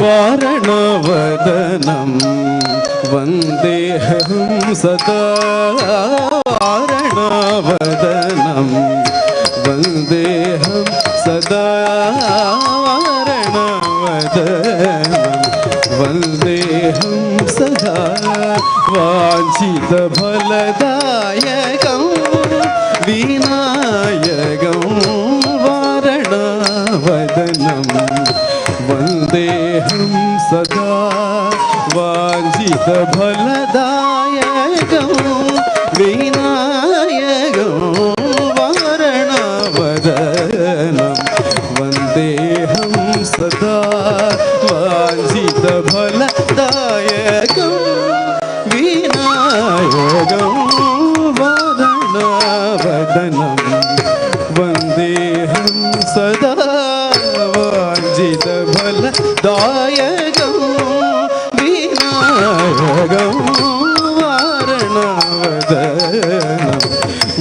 वारणवदनं वन्देऽहं सदा वारणवदनं वन्देऽहं सदा वारणवदनं वन्देऽहं सदा वाञ्छितफलदायकं विनायकं वारणवदनं वन्देऽहं सदा वाञ्छितफलदायकं विनायकं वारणवदनं वन्देऽहं सदा वाञ्छितफलदायकं विनायकं वारणवदनं वन्देऽहं सदा वाञ्छितफलदायकं विनायकं वारणवदनं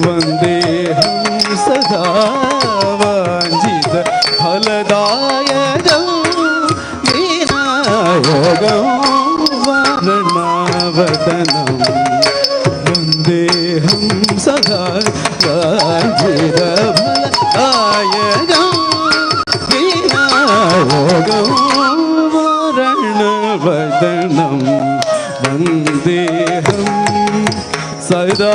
वन्देऽहं सदा वाञ्छितफलदायकं विनायकं वारणवदनं वन्देऽहं सदा वाञ्छितफलदायकं विनायकं वारणवदनं वन्देऽहं सदा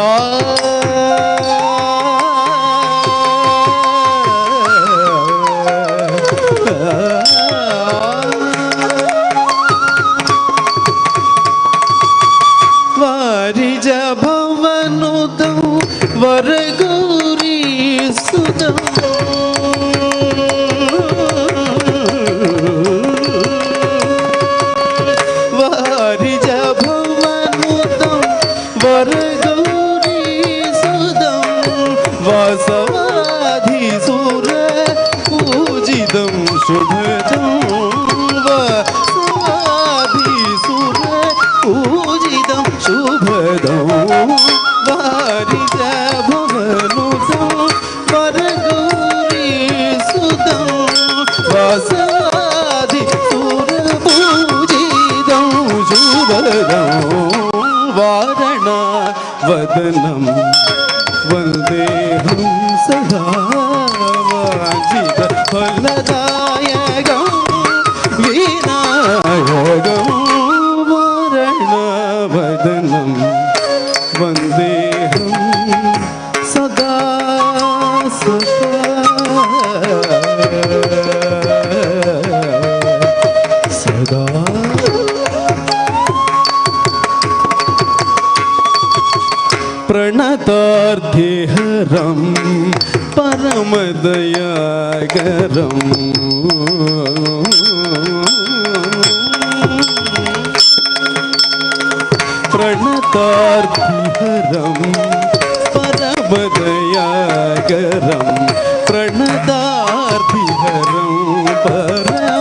वारिजभवनुतं वरगौरीसुतं वारिजभवनुतं वरगौरीसुतं वासवाधिसुरपूजितं शुभदं वासवाधिसुरपूजितं शुभदं वारिजभवनुतं वरगौरीसुतं वासवाधिसुरपूजितं शुभदं वारणवदनं वन्देऽहं सदा वाञ्छितफलदायकं विनायकं वारणवदनं वन्देऽहं सदा सदा प्रणतार्ध्यहरं परमदयाकरं प्रणतार्ध्यहरं परमदयाकरं प्रणतार्ध्यहरं परमदयाकरं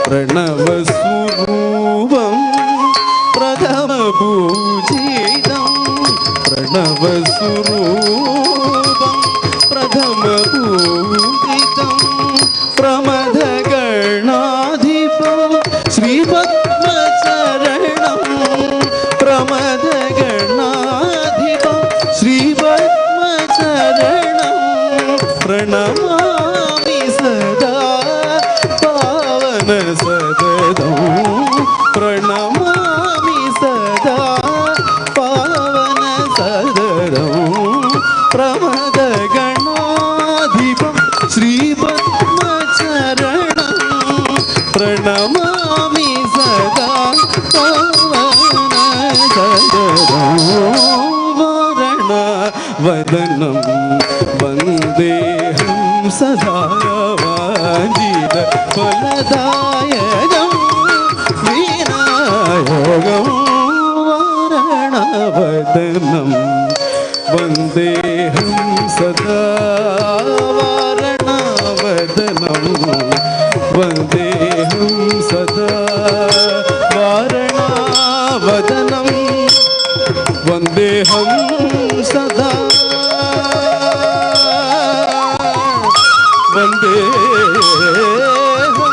प्रणवस्वरूपं प्रथमपूजितं प्रणवस्वरूपं प्रथमपूजितं प्रमदगणाधिपं श्रीपद्मचरणं प्रमदगणाधिपं श्रीपद्मचरणं प्रणमामि सदा पावन सददं प्रणमामि सदा पावन सददं प्रमदगणाधिपं श्रीपद्मचरणं प्रणमामि सदा पावन सददं वारणवदनं वन्देऽहं सदा वाञ्छितफलदायकं विनायकं वारणवदनं वन्देऽहं सदा वारणवदनं वन्देऽहं सदा वारणवदनं वन्देऽहं सदा वन्देऽहं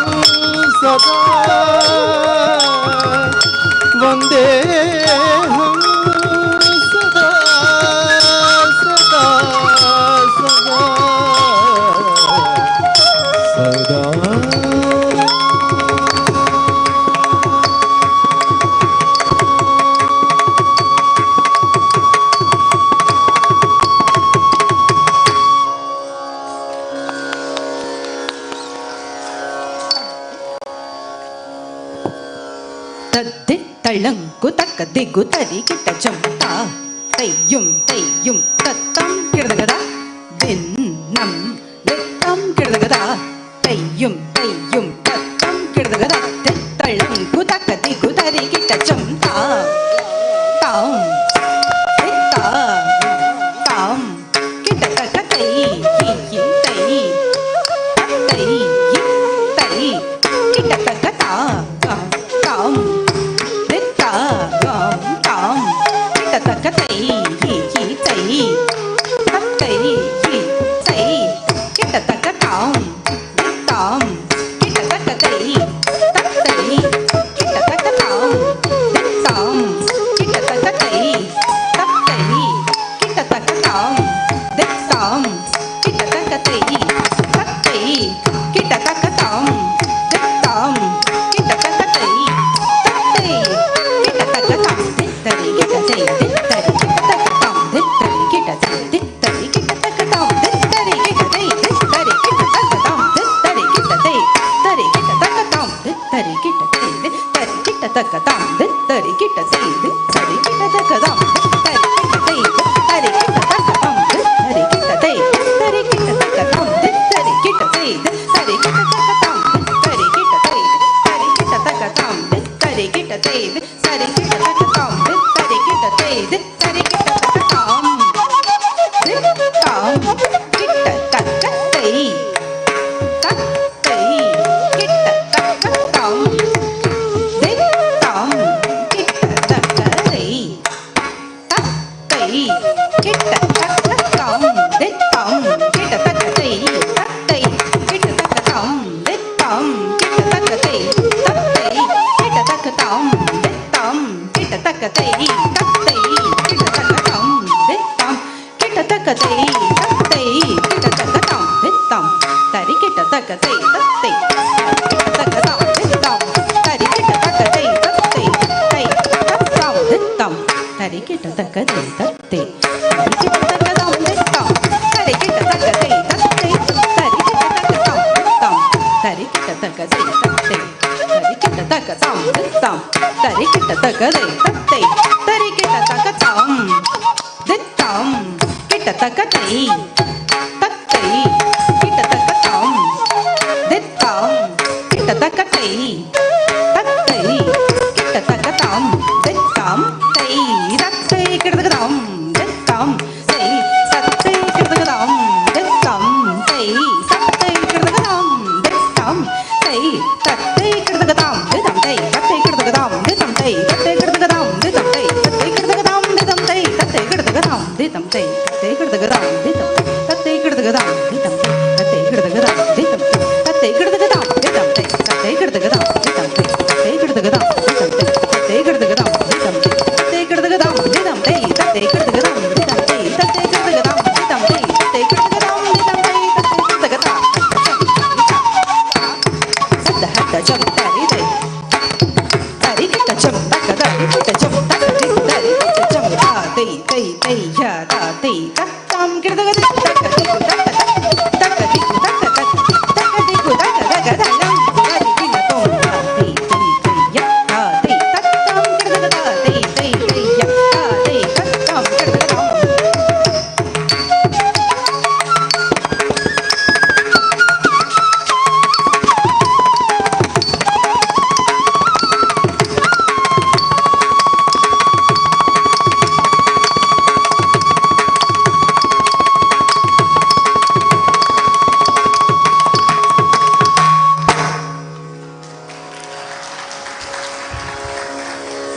தத்தி தள்ளங்கு தக்க திகு தரி கிட்ட ஜம்தா தையும் தையும் தத்தம் கிடதகதா தின்னம் தித்தம் கிடதகதா தையும் தையும் தத்தம் கிடதகதா தள்ளங்கு தக்க திகு தரி கிட்ட ஜம்தா தாம் தித்தா தாம் கிட்ட தக்க தை தை தை தை கிட்ட தக்க தா தாம் தக்கத்தை தை தத்தை தை கிட்ட தக்க தாம் தாம் கிட்ட தக்கத்தை தத்தை கிட்ட தக்க தாம் தாம் கிட்ட தக்கத்தை தத்தை கிட்ட தக்க தாம் தாம் கிட்ட தக்கத்தை தத்தை கிட்ட தக்க தாம் தாம் கிட்ட தக்கத்தை தத்தை கிட்ட தக்க தாம் தரி கிட்ட தை தக்கதாம் தரி கிட்ட செய்து தரி கிட்ட தக்கதாம் தரி கிட்ட செய்து தரி கிட்ட தக்கதாம் தரி கிட்ட தை தரி கிட்ட தக்கதாம் தரி கிட்ட செய்து தரி கிட்ட தக்கதாம் தரி கிட்ட தை தரி கிட்ட தக்கதாம் தரி கிட்ட செய்து தரி கிட்ட தக்கதாம் தரி கிட்ட செய்து தரி கிட்ட தக்கதாம் தாம் கிட்ட தக்கத்தை தத்தை கிட்ட தக்கதாம் கிட்ட தக்கதாம் தித்தம் கிட்ட தக்கதை தத்தை கிட்ட தக்கதாம் தித்தம் கிட்ட தக்கதை தத்தை கிட்ட தக்கதாம் தித்தம் கிட்ட தக்கதை தத்தை கிட்ட தக்கதாம் தித்தம் கிட்ட தக்கதை தத்தை கிட்ட தக்கதாம் தித்தம் தரி கிட்ட தக்கதை தத்தை கிட்ட தக்கதாம் தித்தம் தரி கிட்ட தக்கதை தத்தை தை தக்கதாம் தித்தம் தரி கிட்ட தக்கதை தத்தை தரி கிட்ட தக்கதை தத்தை தரி கிட்ட தக்கதாம் தித்தம் கிட்ட தக்கதை தத்தை கிட்ட தக்கதாம் தித்தம் கிட்ட தக்கதை தத்தை கிட்ட தக்கதாம் தித்தம் தை தத்தை கிட்ட தக்கதாம் தித்தம் தை சத்தை கிட்ட தக்கதாம் தித்தம் தை சத்தை கிட்ட தக்கதாம் தித்தம் தை தத்தை கிட்ட தக்கதாம் தித்தம் தை தத்தை கிட்ட தக்கதாம் தித்தம் தை தத்தை கிட்ட தக்கதாம் தித்தம் தை தத்தை கிட்ட தக்கதாம் தித்தம் தை தத்தை கிட்ட தக்கதாம் தித்தம் தை தத்தை கிட்ட தக்கதாம் தித்தம் தத்தை கிட்ட தக்கதாம் தித்தம் தத்தை கிட்ட தக்கதாம் தித்தம் தத்தை கிட்ட தக்கதாம் தித்தம் தை தத்தை கிட்ட தக்கதாம் தித்தம் தை தத்தை கிட்ட தக்கதாம் தித்தம் தை தத்தை கிட்ட தக்கதாம் தித்தம் தத்தை கிட்ட தக்கதாம் தித்தம் தை தத்தை கிட்ட தக்கதாம் தித்தம் தை தத்தை கிட்ட தக்கதாம் தித்தம் தை தத்தை கிட்ட தக்கதாம் தித்தம் தை தத்தை கிட்ட தக்கதாம் சத்த ஹத்த ஜம் தரி தை தரி கிட்ட ஜம் தக்க தரி கிட்ட ஜம் தக்க தரி கிட்ட ஜம் தா தை தை தை யா தா தை தத்தாம் கிட்ட தக்க தக்க திக்கு தக்க தக்க திக்கு தக்க தக்க தக்க திக்கு தக்க தக்க தலம் தரி கிட்ட தோம் தா தை தை தை யா தா தை தத்தாம் கிட்ட தக்க தா தை தை தை யா தா தை தத்தாம் கிட்ட தக்க தா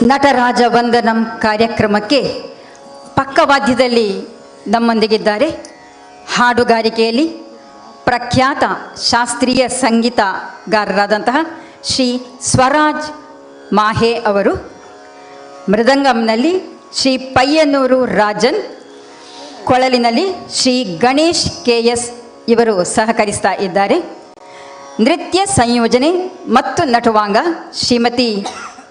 ನಟರಾಜ ವಂದನಂ ಕಾರ್ಯಕ್ರಮಕ್ಕೆ ಪಕ್ಕವಾದ್ಯದಲ್ಲಿ ನಮ್ಮೊಂದಿಗಿದ್ದಾರೆ ಹಾಡುಗಾರಿಕೆಯಲ್ಲಿ ಪ್ರಖ್ಯಾತ ಶಾಸ್ತ್ರೀಯ ಸಂಗೀತಗಾರರಾದಂತಹ ಶ್ರೀ ಸ್ವರಾಜ್ ಮಾಹೆ ಅವರು, ಮೃದಂಗಂನಲ್ಲಿ ಶ್ರೀ ಪಯ್ಯನೂರು ರಾಜನ್, ಕೊಳಲಿನಲ್ಲಿ ಶ್ರೀ ಗಣೇಶ್ KS ಇವರು ಸಹಕರಿಸ್ತಾ ಇದ್ದಾರೆ. ನೃತ್ಯ ಸಂಯೋಜನೆ ಮತ್ತು ನಟುವಾಂಗ ಶ್ರೀಮತಿ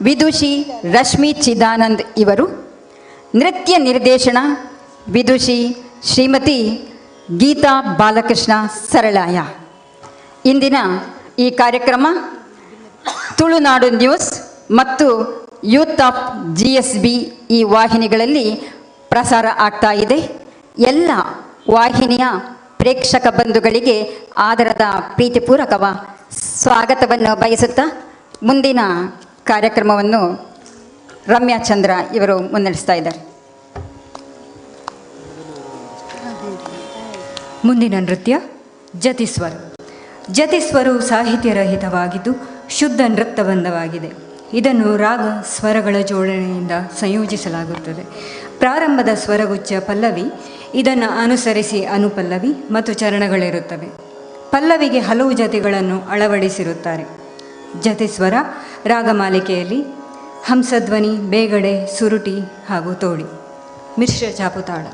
ವಿದುಷಿ ರಶ್ಮಿ ಚಿದಾನಂದ್ ಇವರು. ನೃತ್ಯ ನಿರ್ದೇಶನ ವಿದುಷಿ ಶ್ರೀಮತಿ ಗೀತಾ ಬಾಲಕೃಷ್ಣ ಸರಳಾಯ. ಇಂದಿನ ಈ ಕಾರ್ಯಕ್ರಮ ತುಳುನಾಡು ನ್ಯೂಸ್ ಮತ್ತು ಯೂತ್ ಆಫ್ GSB ಈ ವಾಹಿನಿಗಳಲ್ಲಿ ಪ್ರಸಾರ ಆಗ್ತಾ ಇದೆ. ಎಲ್ಲ ವಾಹಿನಿಯ ಪ್ರೇಕ್ಷಕ ಬಂಧುಗಳಿಗೆ ಆದರದ ಪ್ರೀತಿಪೂರ್ವಕ ಸ್ವಾಗತವನ್ನು ಬಯಸುತ್ತಾ ಮುಂದಿನ ಕಾರ್ಯಕ್ರಮವನ್ನು ರಮ್ಯಾ ಚಂದ್ರ ಇವರು ಮುನ್ನಡೆಸ್ತಾ ಇದ್ದಾರೆ. ಮುಂದಿನ ನೃತ್ಯ ಜತಿಸ್ವರ. ಜತಿಸ್ವರವು ಸಾಹಿತ್ಯರಹಿತವಾಗಿದ್ದು ಶುದ್ಧ ನೃತ್ಯಬಂಧವಾಗಿದೆ. ಇದನ್ನು ರಾಗ ಸ್ವರಗಳ ಜೋಡಣೆಯಿಂದ ಸಂಯೋಜಿಸಲಾಗುತ್ತದೆ. ಪ್ರಾರಂಭದ ಸ್ವರಗುಚ್ಛ ಪಲ್ಲವಿ, ಇದನ್ನು ಅನುಸರಿಸಿ ಅನುಪಲ್ಲವಿ ಮತ್ತು ಚರಣಗಳಿರುತ್ತವೆ. ಪಲ್ಲವಿಗೆ ಹಲವು ಜತಿಗಳನ್ನು ಅಳವಡಿಸಿರುತ್ತಾರೆ. ಜತಿಸ್ವರ ರಾಗಮಾಲಿಕೆಯಲ್ಲಿ ಹಂಸಧ್ವನಿ, ಬೇಗಡೆ, ಸುರುಟಿ ಹಾಗೂ ತೋಡಿ, ಮಿಶ್ರ ಚಾಪುತಾಳ.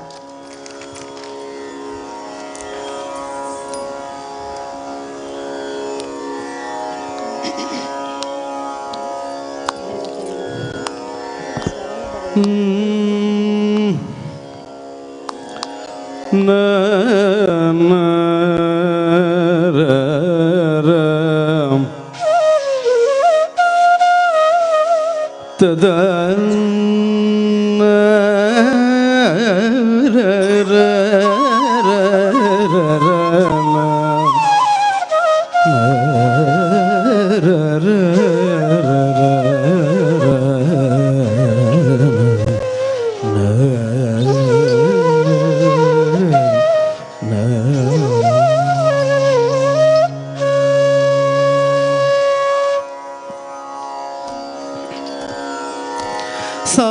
ಸಾ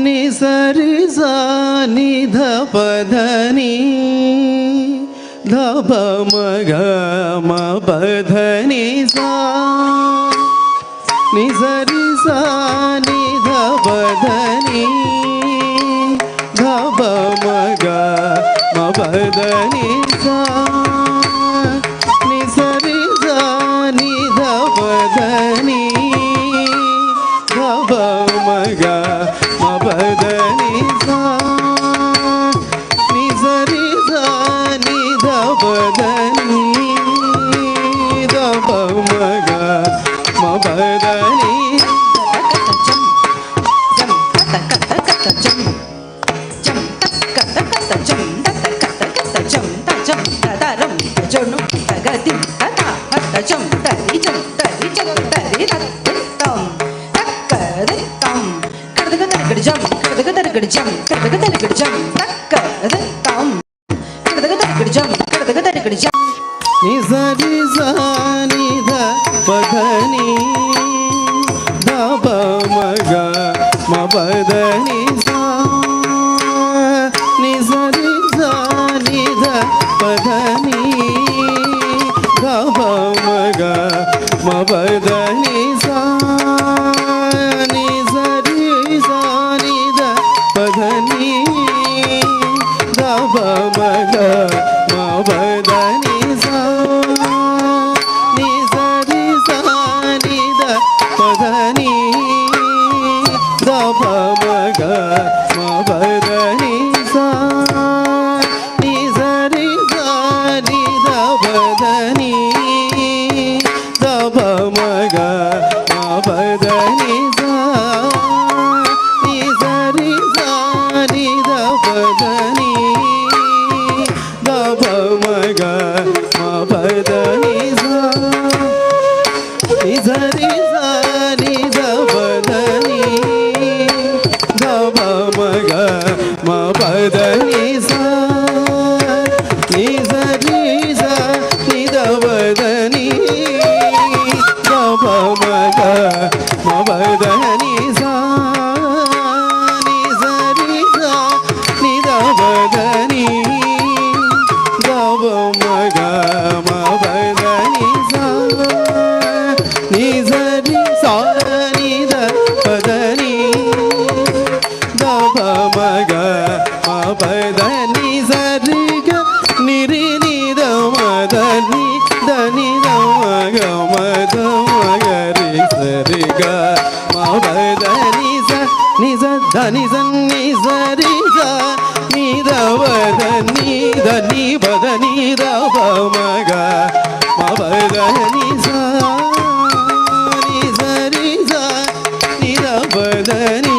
ನಿ ಸರಿ ಸಾ ನಿ ಧ ಪ ಧ ನಿ ಧ ಪ ಮ ಗ ಮ ಪ ಧ ನಿ ಸಾ ನಿ ಸರಿ ಸಾ ನಿ ಧ ಪ ಧ ನಿ ಧ ಪ ಮ ಗ ಮ ಪ ಧ ನಿ ಸಾ ನಿ ಸರಿ ಸಾ ನಿ ಧ ಪ ಧ ನಿ ನಿ ಸರಿ ಸಾ ನಿ ಧ ಪ ಧ ನಿ ಧ ಪ ಮ ಗ ಮ ಪ ಧ ನಿ ಸಾ ನಿ ಸರಿ ಸಾ ನಿ ಧ ಪ ಧ ನಿ ಧ ಪ ಮ ಗ ಮ ಪ ಧ ನಿ ಸಾ ನಿ ಸರಿ ಸಾ ನಿ ಧ ಪ ಧ ನಿ ಧ ಪ ಮ ಗ ಮ ಪ ಧ ನಿ ಸಾ ನಿ ಸರಿ ಸಾ ನಿ ಧ ಪ ಧ ನಿ ಧ ಪ ಮ ಗ ಮ ಪ ಧ ನಿ ಸಾ ನಿ ಸರಿ ಸಾ ನಿ ಧ ಪ ಧ ನಿ ಧ ಪ ಮ ಧನಿ ಸನ್ನಿ ಸರಿ ಸ ನಿದ ಪದ ನಿದ ನಿ ಪದ ನಿದ ಪ ಮಗ ಮ ಪದ ನಿ ಸ ನಿ ಸರಿ ಸ ನಿದ ಪದ ನಿ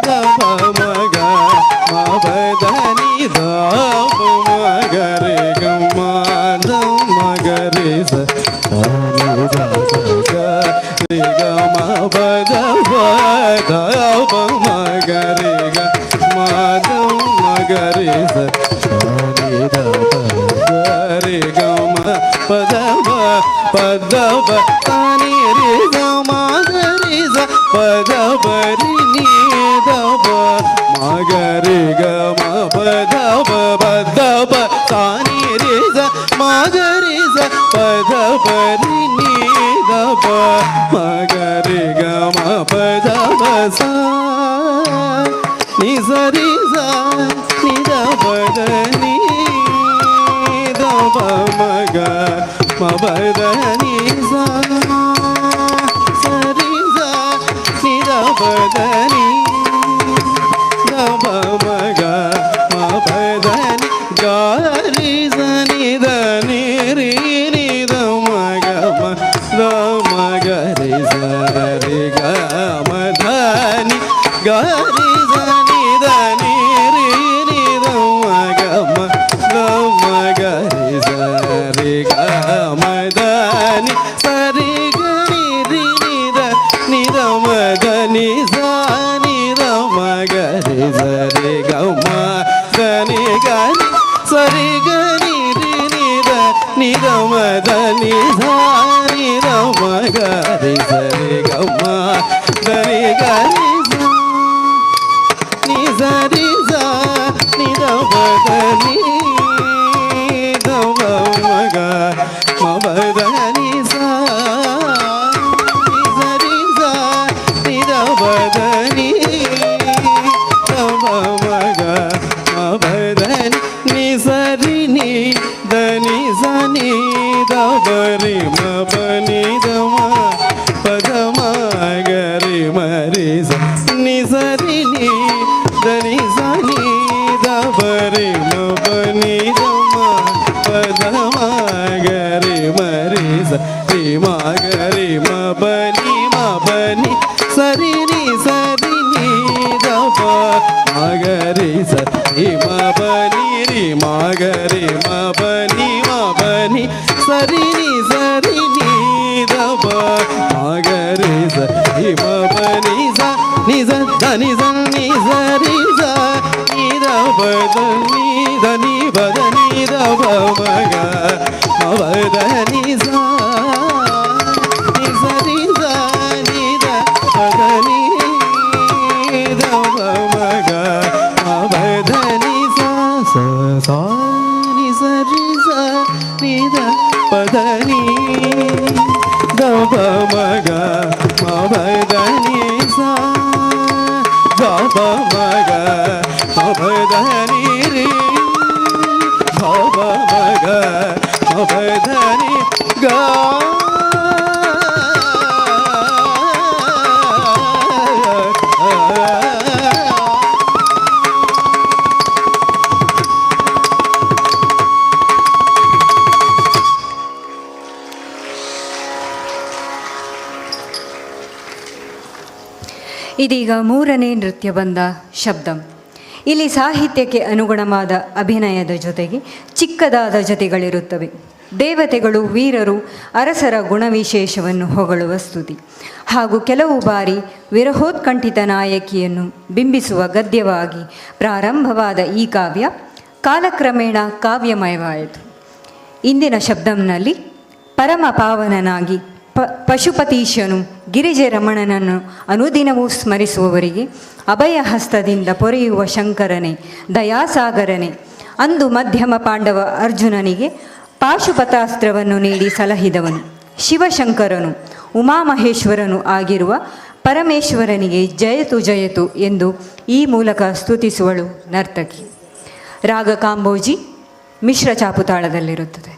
ದ ಪ ಮಗ ಮ ಪದ ನಿ ದ ಪ ಮಗ ರೇ ಗ ಮ ದ ಮಗ ರೇ ಸ ನಿ ದ ಗ ರೇ ಗ ಮ ಪದ ಪ ದ ಪ ಮಗ ರೇ ಗ ಮ ದ ಮಗ ರೇ ಸ ನಿ ದ ಪ ರೇ ಗ ಮ ಪದ ಪ ಪದ ಪ ನಿ ರೇ ಗ ಮ ರೇ ಸ ಪದ ಪ ರಿ ನಿ ದ ಪ ಮಗ ರೇ ಗ ಮ ಪದ ಪ ಪದ ಪ ನಿ ರೇ ಸ ಮಗ ರೇ ಸ ಪದ ಪ ರಿ ನಿ ದ ಪ ಮಗ ರೇ ಗ ಮ ಪದ ಪ ಸ ನಿ ಸರಿ ಸ ನಿ ದ ಪದ ನಿ ದ ಪ ಮಗ ಮ ಪದ ನಿ ಸ ಸರಿ ಸ ನಿ ದ ಪದ ನಿ ದ ಪ ಮಗ ಮ ಪದ ನಿ ಗ ರಿ ಸ ನಿ ದ ನಿ ರಿ ನಿ ದ ಮಗ ಮ ದ ಮಗ ರಿ ಸ ರಿ ಗ ಮ ಧ ನಿ ಗ ರಿ ಸ ನಿ ದ ನಿ ರಿ ನಿ ದ ಮಗ ಮ ದ ಮಗ ರಿ ಸ ರಿ ಗ ಮ ದ ನಿ ಸ ರಿ ಗ ನಿ ರಿ ನಿ ದ ನಿ ದ ಮ ದ ನಿ ಸ ನಿ ದ ಮಗ ರಿ ಸ ರಿ ಗ ಮ ದ ನಿ ಗ ನಿ ಸ ರಿ ಗ ನಿ ರಿ ನಿ ದ ನಿ ದ ಮ ದ ನಿ ಸ ನಿ ದ ಮಗ ರಿ ಸ ರಿ ಗ ಮ ದ ನಿ ಗ ನಿ ಸ ನಿ ಸ ರಿ ಸ ನಿ ದ ಪ ದ ನಿ ದ ಪ ಮಗ ಮ ಪ ದ ನಿ ಸ ನಿ ಸ ರಿ ಸ ನಿ ದ ಪ ದ ನಿ ದ ಪ ಮಗ ಮ ಪ ದ ನಿ ಸ ರಿ ನಿ ದ ನಿ ಸ ನಿ ದ ಪ ರಿ ಮ ಪ ನಿ ದ ಮ ಪ ದ ಮ ಗ ರಿ ಮ ರಿ ಸ ನಿ ಸ ರಿ ನಿ ದ ನಿ ಸ ನಿ ದ ಪ ರಿ ಮ ಪ ನಿ ದ ಮ ಪ ದ ಮ ಗ ರಿ ಮ ರಿ ಸ ರಿ ಮ ಗ ರಿ ಮ ಪ ನಿ ಮ ಪ ನಿ ಸ ರಿ ನಿ ಸ ರಿ ನಿ ದ ಪ ಮ ಗ ರಿ ಸ ರಿ ಮ ಪ ನಿ ರಿ ಮ ಗ ರಿ ಮ ಪ ನಿ ಮ ಪ ನಿ ಸ ರಿ ನಿ ಸ ರಿ ನಿ ದ ಪ ಮ ಗ ರಿ ಸ ರಿ ಮ ಪ ನಿ ಸ ನಿ ಸ ದ ನಿ ಸ ನಿ ಸ ರಿ ಸ ನಿ ದ ಪ ದ ನಿ ದ ನಿ ಪ ದ ನಿ ದ ಪ ಮ ಗ ಮ ಪ ದ ನಿ ಸ ನಿ ಸ ರಿ ಸ ನಿ ದ ಪ ದ ನಿ ದ ಪ ಮ ಗ ಮ ಪ ದ ನಿ ಸ ಸ ಸ ನಿ ಸ ರಿ ಸ ನಿ ದ ಪ ದ ನಿ ದ ಪ ಮ ಗ ಮ ಪ ದ ನಿ ಸ ದ ಪ ಮ ಗ ಮ ಪ ದ ನಿ ರಿ ದ ಪ ಮ ಗ ಮ ಪ ದ ನಿ ಗ ಇದೀಗ ಮೂರನೇ ನೃತ್ಯ ಬಂದ ಶಬ್ದಂ. ಇಲ್ಲಿ ಸಾಹಿತ್ಯಕ್ಕೆ ಅನುಗುಣವಾದ ಅಭಿನಯದ ಜೊತೆಗೆ ಚಿಕ್ಕದಾದ ಜೊತೆಗಳಿರುತ್ತವೆ. ದೇವತೆಗಳು, ವೀರರು, ಅರಸರ ಗುಣವಿಶೇಷವನ್ನು ಹೊಗಳುವ ಸ್ತುತಿ ಹಾಗೂ ಕೆಲವು ಬಾರಿ ವಿರಹೋತ್ಕಂಠಿತ ನಾಯಕಿಯನ್ನು ಬಿಂಬಿಸುವ ಗದ್ಯವಾಗಿ ಪ್ರಾರಂಭವಾದ ಈ ಕಾವ್ಯ ಕಾಲಕ್ರಮೇಣ ಕಾವ್ಯಮಯವಾಯಿತು. ಇಂದಿನ ಶಬ್ದಂನಲ್ಲಿ ಪರಮ ಪಾವನನಾಗಿ ಪಶುಪತೀಶನು ಗಿರಿಜೆ ರಮಣನನ್ನು ಅನುದಿನವೂ ಸ್ಮರಿಸುವವರಿಗೆ ಅಭಯ ಹಸ್ತದಿಂದ ಪೊರೆಯುವ ಶಂಕರನೇ, ದಯಾಸಾಗರನೇ, ಅಂದು ಮಧ್ಯಮ ಪಾಂಡವ ಅರ್ಜುನನಿಗೆ ಪಾಶುಪತಾಸ್ತ್ರವನ್ನು ನೀಡಿ ಸಲಹಿದವನು, ಶಿವಶಂಕರನು, ಉಮಾಮಹೇಶ್ವರನು ಆಗಿರುವ ಪರಮೇಶ್ವರನಿಗೆ ಜಯತು ಜಯತು ಎಂದು ಈ ಮೂಲಕ ಸ್ತುತಿಸುವಳು ನರ್ತಕಿ. ರಾಗ ಕಾಂಬೋಜಿ ಮಿಶ್ರ ಚಾಪುತಾಳದಲ್ಲಿರುತ್ತದೆ.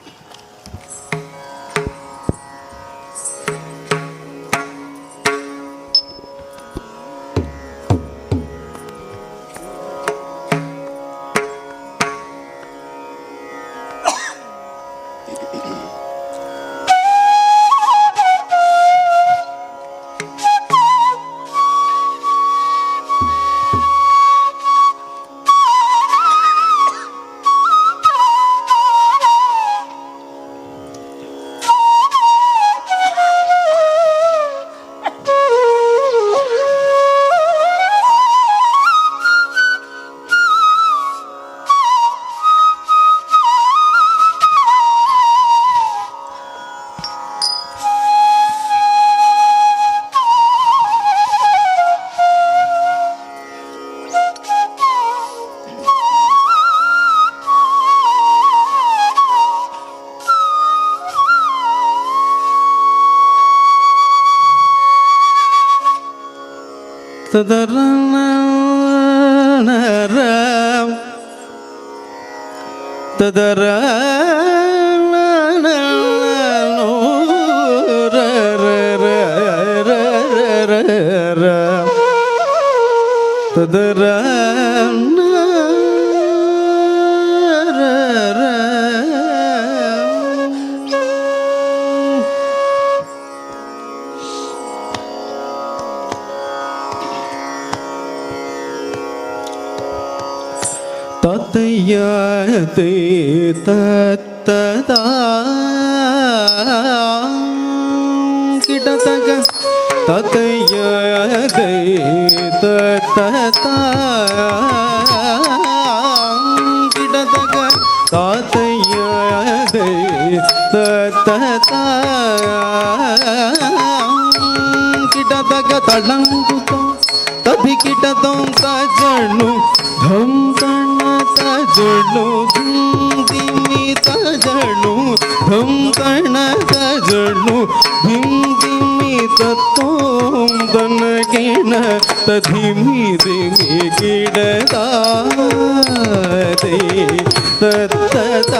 ತದರ ತದರ ತದರ ತತಯತೆ ತತ್ತದ ಕಿಟತಗ ತತಯತೆ ತತ್ತದ ಕಿಟತಗ ತಾತಯತೆ ತತ್ತದ ಕಿಟತಗ ತಳಂಗುತ ತಧಿ ಕಿಟತಂ ತಜಣು ಧಂ ತಣ ತಜಣು ಧಿಂದಿಮಿ ತಜಣು ಧಂ ತಣ ತಜಣು ಧಿಂದಿಮಿ ತತ್ತೋಂ ತನಗಿಣ ತಧಿಮಿ ದಿಮಿ ಗಿಡದಾದೆ ತತ್ತದ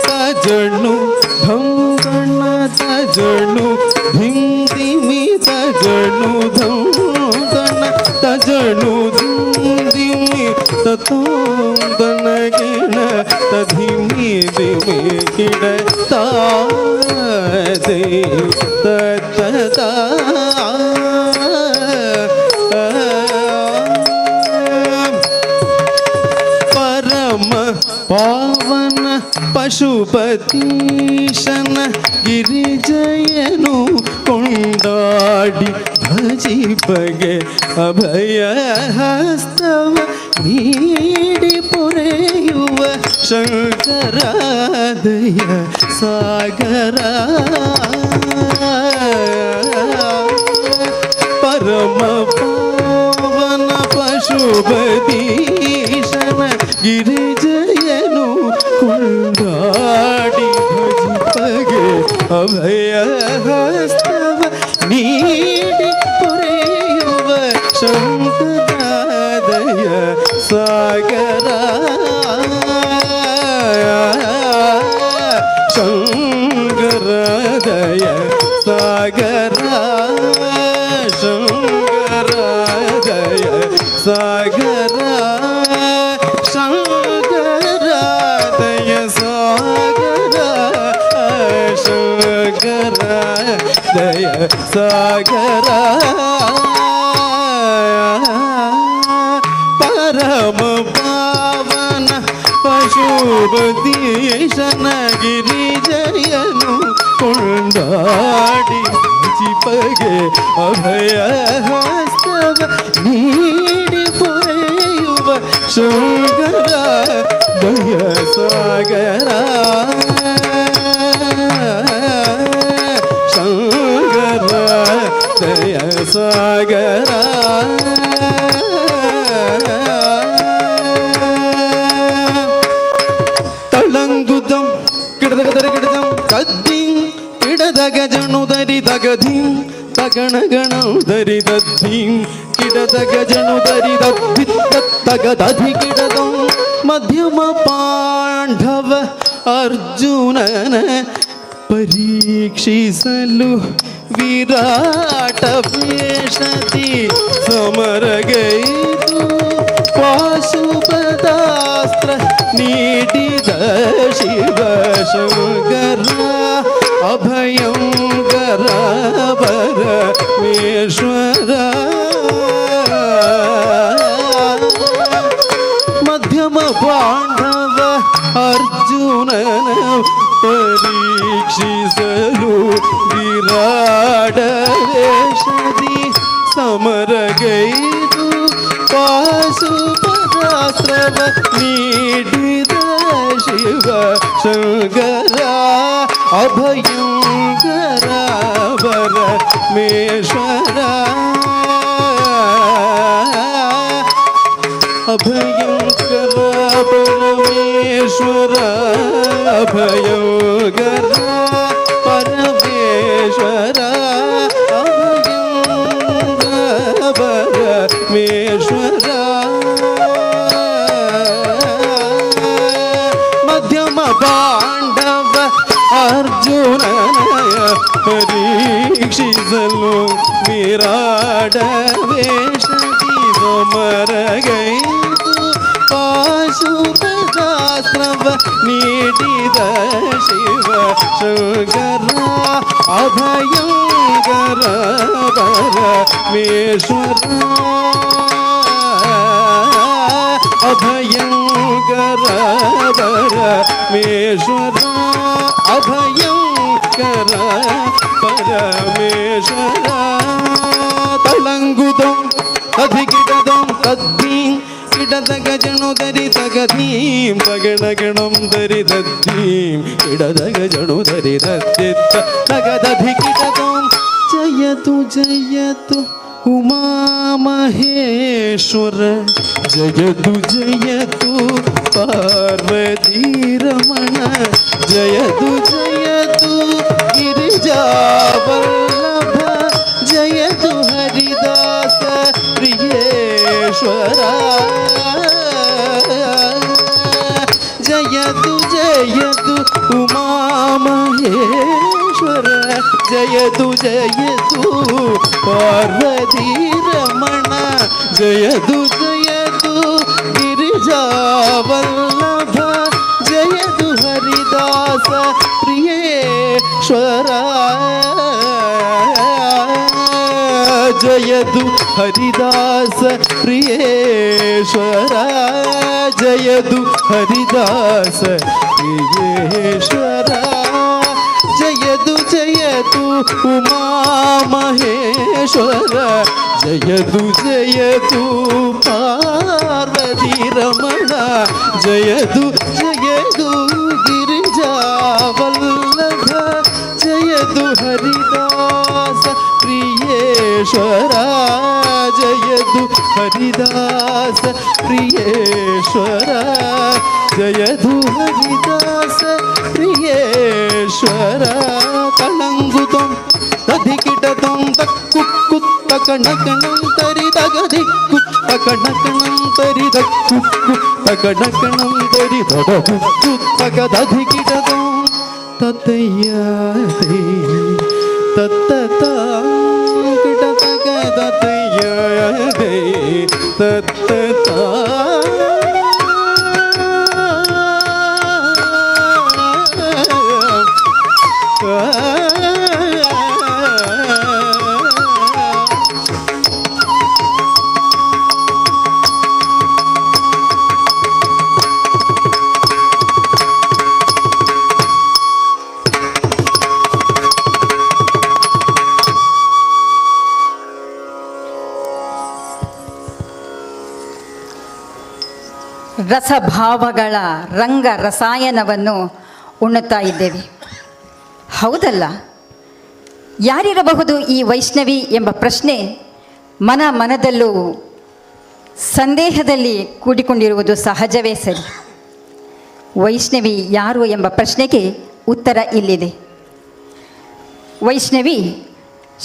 ತಜಣು ಧಂ ತಣ ತಜಣು ಧಿಂದಿಮಿ ತಜಣು ಧಂ ತಜಣು ಧಿಂದಿಮಿ ತತೋಂ ತನಗಿಣ ತಧಿಮಿ ದಿಮಿ ಗಿಡತಾದೆ ತತ್ತದ ಪರಮ ಪಾವನ ಪಶುಪತೀಶನ ಗಿರಿಜಯನು ಕೊಂಡಾಡಿ ಭಜಿಪಗೆ ಅಭಯ ಹಸ್ತವ ನೀಡಿ ಪೊರೆಯುವ ಶಂಕರಾದಯ ಸಾಗರ ಪರಮ ಪಾವನ ಪಶುಪತೀಶನ ಗಿರಿಜಯನು ಕೊಂಡಾಡಿ ಭಜಿಪಗೆ ಅಭಯ ಹಸ್ತವ ನೀಡಿ ಪೊರೆಯುವ ಶಂಕರಾದಯ ಸಾಗರ ಶಂಕರಾದಯ ಸಾಗರ ಶಂಕರಾದಯ ಸಾಗರ ಶಂಕರಾದಯ ಸಾಗರ ಶಂಕರಾದಯ ಸಾಗರ ಪರಮ ಪಾವನ ಪಶುಪತೀಶನ ಗಿರಿಜಯನು ಕೊಂಡಾಡಿ ಚಿಪಗೆ ಅಭಯ ಹಸ್ತವ ನೀಡಿ ಪೊರೆಯುವ ಶಂಕರ ದಯ ಸಾಗರ ಶಂಕರ ದಯ ಸಾಗರ ತಳಂಗುದಂ ಕಿಡದಗದರ ಕಿಡದಂ ಕದ್ದಿಂ ಕಿಡದಗ ಜಣು ದರಿ ದಗಧಿಂ ತಗಣಗಣಂ ದರಿ ದದ್ಧಿಂ ಕಿಡದಗ ಜಣು ದರಿ ದದ್ಧಿ ತಗದಧಿ ಕಿಡದಂ ಮಧ್ಯಮ ಪಾಂಡವ ಅರ್ಜುನನ ಪರೀಕ್ಷಿಸಲು ವಿರಾಟ ವೇಷದಿ ಸಮರಗೈದು ಪಾಶುಪದಾಸ್ತ್ರ ನೀಡಿದ ಶಿವ ಶಂಕರ ಅಭಯಂಕರ ಪರಮೇಶ್ವರ ಮಧ್ಯಮ ಪಾಂಡವ ಅರ್ಜುನನ ಪರೀಕ್ಷಿಸಲು ವಿರಾಟ ವೇಷದಿ ಸಮರಗೈದು ಪಾಶುಪದಾಸ್ತ್ರವ ನೀಡಿದ ಶಿವ ಶಂಕರ ಅಭಯಂಕರ ಪರಮೇಶ್ವರ ಅಭಯಂಕರ ಪರಮೇಶ್ವರ ಅಭಯಂಕರ ಪರಮೇಶ್ವರ ಪರಮೇಶ್ವರ ಮಧ್ಯಮ ಪಾಂಡವ ಅರ್ಜುನನಯ ಪರೀಕ್ಷಿಸಲು ವಿರಾಡ ವೇಷದಿ ಸಮರಗೈದು ಪಾಶುಪದಾಸ್ತ್ರವ ನೀಡಿದ ಶಿವ ಶಂಕರ ಅಭಯಂಕರ ಪರಮೇಶ್ವರ ಅಭಯಂಕರ ಪರಮೇಶ್ವರ ಅಭಯಂಕರ ಪರಮೇಶ್ವರ ತಳಂಗುದಂ ಅಧಿಕಿಟದಂ ತದ್ಧೀಂ ಕಿಡದ ಗಜಣು ಧರಿ ತಗಧೀಂ ತಗಣಗಣಂ ಧರಿ ದದ್ದೀಂ ಕಿಡದ ಗಜಣು ಧರಿ ದದ್ದಿತ್ತ ತಗದಧಿಕಿಟದಂ ಜಯತು ಜಯತು ಉಮಾ ಮಹೇಶ್ವರ ಜಯತು ಜಯತು ಪಾರ್ವತಿ ರಮಣ ಜಯತು ಜಯತು ಗಿರಿಜಾವಲ್ಲಭ ಜಯತು ಹರಿದಾಸ ಪ್ರಿಯೇಶ್ವರ ಜಯತು ಜಯತು ಉಮಾ ಮಹೇಶ್ವರ ಜಯತು ಜಯತು ಪಾರ್ವತಿ ರಮಣ ಜಯತು ಜಯತು ಗಿರಿಜಾವಲ್ಲಭ ಜಯತು ಹರಿದಾಸ ಪ್ರಿಯೇಶ್ವರ ಜಯತು ಹರಿದಾಸ ಪ್ರಿಯೇಶ್ವರ ಜಯತು ಹರಿದಾಸ ಪ್ರಿಯೇಶ್ವರ ಜಯತು ಜಯತು ಉಮಾ ಮಹೇಶ್ವರ ಜಯತು ಜಯತು ಪಾರ್ವತಿ ರಮಣ ಜಯತು ಜಯತು ಗಿರಿಜಾವಲ್ಲಭ ಜಯತು ಹರಿದಾಸ ಪ್ರಿಯೇಶ್ವರ ಜಯತು ಹರಿದಾಸ ಪ್ರಿಯೇಶ್ವರ ಜಯತು ಹರಿದಾಸ ಪ್ರಿಯೇಶ್ವರ ತಳಂಗುತಂ ತಧಿಕಿಟತಂ ತಕ್ಕುಕ್ಕು ತಕಣಕಣಂ ತರಿ ತಗದಿಕ್ಕು ತಕಣಕಣಂ ತರಿ ತಕ್ಕುಕ್ಕು ತಕಣಕಣಂ ತರಿ ತಡಹುಕ್ಕು ತಗದಧಿಕಿಟತಂ ತತಯ್ಯತೆ ತತ್ತತ ಕಿಟತಕ ತತಯ್ಯತೆ ತತ್ತತ ರಸಭಾವಗಳ ರಂಗ ರಸಾಯನವನ್ನು ಉಣ್ಣುತ್ತಾ ಇದ್ದೇವೆ. ಹೌದಲ್ಲ? ಯಾರಿರಬಹುದು ಈ ವೈಷ್ಣವಿ ಎಂಬ ಪ್ರಶ್ನೆ ಮನದಲ್ಲೂ ಸಂದೇಹದಲ್ಲಿ ಕೂಡಿಕೊಂಡಿರುವುದು ಸಹಜವೇ ಸರಿ. ವೈಷ್ಣವಿ ಯಾರು ಎಂಬ ಪ್ರಶ್ನೆಗೆ ಉತ್ತರ ಇಲ್ಲಿದೆ. ವೈಷ್ಣವಿ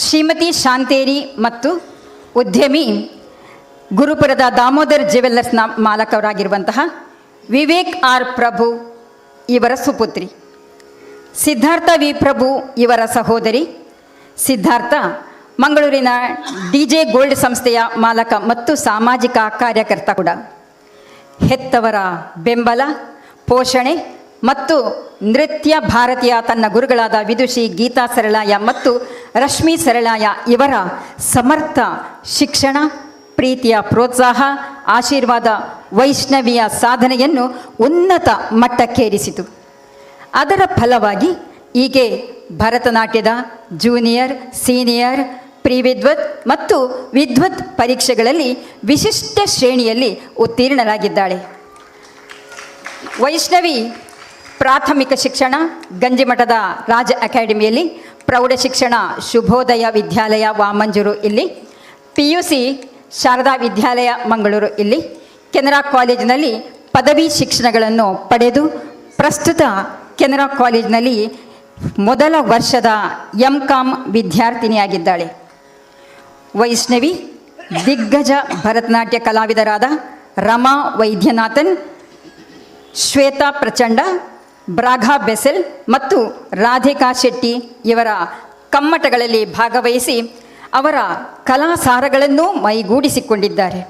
ಶ್ರೀಮತಿ ಶಾಂತೇರಿ ಮತ್ತು ಉದ್ಯಮಿ ಗುರುಪುರದ ದಾಮೋದರ್ ಜ್ಯುವೆಲ್ಲರ್ಸ್ನ ಮಾಲಕರಾಗಿರುವಂತಹ ವಿವೇಕ್ ಆರ್ ಪ್ರಭು ಇವರ ಸುಪುತ್ರಿ. ಸಿದ್ಧಾರ್ಥ ವಿ ಪ್ರಭು ಇವರ ಸಹೋದರಿ. ಸಿದ್ಧಾರ್ಥ ಮಂಗಳೂರಿನ DJ ಗೋಲ್ಡ್ ಸಂಸ್ಥೆಯ ಮಾಲಕ ಮತ್ತು ಸಾಮಾಜಿಕ ಕಾರ್ಯಕರ್ತ ಕೂಡ. ಹೆತ್ತವರ ಬೆಂಬಲ, ಪೋಷಣೆ ಮತ್ತು ನೃತ್ಯ ಭಾರತೀಯ ತನ್ನ ಗುರುಗಳಾದ ವಿದುಷಿ ಗೀತಾ ಸರಳಾಯ ಮತ್ತು ರಶ್ಮಿ ಸರಳಾಯ ಇವರ ಸಮರ್ಥ ಶಿಕ್ಷಣ, ಪ್ರೀತಿಯ ಪ್ರೋತ್ಸಾಹ, ಆಶೀರ್ವಾದ ವೈಷ್ಣವಿಯ ಸಾಧನೆಯನ್ನು ಉನ್ನತ ಮಟ್ಟಕ್ಕೇರಿಸಿತು. ಅದರ ಫಲವಾಗಿ ಈಕೆ ಭರತನಾಟ್ಯದ ಜೂನಿಯರ್, ಸೀನಿಯರ್, ಪ್ರಿವಿದ್ವತ್ ಮತ್ತು ವಿದ್ವತ್ ಪರೀಕ್ಷೆಗಳಲ್ಲಿ ವಿಶಿಷ್ಟ ಶ್ರೇಣಿಯಲ್ಲಿ ಉತ್ತೀರ್ಣರಾಗಿದ್ದಾಳೆ. ವೈಷ್ಣವಿ ಪ್ರಾಥಮಿಕ ಶಿಕ್ಷಣ ಗಂಜಿಮಠದ ರಾಜ ಅಕಾಡೆಮಿಯಲ್ಲಿ, ಪ್ರೌಢ ಶಿಕ್ಷಣ ಶುಭೋದಯ ವಿದ್ಯಾಲಯ ವಾಮಂಜೂರು ಇಲ್ಲಿ, PUC ಶಾರದಾ ವಿದ್ಯಾಲಯ ಮಂಗಳೂರು ಇಲ್ಲಿ, ಕೆನರಾ ಕಾಲೇಜಿನಲ್ಲಿ ಪದವಿ ಶಿಕ್ಷಣಗಳನ್ನು ಪಡೆದು ಪ್ರಸ್ತುತ ಕೆನರಾ ಕಾಲೇಜಿನಲ್ಲಿ ಮೊದಲ ವರ್ಷದ MCOM ವಿದ್ಯಾರ್ಥಿನಿಯಾಗಿದ್ದಾಳೆ. ವೈಷ್ಣವಿ ದಿಗ್ಗಜ ಭರತನಾಟ್ಯ ಕಲಾವಿದರಾದ ರಮಾ ವೈದ್ಯನಾಥನ್, ಶ್ವೇತಾ ಪ್ರಚಂಡ, ಬ್ರಾಘಾ ಬೆಸೆಲ್ ಮತ್ತು ರಾಧಿಕಾ ಶೆಟ್ಟಿ ಇವರ ಕಮ್ಮಟಗಳಲ್ಲಿ ಭಾಗವಹಿಸಿ ಅವರ ಕಲಾಸಾರಗಳನ್ನು ಮೈಗೂಡಿಸಿಕೊಂಡಿದ್ದಾರೆ.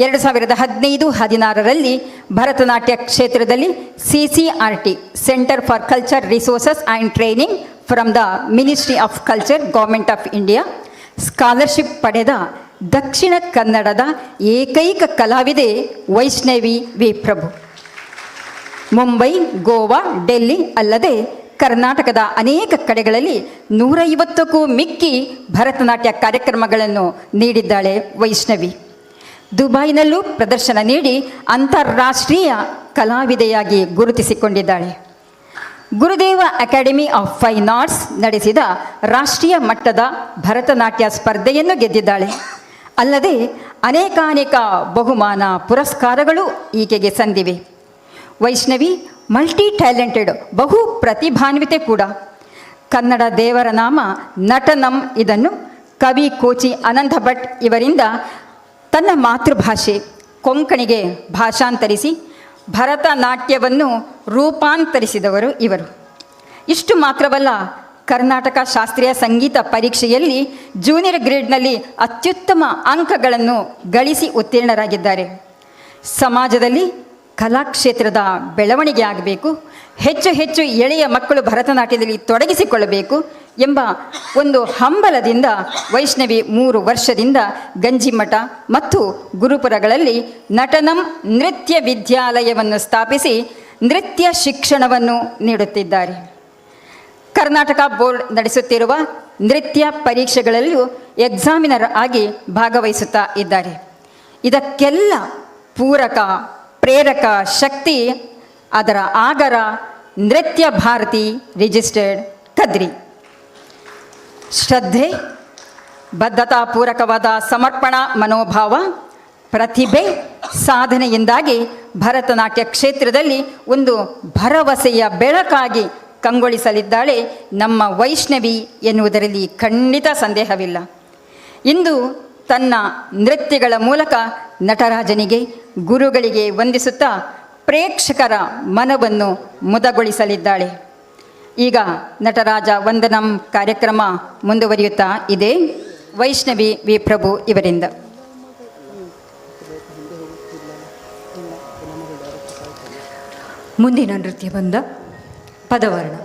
2015-16ರಲ್ಲಿ ಭರತನಾಟ್ಯ ಕ್ಷೇತ್ರದಲ್ಲಿ CCRT centre for culture resources and training from the ministry of culture government of India scholarship ಪಡೆದ ದಕ್ಷಿಣ ಕನ್ನಡದ ಏಕೈಕ ಕಲಾವಿದೆ ವೈಷ್ಣವಿ ವಿ ಪ್ರಭು. ಮುಂಬೈ, ಗೋವಾ, ಡೆಲ್ಲಿ ಅಲ್ಲದೆ ಕರ್ನಾಟಕದ ಅನೇಕ ಕಡೆಗಳಲ್ಲಿ 150ಕ್ಕೂ ಮಿಕ್ಕಿ ಭರತನಾಟ್ಯ ಕಾರ್ಯಕ್ರಮಗಳನ್ನು ನೀಡಿದ್ದಾಳೆ ವೈಷ್ಣವಿ. ದುಬೈನಲ್ಲೂ ಪ್ರದರ್ಶನ ನೀಡಿ ಅಂತಾರಾಷ್ಟ್ರೀಯ ಕಲಾವಿದೆಯಾಗಿ ಗುರುತಿಸಿಕೊಂಡಿದ್ದಾಳೆ. ಗುರುದೇವ ಅಕಾಡೆಮಿ ಆಫ್ ಫೈನ್ ಆರ್ಟ್ಸ್ ನಡೆಸಿದ ರಾಷ್ಟ್ರೀಯ ಮಟ್ಟದ ಭರತನಾಟ್ಯ ಸ್ಪರ್ಧೆಯನ್ನು ಗೆದ್ದಿದ್ದಾಳೆ. ಅಲ್ಲದೆ ಅನೇಕಾನೇಕ ಬಹುಮಾನ ಪುರಸ್ಕಾರಗಳು ಈಕೆಗೆ ಸಂದಿವೆ. ವೈಷ್ಣವಿ ಮಲ್ಟಿ ಟ್ಯಾಲೆಂಟೆಡ್, ಬಹು ಪ್ರತಿಭಾನ್ವಿತೆ ಕೂಡ. ಕನ್ನಡ ದೇವರ ನಾಮ ನಟನಂ ಇದನ್ನು ಕವಿ ಕೋಚಿ ಅನಂತ ಭಟ್ ಇವರಿಂದ ತನ್ನ ಮಾತೃಭಾಷೆ ಕೊಂಕಣಿಗೆ ಭಾಷಾಂತರಿಸಿ ಭರತನಾಟ್ಯವನ್ನು ರೂಪಾಂತರಿಸಿದವರು ಇವರು. ಇಷ್ಟು ಮಾತ್ರವಲ್ಲ, ಕರ್ನಾಟಕ ಶಾಸ್ತ್ರೀಯ ಸಂಗೀತ ಪರೀಕ್ಷೆಯಲ್ಲಿ ಜೂನಿಯರ್ ಗ್ರೇಡ್ನಲ್ಲಿ ಅತ್ಯುತ್ತಮ ಅಂಕಗಳನ್ನು ಗಳಿಸಿ ಉತ್ತೀರ್ಣರಾಗಿದ್ದಾರೆ. ಸಮಾಜದಲ್ಲಿ ಕಲಾಕ್ಷೇತ್ರದ ಬೆಳವಣಿಗೆ ಆಗಬೇಕು, ಹೆಚ್ಚು ಹೆಚ್ಚು ಎಳೆಯ ಮಕ್ಕಳು ಭರತನಾಟ್ಯದಲ್ಲಿ ತೊಡಗಿಸಿಕೊಳ್ಳಬೇಕು ಎಂಬ ಒಂದು ಹಂಬಲದಿಂದ ವೈಷ್ಣವಿ 3 ವರ್ಷದಿಂದ ಗಂಜಿಮಠ ಮತ್ತು ಗುರುಪುರಗಳಲ್ಲಿ ನಟನಂ ನೃತ್ಯ ವಿದ್ಯಾಲಯವನ್ನು ಸ್ಥಾಪಿಸಿ ನೃತ್ಯ ಶಿಕ್ಷಣವನ್ನು ನೀಡುತ್ತಿದ್ದಾರೆ. ಕರ್ನಾಟಕ ಬೋರ್ಡ್ ನಡೆಸುತ್ತಿರುವ ನೃತ್ಯ ಪರೀಕ್ಷೆಗಳಲ್ಲೂ ಎಕ್ಸಾಮಿನರ್ ಆಗಿ ಭಾಗವಹಿಸುತ್ತಾ ಇದ್ದಾರೆ. ಇದಕ್ಕೆಲ್ಲ ಪೂರಕ ಪ್ರೇರಕ ಶಕ್ತಿ ಅದರ ಆಗರ ನೃತ್ಯ ಭಾರತಿ ರಿಜಿಸ್ಟರ್ಡ್ ಕದ್ರಿ. ಶ್ರದ್ಧೆ, ಬದ್ಧತಾಪೂರ್ವಕವಾದ ಸಮರ್ಪಣಾ ಮನೋಭಾವ, ಪ್ರತಿಭೆ, ಸಾಧನೆಯಿಂದಾಗಿ ಭರತನಾಟ್ಯ ಕ್ಷೇತ್ರದಲ್ಲಿ ಒಂದು ಭರವಸೆಯ ಬೆಳಕಾಗಿ ಕಂಗೊಳಿಸಲಿದ್ದಾಳೆ ನಮ್ಮ ವೈಷ್ಣವಿ ಎನ್ನುವುದರಲ್ಲಿ ಖಂಡಿತ ಸಂದೇಹವಿಲ್ಲ. ಇಂದು ತನ್ನ ನೃತ್ಯಗಳ ಮೂಲಕ ನಟರಾಜನಿಗೆ, ಗುರುಗಳಿಗೆ ವಂದಿಸುತ್ತಾ ಪ್ರೇಕ್ಷಕರ ಮನವನ್ನು ಮುದಗೊಳಿಸಲಿದ್ದಾಳೆ. ಈಗ ನಟರಾಜ ವಂದನಂ ಕಾರ್ಯಕ್ರಮ ಮುಂದುವರಿಯುತ್ತಾ ಇದೆ ವೈಷ್ಣವಿ ವಿ ಪ್ರಭು ಇವರಿಂದ. ಮುಂದಿನ ನೃತ್ಯ ಬಂದ ಪದವರ್ಣ.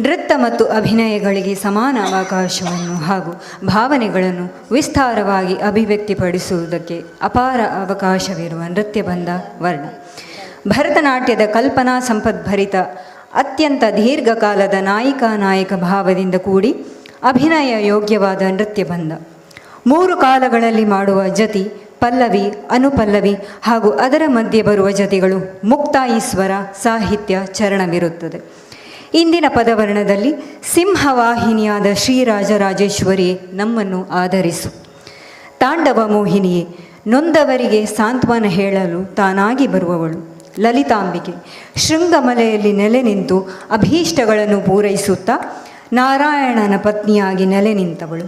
ನೃತ್ಯ ಮತ್ತು ಅಭಿನಯಗಳಿಗೆ ಸಮಾನ ಅವಕಾಶವನ್ನು ಹಾಗೂ ಭಾವನೆಗಳನ್ನು ವಿಸ್ತಾರವಾಗಿ ಅಭಿವ್ಯಕ್ತಿಪಡಿಸುವುದಕ್ಕೆ ಅಪಾರ ಅವಕಾಶವಿರುವ ನೃತ್ಯ ಬಂದ ವರ್ಣ. ಭರತನಾಟ್ಯದ ಕಲ್ಪನಾ ಸಂಪದ್ಭರಿತ, ಅತ್ಯಂತ ದೀರ್ಘಕಾಲದ ನಾಯಕ ಭಾವದಿಂದ ಕೂಡಿ ಅಭಿನಯ ಯೋಗ್ಯವಾದ ನೃತ್ಯ ಬಂದ. 3 ಕಾಲಗಳಲ್ಲಿ ಮಾಡುವ ಜತಿ, ಪಲ್ಲವಿ, ಅನುಪಲ್ಲವಿ ಹಾಗೂ ಅದರ ಮಧ್ಯೆ ಬರುವ ಜತಿಗಳು, ಮುಕ್ತಾಯಿ ಸ್ವರ, ಸಾಹಿತ್ಯ, ಚರಣವಿರುತ್ತದೆ. ಇಂದಿನ ಪದವರ್ಣದಲ್ಲಿ ಸಿಂಹವಾಹಿನಿಯಾದ ಶ್ರೀರಾಜರಾಜೇಶ್ವರಿಯೇ ನಮ್ಮನ್ನು ಆಧರಿಸು. ತಾಂಡವ ಮೋಹಿನಿಯೇ, ನೊಂದವರಿಗೆ ಸಾಂತ್ವನ ಹೇಳಲು ತಾನಾಗಿ ಬರುವವಳು. ಲಲಿತಾಂಬಿಕೆ, ಶೃಂಗಮಲೆಯಲ್ಲಿ ನೆಲೆ ನಿಂತು ಅಭೀಷ್ಟಗಳನ್ನು ಪೂರೈಸುತ್ತಾ ನಾರಾಯಣನ ಪತ್ನಿಯಾಗಿ ನೆಲೆ ನಿಂತವಳು.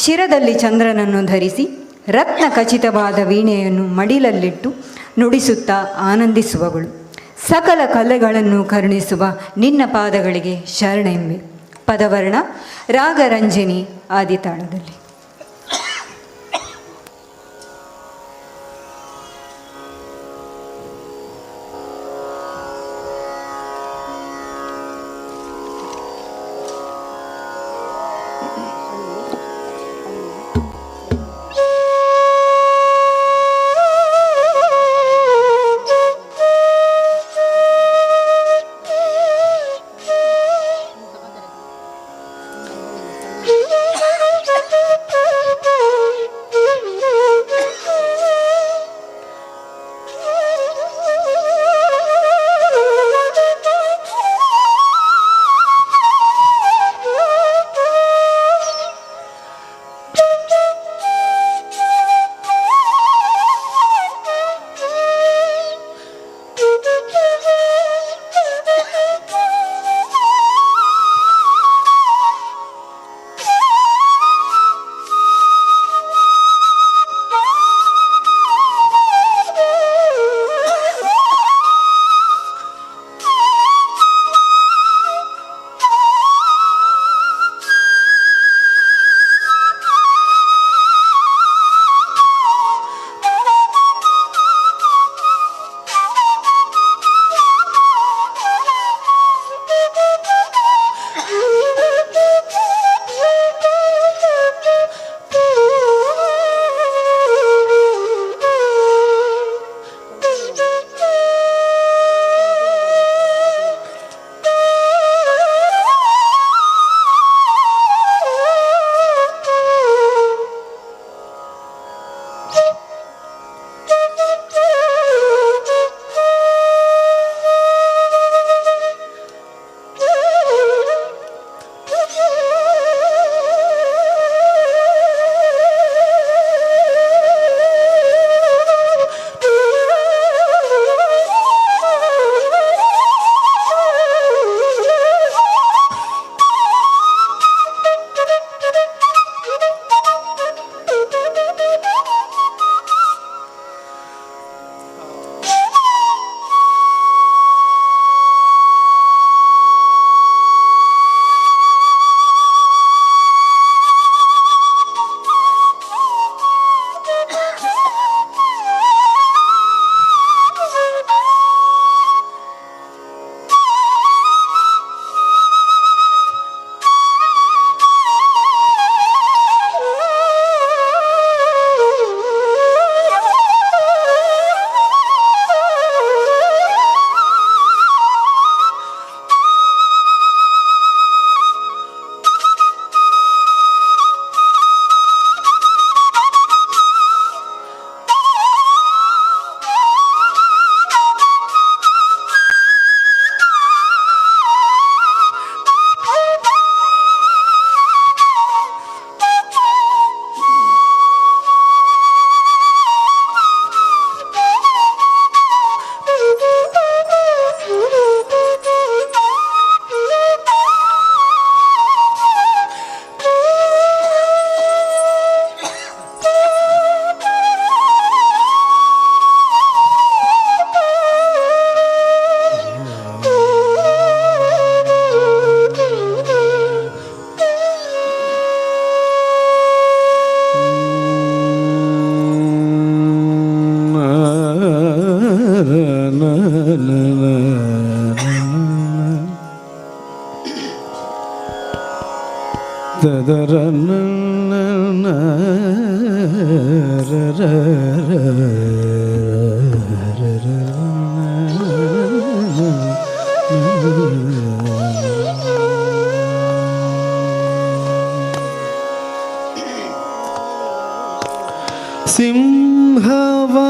ಶಿರದಲ್ಲಿ ಚಂದ್ರನನ್ನು ಧರಿಸಿ ರತ್ನ ಖಚಿತವಾದ ವೀಣೆಯನ್ನು ಮಡಿಲಲ್ಲಿಟ್ಟು ನುಡಿಸುತ್ತಾ ಆನಂದಿಸುವವಳು. ಸಕಲ ಕಲೆಗಳನ್ನು ಕರುಣಿಸುವ ನಿನ್ನ ಪಾದಗಳಿಗೆ ಶರಣೆಂಬೆ. ಪದವರ್ಣ ರಾಗರಂಜನಿ ಆದಿತಾಳದಲ್ಲಿ.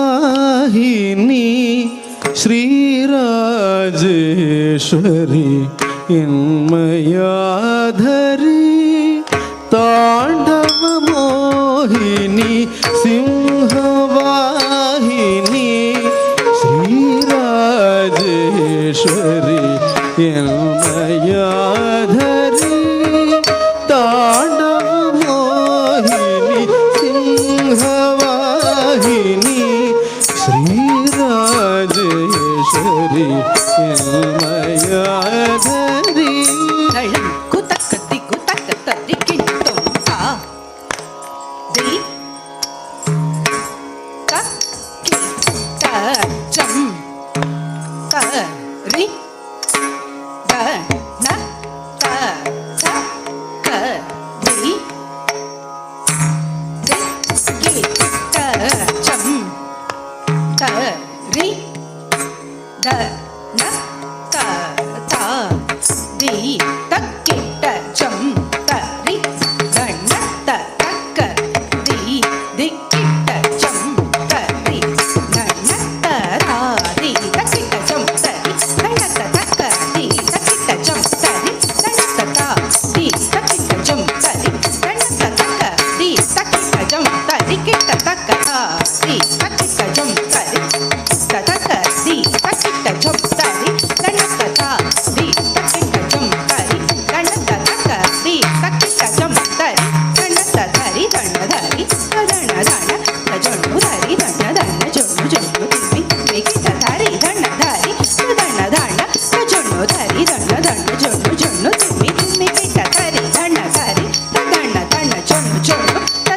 ಸಿಂಹವಾಹಿನಿ ಶ್ರೀರಾಜೇಶ್ವರಿ ಎನ್ಮಯಾಧರಿ ತಾಂಡವ ಮೋಹಿನಿ ಸಿಂಹವಾಹಿನಿ ಶ್ರೀರಾಜೇಶ್ವರಿ ಎನ್ಮಯಾಧರಿ ತಾಂಡವ ಮೋಹಿನಿ ಸಿಂಹವಾಹಿನಿ ಶ್ರೀರಾಜೇಶ್ವರಿ ಎನ್ಮಯಾಧರಿ ಕುತಕತಿ ಕುತಕತಿ ಕಿಂತುಂ ತಾ ದಿ ತ ಕಿ ತ ಜಂ ತ ರಿ ದ ನ ತ ತ ಕ ದಿ ದಿ ಕಿ ತ ಜಂ ತ ರಿ ದ ನ ತ ತ ದಿ ತಕ್ಕಿಟ್ಟ ಜಂ ತರಿ ಗಣ್ಣ ತಕ್ಕ ದಿ ದಿಕ್ಕಿಟ್ಟ ಜಂ ತರಿ ಗಣ್ಣ ತರಾದಿ ತಕ್ಕಿಟ್ಟ ಜಂ ತರಿ ಗಣ್ಣ ತಕ್ಕ ದಿ ತಕ್ಕಿಟ್ಟ ಜಂ ತರಿ ಗಣ್ಣ ತ ದಿ ತಕ್ಕಿಟ್ಟ ಜಂ ತರಿ ಗಣ್ಣ ತಕ್ಕ ದಿ ತಕ್ಕಿಟ್ಟ ಜಂ ತರಿ ಕಿಟ್ಟ ತಕ್ಕ ದಿ ತಕ್ಕಿಟ್ಟ ಜಂ ತರಿ ತಕ್ಕ ದಿ ತಕ್ಕಿಟ್ಟ ಜಂ ತರಿ ಗಣ್ಣ ತ ದಿ ತಕ್ಕಿಟ್ಟ ಜಂ ತರಿ ಗಣ್ಣ ತಕ್ಕ ದಿ ತಕ್ಕಿಟ್ಟ ಜಂ ತರಿ ಗಣ್ಣ ತರಿ ದಂಡ ಧರಿ ದಂಡ ದಂಡ ಜೊಣ್ಣು ಧರಿ ದಂಡ ದಂಡ ಜೊಣ್ಣು ಜೊಣ್ಣು ತಿಮ್ಮಿ ಬೇಕಿಟ್ಟ ಧರಿ ದಂಡ ಧರಿ ದಂಡ ದಂಡ ಜೊಣ್ಣು ಧರಿ ದಂಡ ದಂಡ ಜೊಣ್ಣು ಜೊಣ್ಣು ತಿಮ್ಮಿ ತಿಮ್ಮಿ ಕಿಟ್ಟ ಧರಿ ದಂಡ ಧರಿ ದಂಡ ದಂಡ ಜೊಣ್ಣು ಜೊಣ್ಣು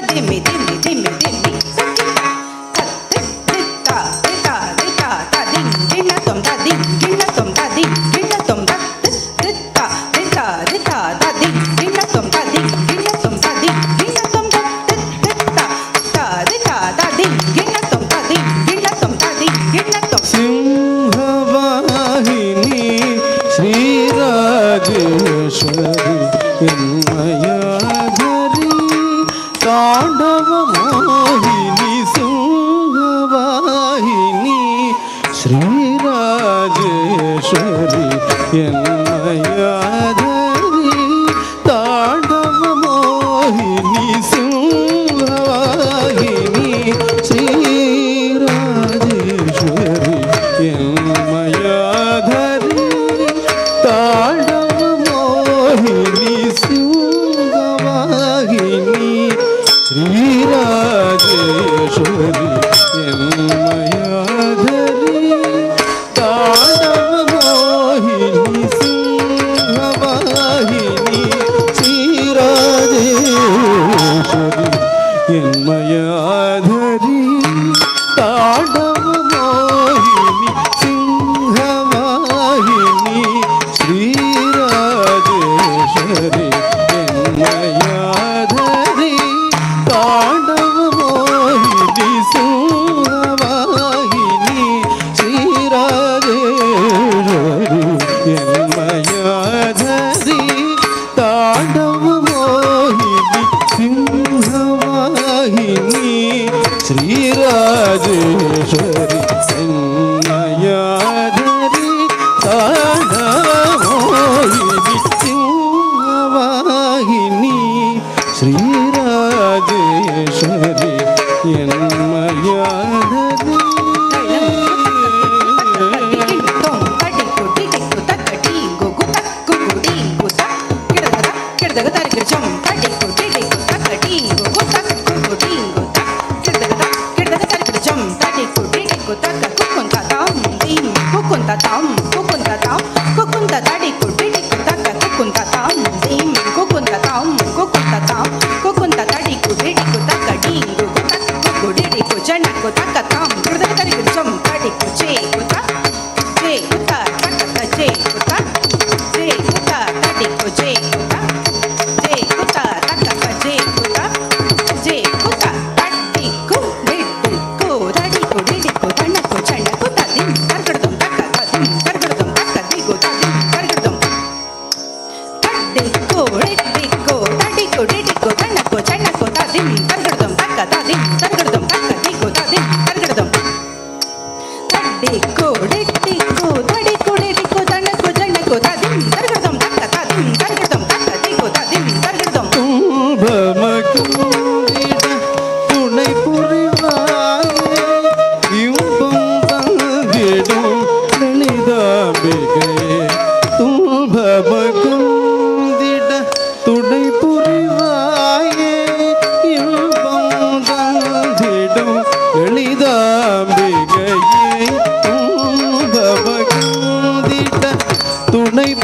ತಿಮ್ಮಿ ತಿಮ್ಮಿ ತಿಮ್ಮಿ ತಿಮ್ಮಿ ಸಿಂಹವಾಹಿನಿ ಶ್ರೀರಾಜೇಶ್ವರಿ ಎನ್ಮಯಾಧರಿ ತಾಂಡವ ಮೋಹಿನಿ ಸಿಂಹವಾಹಿನಿ ಶ್ರೀರಾಜೇಶ್ವರಿ ಎನ್ಮಯಾಧರಿ ತಾಂಡವ ಮೋಹಿನಿ ಸಿಂಹವಾಹಿನಿ ಶ್ರೀರಾಜೇಶ್ವರಿ ಎನ್ಮಯಾಧರಿ ತಾಂಡವ ಮೋಹಿನಿ ಸಿಂಹವಾಹಿನಿ ಶ್ರೀರಾಜೇಶ್ವರಿ ಎನ್ಮಯಾಧರಿ ತಾಂಡವ ಮೋಹಿನಿ ಸಿಂಹವಾಹಿನಿ ಶ್ರೀರಾಜೇಶ್ವರಿ ಎನ್ಮಯಾಧರಿ ತಾಂಡವ ಮೋಹಿನಿ ಸಿಂಹವಾಹಿನಿ ಶ್ರೀರಾಜೇಶ್ವರಿ ಎನ್ಮಯಾಧರಿ ತಾಂಡವ ಮೋಹಿನಿ ಸಿಂಹವಾಹಿನಿ ಶ್ರೀರಾಜೇಶ್ವರಿ ಎನ್ಮಯಾಧರಿ ತಾಂಡವ ಮೋಹಿನಿ ಸಿಂಹವಾಹಿನಿ ಶ್ರೀರಾಜೇಶ್ವರಿ ಎನ್ಮಯಾಧರಿ ತಾಂಡವ ಮೋಹಿನಿ ಸಿಂಹವಾಹಿನಿ ಶ್ರೀರಾಜೇಶ್ವರಿ ಎನ್ಮಯಾಧರಿ J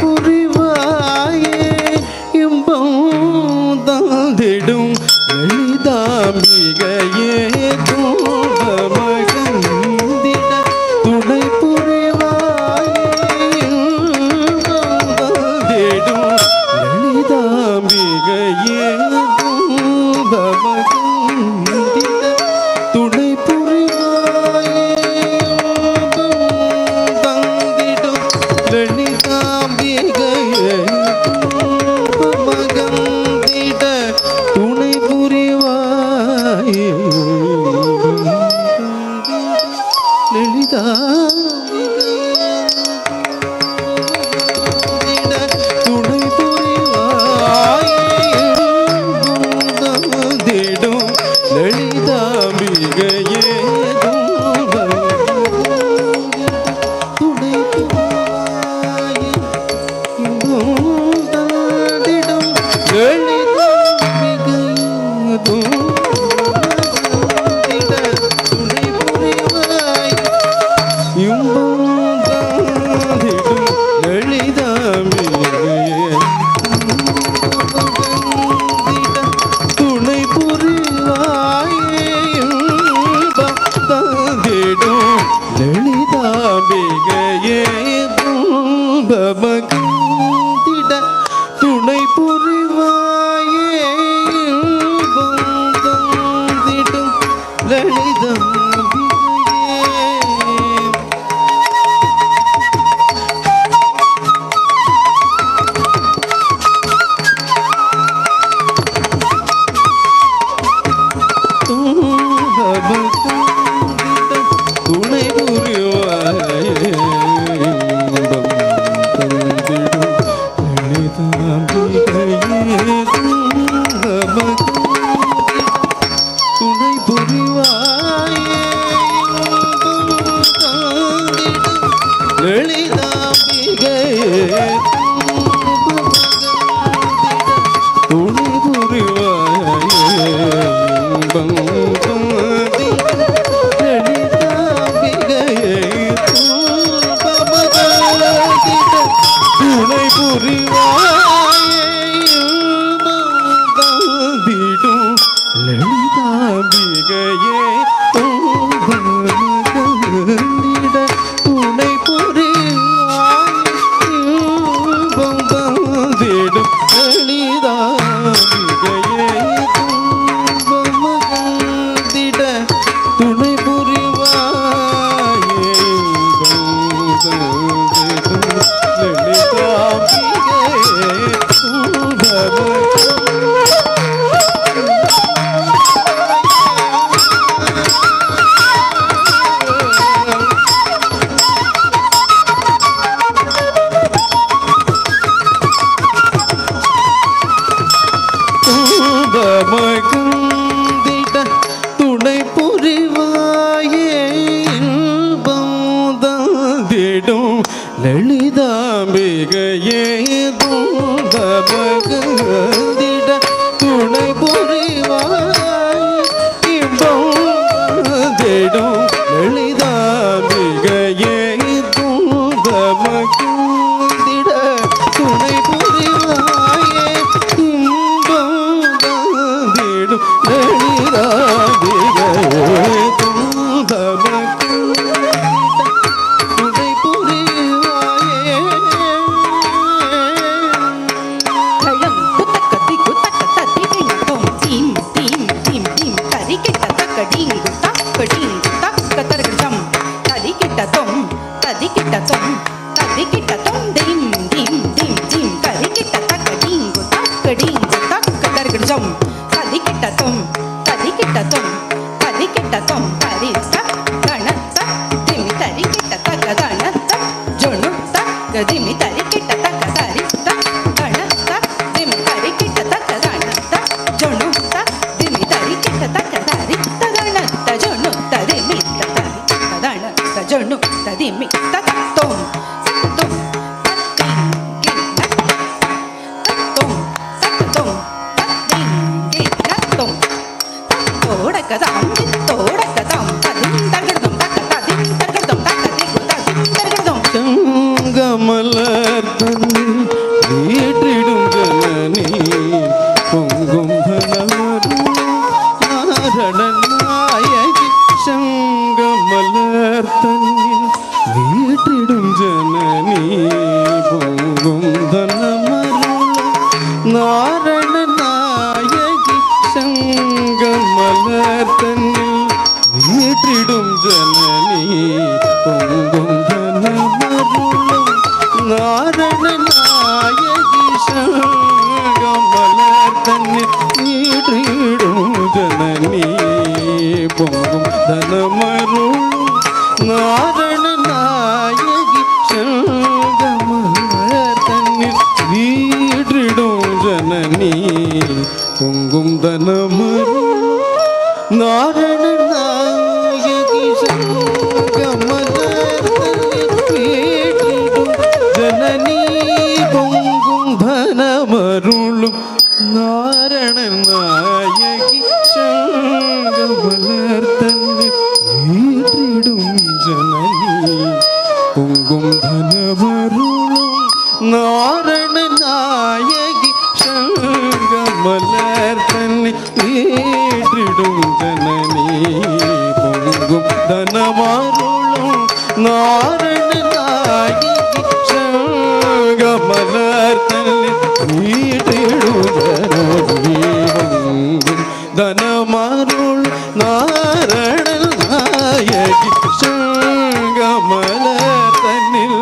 புரிவாயே இன்பம் தந்திடும் லலிதாம்பிகையே தூபமகந்திட துணை புரிவாயே இன்பம் தந்திடும் லலிதாம்பிகையே தூபமகந்திட துணை புரிவாயே இன்பம் தந்திடும் லலிதாம்பிகையே மகந்திட துணை புரிவாயே லலிதா துணை புரிவாயே தந்திடும் லலிதாம்பிகையே துணை புரிவாயே தந்திடும் லலிதாம்பிகையே துணை புரிவாயே இன்பம் தந்திடும் லலிதாம்பிகையே துணை புரிவாயே இன்பம் தந்திடும் லலிதாம்பிகையே துன்பமகந்திட துணை புரிவாயே இன்பம் தந்திடும் லலிதாம்பிகையே துணை புரிவாயே இன்பம் தந்திடும் லலிதாம்பிகையே துணை புரிவாயே இன்பம் தந்திடும் லலிதாம்பிகையே துணை புரிவாயே இன்பம் துணை புரிவாயே தந்திடும் லலிதாம்பிகையே தந்திட துணை புரிவாயே தந்திடும் லலிதாம்பிகையே தந்திட துணை புரிவாயே மகந்திட துணை புரிவாயே இன்பம் தந்திடும் லலிதாம்பிகையே மகந்திட துணை புரிவாயே இன்பம் தந்திடும் லலிதாம்பிகையே மகந்திட துணை புரிவாயே இன்பம் தந்திடும் லலிதாம்பிகையே துணை புரிவாயே களம் குத்தக்கத்தி குத்தக்கத்தி திங்கும் தீம் தீம் தீம் தீம் தரிக்கிட்ட தக்கடிங்கு தக்கடிங்கு தக்கதர்கம் தரிக்கிட்ட தொம் தீம் தீம் தீம் தீம் தரிக்கிட்ட தக்கடிங்கு தக்கதர்கம் தரிக்கிட்ட தொம் தரித்த கணத்த திமி தரிக்கிட்ட தக்கதனத்த ஜொணுத்த கதிமி தரிக்கிட்ட தக்கதரித்த கணத்த திமி தரிக்கிட்ட தக்கதனத்த ஜொணுத்த திமி தரிக்கிட்ட தக்கதரித்த தனத்த ஜொணுத்த திமி தரித்த ஜொணுத்த திமி தத்தோம் தத்தோம் தத்தோம் தத்தோம் தத்தோம் தோடக்கதாம் தோடக்கதாம் தனமருள் நாரண நாயகி சங்கமலர் தன்னில் வீற்றிடும் ஜனனி பொங்கும் தனமருள் நாரண நாயகி சங்கமலர் தன்னில் வீற்றிடும் ஜனனி பொங்கும் தனமருளும் நாரண நாயகி சங்கமலர் தன்னில் வீற்றிடும் ஜனனி பொங்கும் தனமருளும் நாரண நாயகி சங்கமலர் தன்னில் வீற்றிடும் ஜனனி பொங்கும் தனமருளும் நாரண நாயகி சங்கமலர் தன்னில் வீற்றிடும் ஜனனி பொங்கும் தனமருள் நாரண நாயகி சங்கமலர் தன்னில்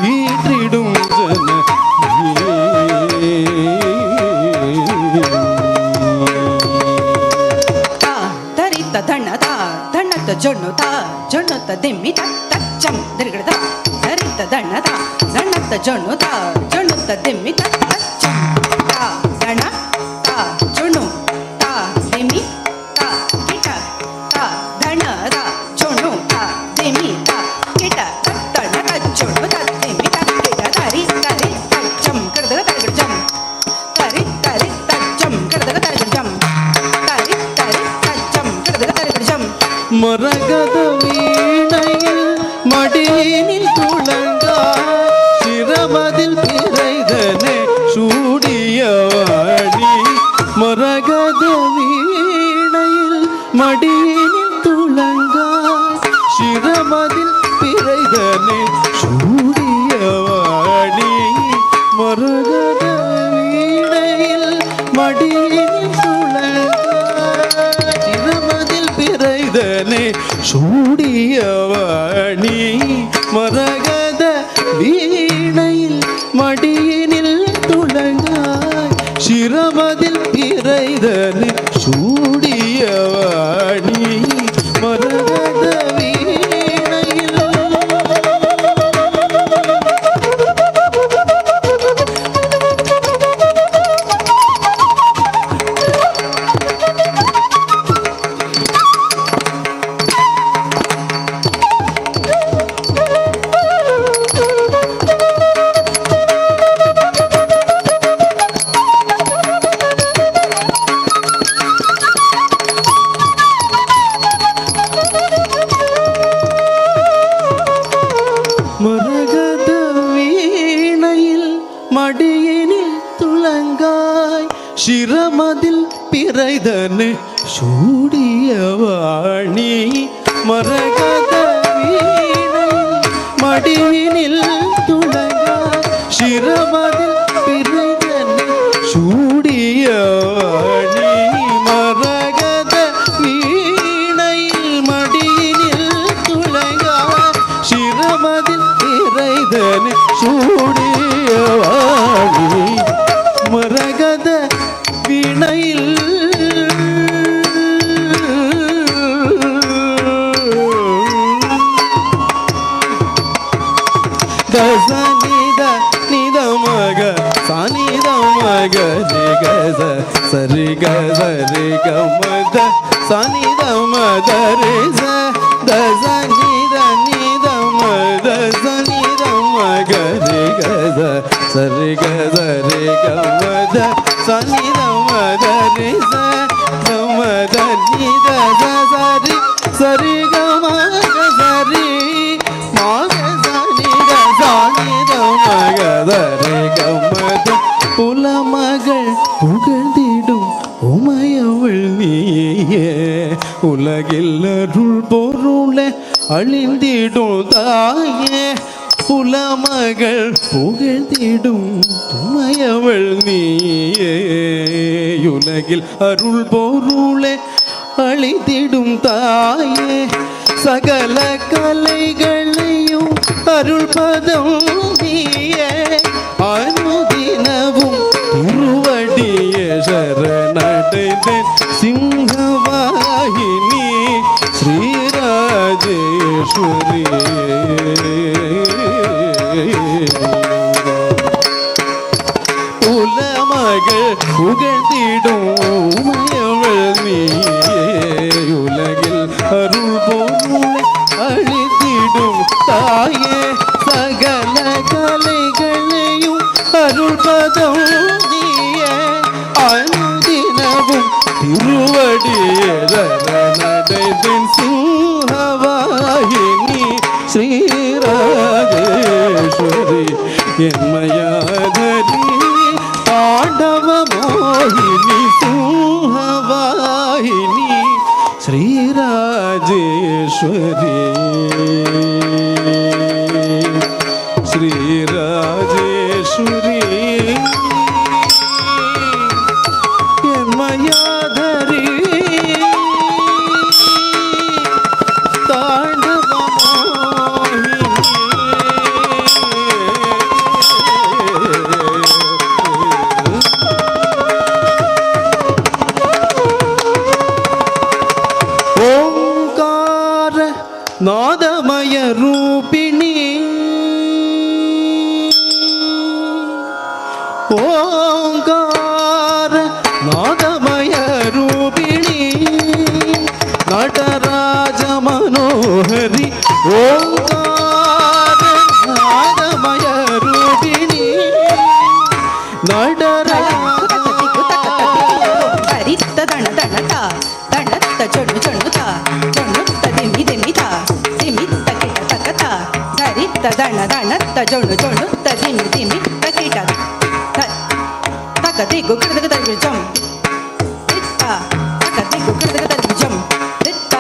வீற்றிடும் ஜனனி தரித்த தண்ணதா தண்ணத்த ஜொண்ணுதா ஜொண்ணுத்த திம்மி தச்சம் திருகிடத தரித்த தண்ணதா தண்ணத்த ஜொண்ணுதா ஜொண்ணுத்த திம்மಿ தச்சம் தா தಣ தா ಜೊಣ್ಣು ತಾ ದಿಮ್ಮಿ ತಾ ಕಿಟ ತಾ ದಣದ ಜೊಣ್ಣು ತಾ ದಿಮ್ಮಿ ತಾ ಕಿಟ ತಣ ತಚ್ಚೊಣ್ಣು ತಾ ದಿಮ್ಮಿ ತಾ ಕಿಟ ತರಿ ತರಿ ತಚ್ಚಂ ಕಡದಗ ತರಗಡಜಂ ತರಿ ತರಿ ತಚ್ಚಂ ಕಡದಗ ತರಗಡಜಂ ತರಿ ತರಿ ತಚ್ಚಂ ಕಡದಗ ತರಗಡಜಂ மரகத வீணையில் மடியினில் துளங்கா சிரமதில் பிறைதனே சூடியவாடி மரகத வீணையில் மடியினில் துளங்கா சிரமதில் பிறைதனே சூடியவாடி மரகத வீணையில் மடியினில் துளங்கா சிரமதில் பிறைதனே சூடியவாணி மரகத வீணையில் மடியினில் துளங்காய் சிரமதில் பிறைதனே சூடியவாணி மரகத வீணையில் மரகத வீணையில் மடியினில் துளங்காய் சிரமதில் பிறைதனு சூடியவாணி மரகத வீணையில் மடியினில் துளங்காய் சிரமதில் பிறைதனு சூடியவாணி மரகத வீணையில் மடியினில் துளங்காய் சிரமதில் பிறைதனு சூடியவாணி மரகத வீணையில் தசனித நித மக சனித மக நிகத சரி கரி கமத சனித மத ரிச தசனித நித மத சனித மக நிகத சரி கரி கமத சனித மத ரிச கமத நித சரி சரி கமக சரி மாக மகதரை கம்மத புலமகள் புகழ்ந்திடும் உமையவள் நீயே உலகில் அருள் பொருளே அழிந்திடும் தாயே புலமகள் புகழ்ந்திடும் உமையவள் நீயே உலகில் அருள் பொருளே அழிந்திடும் தாயே சகல கலைகளையும் அருள்பதம் நீயே அனுதினவும் திருவடியே சரணடைந்தேன் சிங்கவாகினி ஸ்ரீ உலமகள் புகழ்ந்திடும் உமையவள் நீயே உலகில் அருள் பொருளை அழித்திடும் தாயே சகல கலைகளையும் அருள் பதம் நீயே அனுதினமும் திருவடியே நடைதின் சிம்ஹவாயினி ஸ்ரீராஜேஸ்வரி என்மயாதரி தாண்டவ மோகினி சிம்ஹவாயினி ஸ்ரீராஜேஸ்வரி ஸ்ரீராஜேஸ்வரி என்மயாதரி தாண்டவ ஓங்கார நாதமய ரூபிணி ஓங்கார நாதமய ரூபிணி நடராஜ மனோஹரி ஓங்கார நாதமய ரூபிணி நடராஜ ಹರಿತ್ತ ದಣ ದಣತ ದಣತ್ತ ಚೊಣ್ಣು ಚೊಣ್ಣುತ ಚೊಣ್ಣುತ್ತ ದಿಮ್ಮಿ ದಿಮ್ಮಿತ ದಿಮ್ಮಿತ್ತ ಕಿಟ ತಕತ ಧರಿತ್ತ ದಣ ದಣತ್ತ ಚೊಣ್ಣು ಚೊಣ್ಣುತ್ತ ದಿಮ್ಮಿ ದಿಮ್ಮಿತ್ತ ಕಿಟ ತಕ ದಿಗ್ಗು ಕಿಡದಗ ತರ್ಜಂ ದಿತ್ತ ತಕ ದಿಗ್ಗು ಕಿಡದಗ ತರ್ಜಂ ದಿತ್ತ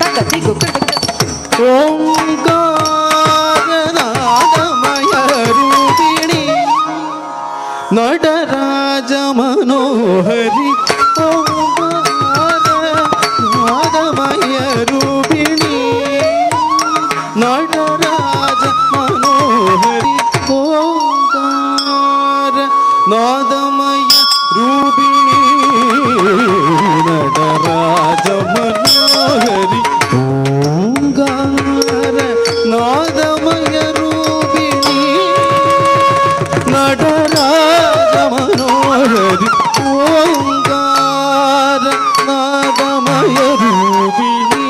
ತಕ ದಿಗ್ಗು ಕಿಡದಗ ಓಂಕಾರ ನಾದಮಯ ರೂಪಿಣಿ நடராஜ மனோஹரி ஓங்கார நாதமய ரூபிணி நடராஜ மனோஹரி ஓங்கார நாதமய ரூபிணி நடராஜ மனோஹரி ஓங்கார நாதமய ரூபிணி நடராஜ மனோஹரி ஓங்கார நாதமய ரூபிணி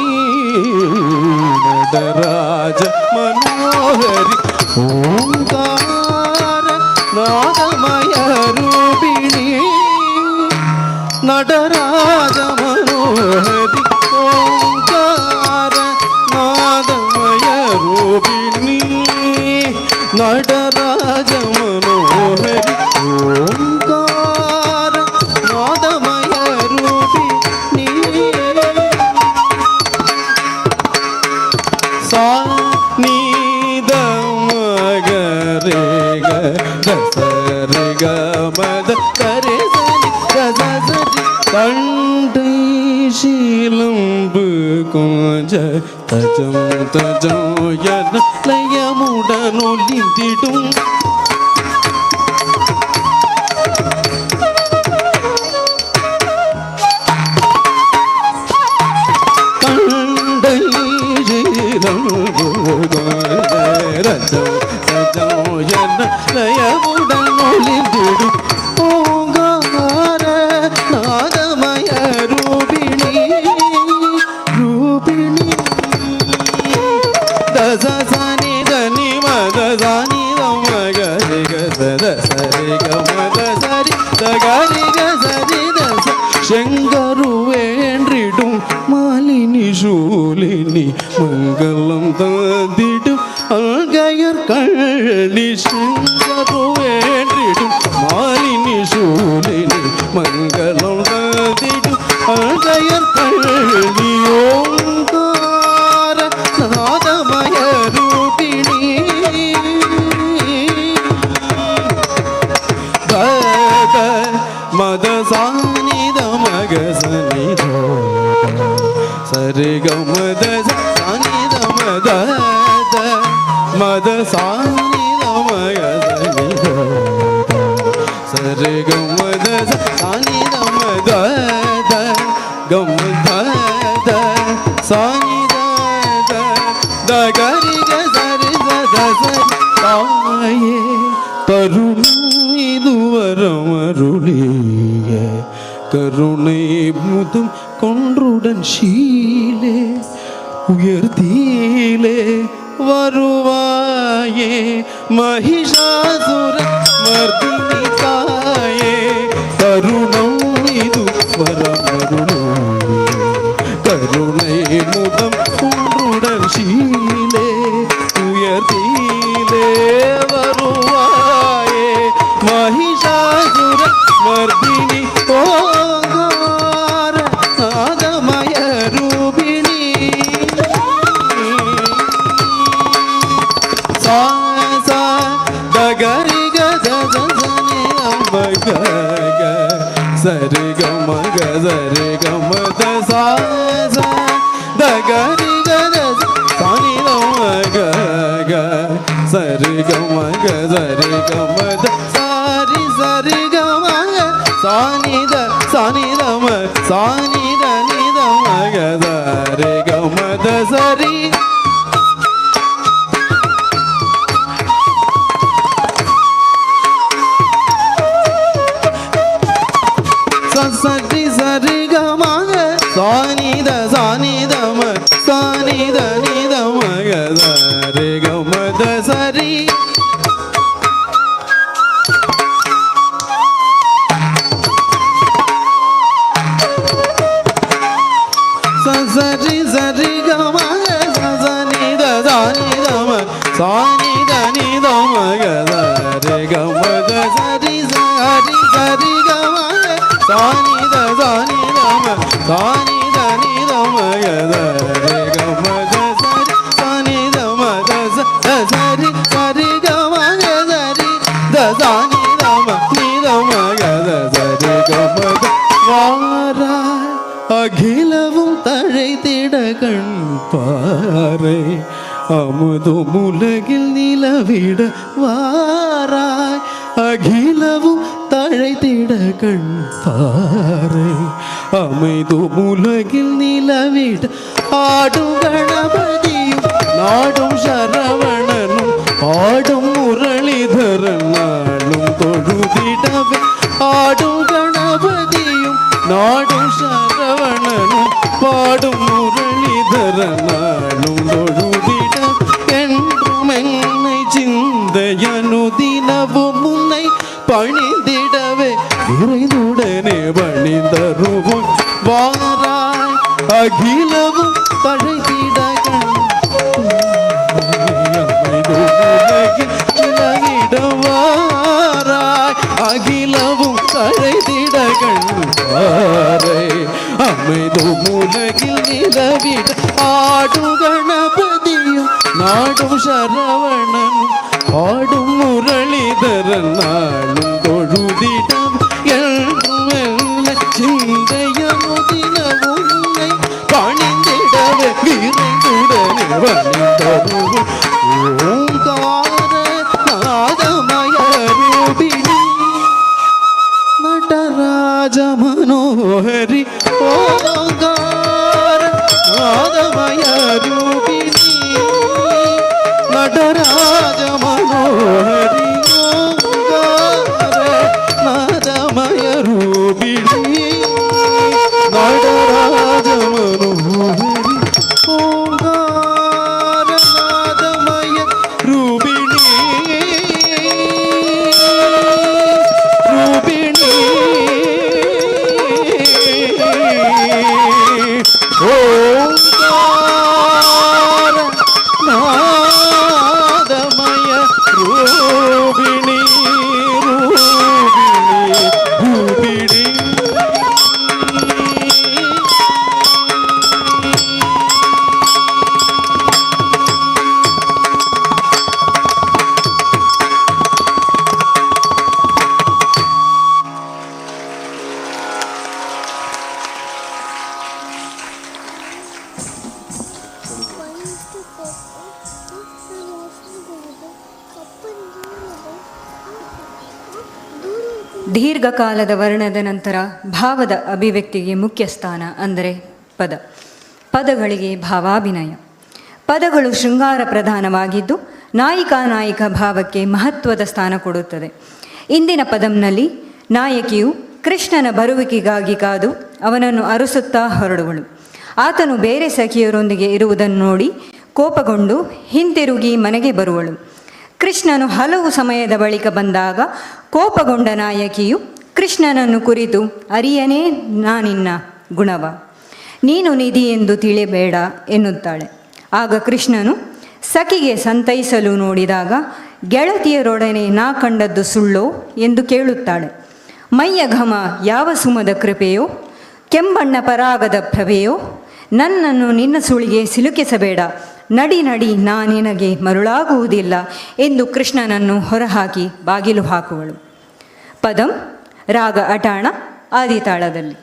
நடராஜ மனோஹரி ஓங்கார நாதமய ரூபிணி நடராஜ மனோஹரி ஓங்கார நாதமய ரூபிணி நடராஜ மனோஹரி ஓங்கார நாதமய ரூபிணி சா நீத மகரே கசரி கமத கரே சரி கசரி தண்டை சீலம்பு கொஞ்ச தஜம் தஜம் என லயமுடனொலிந்திடும் கண்டை சீலம்பு ரஜம் தஜம் என லயமுடனொலிந்திடும் ஓங்கார நாதமய ரூபிணி ரூபிணி தச சனி தனி மத சனி மக த சரி கமத சரி தகரி கசரி தச செங்கருவேன்றிடும் மாலினி சூலினி மங்களம் தந்திடும் அல்கையர் கள்ளி செங்கருவேன்றிடும் மாலினி சூலினி மங்களம் தந்திடும் அல்கையர் கள்ளி ஓங்கார நாதமய ரூபிணி பத மத சானித மக சனித சரி கமத சானித மத மத சானித மக சனித சரி கமத சானித மத கமத சானித வரமருளிய கருணை முதம் கொன்றுடன் ஷீலே உயர்த்தீலே வருவாயே மகிஷாசுர மர்தினி தாயே கருணம் இது வரமருளிய கருணை முதம் கொன்றுடன் ஷீலே உயர்த்தீலே வருவாயே மகிஷாசுர மர்தினி ஓங்கார நாதமய ரூபிணி சா சா தகரி கதனி அம்பக சரி கம கரி கம சா சா தகரி கத சானி அம்பக சரி கம சரி கம சாரி சரி கம சானித சானிதம சானித நிதம சரி கம சரி சரி சரி கம சானித சானிதம சானித நிதம சரி கம சரி சரி சரி கம சனித சானிதம சானித நிதம சரி கம சரி சரி சரி கம சானித சானிதம சானித நிதம சரி கம சரி சானிதம சரி சரி கம சரி சானிதம நிதம சரி கம வாராய் அகிலவும் தழைத்திட கண் பாறை அமுதும் உலகில் நிலவிட வாராய் அகிலவும் தழைத்திட கண் பாறை அமைதும் உலகில் நிலவிட ஆடும் கணபதியும் நாடும் சரவணனும் ஆடும் முரளிதரன் நாளும் தொழுதிடவே ஆடும் கணபதியும் நாடும் சரவணனும் பாடும் முரளிதரன் நாளும் தொழுதிட என்றும் என்னை சிந்தையனுதினவும் முன்னை பணிந்திடவே விரைந்துடனே பணிந்தருவும் வாராய் அகிலவும் தழைத்திட வாராய் அகிலவும் தழைத்திட கண்பாரை அமைதும் உலகில் நிலவிட ஆடும் கணபதியும் நாடும் சரவணனும் ஆடும் முரளிதரன் நாளும் தொழுதிடம் என்றும் சிந்தையமுதினவும் உன்னை பணிந்திடவே விரைந்துடனே பணிந்தருவும் ஓங்கார நாதமய ரூபிணி நடராஜ மனோஹரி ஓங்கார நாதமய ரூபிணி நடராஜ மனோஹரி ஓங்கார நாதமய ரூபிணி நடராஜ மனோஹரி ஓங்கார நாதமய ரூபிணி ரூபிணி ஓங்கார நாதமய ரூபிணி ரூபிணி ரூபிணி ದೀರ್ಘಕಾಲದ ವರ್ಣದ ನಂತರ ಭಾವದ ಅಭಿವ್ಯಕ್ತಿಗೆ ಮುಖ್ಯ ಸ್ಥಾನ ಅಂದರೆ ಪದ. ಪದಗಳಿಗೆ ಭಾವಾಭಿನಯ. ಪದಗಳು ಶೃಂಗಾರ ಪ್ರಧಾನವಾಗಿದ್ದು ನಾಯಿಕ ಭಾವಕ್ಕೆ ಮಹತ್ವದ ಸ್ಥಾನ ಕೊಡುತ್ತದೆ. ಇಂದಿನ ಪದಂನಲ್ಲಿ ನಾಯಕಿಯು ಕೃಷ್ಣನ ಬರುವಿಕೆಗಾಗಿ ಕಾದು ಅವನನ್ನು ಅರಸುತ್ತಾ ಹೊರಡುವಳು. ಆತನು ಬೇರೆ ಸಖಿಯರೊಂದಿಗೆ ಇರುವುದನ್ನು ನೋಡಿ ಕೋಪಗೊಂಡು ಹಿಂತಿರುಗಿ ಮನೆಗೆ ಬರುವಳು. ಕೃಷ್ಣನು ಹಲವು ಸಮಯದ ಬಳಿಕ ಬಂದಾಗ ಕೋಪಗೊಂಡ ನಾಯಕಿಯು ಕೃಷ್ಣನನ್ನು ಕುರಿತು, ಅರಿಯನೇ ನಾನಿನ್ನ ಗುಣವ, ನೀನು ನಿಧಿ ಎಂದು ತಿಳಿಬೇಡ ಎನ್ನುತ್ತಾಳೆ. ಆಗ ಕೃಷ್ಣನು ಸಖಿಗೆ ಸಂತೈಸಲು ನೋಡಿದಾಗ, ಗೆಳತಿಯರೊಡನೆ ನಾ ಕಂಡದ್ದು ಸುಳ್ಳೋ ಎಂದು ಕೇಳುತ್ತಾಳೆ. ಮೈಯ ಘಮ ಯಾವ ಸುಮದ ಕೃಪೆಯೋ, ಕೆಂಬಣ್ಣ ಪರಾಗದ ಪ್ರಭೆಯೋ, ನನ್ನನ್ನು ನಿನ್ನ ಸುಳಿಗೆ ಸಿಲುಕಿಸಬೇಡ, ನಡಿ ನಡಿ ನಾ ನಿನಗೆ ಮರುಳಾಗುವುದಿಲ್ಲ ಎಂದು ಕೃಷ್ಣನನ್ನು ಹೊರಹಾಕಿ ಬಾಗಿಲು ಹಾಕುವಳು. ಪದಂ ರಾಗ ಅಟಾಣ ಆದಿತಾಳದಲ್ಲಿ.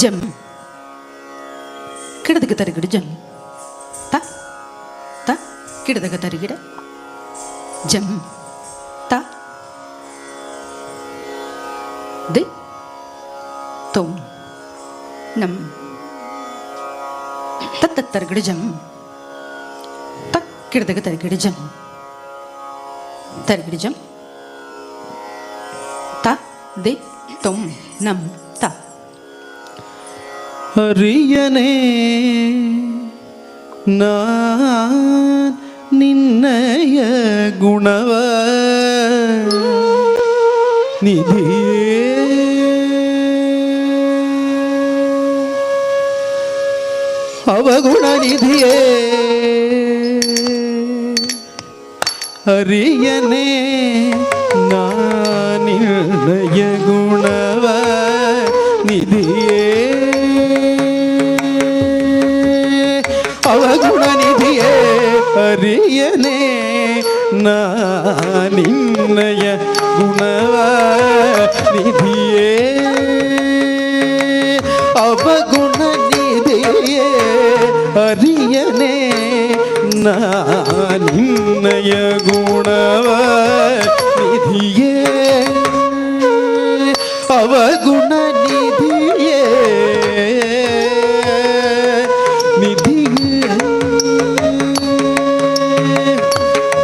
ಜಮ್ ಕಿಡದಗ ತರಗಿಡ ಜಮ್ ತ ತ ಕಿಡದಗ ತರಗಿಡ ಜಮ್ ತ ದಿ ತೋಂ ನಮ್ ತತ್ತ ತರಗಿಡ ಜಮ್ ತ ಕಿಡದಗ ತರಗಿಡ ಜಮ್ ತರಗಿಡ ಜಮ್ ತ ದಿ ತೋಂ ನಮ್ ತ ಅರಿಯನೇ ನಾನ್ ನಿನ್ನಯ ಗುಣವ ನಿಧಿಯೇ ಅವಗುಣ ನಿಧಿಯೇ ಅರಿಯನೆ ನಾನಿರ್ಣಯ ಗುಣವ ನಿಧಿಯೇ ಅವಗುಣ ನಿಧಿಯೇ ಅರಿಯನೆ ನಾನಿರ್ಣಯ ಗುಣವ ನಿಧಿಯೇ ಅವಗುಣ ನಿಧಿಯೇ ಅರಿಯನೆ ನಾನಿನ್ನಯ ಗುಣವ ನಿಧಿಯೇ ಅವಗುಣ ನಿಧಿಯೇ ನಿಧಿಯೇ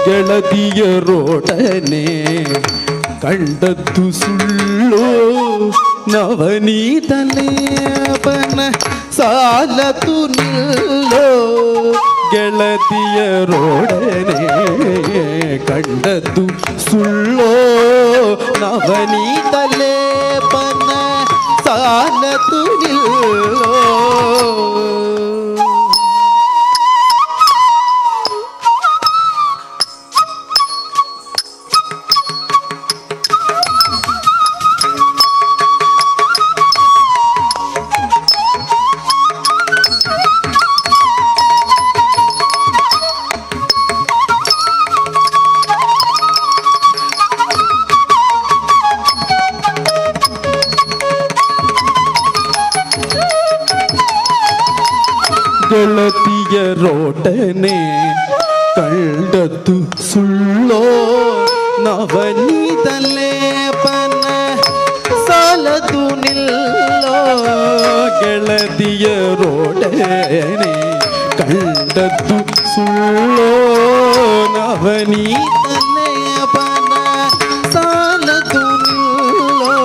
ಗೆಳತಿಯರೊಡನೆ ಕಂಡದ್ದು ಸುಳ್ಳು ನವನೀತಲೇಪನ ಸಾಲತು ನಿಲ್ಲೋ ಗೆಳತಿಯರೊಡನೆ ಕಂಡದ್ದು ಸುಳ್ಳೋ ನವನೀತಲೇಪನ ಸಾಲತು ನಿಲ್ಲೋ ಗೆಳತಿಯರೊಡನೆ ಕಂಡದ್ದು ಸುಳ್ಳೋ ನವನೀತಲೇಪನ ಸಾಲದು ನಿಲ್ಲೋ ಗೆಳತಿಯರೊಡನೆ ಕಂಡದ್ದು ಸುಳ್ಳೋ ನವನೀತಲೇಪನ ಸಾಲದು ನಿಲ್ಲೋ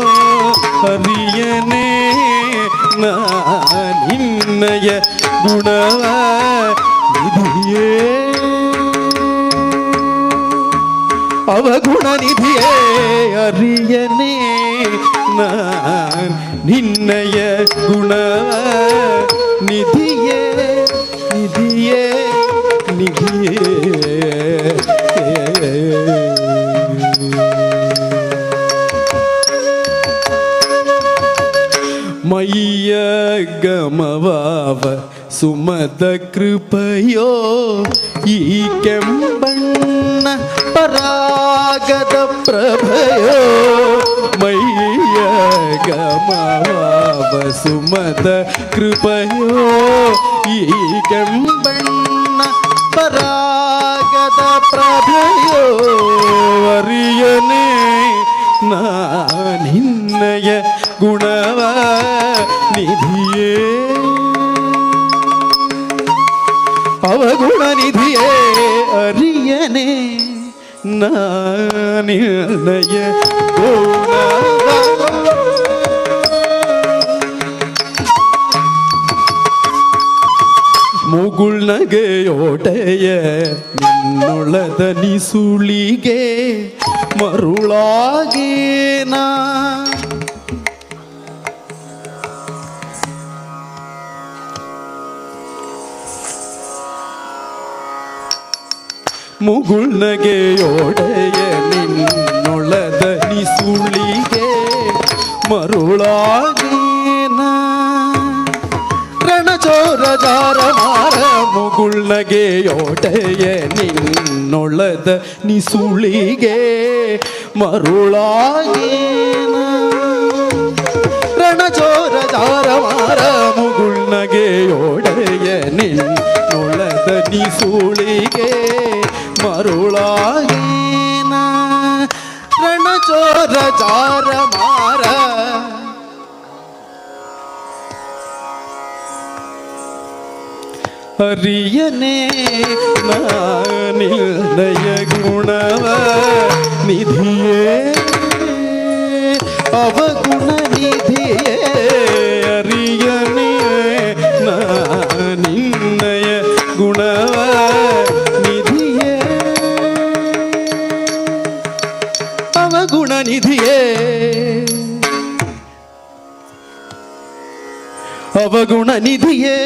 ಹರಿಯನೇ ನಾನಿನ್ನಯ ಗುಣವ ನಿಧಿಯೇ ಅವಗುಣ ನಿಧಿಯೇ ಅರಿಯನೇ ನಾನ್ ನಿನ್ನಯ ಗುಣವ ನಿಧಿಯೇ ನಿಧಿಯೇ ನಿಧಿಯೇ ಮೈಯ ಗಮವಾವ ಸುಮದ ಕೃಪಯೋ ಈ ಕೆಂಬಣ್ಣ ಪರಾಗದ ಪ್ರಭಯೋ ಮೈಯ ಗಮವಾವ ಸುಮದ ಕೃಪಯೋ ಈ ಕೆಂಬಣ್ಣ ಪರಾಗದ ಪ್ರಭಯೋ ಅರಿಯನೇ ನಾನಿನ್ನಯ ಗುಣವ ನಿಧಿಯೇ ಅವಗುಣ ನಿಧಿಯೇ ಅರಿಯನೆ ನಾನಿನ್ನಯ ಗುಣವ ಮುಗುಳ್ನಗೆಯೋಟೆಯ ನಿನ್ನೊಳದ ನಿಸುಳಿಗೆ ಮರುಳಾಗೇನಾ ಮುಗುಳ್ನಗೆಯೋಡೆಯ ನಿನ್ನೊಳದ ನಿಸುಳಿಗೆ ಮರುಳಾಗೇನ ರಣಚೋರ ಜಾರ ಮಾರ ಮುಗುಳ್ನಗೆಯೋಡೆಯ ನಿನ್ನೊಳದ ನಿಸುಳಿಗೆ ಮರುಳಾಗೇನ ರಣಚೋರ ಜಾರ ಮಾರ ಮುಗುಳ್ನಗೆಯೋಡೆಯ ನಿನ್ನೊಳದ ನಿಸುಳಿಗೆ ಮರುಳಾಗೇನ ರಣಚೋರ ಜಾರ ಮಾರ ಹರಿಯನೇ ನಾನಿನ್ನಯ ಗುಣವ ನಿಧಿಯೇ ಅವಗುಣ ನಿಧಿಯೇ ಹರಿಯನೇ ನಾನಿನ್ನಯ ಗುಣವ ನಿಧಿಯೇ ಅವಗುಣ ನಿಧಿಯೇ ಅವಗುಣ ನಿಧಿಯೇ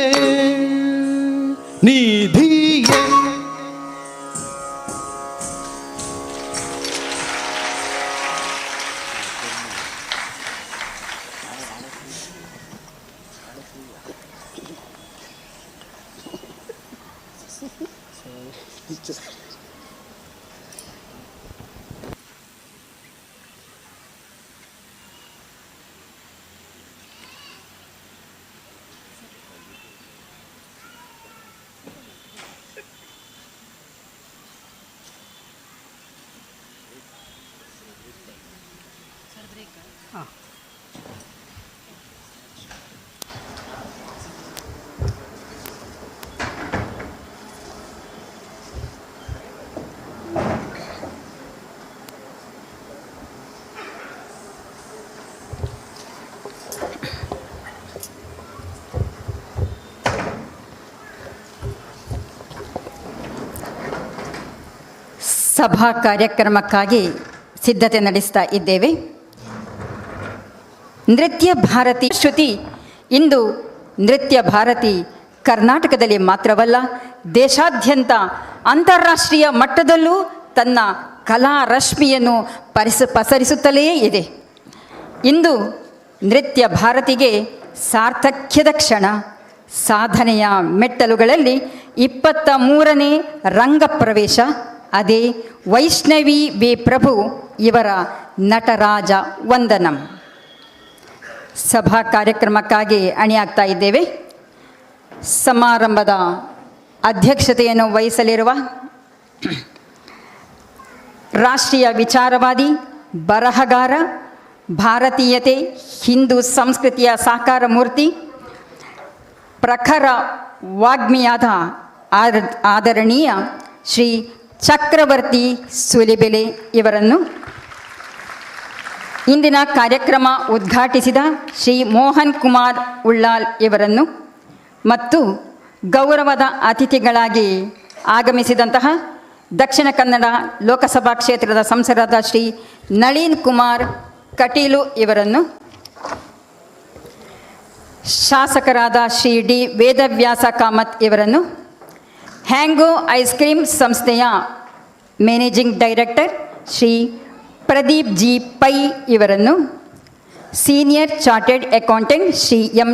ಸಭಾ ಕಾರ್ಯಕ್ರಮಕ್ಕಾಗಿ ಸಿದ್ಧತೆ ನಡೆಸ್ತಾ ಇದ್ದೇವೆ. ನೃತ್ಯ ಭಾರತಿ ಶ್ರುತಿ ಇಂದು ನೃತ್ಯ ಭಾರತಿ ಕರ್ನಾಟಕದಲ್ಲಿ ಮಾತ್ರವಲ್ಲ, ದೇಶಾದ್ಯಂತ ಅಂತಾರಾಷ್ಟ್ರೀಯ ಮಟ್ಟದಲ್ಲೂ ತನ್ನ ಕಲಾ ರಶ್ಮಿಯನ್ನು ಪಸರಿಸುತ್ತಲೇ ಇದೆ. ಇಂದು ನೃತ್ಯ ಭಾರತಿಗೆ ಸಾರ್ಥಕ್ಯದ ಕ್ಷಣ. ಸಾಧನೆಯ ಮೆಟ್ಟಲುಗಳಲ್ಲಿ 23ನೇ ರಂಗ ಪ್ರವೇಶ. ಅದೇ ವೈಷ್ಣವಿ ವಿ ಪ್ರಭು ಇವರ ನಟರಾಜ ವಂದನಂ. ಸಭಾ ಕಾರ್ಯಕ್ರಮಕ್ಕಾಗಿ ಅಣಿಯಾಗ್ತಾ ಇದ್ದೇವೆ. ಸಮಾರಂಭದ ಅಧ್ಯಕ್ಷತೆಯನ್ನು ವಹಿಸಲಿರುವ ರಾಷ್ಟ್ರೀಯ ವಿಚಾರವಾದಿ, ಬರಹಗಾರ, ಭಾರತೀಯತೆ, ಹಿಂದೂ ಸಂಸ್ಕೃತಿಯ ಸಾಕಾರ ಮೂರ್ತಿ, ಪ್ರಖರ ವಾಗ್ಮಿಯಾದ ಆದರಣೀಯ ಶ್ರೀ ಚಕ್ರವರ್ತಿ ಸೂಲಿಬೆಲೆ ಇವರನ್ನು, ಇಂದಿನ ಕಾರ್ಯಕ್ರಮ ಉದ್ಘಾಟಿಸಿದ ಶ್ರೀ ಮೋಹನ್ ಕುಮಾರ್ ಉಳ್ಳಾಲ್ ಇವರನ್ನು ಮತ್ತು ಗೌರವದ ಅತಿಥಿಗಳಾಗಿ ಆಗಮಿಸಿದಂತಹ ದಕ್ಷಿಣ ಕನ್ನಡ ಲೋಕಸಭಾ ಕ್ಷೇತ್ರದ ಸಂಸದರಾದ ಶ್ರೀ ನಳಿನ್ ಕುಮಾರ್ ಕಟೀಲು ಇವರನ್ನು, ಶಾಸಕರಾದ ಶ್ರೀ ಡಿ ವೇದವ್ಯಾಸ ಕಾಮತ್ ಇವರನ್ನು, ಹ್ಯಾಂಗೋ ಐಸ್ ಕ್ರೀಮ್ ಸಂಸ್ಥೆಯ managing director Shri Pradeep G Pai ಇವರನ್ನು, senior chartered accountant Shri M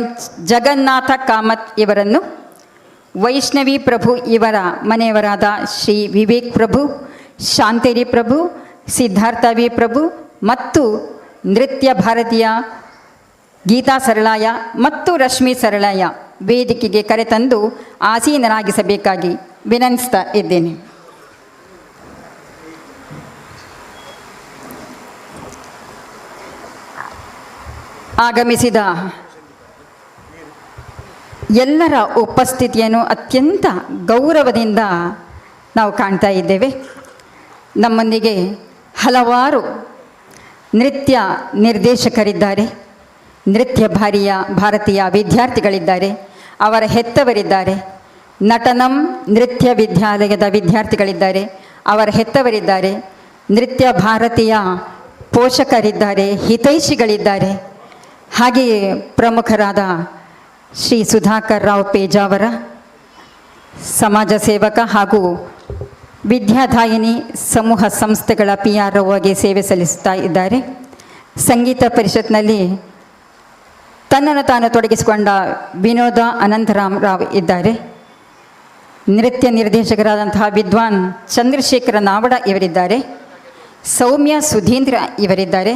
Jagannatha Kamath ಇವರನ್ನು, ವೈಷ್ಣವಿ ಪ್ರಭು ಇವರ ಮನೆಯವರಾದ ಶ್ರೀ ವಿವೇಕ್ ಪ್ರಭು, ಶಾಂತೇರಿ ಪ್ರಭು, ಸಿದ್ಧಾರ್ಥ ವಿ ಪ್ರಭು ಮತ್ತು ನೃತ್ಯ ಭಾರತೀಯ ಗೀತಾ ಸರಳಾಯ ಮತ್ತು ರಶ್ಮಿ ಸರಳಾಯ ವೇದಿಕೆಗೆ ಕರೆತಂದು ಆಸೀನರಾಗಿಸಬೇಕಾಗಿ ವಿನಂತಿಸ್ತಾ ಇದ್ದೇನೆ. ಆಗಮಿಸಿದ ಎಲ್ಲರ ಉಪಸ್ಥಿತಿಯನ್ನು ಅತ್ಯಂತ ಗೌರವದಿಂದ ನಾವು ಕಾಣ್ತಾ ಇದ್ದೇವೆ. ನಮ್ಮೊಂದಿಗೆ ಹಲವಾರು ನೃತ್ಯ ನಿರ್ದೇಶಕರಿದ್ದಾರೆ, ನೃತ್ಯ ಭಾರತೀಯ ವಿದ್ಯಾರ್ಥಿಗಳಿದ್ದಾರೆ, ಅವರ ಹೆತ್ತವರಿದ್ದಾರೆ, ನಟನಂ ನೃತ್ಯ ವಿದ್ಯಾಲಯದ ವಿದ್ಯಾರ್ಥಿಗಳಿದ್ದಾರೆ, ಅವರ ಹೆತ್ತವರಿದ್ದಾರೆ, ನೃತ್ಯ ಭಾರತೀಯ ಪೋಷಕರಿದ್ದಾರೆ, ಹಿತೈಷಿಗಳಿದ್ದಾರೆ. ಹಾಗೆಯೇ ಪ್ರಮುಖರಾದ ಶ್ರೀ ಸುಧಾಕರ್ ರಾವ್ ಪೇಜಾವರ, ಸಮಾಜ ಸೇವಕ ಹಾಗೂ ವಿದ್ಯಾದಾಯಿನಿ ಸಮೂಹ ಸಂಸ್ಥೆಗಳ PRO ಆಗಿ ಸೇವೆ ಸಲ್ಲಿಸುತ್ತಾ ಇದ್ದಾರೆ. ಸಂಗೀತ ಪರಿಷತ್ನಲ್ಲಿ ತನ್ನನ್ನು ತಾನು ತೊಡಗಿಸಿಕೊಂಡ ವಿನೋದ ಅನಂತರಾಮ್ ರಾವ್ ಇದ್ದಾರೆ. ನೃತ್ಯ ನಿರ್ದೇಶಕರಾದಂತಹ ವಿದ್ವಾನ್ ಚಂದ್ರಶೇಖರ ನಾವಡ ಇವರಿದ್ದಾರೆ. ಸೌಮ್ಯ ಸುಧೀಂದ್ರ ಇವರಿದ್ದಾರೆ.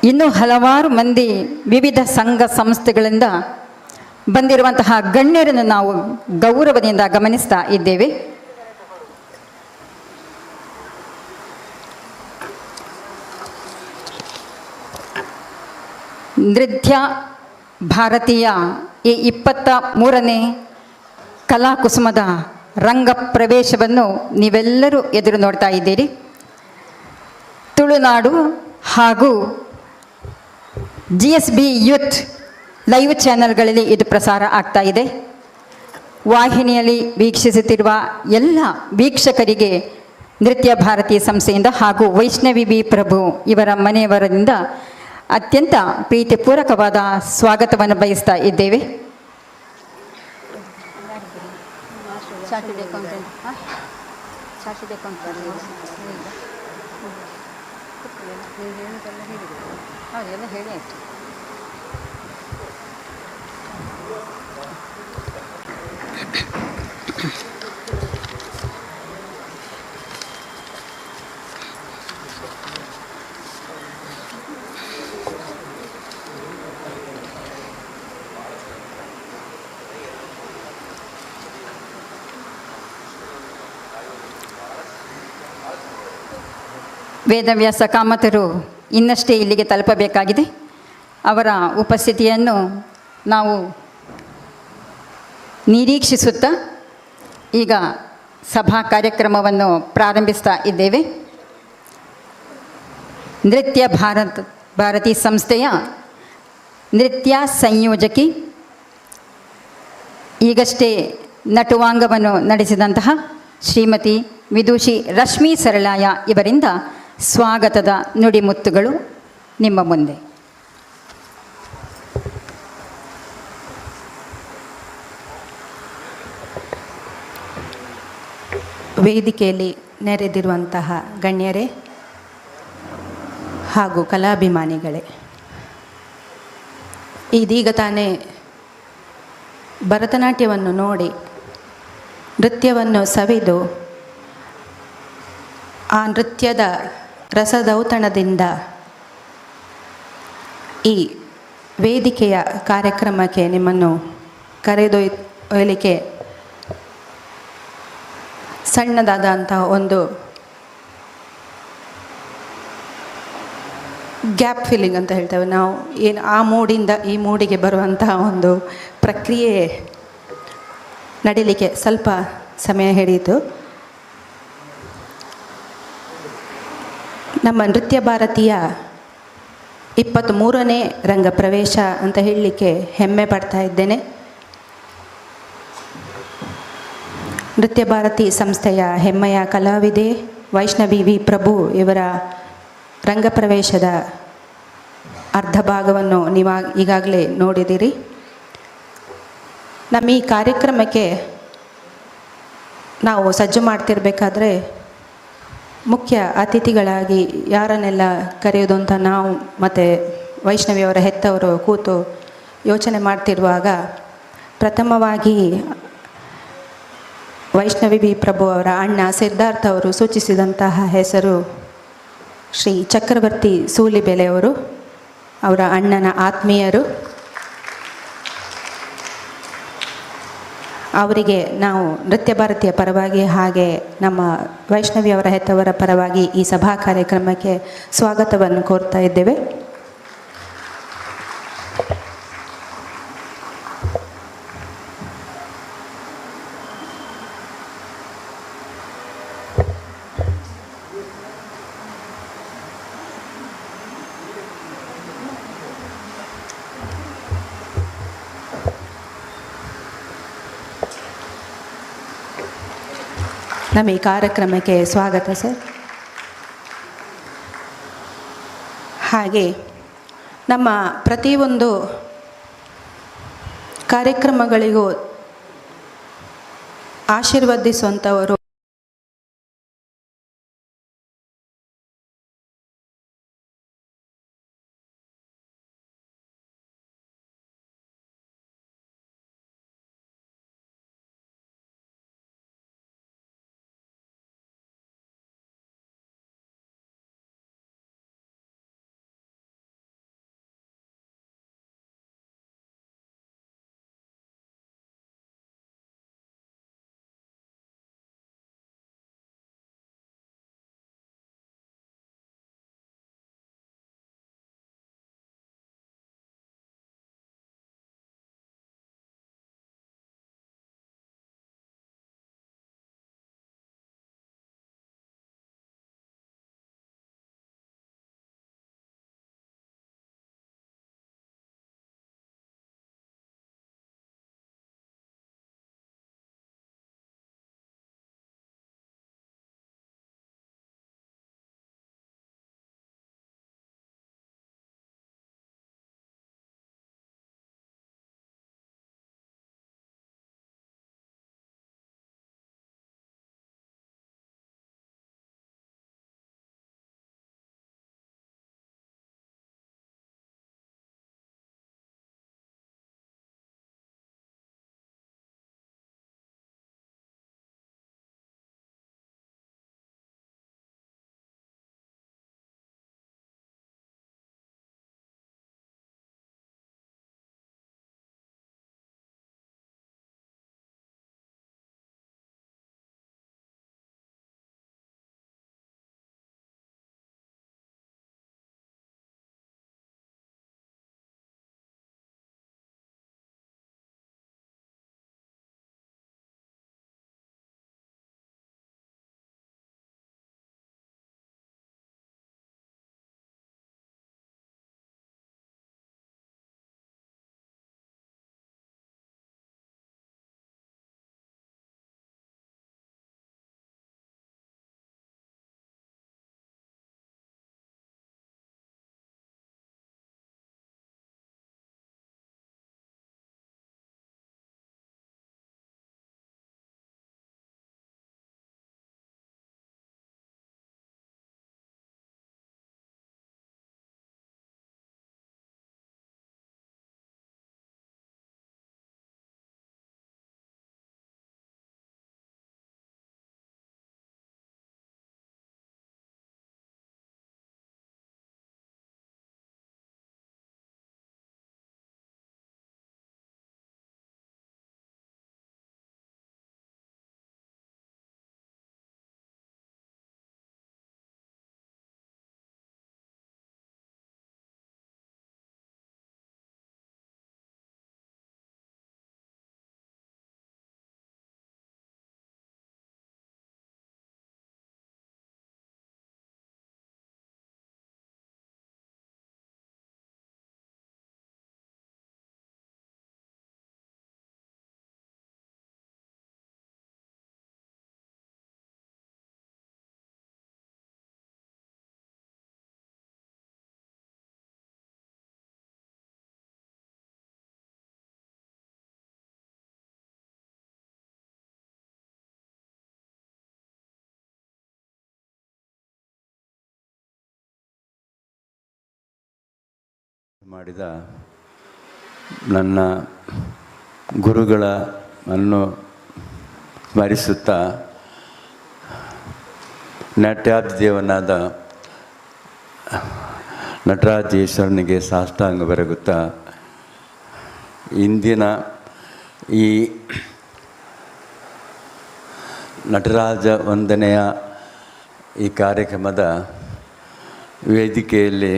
ಇನ್ನೂ ಹಲವಾರು ಮಂದಿ ವಿವಿಧ ಸಂಘ ಸಂಸ್ಥೆಗಳಿಂದ ಬಂದಿರುವಂತಹ ಗಣ್ಯರನ್ನು ನಾವು ಗೌರವದಿಂದ ಗಮನಿಸ್ತಾ ಇದ್ದೇವೆ. ನೃತ್ಯ ಭಾರತೀಯ ಈ 23ನೇ ಕಲಾಕುಸುಮದ ರಂಗ ಪ್ರವೇಶವನ್ನು ನೀವೆಲ್ಲರೂ ಎದುರು ನೋಡ್ತಾ ಇದ್ದೀರಿ. ತುಳುನಾಡು ಹಾಗೂ GSB ಯೂತ್ ಲೈವ್ ಚಾನೆಲ್ಗಳಲ್ಲಿ ಇದು ಪ್ರಸಾರ ಆಗ್ತಾ ಇದೆ. ವಾಹಿನಿಯಲ್ಲಿ ವೀಕ್ಷಿಸುತ್ತಿರುವ ಎಲ್ಲ ವೀಕ್ಷಕರಿಗೆ ನೃತ್ಯ ಭಾರತಿ ಸಂಸ್ಥೆಯಿಂದ ಹಾಗೂ ವೈಷ್ಣವಿ ವಿ ಪ್ರಭು ಇವರ ಮನೆಯವರಿಂದ ಅತ್ಯಂತ ಪ್ರೀತಿಪೂರ್ವಕವಾದ ಸ್ವಾಗತವನ್ನು ಬಯಸ್ತಾ ಇದ್ದೇವೆ. ವೇದವ್ಯಾಸ ಕಾಮತರು ಇನ್ನಷ್ಟೇ ಇಲ್ಲಿಗೆ ತಲುಪಬೇಕಾಗಿದೆ. ಅವರ ಉಪಸ್ಥಿತಿಯನ್ನು ನಾವು ನಿರೀಕ್ಷಿಸುತ್ತಾ ಈಗ ಸಭಾ ಕಾರ್ಯಕ್ರಮವನ್ನು ಪ್ರಾರಂಭಿಸ್ತಾ ಇದ್ದೇವೆ. ನೃತ್ಯ ಭಾರತಿ ಸಂಸ್ಥೆಯ ನೃತ್ಯ ಸಂಯೋಜಕಿ, ಈಗಷ್ಟೇ ನಟುವಾಂಗವನ್ನು ನಡೆಸಿದಂತಹ ಶ್ರೀಮತಿ ವಿದುಷಿ ರಶ್ಮಿ ಸರಳಾಯ ಇವರಿಂದ ಸ್ವಾಗತದ ನುಡಿಮುತ್ತುಗಳು ನಿಮ್ಮ ಮುಂದೆ. ವೇದಿಕೆಯಲ್ಲಿ ನೆರೆದಿರುವಂತಹ ಗಣ್ಯರೇ ಹಾಗೂ ಕಲಾಭಿಮಾನಿಗಳೇ, ಇದೀಗ ತಾನೇ ಭರತನಾಟ್ಯವನ್ನು ನೋಡಿ ನೃತ್ಯವನ್ನು ಸವಿದು ಆ ನೃತ್ಯದ ರಸದೌತಣದಿಂದ ಈ ವೇದಿಕೆಯ ಕಾರ್ಯಕ್ರಮಕ್ಕೆ ನಿಮ್ಮನ್ನು ಕರೆದೊಯ್ಯಲಿಕ್ಕೆ ಸಣ್ಣದಾದಂತಹ ಒಂದು ಗ್ಯಾಪ್ ಫಿಲ್ಲಿಂಗ್ ಅಂತ ಹೇಳ್ತೇವೆ ನಾವು, ಏನು ಆ ಮೂಡಿಂದ ಈ ಮೂಡಿಗೆ ಬರುವಂತಹ ಒಂದು ಪ್ರಕ್ರಿಯೆ ನಡೀಲಿಕ್ಕೆ ಸ್ವಲ್ಪ ಸಮಯ ಹಿಡಿಯಿತು. ನಮ್ಮ ನೃತ್ಯ ಭಾರತೀಯ 23ನೇ ರಂಗ ಪ್ರವೇಶ ಅಂತ ಹೇಳಲಿಕ್ಕೆ ಹೆಮ್ಮೆ ಪಡ್ತಾ ಇದ್ದೇನೆ. ನೃತ್ಯ ಭಾರತಿ ಸಂಸ್ಥೆಯ ಹೆಮ್ಮೆಯ ಕಲಾವಿದೆ ವೈಷ್ಣವಿ ವಿ ಪ್ರಭು ಇವರ ರಂಗಪ್ರವೇಶದ ಅರ್ಧ ಭಾಗವನ್ನು ನೀವು ಈಗಾಗಲೇ ನೋಡಿದಿರಿ. ನಮ್ಮ ಈ ಕಾರ್ಯಕ್ರಮಕ್ಕೆ ನಾವು ಸಜ್ಜು ಮಾಡ್ತಿರ್ಬೇಕಾದ್ರೆ ಮುಖ್ಯ ಅತಿಥಿಗಳಾಗಿ ಯಾರನ್ನೆಲ್ಲ ಕರೆಯೋದು ಅಂತ ನಾವು ಮತ್ತು ವೈಷ್ಣವಿಯವರ ಹೆತ್ತವರು ಕೂತು ಯೋಚನೆ ಮಾಡ್ತಿರುವಾಗ ಪ್ರಥಮವಾಗಿ ವೈಷ್ಣವಿ ವಿ ಪ್ರಭು ಅವರ ಅಣ್ಣ ಸಿದ್ಧಾರ್ಥ ಅವರು ಸೂಚಿಸಿದಂತಹ ಹೆಸರು ಶ್ರೀ ಚಕ್ರವರ್ತಿ ಸೂಲಿಬೆಲೆಯವರು, ಅವರ ಅಣ್ಣನ ಆತ್ಮೀಯರು. ಅವರಿಗೆ ನಾವು ನೃತ್ಯ ಭಾರತೀಯ ಪರವಾಗಿ ಹಾಗೆ ನಮ್ಮ ವೈಷ್ಣವಿಯವರ ಹೆತ್ತವರ ಪರವಾಗಿ ಈ ಸಭಾ ಕಾರ್ಯಕ್ರಮಕ್ಕೆ ಸ್ವಾಗತವನ್ನು ಕೋರ್ತಾ ಇದ್ದೇವೆ. ನಮ್ಮ ಈ ಕಾರ್ಯಕ್ರಮಕ್ಕೆ ಸ್ವಾಗತ ಸರ್. ಹಾಗೆ ನಮ್ಮ ಪ್ರತಿಯೊಂದು ಕಾರ್ಯಕ್ರಮಗಳಿಗೂ ಆಶೀರ್ವದಿಸುವಂಥವರು ಮಾಡಿದ ನನ್ನ ಗುರುಗಳನ್ನು ಸ್ಮರಿಸುತ್ತಾ ನಾಟ್ಯಾಧಿದೇವನಾದ ನಟರಾಜೇಶ್ವರನಿಗೆ ಸಾಷ್ಟಾಂಗ ಬೆರಗುತ್ತಾ ಇಂದಿನ ಈ ನಟರಾಜ ವಂದನೆಯ ಈ ಕಾರ್ಯಕ್ರಮದ ವೇದಿಕೆಯಲ್ಲಿ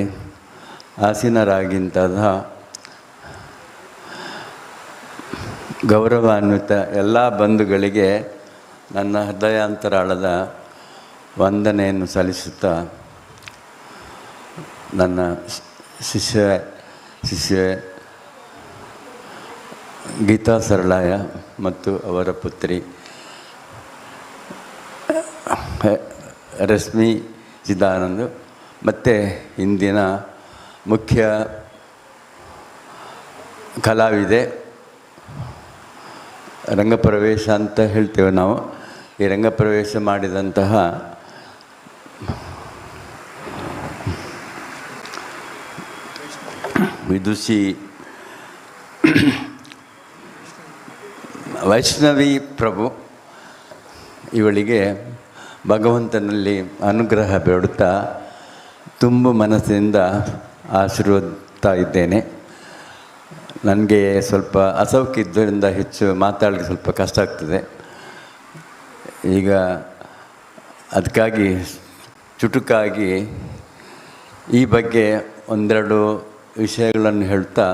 ಆಸೀನರಾಗಿಂತಹ ಗೌರವಾನ್ವಿತ ಎಲ್ಲ ಬಂಧುಗಳಿಗೆ ನನ್ನ ಹೃದಯಾಂತರಾಳದ ವಂದನೆಯನ್ನು ಸಲ್ಲಿಸುತ್ತಾ ನನ್ನ ಶಿಷ್ಯ ಗೀತಾ ಸರಳಾಯ ಮತ್ತು ಅವರ ಪುತ್ರಿ ರಶ್ಮಿ ಚಿದಾನಂದ್ ಮತ್ತು ಇಂದಿನ ಮುಖ್ಯ ಕಲಾವಿದೆ ರಂಗಪ್ರವೇಶ ಅಂತ ಹೇಳ್ತೇವೆ ನಾವು. ಈ ರಂಗಪ್ರವೇಶ ಮಾಡಿದಂತಹ ವಿದುಷಿ ವೈಷ್ಣವಿ ಪ್ರಭು, ಇವಳಿಗೆ ಭಗವಂತನಲ್ಲಿ ಅನುಗ್ರಹ ಬೇಡುತ್ತಾ ತುಂಬ ಮನಸ್ಸಿನಿಂದ ಆಶೀರ್ವದಿಸ್ತಾ ಇದ್ದೇನೆ. ನನಗೆ ಸ್ವಲ್ಪ ಅಸೌಖ್ಯ ಇದ್ದರಿಂದ ಹೆಚ್ಚು ಮಾತಾಡಲಿಕ್ಕೆ ಸ್ವಲ್ಪ ಕಷ್ಟ ಆಗ್ತದೆ. ಈಗ ಅದಕ್ಕಾಗಿ ಚುಟುಕಾಗಿ ಈ ಬಗ್ಗೆ ಒಂದೆರಡು ವಿಷಯಗಳನ್ನು ಹೇಳ್ತಾ,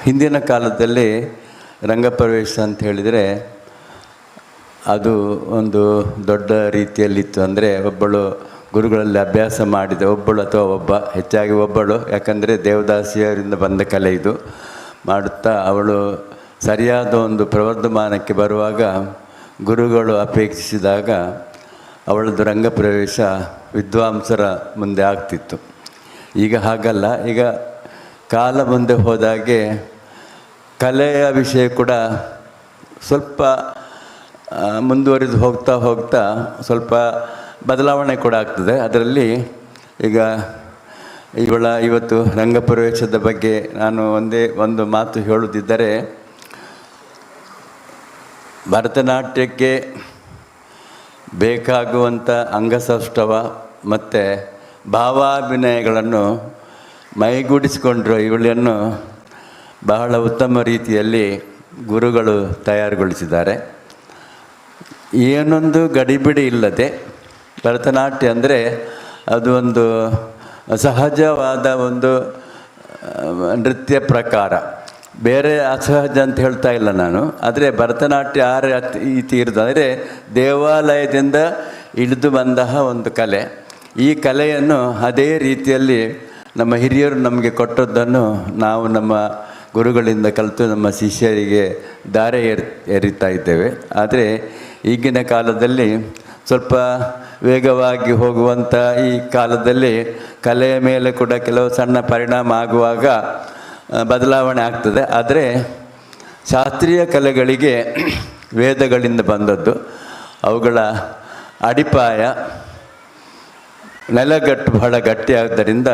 ಹಿಂದಿನ ಕಾಲದಲ್ಲಿ ರಂಗಪ್ರವೇಶ ಅಂತ ಹೇಳಿದರೆ ಅದು ಒಂದು ದೊಡ್ಡ ರೀತಿಯಲ್ಲಿತ್ತು. ಅಂದರೆ ಒಬ್ಬಳು ಗುರುಗಳಲ್ಲಿ ಅಭ್ಯಾಸ ಮಾಡಿದ ಒಬ್ಬಳು ಅಥವಾ ಒಬ್ಬ, ಹೆಚ್ಚಾಗಿ ಒಬ್ಬಳು, ಯಾಕಂದರೆ ದೇವದಾಸಿಯರಿಂದ ಬಂದ ಕಲೆ ಇದು. ಮಾಡುತ್ತಾ ಅವಳು ಸರಿಯಾದ ಒಂದು ಪ್ರವರ್ಧಮಾನಕ್ಕೆ ಬರುವಾಗ ಗುರುಗಳು ಅಪೇಕ್ಷಿಸಿದಾಗ ಅವಳದ್ದು ರಂಗಪ್ರವೇಶ ವಿದ್ವಾಂಸರ ಮುಂದೆ ಆಗ್ತಿತ್ತು. ಈಗ ಹಾಗಲ್ಲ. ಈಗ ಕಾಲ ಮುಂದೆ ಹೋದಾಗೆ ಕಲೆಯ ವಿಷಯ ಕೂಡ ಸ್ವಲ್ಪ ಮುಂದುವರಿದು ಹೋಗ್ತಾ ಸ್ವಲ್ಪ ಬದಲಾವಣೆ ಕೂಡ ಆಗ್ತದೆ. ಅದರಲ್ಲಿ ಈಗ ಇವತ್ತು ರಂಗಪ್ರವೇಶದ ಬಗ್ಗೆ ನಾನು ಒಂದು ಮಾತು ಹೇಳುತ್ತಿದ್ದರೆ, ಭರತನಾಟ್ಯಕ್ಕೆ ಬೇಕಾಗುವಂಥ ಅಂಗಸೌಷ್ಠವ ಮತ್ತು ಭಾವಾಭಿನಯಗಳನ್ನು ಮೈಗೂಡಿಸಿಕೊಂಡಿರೋ ಇವಳನ್ನು ಬಹಳ ಉತ್ತಮ ರೀತಿಯಲ್ಲಿ ಗುರುಗಳು ತಯಾರುಗೊಳಿಸಿದ್ದಾರೆ. ಏನೊಂದು ಗಡಿಬಿಡಿ ಇಲ್ಲದೆ ಭರತನಾಟ್ಯ ಅಂದರೆ ಅದು ಒಂದು ಸಹಜವಾದ ಒಂದು ನೃತ್ಯ ಪ್ರಕಾರ. ಬೇರೆ ಅಸಹಜ ಅಂತ ಹೇಳ್ತಾ ಇಲ್ಲ ನಾನು. ಆದರೆ ಭರತನಾಟ್ಯ ಆ ರೀತಿ ಇರೋದು ಅಂದರೆ ದೇವಾಲಯದಿಂದ ಇಳಿದು ಬಂತಹ ಒಂದು ಕಲೆ. ಈ ಕಲೆಯನ್ನು ಅದೇ ರೀತಿಯಲ್ಲಿ ನಮ್ಮ ಹಿರಿಯರು ನಮಗೆ ಕೊಟ್ಟದ್ದನ್ನು ನಾವು ನಮ್ಮ ಗುರುಗಳಿಂದ ಕಲಿತು ನಮ್ಮ ಶಿಷ್ಯರಿಗೆ ದಾರೆ ಎರಿತಾ ಇದ್ದೇವೆ. ಆದರೆ ಈಗಿನ ಕಾಲದಲ್ಲಿ ಸ್ವಲ್ಪ ವೇಗವಾಗಿ ಹೋಗುವಂಥ ಈ ಕಾಲದಲ್ಲಿ ಕಲೆಯ ಮೇಲೆ ಕೂಡ ಕೆಲವು ಸಣ್ಣ ಪರಿಣಾಮ ಆಗುವಾಗ ಬದಲಾವಣೆ ಆಗ್ತದೆ. ಆದರೆ ಶಾಸ್ತ್ರೀಯ ಕಲೆಗಳಿಗೆ ವೇದಗಳಿಂದ ಬಂದದ್ದು, ಅವುಗಳ ಅಡಿಪಾಯ ನೆಲಗಟ್ಟು ಬಹಳ ಗಟ್ಟಿಯಾದ್ದರಿಂದ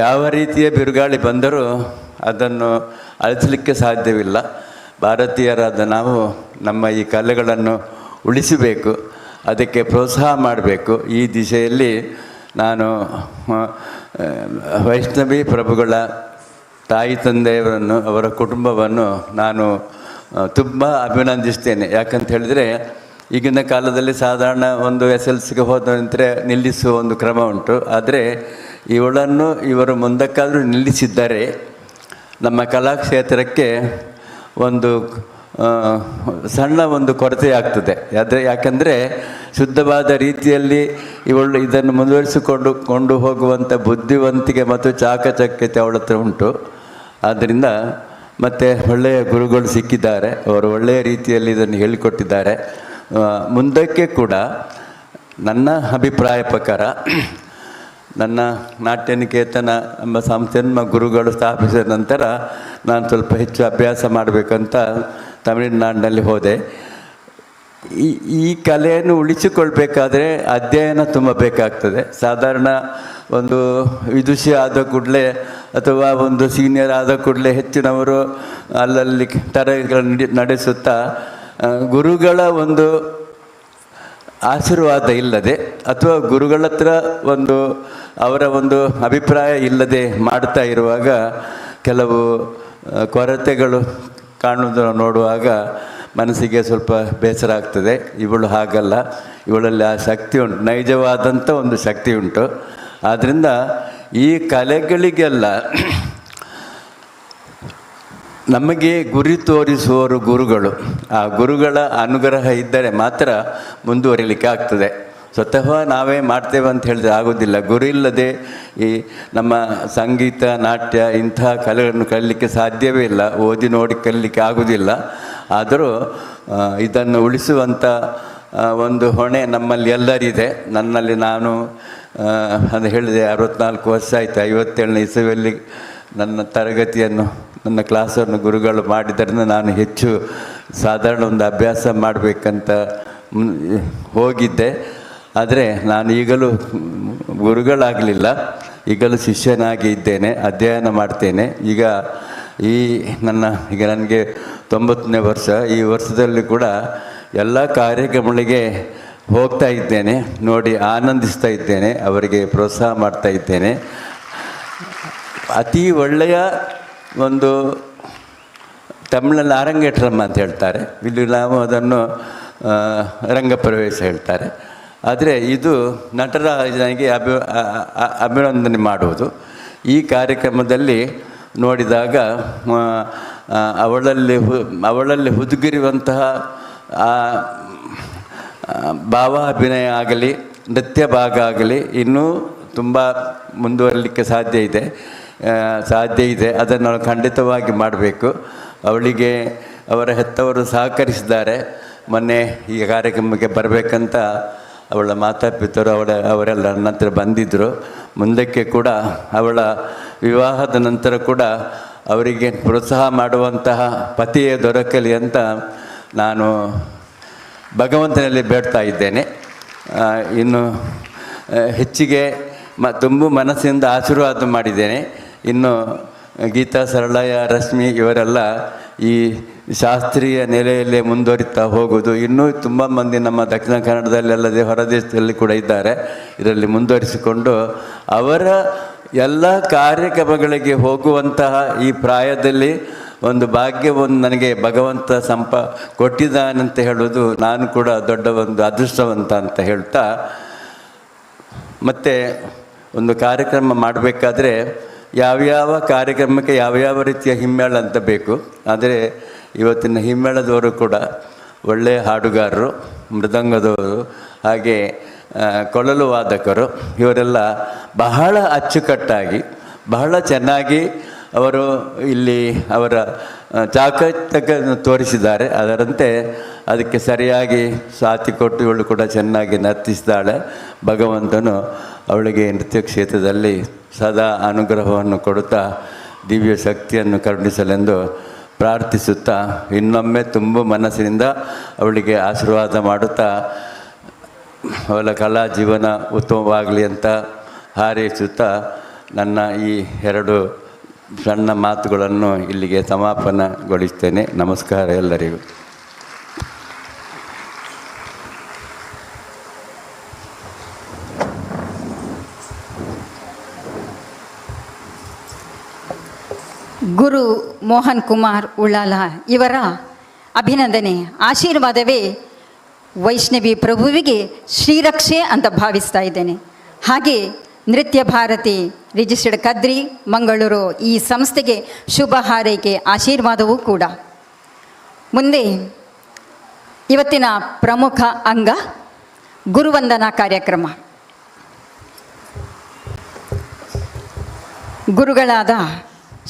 ಯಾವ ರೀತಿಯ ಬಿರುಗಾಳಿ ಬಂದರೂ ಅದನ್ನು ಅಳಿಸಲಿಕ್ಕೆ ಸಾಧ್ಯವಿಲ್ಲ. ಭಾರತೀಯರಾದ ನಾವು ನಮ್ಮ ಈ ಕಲೆಗಳನ್ನು ಉಳಿಸಬೇಕು, ಅದಕ್ಕೆ ಪ್ರೋತ್ಸಾಹ ಮಾಡಬೇಕು. ಈ ದಿಶೆಯಲ್ಲಿ ನಾನು ವೈಷ್ಣವಿ ಪ್ರಭುಗಳ ತಾಯಿ ತಂದೆಯವರನ್ನು, ಅವರ ಕುಟುಂಬವನ್ನು ನಾನು ತುಂಬ ಅಭಿನಂದಿಸ್ತೇನೆ. ಯಾಕಂತ ಹೇಳಿದರೆ ಈಗಿನ ಕಾಲದಲ್ಲಿ ಸಾಧಾರಣ ಒಂದು SLCಗೆ ಹೋದ ನಂತರ ನಿಲ್ಲಿಸುವ ಒಂದು ಕ್ರಮ ಉಂಟು. ಆದರೆ ಇವಳನ್ನು ಇವರು ಮುಂದಕ್ಕಾದರೂ ನಿಲ್ಲಿಸಿದ್ದಾರೆ. ನಮ್ಮ ಕಲಾಕ್ಷೇತ್ರಕ್ಕೆ ಒಂದು ಸಣ್ಣ ಒಂದು ಕೊರತೆ ಆಗ್ತದೆ. ಯಾಕಂದರೆ ಶುದ್ಧವಾದ ರೀತಿಯಲ್ಲಿ ಇವಳು ಇದನ್ನು ಮುಂದುವರಿಸಿಕೊಂಡು ಹೋಗುವಂಥ ಬುದ್ಧಿವಂತಿಕೆ ಮತ್ತು ಚಾಕಚಕ್ಯತೆ ಅವಳ ಹತ್ರ ಉಂಟು. ಆದ್ದರಿಂದ ಮತ್ತು ಒಳ್ಳೆಯ ಗುರುಗಳು ಸಿಕ್ಕಿದ್ದಾರೆ, ಅವರು ಒಳ್ಳೆಯ ರೀತಿಯಲ್ಲಿ ಇದನ್ನು ಹೇಳಿಕೊಟ್ಟಿದ್ದಾರೆ. ಮುಂದಕ್ಕೆ ಕೂಡ ನನ್ನ ಅಭಿಪ್ರಾಯ ಪ್ರಕಾರ ನನ್ನ ನಾಟ್ಯನಿಕೇತನ ಎಂಬ ಸಂಸ್ಥೆಯನ್ನು ಗುರುಗಳು ಸ್ಥಾಪಿಸಿದ ನಂತರ ನಾನು ಸ್ವಲ್ಪ ಹೆಚ್ಚು ಅಭ್ಯಾಸ ಮಾಡಬೇಕಂತ ತಮಿಳುನಾಡಿನಲ್ಲಿ ಹೋದೆ. ಈ ಕಲೆಯನ್ನು ಉಳಿಸಿಕೊಳ್ಬೇಕಾದ್ರೆ ಅಧ್ಯಯನ ತುಂಬ ಬೇಕಾಗ್ತದೆ. ಸಾಧಾರಣ ಒಂದು ವಿದುಷಿ ಆದ ಕೂಡಲೇ ಅಥವಾ ಒಂದು ಸೀನಿಯರ್ ಆದ ಕೂಡಲೇ ಹೆಚ್ಚಿನವರು ಅಲ್ಲಲ್ಲಿ ತರಗತಿಗಳನ್ನು ನಡೆಸುತ್ತಾ ಗುರುಗಳ ಒಂದು ಆಶೀರ್ವಾದ ಇಲ್ಲದೆ ಅಥವಾ ಗುರುಗಳ ಹತ್ರ ಒಂದು ಅವರ ಒಂದು ಅಭಿಪ್ರಾಯ ಇಲ್ಲದೆ ಮಾಡ್ತಾ ಇರುವಾಗ ಕೆಲವು ಕೊರತೆಗಳು ಕಾಣುವುದನ್ನು ನೋಡುವಾಗ ಮನಸ್ಸಿಗೆ ಸ್ವಲ್ಪ ಬೇಸರ ಆಗ್ತದೆ. ಇವಳು ಹಾಗಲ್ಲ, ಇವಳಲ್ಲಿ ಆ ಶಕ್ತಿ ಉಂಟು, ನೈಜವಾದಂಥ ಒಂದು ಶಕ್ತಿ ಉಂಟು. ಆದ್ದರಿಂದ ಈ ಕಲೆಗಳಿಗೆಲ್ಲ ನಮಗೆ ಗುರಿ ತೋರಿಸುವವರು ಗುರುಗಳು. ಆ ಗುರುಗಳ ಅನುಗ್ರಹ ಇದ್ದರೆ ಮಾತ್ರ ಮುಂದುವರಿಲಿಕ್ಕೆ ಆಗ್ತದೆ. ಸ್ವತಃ ನಾವೇ ಮಾಡ್ತೇವೆ ಅಂತ ಹೇಳಿದ್ರೆ ಆಗೋದಿಲ್ಲ. ಗುರು ಇಲ್ಲದೆ ಈ ನಮ್ಮ ಸಂಗೀತ, ನಾಟ್ಯ ಇಂತಹ ಕಲೆಗಳನ್ನು ಕಲೀಲಿಕ್ಕೆ ಸಾಧ್ಯವೇ ಇಲ್ಲ. ಓದಿ ನೋಡಿ ಕಲೀಲಿಕ್ಕೆ ಆಗೋದಿಲ್ಲ. ಆದರೂ ಇದನ್ನು ಉಳಿಸುವಂಥ ಒಂದು ಹೊಣೆ ನಮ್ಮಲ್ಲಿ ಎಲ್ಲರಿದೆ. ನನ್ನಲ್ಲಿ ನಾನು ಅದು ಹೇಳಿದೆ 64 ವರ್ಷ ಆಯಿತು. 57ನೇ ಇಸವಿಯಲ್ಲಿ ನನ್ನ ತರಗತಿಯನ್ನು, ನನ್ನ ಕ್ಲಾಸನ್ನು ಗುರುಗಳು ಮಾಡಿದ್ದರಿಂದ ನಾನು ಹೆಚ್ಚು ಸಾಧಾರಣ ಒಂದು ಅಭ್ಯಾಸ ಮಾಡಬೇಕಂತ ಹೋಗಿದ್ದೆ. ಆದರೆ ನಾನು ಈಗಲೂ ಗುರುಗಳಾಗಲಿಲ್ಲ, ಈಗಲೂ ಶಿಷ್ಯನಾಗಿ ಇದ್ದೇನೆ, ಅಧ್ಯಯನ ಮಾಡ್ತೇನೆ. ಈಗ ನನಗೆ 90ನೇ ವರ್ಷ. ಈ ವರ್ಷದಲ್ಲಿ ಕೂಡ ಎಲ್ಲ ಕಾರ್ಯಕ್ರಮಗಳಿಗೆ ಹೋಗ್ತಾ ಇದ್ದೇನೆ, ನೋಡಿ ಆನಂದಿಸ್ತಾ ಇದ್ದೇನೆ, ಅವರಿಗೆ ಪ್ರೋತ್ಸಾಹ ಮಾಡ್ತಾ ಇದ್ದೇನೆ. ಅತಿ ಒಳ್ಳೆಯ ಒಂದು ತಮಿಳಲ್ಲಿ ಅರಂಗೇಟ್ರಮ್ ಅಂತ ಹೇಳ್ತಾರೆ, ಇಲ್ಲಿ ನಾವು ಅದನ್ನು ರಂಗಪ್ರವೇಶ ಹೇಳ್ತಾರೆ. ಆದರೆ ಇದು ನಟರಾಜನಿಗೆ ಅಭಿನಂದನೆ ಮಾಡುವುದು. ಈ ಕಾರ್ಯಕ್ರಮದಲ್ಲಿ ನೋಡಿದಾಗ ಅವಳಲ್ಲಿ ಹುದುಗಿರುವಂತಹ ಭಾವಾಭಿನಯ ಆಗಲಿ, ನೃತ್ಯ ಭಾಗ ಆಗಲಿ ಇನ್ನೂ ತುಂಬ ಮುಂದುವರಲಿಕ್ಕೆ ಸಾಧ್ಯ ಇದೆ. ಅದನ್ನು ನಾವು ಖಂಡಿತವಾಗಿ ಮಾಡಬೇಕು. ಅವಳಿಗೆ ಅವರ ಹೆತ್ತವರು ಸಹಕರಿಸಿದ್ದಾರೆ. ಮೊನ್ನೆ ಈ ಕಾರ್ಯಕ್ರಮಕ್ಕೆ ಬರಬೇಕಂತ ಅವಳ ಮಾತಾಪಿತರು ಅವರೆಲ್ಲ ನನ್ನ ಹತ್ರ ಬಂದಿದ್ದರು. ಮುಂದಕ್ಕೆ ಕೂಡ ಅವಳ ವಿವಾಹದ ನಂತರ ಕೂಡ ಅವರಿಗೆ ಪ್ರೋತ್ಸಾಹ ಮಾಡುವಂತಹ ಪತಿಯೇ ದೊರಕಲಿ ಅಂತ ನಾನು ಭಗವಂತನಲ್ಲಿ ಬೇಡ್ತಾ ಇದ್ದೇನೆ. ಇನ್ನು ಹೆಚ್ಚಿಗೆ ತುಂಬ ಮನಸ್ಸಿಂದ ಆಶೀರ್ವಾದ ಮಾಡಿದ್ದೇನೆ. ಇನ್ನು ಗೀತಾ, ಸರಳಯ್ಯ, ರಶ್ಮಿ ಇವರೆಲ್ಲ ಈ ಶಾಸ್ತ್ರೀಯ ನೆಲೆಯಲ್ಲೇ ಮುಂದುವರಿತಾ ಹೋಗೋದು. ಇನ್ನೂ ತುಂಬ ಮಂದಿ ನಮ್ಮ ದಕ್ಷಿಣ ಕನ್ನಡದಲ್ಲಿ ಅಲ್ಲದೆ ಹೊರದೇಶದಲ್ಲಿ ಕೂಡ ಇದ್ದಾರೆ. ಇದರಲ್ಲಿ ಮುಂದುವರಿಸಿಕೊಂಡು ಅವರ ಎಲ್ಲ ಕಾರ್ಯಕ್ರಮಗಳಿಗೆ ಹೋಗುವಂತಹ ಈ ಪ್ರಾಯದಲ್ಲಿ ಒಂದು ಭಾಗ್ಯವನ್ನು ನನಗೆ ಭಗವಂತ ಕೊಟ್ಟಿದ್ದಾನಂತ ಹೇಳೋದು ನಾನು ಕೂಡ ದೊಡ್ಡ ಒಂದು ಅದೃಷ್ಟವಂತ ಅಂತ ಹೇಳ್ತಾ, ಮತ್ತು ಒಂದು ಕಾರ್ಯಕ್ರಮ ಮಾಡಬೇಕಾದ್ರೆ ಯಾವ್ಯಾವ ಕಾರ್ಯಕ್ರಮಕ್ಕೆ ಯಾವ್ಯಾವ ರೀತಿಯ ಹಿಮ್ಮೇಳ ಅಂತ ಬೇಕು. ಆದರೆ ಇವತ್ತಿನ ಹಿಮ್ಮೇಳದವರು ಕೂಡ ಒಳ್ಳೆಯ ಹಾಡುಗಾರರು, ಮೃದಂಗದವರು, ಹಾಗೆ ಕೊಳಲು ವಾದಕರು, ಇವರೆಲ್ಲ ಬಹಳ ಅಚ್ಚುಕಟ್ಟಾಗಿ ಬಹಳ ಚೆನ್ನಾಗಿ ಅವರು ಇಲ್ಲಿ ಅವರ ಚಾಕಚಕ್ಯವನ್ನು ತೋರಿಸಿದ್ದಾರೆ. ಅದರಂತೆ ಅದಕ್ಕೆ ಸರಿಯಾಗಿ ಸಾಥಿ ಕೊಟ್ಟು ಇವಳು ಕೂಡ ಚೆನ್ನಾಗಿ ನರ್ತಿಸಿದ್ದಾಳೆ. ಭಗವಂತನು ಅವಳಿಗೆ ನೃತ್ಯ ಕ್ಷೇತ್ರದಲ್ಲಿ ಸದಾ ಅನುಗ್ರಹವನ್ನು ಕೊಡುತ್ತಾ ದಿವ್ಯ ಶಕ್ತಿಯನ್ನು ಕರುಣಿಸಲೆಂದು ಪ್ರಾರ್ಥಿಸುತ್ತಾ ಇನ್ನೊಮ್ಮೆ ತುಂಬ ಮನಸ್ಸಿನಿಂದ ಅವಳಿಗೆ ಆಶೀರ್ವಾದ ಮಾಡುತ್ತಾ ಅವಳ ಕಲಾ ಜೀವನ ಉತ್ತಮವಾಗಲಿ ಅಂತ ಹಾರೈಸುತ್ತಾ ನನ್ನ ಈ 2 ಸಣ್ಣ ಮಾತುಗಳನ್ನು ಇಲ್ಲಿಗೆ ಸಮಾಪನಗೊಳಿಸ್ತೇನೆ. ನಮಸ್ಕಾರ ಎಲ್ಲರಿಗೂ. ಗುರು ಮೋಹನ್ ಕುಮಾರ್ ಉಳ್ಳಾಲ ಇವರ ಅಭಿನಂದನೆ, ಆಶೀರ್ವಾದವೇ ವೈಷ್ಣವಿ ಪ್ರಭುವಿಗೆ ಶ್ರೀರಕ್ಷೆ ಅಂತ ಭಾವಿಸ್ತಾ ಇದ್ದೇನೆ. ಹಾಗೆ ನೃತ್ಯ ಭಾರತಿ ರಿಜಿಸ್ಟರ್ಡ್ ಕದ್ರಿ ಮಂಗಳೂರು ಈ ಸಂಸ್ಥೆಗೆ ಶುಭ ಹಾರೈಕೆ, ಆಶೀರ್ವಾದವೂ ಕೂಡ. ಮುಂದೆ ಇವತ್ತಿನ ಪ್ರಮುಖ ಅಂಗ ಗುರುವಂದನಾ ಕಾರ್ಯಕ್ರಮ. ಗುರುಗಳಾದ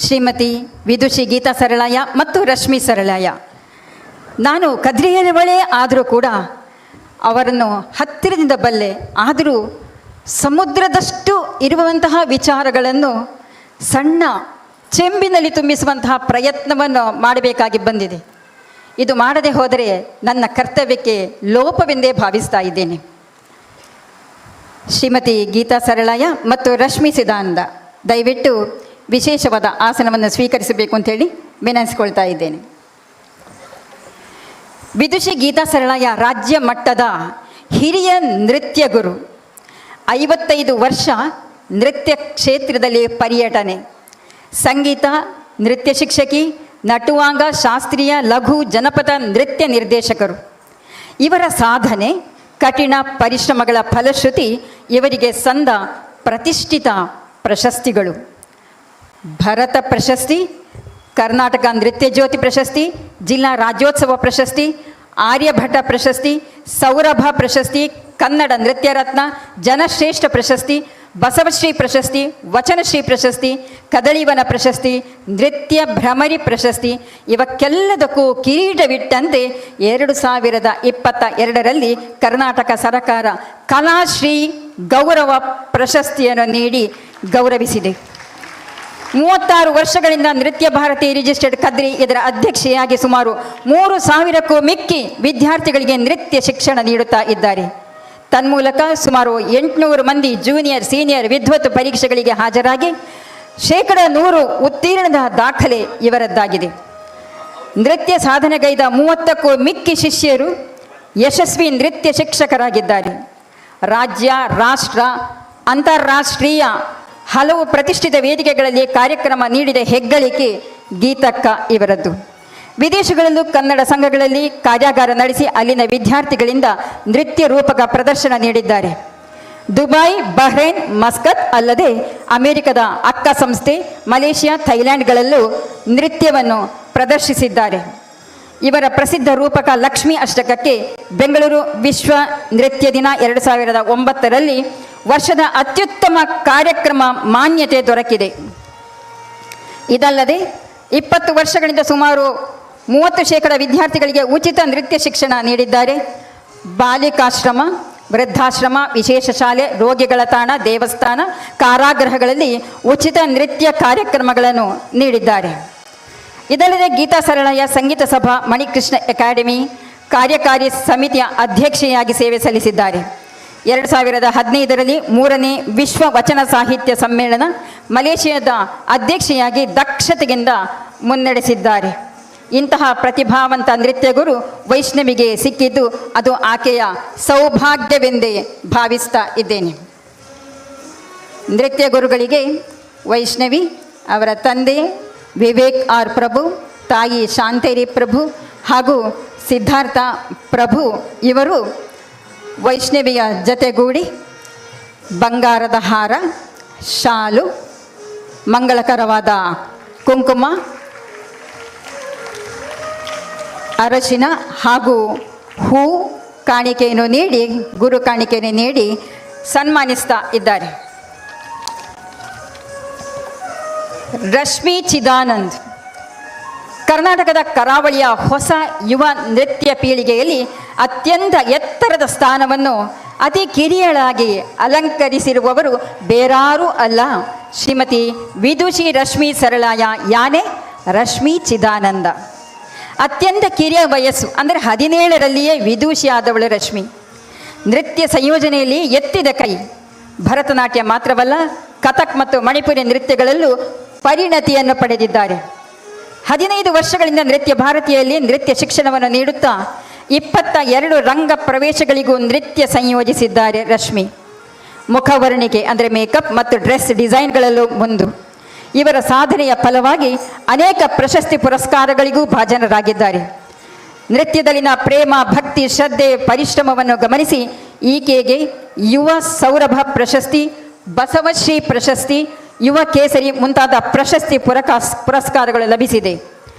ಶ್ರೀಮತಿ ವಿದುಷಿ ಗೀತಾ ಸರಳಯ್ಯ ಮತ್ತು ರಶ್ಮಿ ಸರಳಯ್ಯ, ನಾನು ಕದ್ರಿಯವಳೇ ಆದರೂ ಕೂಡ ಅವರನ್ನು ಹತ್ತಿರದಿಂದ ಬಲ್ಲೆ. ಆದರೂ ಸಮುದ್ರದಷ್ಟು ಇರುವಂತಹ ವಿಚಾರಗಳನ್ನು ಸಣ್ಣ ಚೆಂಬಿನಲ್ಲಿ ತುಂಬಿಸುವಂತಹ ಪ್ರಯತ್ನವನ್ನು ಮಾಡಬೇಕಾಗಿ ಬಂದಿದೆ. ಇದು ಮಾಡದೆ ಹೋದರೆ ನನ್ನ ಕರ್ತವ್ಯಕ್ಕೆ ಲೋಪವೆಂದೇ ಭಾವಿಸ್ತಾ ಇದ್ದೇನೆ. ಶ್ರೀಮತಿ ಗೀತಾ ಸರಳಾಯ ಮತ್ತು ರಶ್ಮಿ ಸಿದಾನಂದ ದಯವಿಟ್ಟು ವಿಶೇಷವಾದ ಆಸನವನ್ನು ಸ್ವೀಕರಿಸಬೇಕು ಅಂತೇಳಿ ವಿನಂತಿಸಿಕೊಳ್ತಾ ಇದ್ದೇನೆ. ವಿದುಷಿ ಗೀತಾ ಸರಳಾಯ ರಾಜ್ಯ ಮಟ್ಟದ ಹಿರಿಯ ನೃತ್ಯ ಗುರು, 55 ವರ್ಷ ನೃತ್ಯ ಕ್ಷೇತ್ರದಲ್ಲಿ ಪರ್ಯಟನೆ, ಸಂಗೀತ, ನೃತ್ಯ ಶಿಕ್ಷಕಿ, ನಟುವಾಂಗ, ಶಾಸ್ತ್ರೀಯ, ಲಘು, ಜನಪದ ನೃತ್ಯ ನಿರ್ದೇಶಕರು. ಇವರ ಸಾಧನೆ, ಕಠಿಣ ಪರಿಶ್ರಮಗಳ ಫಲಶ್ರುತಿ ಇವರಿಗೆ ಸಂದ ಪ್ರತಿಷ್ಠಿತ ಪ್ರಶಸ್ತಿಗಳು: ಭರತ ಪ್ರಶಸ್ತಿ, ಕರ್ನಾಟಕ ನೃತ್ಯ ಜ್ಯೋತಿ ಪ್ರಶಸ್ತಿ, ಜಿಲ್ಲಾ ರಾಜ್ಯೋತ್ಸವ ಪ್ರಶಸ್ತಿ, ಆರ್ಯಭಟ ಪ್ರಶಸ್ತಿ, ಸೌರಭ ಪ್ರಶಸ್ತಿ, ಕನ್ನಡ ನೃತ್ಯ ರತ್ನ, ಜನಶ್ರೇಷ್ಠ ಪ್ರಶಸ್ತಿ, ಬಸವಶ್ರೀ ಪ್ರಶಸ್ತಿ, ವಚನಶ್ರೀ ಪ್ರಶಸ್ತಿ, ಕದಳಿವನ ಪ್ರಶಸ್ತಿ, ನೃತ್ಯ ಭ್ರಮರಿ ಪ್ರಶಸ್ತಿ. ಇವಕ್ಕೆಲ್ಲದಕ್ಕೂ ಕಿರೀಟವಿಟ್ಟಂತೆ 2022ರಲ್ಲಿ ಕರ್ನಾಟಕ ಸರ್ಕಾರ ಕಲಾಶ್ರೀ ಗೌರವ ಪ್ರಶಸ್ತಿಯನ್ನು ನೀಡಿ ಗೌರವಿಸಿದೆ. 36 ವರ್ಷಗಳಿಂದ ನೃತ್ಯ ಭಾರತಿ ರಿಜಿಸ್ಟರ್ಡ್ ಕದ್ರಿ ಇದರ ಅಧ್ಯಕ್ಷೆಯಾಗಿ ಸುಮಾರು 3,000ಕ್ಕೂ ಮಿಕ್ಕಿ ವಿದ್ಯಾರ್ಥಿಗಳಿಗೆ ನೃತ್ಯ ಶಿಕ್ಷಣ ನೀಡುತ್ತಾ ಇದ್ದಾರೆ. ತನ್ಮೂಲಕ ಸುಮಾರು 800 ಮಂದಿ ಜೂನಿಯರ್, ಸೀನಿಯರ್ ವಿದ್ವತ್ ಪರೀಕ್ಷೆಗಳಿಗೆ ಹಾಜರಾಗಿ 100% ಉತ್ತೀರ್ಣದ ದಾಖಲೆ ಇವರದ್ದಾಗಿದೆ. ನೃತ್ಯ ಸಾಧನೆಗೈದ 30ಕ್ಕೂ ಮಿಕ್ಕಿ ಶಿಷ್ಯರು ಯಶಸ್ವಿ ನೃತ್ಯ ಶಿಕ್ಷಕರಾಗಿದ್ದಾರೆ. ರಾಜ್ಯ, ರಾಷ್ಟ್ರ, ಅಂತಾರಾಷ್ಟ್ರೀಯ ಹಲವು ಪ್ರತಿಷ್ಠಿತ ವೇದಿಕೆಗಳಲ್ಲಿ ಕಾರ್ಯಕ್ರಮ ನೀಡಿದ ಹೆಗ್ಗಳಿಕೆ ಗೀತಕ್ಕ ಇವರದ್ದು. ವಿದೇಶಗಳಲ್ಲೂ ಕನ್ನಡ ಸಂಘಗಳಲ್ಲಿ ಕಾರ್ಯಾಗಾರ ನಡೆಸಿ ಅಲ್ಲಿನ ವಿದ್ಯಾರ್ಥಿಗಳಿಂದ ನೃತ್ಯ ರೂಪಕ ಪ್ರದರ್ಶನ ನೀಡಿದ್ದಾರೆ. ದುಬೈ, ಬಹ್ರೈನ್, ಮಸ್ಕತ್ ಅಲ್ಲದೆ ಅಮೆರಿಕದ ಅಕ್ಕ ಸಂಸ್ಥೆ, ಮಲೇಷಿಯಾ, ಥೈಲ್ಯಾಂಡ್ಗಳಲ್ಲೂ ನೃತ್ಯವನ್ನು ಪ್ರದರ್ಶಿಸಿದ್ದಾರೆ. ಇವರ ಪ್ರಸಿದ್ಧ ರೂಪಕ ಲಕ್ಷ್ಮೀ ಅಷ್ಟಕಕ್ಕೆ ಬೆಂಗಳೂರು ವಿಶ್ವ ನೃತ್ಯ ದಿನ 2009ರಲ್ಲಿ ವರ್ಷದ ಅತ್ಯುತ್ತಮ ಕಾರ್ಯಕ್ರಮ ಮಾನ್ಯತೆ ದೊರಕಿದೆ. ಇದಲ್ಲದೆ 20 ವರ್ಷಗಳಿಂದ ಸುಮಾರು 30% ವಿದ್ಯಾರ್ಥಿಗಳಿಗೆ ಉಚಿತ ನೃತ್ಯ ಶಿಕ್ಷಣ ನೀಡಿದ್ದಾರೆ. ಬಾಲಿಕಾಶ್ರಮ, ವೃದ್ಧಾಶ್ರಮ, ವಿಶೇಷ ಶಾಲೆ, ರೋಗಿಗಳ ತಾಣ, ದೇವಸ್ಥಾನ, ಕಾರಾಗೃಹಗಳಲ್ಲಿ ಉಚಿತ ನೃತ್ಯ ಕಾರ್ಯಕ್ರಮಗಳನ್ನು ನೀಡಿದ್ದಾರೆ. ಇದಲ್ಲದೆ ಗೀತಾ ಸರಳಾಯ ಸಂಗೀತ ಸಭಾ ಮಣಿಕೃಷ್ಣ ಅಕಾಡೆಮಿ ಕಾರ್ಯಕಾರಿ ಸಮಿತಿಯ ಅಧ್ಯಕ್ಷೆಯಾಗಿ ಸೇವೆ ಸಲ್ಲಿಸಿದ್ದಾರೆ. 2015ರಲ್ಲಿ 3ನೇ ವಿಶ್ವ ವಚನ ಸಾಹಿತ್ಯ ಸಮ್ಮೇಳನ ಮಲೇಷಿಯಾದ ಅಧ್ಯಕ್ಷೆಯಾಗಿ ದಕ್ಷತೆಯಿಂದ ಮುನ್ನಡೆಸಿದ್ದಾರೆ. ಇಂತಹ ಪ್ರತಿಭಾವಂತ ನೃತ್ಯ ಗುರು ವೈಷ್ಣವಿಗೆ ಸಿಕ್ಕಿದ್ದು ಅದು ಆಕೆಯ ಸೌಭಾಗ್ಯವೆಂದೇ ಭಾವಿಸ್ತಾ ಇದ್ದೇನೆ. ನೃತ್ಯ ಗುರುಗಳಿಗೆ ವೈಷ್ಣವಿ, ಅವರ ತಂದೆ ವಿವೇಕ್ ಆರ್ ಪ್ರಭು, ತಾಯಿ ಶಾಂತೇರಿ ಪ್ರಭು ಹಾಗೂ ಸಿದ್ಧಾರ್ಥ ಪ್ರಭು ಇವರು ವೈಷ್ಣವಿಯ ಜತೆಗೂಡಿ ಬಂಗಾರದ ಹಾರ, ಶಾಲು, ಮಂಗಳಕರವಾದ ಕುಂಕುಮ, ಅರಶಿನ ಹಾಗೂ ಹೂ ಕಾಣಿಕೆಯನ್ನು ನೀಡಿ, ಗುರು ಕಾಣಿಕೆಯನ್ನು ನೀಡಿ ಸನ್ಮಾನಿಸ್ತಾ ಇದ್ದಾರೆ. ರಶ್ಮಿ ಚಿದಾನಂದ್ ಕರ್ನಾಟಕದ ಕರಾವಳಿಯ ಹೊಸ ಯುವ ನೃತ್ಯ ಪೀಳಿಗೆಯಲ್ಲಿ ಅತ್ಯಂತ ಎತ್ತರದ ಸ್ಥಾನವನ್ನು ಅತಿ ಕಿರಿಯಳಾಗಿ ಅಲಂಕರಿಸಿರುವವರು ಬೇರಾರೂ ಅಲ್ಲ, ಶ್ರೀಮತಿ ವಿದುಷಿ ರಶ್ಮಿ ಸರಳಾಯ ಯಾನೆ ರಶ್ಮಿ ಚಿದಾನಂದ. ಅತ್ಯಂತ ಕಿರಿಯ ವಯಸ್ಸು ಅಂದರೆ 17ರಲ್ಲಿಯೇ ವಿದುಷಿಯಾದವಳು ರಶ್ಮಿ. ನೃತ್ಯ ಸಂಯೋಜನೆಯಲ್ಲಿ ಎತ್ತಿದ ಕೈ. ಭರತನಾಟ್ಯ ಮಾತ್ರವಲ್ಲ, ಕಥಕ್ ಮತ್ತು ಮಣಿಪುರಿ ನೃತ್ಯಗಳಲ್ಲೂ ಪರಿಣತಿಯನ್ನು ಪಡೆದಿದ್ದಾರೆ. 15 ವರ್ಷಗಳಿಂದ ನೃತ್ಯ ಭಾರತಿಯಲ್ಲಿ ನೃತ್ಯ ಶಿಕ್ಷಣವನ್ನು ನೀಡುತ್ತಾ 22 ರಂಗ ಪ್ರವೇಶಗಳಿಗೂ ನೃತ್ಯ ಸಂಯೋಜಿಸಿದ್ದಾರೆ ರಶ್ಮಿ. ಮುಖವರ್ಣಿಕೆ ಅಂದರೆ ಮೇಕಪ್ ಮತ್ತು ಡ್ರೆಸ್ ಡಿಸೈನ್ಗಳಲ್ಲೂ ಮುಂದು. ಇವರ ಸಾಧನೆಯ ಫಲವಾಗಿ ಅನೇಕ ಪ್ರಶಸ್ತಿ ಪುರಸ್ಕಾರಗಳಿಗೂ ಭಾಜನರಾಗಿದ್ದಾರೆ. ನೃತ್ಯದಲ್ಲಿನ ಪ್ರೇಮ, ಭಕ್ತಿ, ಶ್ರದ್ಧೆ, ಪರಿಶ್ರಮವನ್ನು ಗಮನಿಸಿ ಈಕೆಗೆ ಯುವ ಸೌರಭ ಪ್ರಶಸ್ತಿ, ಬಸವಶ್ರೀ ಪ್ರಶಸ್ತಿ, ಯುವ ಕೇಸರಿ ಮುಂತಾದ ಪ್ರಶಸ್ತಿ ಪುರಸ್ಕಾರಗಳು ಲಭಿಸಿದೆ.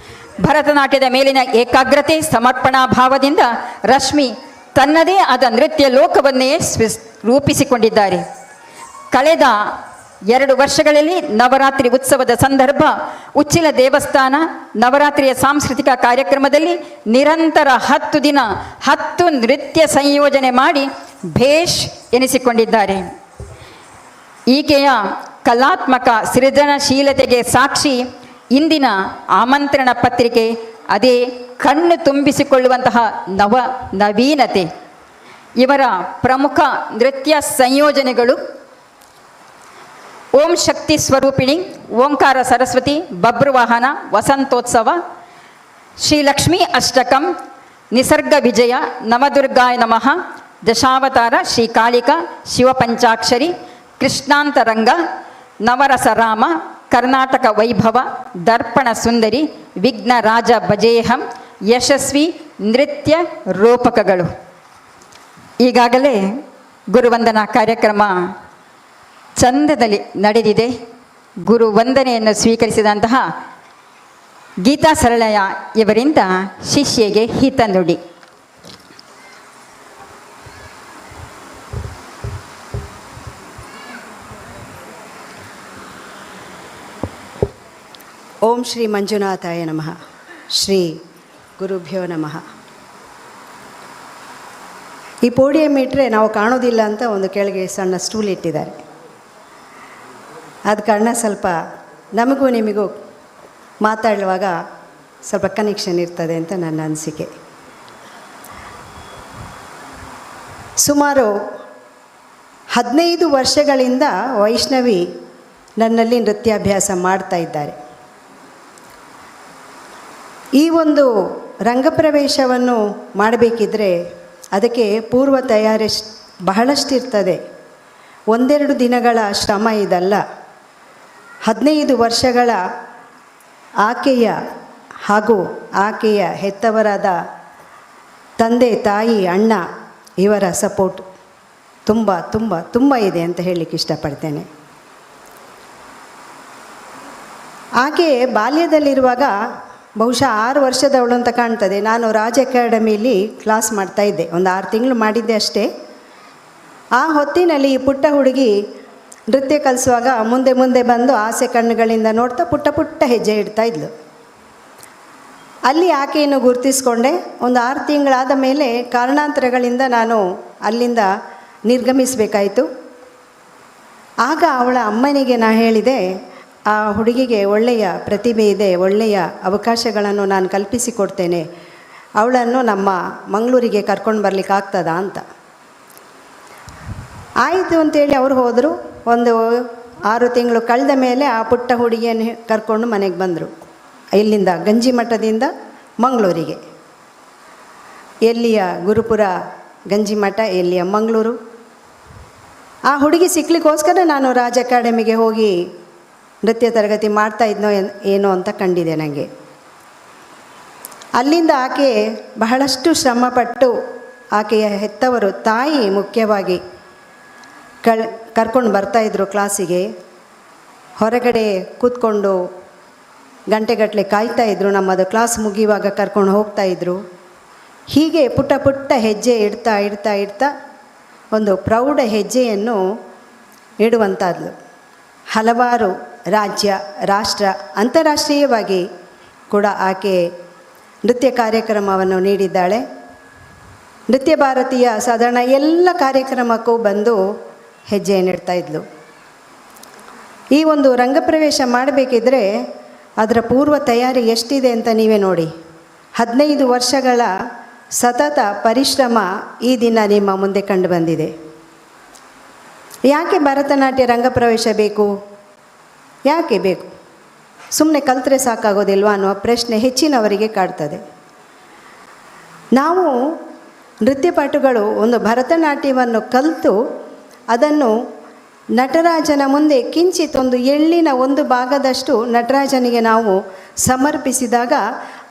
ಭರತನಾಟ್ಯದ ಮೇಲಿನ ಏಕಾಗ್ರತೆ, ಸಮರ್ಪಣಾ ಭಾವದಿಂದ ರಶ್ಮಿ ತನ್ನದೇ ಆದ ನೃತ್ಯ ಲೋಕವನ್ನೇ ರೂಪಿಸಿಕೊಂಡಿದ್ದಾರೆ. ಕಳೆದ 2 ವರ್ಷಗಳಲ್ಲಿ ನವರಾತ್ರಿ ಉತ್ಸವದ ಸಂದರ್ಭ ಉಚ್ಚಿಲ ದೇವಸ್ಥಾನ ನವರಾತ್ರಿಯ ಸಾಂಸ್ಕೃತಿಕ ಕಾರ್ಯಕ್ರಮದಲ್ಲಿ ನಿರಂತರ 10 ದಿನ 10 ನೃತ್ಯ ಸಂಯೋಜನೆ ಮಾಡಿ ಭೇಷ್ ಎನಿಸಿಕೊಂಡಿದ್ದಾರೆ. ಈಕೆಯ ಕಲಾತ್ಮಕ ಸೃಜನಶೀಲತೆಗೆ ಸಾಕ್ಷಿ ಇಂದಿನ ಆಮಂತ್ರಣ ಪತ್ರಿಕೆ ಅದೇ ಕಣ್ಣು ತುಂಬಿಸಿಕೊಳ್ಳುವಂತಹ ನವೀನತೆ. ಇವರ ಪ್ರಮುಖ ನೃತ್ಯ ಸಂಯೋಜನೆಗಳು ಓಂ ಶಕ್ತಿ ಸ್ವರೂಪಿಣಿ, ಓಂಕಾರ ಸರಸ್ವತಿ, ಬಬ್ರುವಾಹನ, ವಸಂತೋತ್ಸವ, ಶ್ರೀ ಲಕ್ಷ್ಮೀ ಅಷ್ಟಕಂ, ನಿಸರ್ಗ ವಿಜಯ, ನವದುರ್ಗಾಯ ನಮಃ, ದಶಾವತಾರ, ಶ್ರೀ ಕಾಳಿಕಾ, ಶಿವಪಂಚಾಕ್ಷರಿ, ಕೃಷ್ಣಾಂತರಂಗ, ನವರಸರಾಮ, ಕರ್ನಾಟಕ ವೈಭವ, ದರ್ಪಣ ಸುಂದರಿ, ವಿಘ್ನ ರಾಜ ಭಜೇಹಂ, ಯಶಸ್ವಿ ನೃತ್ಯ ರೂಪಕಗಳು. ಈಗಾಗಲೇ ಗುರುವಂದನಾ ಕಾರ್ಯಕ್ರಮ ಚಂದದಲ್ಲಿ ನಡೆದಿದೆ. ಗುರು ವಂದನೆಯನ್ನು ಸ್ವೀಕರಿಸಿದಂತಹ ಗೀತಾ ಸರಳಯ್ಯ ಇವರಿಂದ ಶಿಷ್ಯೆಗೆ ಹಿತನುಡಿ. ಓಂ ಶ್ರೀ ಮಂಜುನಾಥಾಯ ನಮಃ. ಶ್ರೀ ಗುರುಭ್ಯೋ ನಮಃ. ಈ ಪೋಡಿಯಂ ಇಟ್ಟರೆ ನಾವು ಕಾಣೋದಿಲ್ಲ ಅಂತ ಒಂದು ಕೆಳಗೆ ಸಣ್ಣ ಸ್ಟೂಲ್ ಇಟ್ಟಿದ್ದಾರೆ. ಆದ ಕಾರಣ ಸ್ವಲ್ಪ ನಮಗೂ ನಿಮಗೂ ಮಾತಾಡುವಾಗ ಸ್ವಲ್ಪ ಕನೆಕ್ಷನ್ ಇರ್ತದೆ ಅಂತ ನನ್ನ ಅನಿಸಿಕೆ. ಸುಮಾರು 15 ವರ್ಷಗಳಿಂದ ವೈಷ್ಣವಿ ನನ್ನಲ್ಲಿ ನೃತ್ಯಾಭ್ಯಾಸ ಮಾಡ್ತಾ ಇದ್ದಾರೆ. ಈ ಒಂದು ರಂಗಪ್ರವೇಶವನ್ನು ಮಾಡಬೇಕಿದ್ರೆ ಅದಕ್ಕೆ ಪೂರ್ವ ತಯಾರಿ ಬಹಳಷ್ಟಿರ್ತದೆ. ಒಂದೆರಡು ದಿನಗಳ ಶ್ರಮ ಇದಲ್ಲ. 15 ವರ್ಷಗಳ ಆಕೆಯ ಹಾಗೂ ಆಕೆಯ ಹೆತ್ತವರಾದ ತಂದೆ, ತಾಯಿ, ಅಣ್ಣ ಇವರ ಸಪೋರ್ಟ್ ತುಂಬ ತುಂಬ ತುಂಬ ಇದೆ ಅಂತ ಹೇಳಲಿಕ್ಕೆ ಇಷ್ಟಪಡ್ತೇನೆ. ಆಕೆ ಬಾಲ್ಯದಲ್ಲಿರುವಾಗ ಬಹುಶಃ 6 ವರ್ಷದವಳು ಅಂತ ಕಾಣ್ತದೆ. ನಾನು ರಾಜ್ ಅಕಾಡೆಮಿಲಿ ಕ್ಲಾಸ್ ಮಾಡ್ತಾಯಿದ್ದೆ, ಒಂದು 6 ತಿಂಗಳು ಮಾಡಿದ್ದೆ ಅಷ್ಟೇ. ಆ ಹೊತ್ತಿನಲ್ಲಿ ಈ ಪುಟ್ಟ ಹುಡುಗಿ ನೃತ್ಯ ಕಲಿಸುವಾಗ ಮುಂದೆ ಮುಂದೆ ಬಂದು ಆಸೆ ಕಣ್ಣುಗಳಿಂದ ನೋಡ್ತಾ ಪುಟ್ಟ ಪುಟ್ಟ ಹೆಜ್ಜೆ ಇಡ್ತಾ ಇದ್ಲು. ಅಲ್ಲಿ ಆಕೆಯನ್ನು ಗುರುತಿಸ್ಕೊಂಡೆ. ಒಂದು 6 ತಿಂಗಳಾದ ಮೇಲೆ ಕಾರಣಾಂತರಗಳಿಂದ ನಾನು ಅಲ್ಲಿಂದ ನಿರ್ಗಮಿಸಬೇಕಾಯಿತು. ಆಗ ಅವಳ ಅಮ್ಮನಿಗೆ ನಾನು ಹೇಳಿದೆ, ಆ ಹುಡುಗಿಗೆ ಒಳ್ಳೆಯ ಪ್ರತಿಭೆ ಇದೆ, ಒಳ್ಳೆಯ ಅವಕಾಶಗಳನ್ನು ನಾನು ಕಲ್ಪಿಸಿಕೊಡ್ತೇನೆ, ಅವಳನ್ನು ನಮ್ಮ ಮಂಗಳೂರಿಗೆ ಕರ್ಕೊಂಡು ಬರಲಿಕ್ಕೆ ಆಗ್ತದಾ ಅಂತ. ಆಯಿತು ಅಂತೇಳಿ ಅವರು ಹೋದರು. ಒಂದು 6 ತಿಂಗಳು ಕಳೆದ ಮೇಲೆ ಆ ಪುಟ್ಟ ಹುಡುಗಿಯನ್ನು ಕರ್ಕೊಂಡು ಮನೆಗೆ ಬಂದರು. ಇಲ್ಲಿಂದ ಗಂಜಿಮಠದಿಂದ ಮಂಗಳೂರಿಗೆ. ಎಲ್ಲಿಯ ಗುರುಪುರ ಗಂಜಿಮಠ, ಎಲ್ಲಿಯ ಮಂಗಳೂರು. ಆ ಹುಡುಗಿ ಸಿಕ್ಕಲಿಕ್ಕೋಸ್ಕರ ನಾನು ರಾಜ್ ಅಕಾಡೆಮಿಗೆ ಹೋಗಿ ನೃತ್ಯ ತರಗತಿ ಮಾಡ್ತಾಯಿದ್ನೋ ಏನೋ ಅಂತ ಕಂಡಿದೆ ನನಗೆ. ಅಲ್ಲಿಂದ ಆಕೆ ಬಹಳಷ್ಟು ಶ್ರಮಪಟ್ಟು ಆಕೆಯ ಹೆತ್ತವರು, ತಾಯಿ ಮುಖ್ಯವಾಗಿ ಕರ್ಕೊಂಡು ಬರ್ತಾಯಿದ್ರು ಕ್ಲಾಸಿಗೆ. ಹೊರಗಡೆ ಕೂತ್ಕೊಂಡು ಗಂಟೆಗಟ್ಟಲೆ ಕಾಯ್ತಾಯಿದ್ರು. ನಮ್ಮದು ಕ್ಲಾಸ್ ಮುಗಿಯುವಾಗ ಕರ್ಕೊಂಡು ಹೋಗ್ತಾಯಿದ್ರು. ಹೀಗೆ ಪುಟ್ಟ ಪುಟ್ಟ ಹೆಜ್ಜೆ ಇಡ್ತಾ ಇಡ್ತಾ ಇಡ್ತಾ ಒಂದು ಪ್ರೌಢ ಹೆಜ್ಜೆಯನ್ನು ಇಡುವಂಥದ್ದು. ಹಲವಾರು ರಾಜ್ಯ, ರಾಷ್ಟ್ರ, ಅಂತಾರಾಷ್ಟ್ರೀಯವಾಗಿ ಕೂಡ ಆಕೆ ನೃತ್ಯ ಕಾರ್ಯಕ್ರಮವನ್ನು ನೀಡಿದ್ದಾಳೆ. ನೃತ್ಯ ಭಾರತೀಯ ಸಾಧಾರಣ ಎಲ್ಲ ಕಾರ್ಯಕ್ರಮಕ್ಕೂ ಬಂದು ಹೆಜ್ಜೆಯನ್ನಿಡ್ತಾ ಇದ್ಲು. ಈ ಒಂದು ರಂಗಪ್ರವೇಶ ಮಾಡಬೇಕಿದ್ರೆ ಅದರ ಪೂರ್ವ ತಯಾರಿ ಎಷ್ಟಿದೆ ಅಂತ ನೀವೇ ನೋಡಿ. 15 ವರ್ಷಗಳ ಸತತ ಪರಿಶ್ರಮ ಈ ದಿನ ನಿಮ್ಮ ಮುಂದೆ ಕಂಡು ಬಂದಿದೆ. ಯಾಕೆ ಭರತನಾಟ್ಯ ರಂಗಪ್ರವೇಶ ಬೇಕು? ಯಾಕೆ ಬೇಕು? ಸುಮ್ಮನೆ ಕಲಿತ್ರೆ ಸಾಕಾಗೋದಿಲ್ವಾ ಅನ್ನುವ ಪ್ರಶ್ನೆ ಹೆಚ್ಚಿನವರಿಗೆ ಕಾಡ್ತದೆ. ನಾವು ನೃತ್ಯಪಟುಗಳು ಒಂದು ಭರತನಾಟ್ಯವನ್ನು ಕಲಿತು ಅದನ್ನು ನಟರಾಜನ ಮುಂದೆ ಕಿಂಚಿತ್ ಒಂದು ಎಳ್ಳಿನ ಒಂದು ಭಾಗದಷ್ಟು ನಟರಾಜನಿಗೆ ನಾವು ಸಮರ್ಪಿಸಿದಾಗ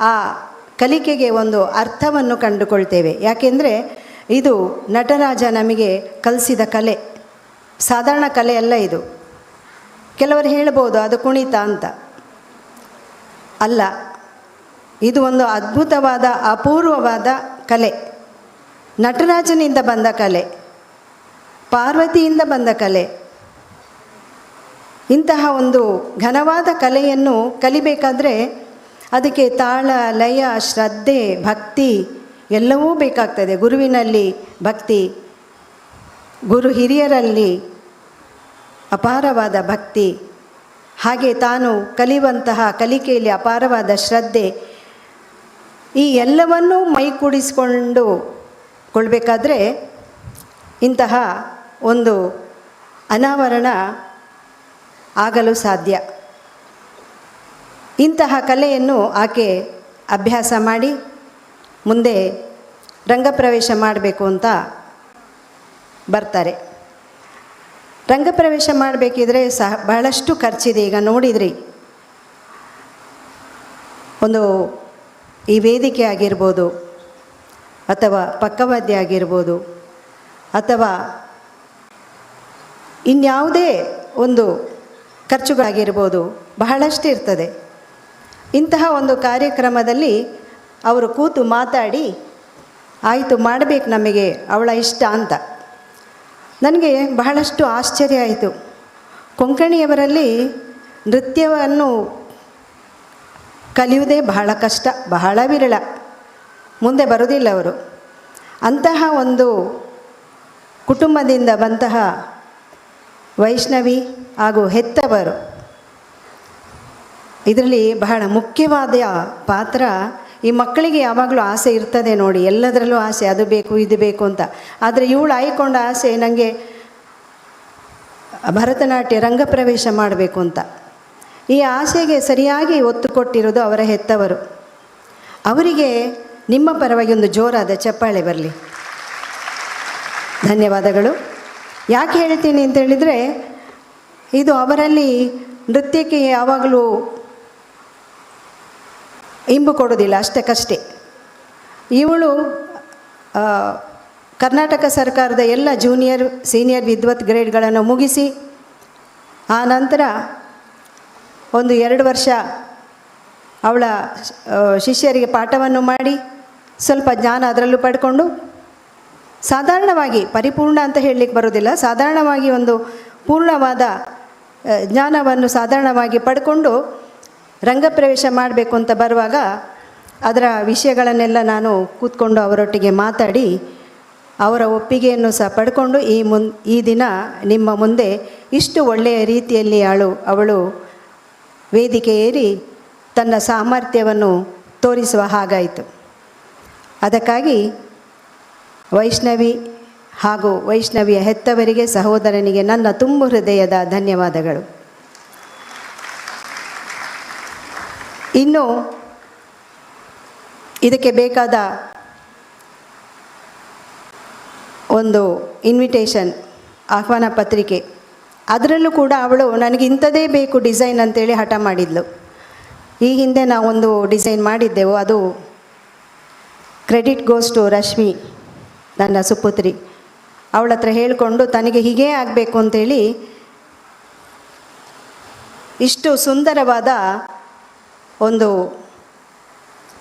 ಆ ಕಲಿಕೆಗೆ ಒಂದು ಅರ್ಥವನ್ನು ಕಂಡುಕೊಳ್ತೇವೆ. ಯಾಕೆಂದರೆ ಇದು ನಟರಾಜ ನಮಗೆ ಕಲಿಸಿದ ಕಲೆ, ಸಾಧಾರಣ ಕಲೆ ಅಲ್ಲ ಇದು. ಕೆಲವರು ಹೇಳ್ಬೋದು ಅದು ಕುಣಿತ ಅಂತ. ಅಲ್ಲ, ಇದು ಒಂದು ಅದ್ಭುತವಾದ ಅಪೂರ್ವವಾದ ಕಲೆ. ನಟರಾಜನಿಂದ ಬಂದ ಕಲೆ, ಪಾರ್ವತಿಯಿಂದ ಬಂದ ಕಲೆ. ಇಂತಹ ಒಂದು ಘನವಾದ ಕಲೆಯನ್ನು ಕಲಿಬೇಕಾದ್ರೆ ಅದಕ್ಕೆ ತಾಳ, ಲಯ, ಶ್ರದ್ಧೆ, ಭಕ್ತಿ ಎಲ್ಲವೂ ಬೇಕಾಗ್ತದೆ. ಗುರುವಿನಲ್ಲಿ ಭಕ್ತಿ, ಗುರು ಹಿರಿಯರಲ್ಲಿ ಅಪಾರವಾದ ಭಕ್ತಿ, ಹಾಗೆ ತಾನು ಕಲಿಯುವಂತಹ ಕಲಿಕೆಯಲ್ಲಿ ಅಪಾರವಾದ ಶ್ರದ್ಧೆ, ಈ ಎಲ್ಲವನ್ನೂ ಮೈಗೂಡಿಸಿಕೊಂಡು ಕೊಳ್ಬೇಕಾದ್ರೆ ಇಂತಹ ಒಂದು ಅನಾವರಣ ಆಗಲು ಸಾಧ್ಯ. ಇಂತಹ ಕಲೆಯನ್ನು ಆಕೆ ಅಭ್ಯಾಸ ಮಾಡಿ ಮುಂದೆ ರಂಗಪ್ರವೇಶ ಮಾಡಬೇಕು ಅಂತ ಬರ್ತಾರೆ. ರಂಗಪ್ರವೇಶ ಮಾಡಬೇಕಿದ್ರೆ ಬಹಳಷ್ಟು ಖರ್ಚಿದೆ. ಈಗ ನೋಡಿದ್ರಿ, ಒಂದು ಈ ವೇದಿಕೆ ಆಗಿರ್ಬೋದು, ಅಥವಾ ಪಕ್ಕವಾದ್ಯ ಆಗಿರ್ಬೋದು, ಅಥವಾ ಇನ್ಯಾವುದೇ ಒಂದು ಖರ್ಚುಗಳಾಗಿರ್ಬೋದು, ಬಹಳಷ್ಟು ಇರ್ತದೆ. ಇಂತಹ ಒಂದು ಕಾರ್ಯಕ್ರಮದಲ್ಲಿ ಅವರು ಕೂತು ಮಾತಾಡಿ, ಆಯಿತು ಮಾಡಬೇಕು ನಮಗೆ, ಅವಳ ಇಷ್ಟ ಅಂತ. ನನಗೆ ಬಹಳಷ್ಟು ಆಶ್ಚರ್ಯ ಆಯಿತು. ಕೊಂಕಣಿಯವರಲ್ಲಿ ನೃತ್ಯವನ್ನು ಕಲಿಯುವುದೇ ಬಹಳ ಕಷ್ಟ, ಬಹಳ ವಿರಳ, ಮುಂದೆ ಬರುವುದಿಲ್ಲ ಅವರು. ಅಂತಹ ಒಂದು ಕುಟುಂಬದಿಂದ ಬಂತಹ ವೈಷ್ಣವಿ ಹಾಗೂ ಹೆತ್ತವರು, ಇದರಲ್ಲಿ ಬಹಳ ಮುಖ್ಯವಾದ ಪಾತ್ರ. ಈ ಮಕ್ಕಳಿಗೆ ಯಾವಾಗಲೂ ಆಸೆ ಇರ್ತದೆ ನೋಡಿ, ಎಲ್ಲದರಲ್ಲೂ ಆಸೆ, ಅದು ಬೇಕು ಇದು ಬೇಕು ಅಂತ. ಆದರೆ ಇವಳು ಆಯ್ಕೊಂಡ ಆಸೆ ನನಗೆ ಭರತನಾಟ್ಯ ರಂಗಪ್ರವೇಶ ಮಾಡಬೇಕು ಅಂತ. ಈ ಆಸೆಗೆ ಸರಿಯಾಗಿ ಒತ್ತು ಕೊಟ್ಟಿರೋದು ಅವರ ಹೆತ್ತವರು. ಅವರಿಗೆ ನಿಮ್ಮ ಪರವಾಗಿ ಒಂದು ಜೋರಾದ ಚಪ್ಪಾಳೆ ಬರಲಿ. ಧನ್ಯವಾದಗಳು. ಯಾಕೆ ಹೇಳ್ತೀನಿ ಅಂತ ಹೇಳಿದರೆ, ಇದು ಅವರಲ್ಲಿ ನೃತ್ಯಕ್ಕೆ ಯಾವಾಗಲೂ ಇಂಬು ಕೊಡೋದಿಲ್ಲ, ಅಷ್ಟಕ್ಕಷ್ಟೇ. ಇವಳು ಕರ್ನಾಟಕ ಸರ್ಕಾರದ ಎಲ್ಲ ಜೂನಿಯರ್ ಸೀನಿಯರ್ ವಿದ್ವತ್ ಗ್ರೇಡ್ಗಳನ್ನು ಮುಗಿಸಿ, ಆ ನಂತರ ಒಂದು 2 ವರ್ಷ ಅವಳ ಶಿಷ್ಯರಿಗೆ ಪಾಠವನ್ನು ಮಾಡಿ ಸ್ವಲ್ಪ ಜ್ಞಾನ ಅದರಲ್ಲೂ ಪಡ್ಕೊಂಡು, ಸಾಧಾರಣವಾಗಿ, ಪರಿಪೂರ್ಣ ಅಂತ ಹೇಳಲಿಕ್ಕೆ ಬರೋದಿಲ್ಲ, ಸಾಧಾರಣವಾಗಿ ಒಂದು ಪೂರ್ಣವಾದ ಜ್ಞಾನವನ್ನು ಸಾಧಾರಣವಾಗಿ ಪಡ್ಕೊಂಡು ರಂಗಪ್ರವೇಶ ಮಾಡಬೇಕು ಅಂತ ಬರುವಾಗ ಅದರ ವಿಷಯಗಳನ್ನೆಲ್ಲ ನಾನು ಕೂತ್ಕೊಂಡು ಅವರೊಟ್ಟಿಗೆ ಮಾತಾಡಿ ಅವರ ಒಪ್ಪಿಗೆಯನ್ನು ಸಹ ಪಡ್ಕೊಂಡು ಈ ದಿನ ನಿಮ್ಮ ಮುಂದೆ ಇಷ್ಟು ಒಳ್ಳೆಯ ರೀತಿಯಲ್ಲಿ ಅವಳು ವೇದಿಕೆ ಏರಿ ತನ್ನ ಸಾಮರ್ಥ್ಯವನ್ನು ತೋರಿಸುವ ಹಾಗಾಯಿತು. ಅದಕ್ಕಾಗಿ ವೈಷ್ಣವಿ ಹಾಗೂ ವೈಷ್ಣವಿಯ ಹೆತ್ತವರಿಗೆ, ಸಹೋದರನಿಗೆ ನನ್ನ ತುಂಬು ಹೃದಯದ ಧನ್ಯವಾದಗಳು. ಇನ್ನು ಇದಕ್ಕೆ ಬೇಕಾದ ಒಂದು ಇನ್ವಿಟೇಷನ್, ಆಹ್ವಾನ ಪತ್ರಿಕೆ, ಅದರಲ್ಲೂ ಕೂಡ ಅವಳು ನನಗೆ ಇಂಥದೇ ಬೇಕು ಡಿಸೈನ್ ಅಂತೇಳಿ ಹಠ ಮಾಡಿದ್ಲು. ಈ ಹಿಂದೆ ನಾವೊಂದು ಡಿಸೈನ್ ಮಾಡಿದ್ದೆವು, ಅದು ಕ್ರೆಡಿಟ್ ಗೋಸ್ ಟು ರಶ್ಮಿ, ನನ್ನ ಸುಪುತ್ರಿ. ಅವಳ ಹತ್ರ ಹೇಳಿಕೊಂಡು ತನಗೆ ಹೀಗೇ ಆಗಬೇಕು ಅಂಥೇಳಿ ಇಷ್ಟು ಸುಂದರವಾದ ಒಂದು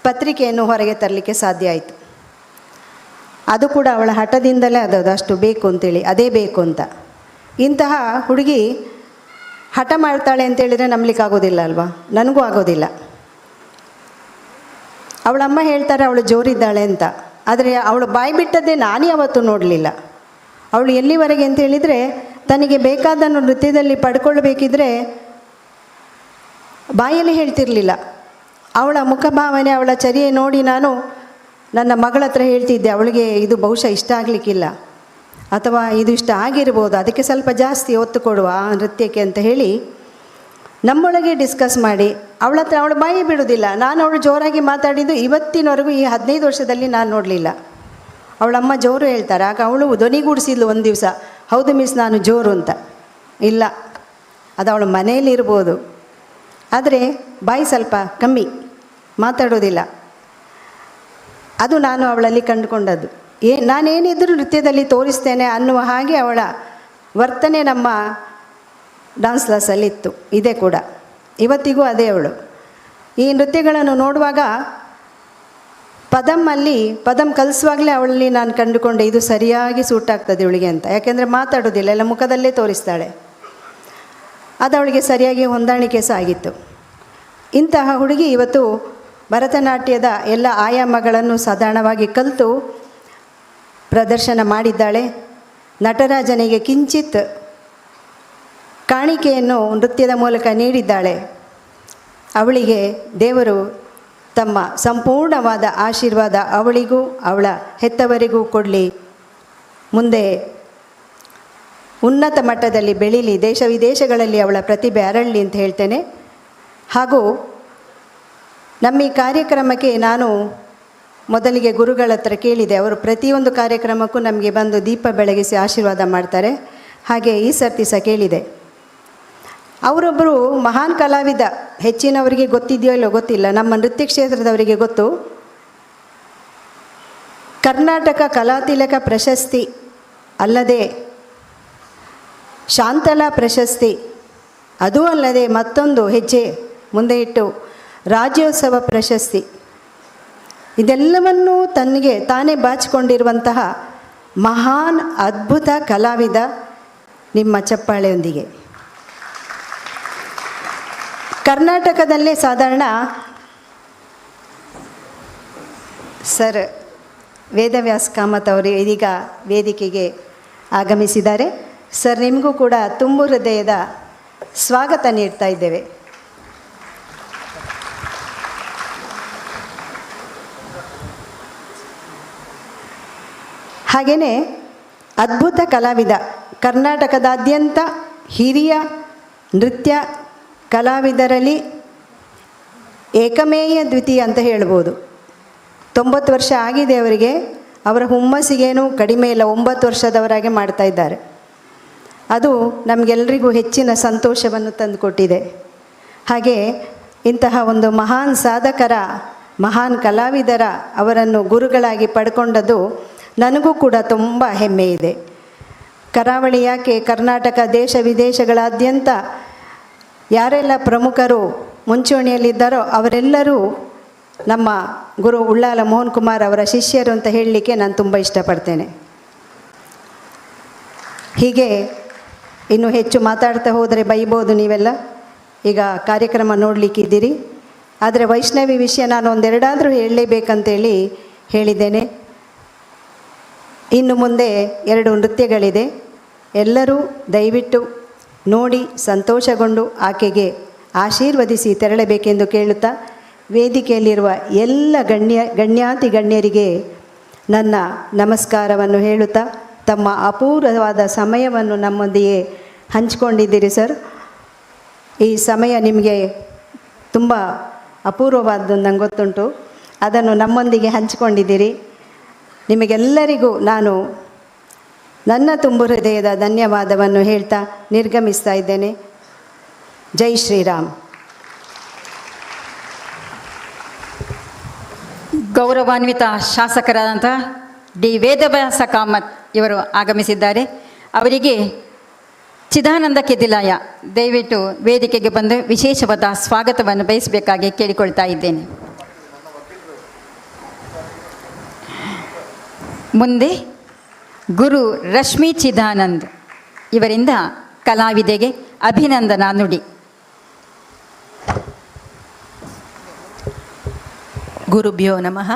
ಪತ್ರಿಕೆಯನ್ನು ಹೊರಗೆ ತರಲಿಕ್ಕೆ ಸಾಧ್ಯ ಆಯಿತು. ಅದು ಕೂಡ ಅವಳ ಹಠದಿಂದಲೇ ಅದು ಅಷ್ಟು ಬೇಕು ಅಂತೇಳಿ, ಅದೇ ಬೇಕು ಅಂತ. ಇಂತಹ ಹುಡುಗಿ ಹಠ ಮಾಡ್ತಾಳೆ ಅಂತೇಳಿದರೆ ನಂಬಲಿಕ್ಕಾಗೋದಿಲ್ಲ ಅಲ್ವಾ? ನನಗೂ ಆಗೋದಿಲ್ಲ. ಅವಳಮ್ಮ ಹೇಳ್ತಾರೆ ಅವಳು ಜೋರಿದ್ದಾಳೆ ಅಂತ, ಆದರೆ ಅವಳು ಬಾಯಿ ಬಿಟ್ಟದ್ದೇ ನಾನು ಯಾವತ್ತೂ ನೋಡಲಿಲ್ಲ. ಅವಳು ಎಲ್ಲಿವರೆಗೆ ಅಂತೇಳಿದರೆ, ತನಗೆ ಬೇಕಾದನ್ನು ನೃತ್ಯದಲ್ಲಿ ಪಡ್ಕೊಳ್ಬೇಕಿದ್ರೆ ಬಾಯಲ್ಲಿ ಹೇಳ್ತಿರಲಿಲ್ಲ. ಅವಳ ಮುಖಭಾವನೆ, ಅವಳ ಚರ್ಯೆ ನೋಡಿ ನಾನು ನನ್ನ ಮಗಳ ಹತ್ರ ಹೇಳ್ತಿದ್ದೆ, ಅವಳಿಗೆ ಇದು ಬಹುಶಃ ಇಷ್ಟ ಆಗಲಿಕ್ಕಿಲ್ಲ, ಅಥವಾ ಇದು ಇಷ್ಟ ಆಗಿರ್ಬೋದು, ಅದಕ್ಕೆ ಸ್ವಲ್ಪ ಜಾಸ್ತಿ ಒತ್ತು ಕೊಡುವ ನೃತ್ಯಕ್ಕೆ ಅಂತ ಹೇಳಿ ನಮ್ಮೊಳಗೆ ಡಿಸ್ಕಸ್ ಮಾಡಿ ಅವಳ ಹತ್ರ ಅವಳು ಬಾಯಿ ಬಿಡೋದಿಲ್ಲ. ನಾನು ಅವಳು ಜೋರಾಗಿ ಮಾತಾಡಿದ್ದು ಇವತ್ತಿನವರೆಗೂ ಈ 15 ವರ್ಷದಲ್ಲಿ ನಾನು ನೋಡಲಿಲ್ಲ. ಅವಳಮ್ಮ ಜೋರು ಹೇಳ್ತಾರೆ. ಆಗ ಅವಳು ಧ್ವನಿಗೂಡಿಸಿದ್ಲು ಒಂದು ದಿವಸ, ಹೌದು ಮಿಸ್ ನಾನು ಜೋರು ಅಂತ. ಇಲ್ಲ, ಅದು ಅವಳ ಮನೆಯಲ್ಲಿರ್ಬೋದು, ಆದರೆ ಬಾಯಿ ಸ್ವಲ್ಪ ಕಮ್ಮಿ, ಮಾತಾಡೋದಿಲ್ಲ. ಅದು ನಾನು ಅವಳಲ್ಲಿ ಕಂಡುಕೊಂಡದ್ದು. ನಾನೇನಿದ್ರೂ ನೃತ್ಯದಲ್ಲಿ ತೋರಿಸ್ತೇನೆ ಅನ್ನುವ ಹಾಗೆ ಅವಳ ವರ್ತನೆ ನಮ್ಮ ಡಾನ್ಸ್ ಕ್ಲಾಸಲ್ಲಿತ್ತು. ಇದೇ ಕೂಡ ಇವತ್ತಿಗೂ ಅದೇ ಅವಳು. ಈ ನೃತ್ಯಗಳನ್ನು ನೋಡುವಾಗ ಪದಂ ಕಲಿಸುವಾಗಲೇ ಅವಳಲ್ಲಿ ನಾನು ಕಂಡುಕೊಂಡೆ, ಇದು ಸರಿಯಾಗಿ ಸೂಟ್ ಆಗ್ತದೆ ಇವಳಿಗೆ ಅಂತ. ಯಾಕೆಂದರೆ ಮಾತಾಡೋದಿಲ್ಲ, ಎಲ್ಲ ಮುಖದಲ್ಲೇ ತೋರಿಸ್ತಾಳೆ. ಅದು ಅವಳಿಗೆ ಸರಿಯಾಗಿ ಹೊಂದಾಣಿಕೆ ಸಹ ಆಗಿತ್ತು. ಇಂತಹ ಹುಡುಗಿ ಇವತ್ತು ಭರತನಾಟ್ಯದ ಎಲ್ಲ ಆಯಾಮಗಳನ್ನು ಸಾಧಾರಣವಾಗಿ ಕಲಿತು ಪ್ರದರ್ಶನ ಮಾಡಿದ್ದಾಳೆ. ನಟರಾಜನಿಗೆ ಕಿಂಚಿತ್ ಕಾಣಿಕೆಯನ್ನು ನೃತ್ಯದ ಮೂಲಕ ನೀಡಿದ್ದಾಳೆ. ಅವಳಿಗೆ ದೇವರು ತಮ್ಮ ಸಂಪೂರ್ಣವಾದ ಆಶೀರ್ವಾದ ಅವಳಿಗೂ ಅವಳ ಹೆತ್ತವರಿಗೂ ಕೊಡಲಿ. ಮುಂದೆ ಉನ್ನತ ಮಟ್ಟದಲ್ಲಿ ಬೆಳೀಲಿ, ದೇಶ ವಿದೇಶಗಳಲ್ಲಿ ಅವಳ ಪ್ರತಿಭೆ ಅರಳಲಿ ಅಂತ ಹೇಳ್ತೇನೆ. ಹಾಗೂ ನಮ್ಮ ಈ ಕಾರ್ಯಕ್ರಮಕ್ಕೆ ನಾನು ಮೊದಲಿಗೆ ಗುರುಗಳ ಹತ್ರ ಕೇಳಿದೆ. ಅವರು ಪ್ರತಿಯೊಂದು ಕಾರ್ಯಕ್ರಮಕ್ಕೂ ನಮಗೆ ಬಂದು ದೀಪ ಬೆಳಗಿಸಿ ಆಶೀರ್ವಾದ ಮಾಡ್ತಾರೆ. ಹಾಗೆ ಈ ಸರ್ತಿ ಸಹ ಕೇಳಿದೆ. ಅವರೊಬ್ಬರು ಮಹಾನ್ ಕಲಾವಿದ, ಹೆಚ್ಚಿನವರಿಗೆ ಗೊತ್ತಿದೆಯೋ ಇಲ್ಲೋ ಗೊತ್ತಿಲ್ಲ, ನಮ್ಮ ನೃತ್ಯ ಕ್ಷೇತ್ರದವರಿಗೆ ಗೊತ್ತು. ಕರ್ನಾಟಕ ಕಲಾತಿಲಕ ಪ್ರಶಸ್ತಿ ಅಲ್ಲದೆ ಶಾಂತಲಾ ಪ್ರಶಸ್ತಿ, ಅದೂ ಅಲ್ಲದೆ ಮತ್ತೊಂದು ಹೆಜ್ಜೆ ಮುಂದೆ ಇಟ್ಟು ರಾಜ್ಯೋತ್ಸವ ಪ್ರಶಸ್ತಿ, ಇದೆಲ್ಲವನ್ನೂ ತನಗೆ ತಾನೇ ಬಾಚಿಕೊಂಡಿರುವಂತಹ ಮಹಾನ್ ಅದ್ಭುತ ಕಲಾವಿದ ನಿಮ್ಮ ಚಪ್ಪಾಳೆಯೊಂದಿಗೆ. ಕರ್ನಾಟಕದಲ್ಲೇ ಸಾಧಾರಣ ಸರ್ ವೇದವ್ಯಾಸ್ ಕಾಮತ್ ಅವರು ಇದೀಗ ವೇದಿಕೆಗೆ ಆಗಮಿಸಿದ್ದಾರೆ. ಸರ್, ನಿಮಗೂ ಕೂಡ ತುಂಬು ಹೃದಯದ ಸ್ವಾಗತ ನೀಡ್ತಾ ಇದ್ದೇವೆ. ಹಾಗೆಯೇ ಅದ್ಭುತ ಕಲಾವಿದ, ಕರ್ನಾಟಕದಾದ್ಯಂತ ಹಿರಿಯ ನೃತ್ಯ ಕಲಾವಿದರಲ್ಲಿ ಏಕಮೇಯ ದ್ವಿತೀಯ ಅಂತ ಹೇಳ್ಬೋದು. 90 ವರ್ಷ ಆಗಿದೆ ಅವರಿಗೆ. ಅವರ ಹುಮ್ಮಸ್ಸಿಗೇನು ಕಡಿಮೆ ಇಲ್ಲ, 9 ವರ್ಷದವರಾಗೆ ಮಾಡ್ತಾ ಇದ್ದಾರೆ. ಅದು ನಮಗೆಲ್ಲರಿಗೂ ಹೆಚ್ಚಿನ ಸಂತೋಷವನ್ನು ತಂದುಕೊಟ್ಟಿದೆ. ಹಾಗೆ ಇಂತಹ ಒಂದು ಮಹಾನ್ ಸಾಧಕರ, ಮಹಾನ್ ಕಲಾವಿದರ ಅವರನ್ನು ಗುರುಗಳಾಗಿ ಪಡ್ಕೊಂಡದ್ದು ನನಗೂ ಕೂಡ ತುಂಬ ಹೆಮ್ಮೆ ಇದೆ. ಕರಾವಳಿ ಯಾಕೆ, ಕರ್ನಾಟಕ ದೇಶ ವಿದೇಶಗಳಾದ್ಯಂತ ಯಾರೆಲ್ಲ ಪ್ರಮುಖರು ಮುಂಚೂಣಿಯಲ್ಲಿದ್ದಾರೋ ಅವರೆಲ್ಲರೂ ನಮ್ಮ ಗುರು ಉಳ್ಳಾಲ ಮೋಹನ್ ಕುಮಾರ್ ಅವರ ಶಿಷ್ಯರು ಅಂತ ಹೇಳಲಿಕ್ಕೆ ನಾನು ತುಂಬ ಇಷ್ಟಪಡ್ತೇನೆ. ಹೀಗೆ ಇನ್ನು ಹೆಚ್ಚು ಮಾತಾಡ್ತಾ ಹೋದರೆ ಬೈಬೋದು ನೀವೆಲ್ಲ. ಈಗ ಕಾರ್ಯಕ್ರಮ ನೋಡಲಿಕ್ಕಿದ್ದೀರಿ. ಆದರೆ ವೈಷ್ಣವಿ ವಿಷಯ ನಾನು ಒಂದೆರಡಾದರೂ ಹೇಳಲೇಬೇಕಂತೇಳಿ ಹೇಳಿದ್ದೇನೆ. ಇನ್ನು ಮುಂದೆ 2 ನೃತ್ಯಗಳಿದೆ. ಎಲ್ಲರೂ ದಯವಿಟ್ಟು ನೋಡಿ ಸಂತೋಷಗೊಂಡು ಆಕೆಗೆ ಆಶೀರ್ವದಿಸಿ ತೆರಳಬೇಕೆಂದು ಕೇಳುತ್ತಾ, ವೇದಿಕೆಯಲ್ಲಿರುವ ಎಲ್ಲ ಗಣ್ಯಾತಿ ಗಣ್ಯರಿಗೆ ನನ್ನ ನಮಸ್ಕಾರವನ್ನು ಹೇಳುತ್ತಾ, ತಮ್ಮ ಅಪೂರ್ವವಾದ ಸಮಯವನ್ನು ನಮ್ಮೊಂದಿಗೆ ಹಂಚಿಕೊಂಡಿದ್ದೀರಿ ಸರ್. ಈ ಸಮಯ ನಿಮಗೆ ತುಂಬ ಅಪೂರ್ವವಾದ್ದು ನಂಗೆ ಗೊತ್ತುಂಟು. ಅದನ್ನು ನಮ್ಮೊಂದಿಗೆ ಹಂಚಿಕೊಂಡಿದ್ದೀರಿ. ನಿಮಗೆಲ್ಲರಿಗೂ ನಾನು ನನ್ನ ತುಂಬು ಹೃದಯದ ಧನ್ಯವಾದವನ್ನು ಹೇಳ್ತಾ ನಿರ್ಗಮಿಸ್ತಾ ಇದ್ದೇನೆ. ಜೈ ಶ್ರೀರಾಮ್. ಗೌರವಾನ್ವಿತ ಶಾಸಕರಾದಂಥ ಡಿ ವೇದವ್ಯಾಸ ಕಾಮತ್ ಇವರು ಆಗಮಿಸಿದ್ದಾರೆ. ಅವರಿಗೆ ಚಿದಾನಂದ ಕೆದಿಲಾಯ ದಯವಿಟ್ಟು ವೇದಿಕೆಗೆ ಬಂದು ವಿಶೇಷವಾದ ಸ್ವಾಗತವನ್ನು ಬಯಸಬೇಕಾಗಿ ಕೇಳಿಕೊಳ್ತಾ ಇದ್ದೇನೆ. ಮುಂದೆ ಗುರು ರಶ್ಮಿ ಚಿದಾನಂದ್ ಇವರಿಂದ ಕಲಾವಿದೆಗೆ ಅಭಿನಂದನಾ ನುಡಿ. ಗುರುಭ್ಯೋ ನಮಃ.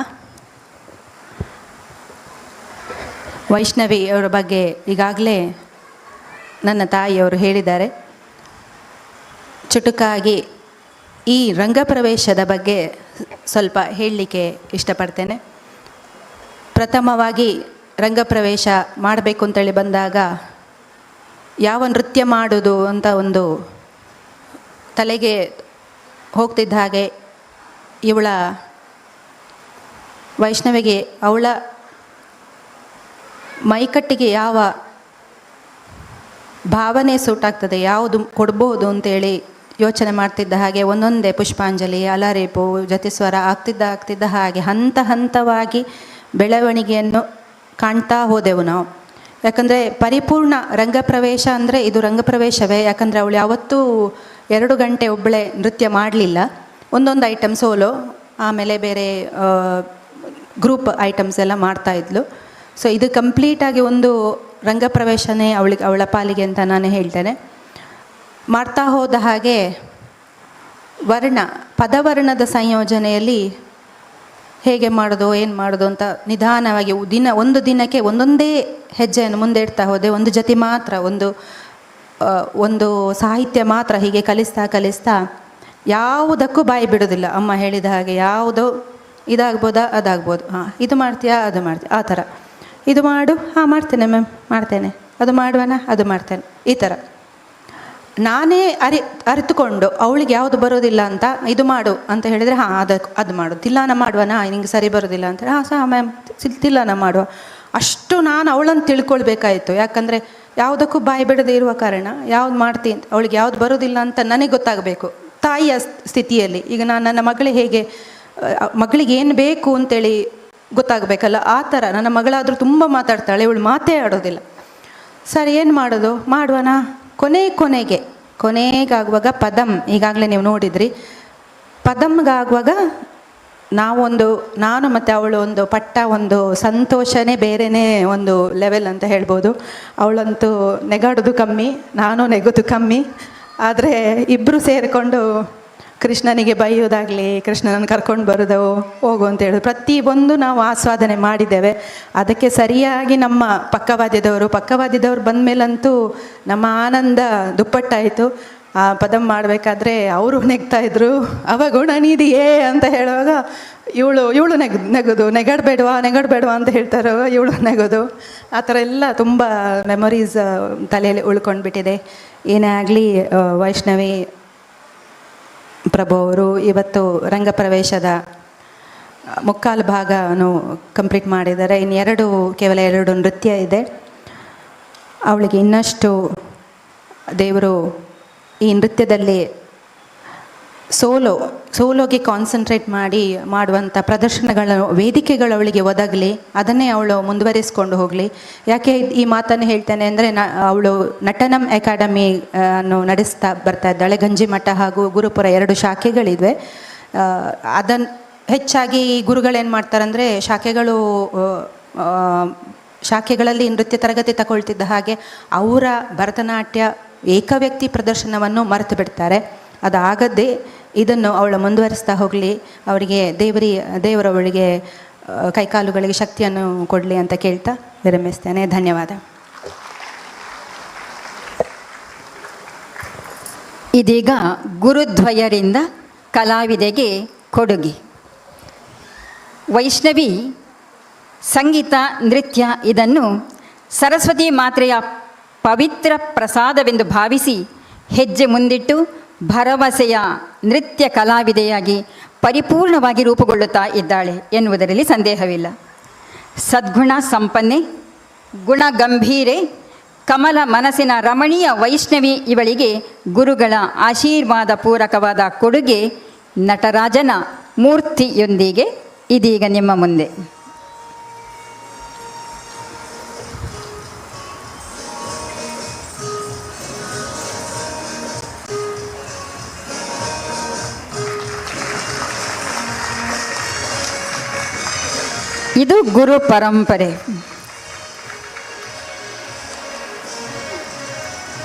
ವೈಷ್ಣವಿ ಅವರ ಬಗ್ಗೆ ಈಗಾಗಲೇ ನನ್ನ ತಾಯಿಯವರು ಹೇಳಿದ್ದಾರೆ. ಚುಟುಕಾಗಿ ಈ ರಂಗಪ್ರವೇಶದ ಬಗ್ಗೆ ಸ್ವಲ್ಪ ಹೇಳಲಿಕ್ಕೆ ಇಷ್ಟಪಡ್ತೇನೆ. ಪ್ರಥಮವಾಗಿ ರಂಗಪ್ರವೇಶ ಮಾಡಬೇಕು ಅಂತೇಳಿ ಬಂದಾಗ ಯಾವ ನೃತ್ಯ ಮಾಡೋದು ಅಂತ ಒಂದು ತಲೆಗೆ ಹೋಗ್ತಿದ್ದ ಹಾಗೆ ಇವಳ ವೈಷ್ಣವಿಗೆ ಅವಳ ಮೈಕಟ್ಟಿಗೆ ಯಾವ ಭಾವನೆ ಸೂಟಾಗ್ತದೆ, ಯಾವುದು ಕೊಡ್ಬೋದು ಅಂತೇಳಿ ಯೋಚನೆ ಮಾಡ್ತಿದ್ದ ಹಾಗೆ ಒಂದೊಂದೇ ಪುಷ್ಪಾಂಜಲಿ, ಅಲಾರೇಪು, ಜತಿಸ್ವರ ಆಗ್ತಿದ್ದ ಹಾಗೆ ಹಂತ ಹಂತವಾಗಿ ಬೆಳವಣಿಗೆಯನ್ನು ಕಾಣ್ತಾ ಹೋದೆವು ನಾವು. ಯಾಕಂದರೆ ಪರಿಪೂರ್ಣ ರಂಗಪ್ರವೇಶ ಅಂದರೆ ಇದು ರಂಗಪ್ರವೇಶವೇ. ಯಾಕಂದರೆ ಅವಳು ಯಾವತ್ತೂ 2 ಗಂಟೆ ಒಬ್ಬಳೇ ನೃತ್ಯ ಮಾಡಲಿಲ್ಲ. ಒಂದೊಂದು ಐಟಮ್ ಸೋಲೋ, ಆಮೇಲೆ ಬೇರೆ ಗ್ರೂಪ್ ಐಟಮ್ಸ್ ಎಲ್ಲ ಮಾಡ್ತಾಯಿದ್ಲು. ಸೊ ಇದು ಕಂಪ್ಲೀಟಾಗಿ ಒಂದು ರಂಗಪ್ರವೇಶನೇ ಅವಳ ಪಾಲಿಗೆ ಅಂತ ನಾನು ಹೇಳ್ತೇನೆ. ಮಾಡ್ತಾ ಹೋದ ಹಾಗೆ ಪದವರ್ಣದ ಸಂಯೋಜನೆಯಲ್ಲಿ ಹೇಗೆ ಮಾಡೋದು, ಏನು ಮಾಡೋದು ಅಂತ ನಿಧಾನವಾಗಿ ಒಂದು ದಿನಕ್ಕೆ ಒಂದೊಂದೇ ಹೆಜ್ಜೆಯನ್ನು ಮುಂದೆ ಇಡ್ತಾ ಹೋದೆ. ಒಂದು ಜತಿ ಮಾತ್ರ, ಒಂದು ಸಾಹಿತ್ಯ ಮಾತ್ರ ಹೀಗೆ ಕಲಿಸ್ತಾ ಯಾವುದಕ್ಕೂ ಬಾಯಿ ಬಿಡೋದಿಲ್ಲ. ಅಮ್ಮ ಹೇಳಿದ ಹಾಗೆ ಯಾವುದೋ ಇದಾಗ್ಬೋದಾ ಅದಾಗ್ಬೋದು, ಹಾಂ ಇದು ಮಾಡ್ತೀಯಾ ಅದು ಮಾಡ್ತೀಯ ಆ ಥರ, ಇದು ಮಾಡು ಹಾಂ ಮಾಡ್ತೇನೆ ಮ್ಯಾಮ್ ಮಾಡ್ತೇನೆ, ಅದು ಮಾಡುವನಾ ಅದು ಮಾಡ್ತೇನೆ, ಈ ಥರ ನಾನೇ ಅರಿತುಕೊಂಡು ಅವಳಿಗೆ ಯಾವುದು ಬರೋದಿಲ್ಲ ಅಂತ ಇದು ಮಾಡು ಅಂತ ಹೇಳಿದರೆ ಹಾಂ ಅದು ಮಾಡು, ತಿಲ್ಲಾನ ಮಾಡುವನಾ ನಿಂಗೆ ಸರಿ ಬರೋದಿಲ್ಲ ಅಂತ ಹಾಂ ಸಹ ಮ್ಯಾಮ್ ತಿಲ್ಲಾನ ಮಾಡುವ. ಅಷ್ಟು ನಾನು ಅವಳನ್ನು ತಿಳ್ಕೊಳ್ಬೇಕಾಯಿತು. ಯಾಕಂದರೆ ಯಾವುದಕ್ಕೂ ಬಾಯಿ ಬಿಡದೆ ಇರುವ ಕಾರಣ ಯಾವ್ದು ಮಾಡ್ತೀನಿ ಅವಳಿಗೆ ಯಾವ್ದು ಬರೋದಿಲ್ಲ ಅಂತ ನನಗೆ ಗೊತ್ತಾಗಬೇಕು ತಾಯಿಯ ಸ್ಥಿತಿಯಲ್ಲಿ. ಈಗ ನಾನು ನನ್ನ ಮಗಳಿಗೆ ಹೇಗೆ ಮಗಳಿಗೆ ಏನು ಬೇಕು ಅಂತೇಳಿ ಗೊತ್ತಾಗಬೇಕಲ್ಲ, ಆ ಥರ ನನ್ನ ಮಗಳಾದರೂ ತುಂಬ ಮಾತಾಡ್ತಾಳೆ, ಇವಳು ಮಾತೇ ಆಡೋದಿಲ್ಲ. ಸರಿ ಏನು ಮಾಡೋದು ಮಾಡುವನಾ, ಕೊನೆಗಾಗುವಾಗ ಪದಂ, ಈಗಾಗಲೇ ನೀವು ನೋಡಿದ್ರಿ, ಪದಮ್ಗಾಗುವಾಗ ನಾನು ಮತ್ತು ಅವಳು ಒಂದು ಸಂತೋಷನೇ ಬೇರೆಯೇ ಒಂದು ಲೆವೆಲ್ ಅಂತ ಹೇಳ್ಬೋದು. ಅವಳಂತೂ ನೆಗಾಡೋದು ಕಮ್ಮಿ, ನಾನು ನೆಗೋದು ಕಮ್ಮಿ. ಆದರೆ ಇಬ್ಬರು ಸೇರಿಕೊಂಡು ಕೃಷ್ಣನಿಗೆ ಬೈಯೋದಾಗಲಿ, ಕೃಷ್ಣನನ್ನು ಕರ್ಕೊಂಡು ಬರೋದು ಹೋಗು ಅಂತ ಹೇಳೋದು ಪ್ರತಿಯೊಂದು ನಾವು ಆಸ್ವಾದನೆ ಮಾಡಿದ್ದೇವೆ. ಅದಕ್ಕೆ ಸರಿಯಾಗಿ ನಮ್ಮ ಪಕ್ಕವಾದ್ಯದವರು ಬಂದ ಮೇಲಂತೂ ನಮ್ಮ ಆನಂದ ದುಪ್ಪಟ್ಟಾಯಿತು. ಆ ಪದಂ ಮಾಡಬೇಕಾದ್ರೆ ಅವರು ನೆಗ್ತಾಯಿದ್ರು, ಅವ ಗುಣನಿಧಿಯೇ ಅಂತ ಹೇಳುವಾಗ ಇವಳು ನೆಗಡಬೇಡವಾ ಅಂತ ಹೇಳ್ತಾರೋ, ಇವಳು ನೆಗೋದು, ಆ ಥರ ಎಲ್ಲ ತುಂಬ ಮೆಮೊರೀಸ್ ತಲೆಯಲ್ಲಿ ಉಳ್ಕೊಂಡ್ಬಿಟ್ಟಿದೆ. ಏನೇ ಆಗಲಿ ವೈಷ್ಣವಿ ಪ್ರಭು ಅವರು ಇವತ್ತು ರಂಗಪ್ರವೇಶದ ಮುಕ್ಕಾಲು ಭಾಗನು ಕಂಪ್ಲೀಟ್ ಮಾಡಿದ್ದಾರೆ. ಕೇವಲ ಎರಡು ನೃತ್ಯ ಇದೆ. ಅವಳಿಗೆ ಇನ್ನಷ್ಟು ದೇವರು ಈ ನೃತ್ಯದಲ್ಲಿ ಸೋಲೋಗೆ ಕಾನ್ಸಂಟ್ರೇಟ್ ಮಾಡುವಂಥ ವೇದಿಕೆಗಳು ಅವಳಿಗೆ ಒದಗಲಿ, ಅದನ್ನೇ ಅವಳು ಮುಂದುವರಿಸ್ಕೊಂಡು ಹೋಗಲಿ. ಯಾಕೆ ಈ ಮಾತನ್ನು ಹೇಳ್ತೇನೆ ಅಂದರೆ, ಅವಳು ನಟನಂ ಅಕಾಡೆಮಿ ಅನ್ನು ನಡೆಸ್ತಾ ಬರ್ತಾ ಇದ್ದಾಳೆ. ಗಂಜಿಮಠ ಹಾಗೂ ಗುರುಪುರ 2 ಶಾಖೆಗಳಿವೆ. ಅದನ್ನು ಹೆಚ್ಚಾಗಿ ಗುರುಗಳೇನು ಮಾಡ್ತಾರಂದರೆ, ಶಾಖೆಗಳಲ್ಲಿ ನೃತ್ಯ ತರಗತಿ ತಗೊಳ್ತಿದ್ದ ಹಾಗೆ ಅವರ ಭರತನಾಟ್ಯ ಏಕವ್ಯಕ್ತಿ ಪ್ರದರ್ಶನವನ್ನು ಮರೆತು ಬಿಡ್ತಾರೆ. ಅದಾಗದೇ ಇದನ್ನು ಅವಳು ಮುಂದುವರಿಸ್ತಾ ಹೋಗಲಿ, ಅವರಿಗೆ ದೇವರವಳಿಗೆ ಕೈಕಾಲುಗಳಿಗೆ ಶಕ್ತಿಯನ್ನು ಕೊಡಲಿ ಅಂತ ಕೇಳ್ತಾ ವಿರಮಿಸ್ತೇನೆ. ಧನ್ಯವಾದ. ಇದೀಗ ಗುರುದ್ವಯರಿಂದ ಕಲಾವಿದೆಗೆ ಕೊಡುಗೆ. ವೈಷ್ಣವಿ ಸಂಗೀತ ನೃತ್ಯ ಇದನ್ನು ಸರಸ್ವತಿ ಮಾತ್ರೆಯ ಪವಿತ್ರ ಪ್ರಸಾದವೆಂದು ಭಾವಿಸಿ ಹೆಜ್ಜೆ ಮುಂದಿಟ್ಟು ಭರವಸೆಯ ನೃತ್ಯ ಕಲಾವಿದೆಯಾಗಿ ಪರಿಪೂರ್ಣವಾಗಿ ರೂಪುಗೊಳ್ಳುತ್ತಾ ಇದ್ದಾಳೆ ಎನ್ನುವುದರಲ್ಲಿ ಸಂದೇಹವಿಲ್ಲ. ಸದ್ಗುಣ ಸಂಪನ್ನೆ, ಗುಣಗಂಭೀರೆ, ಕಮಲ ಮನಸ್ಸಿನ ರಮಣೀಯ ವೈಷ್ಣವಿ ಇವಳಿಗೆ ಗುರುಗಳ ಆಶೀರ್ವಾದ ಪೂರಕವಾದ ಕೊಡುಗೆ ನಟರಾಜನ ಮೂರ್ತಿಯೊಂದಿಗೆ ಇದೀಗ ನಿಮ್ಮ ಮುಂದೆ. ಇದು ಗುರು ಪರಂಪರೆ.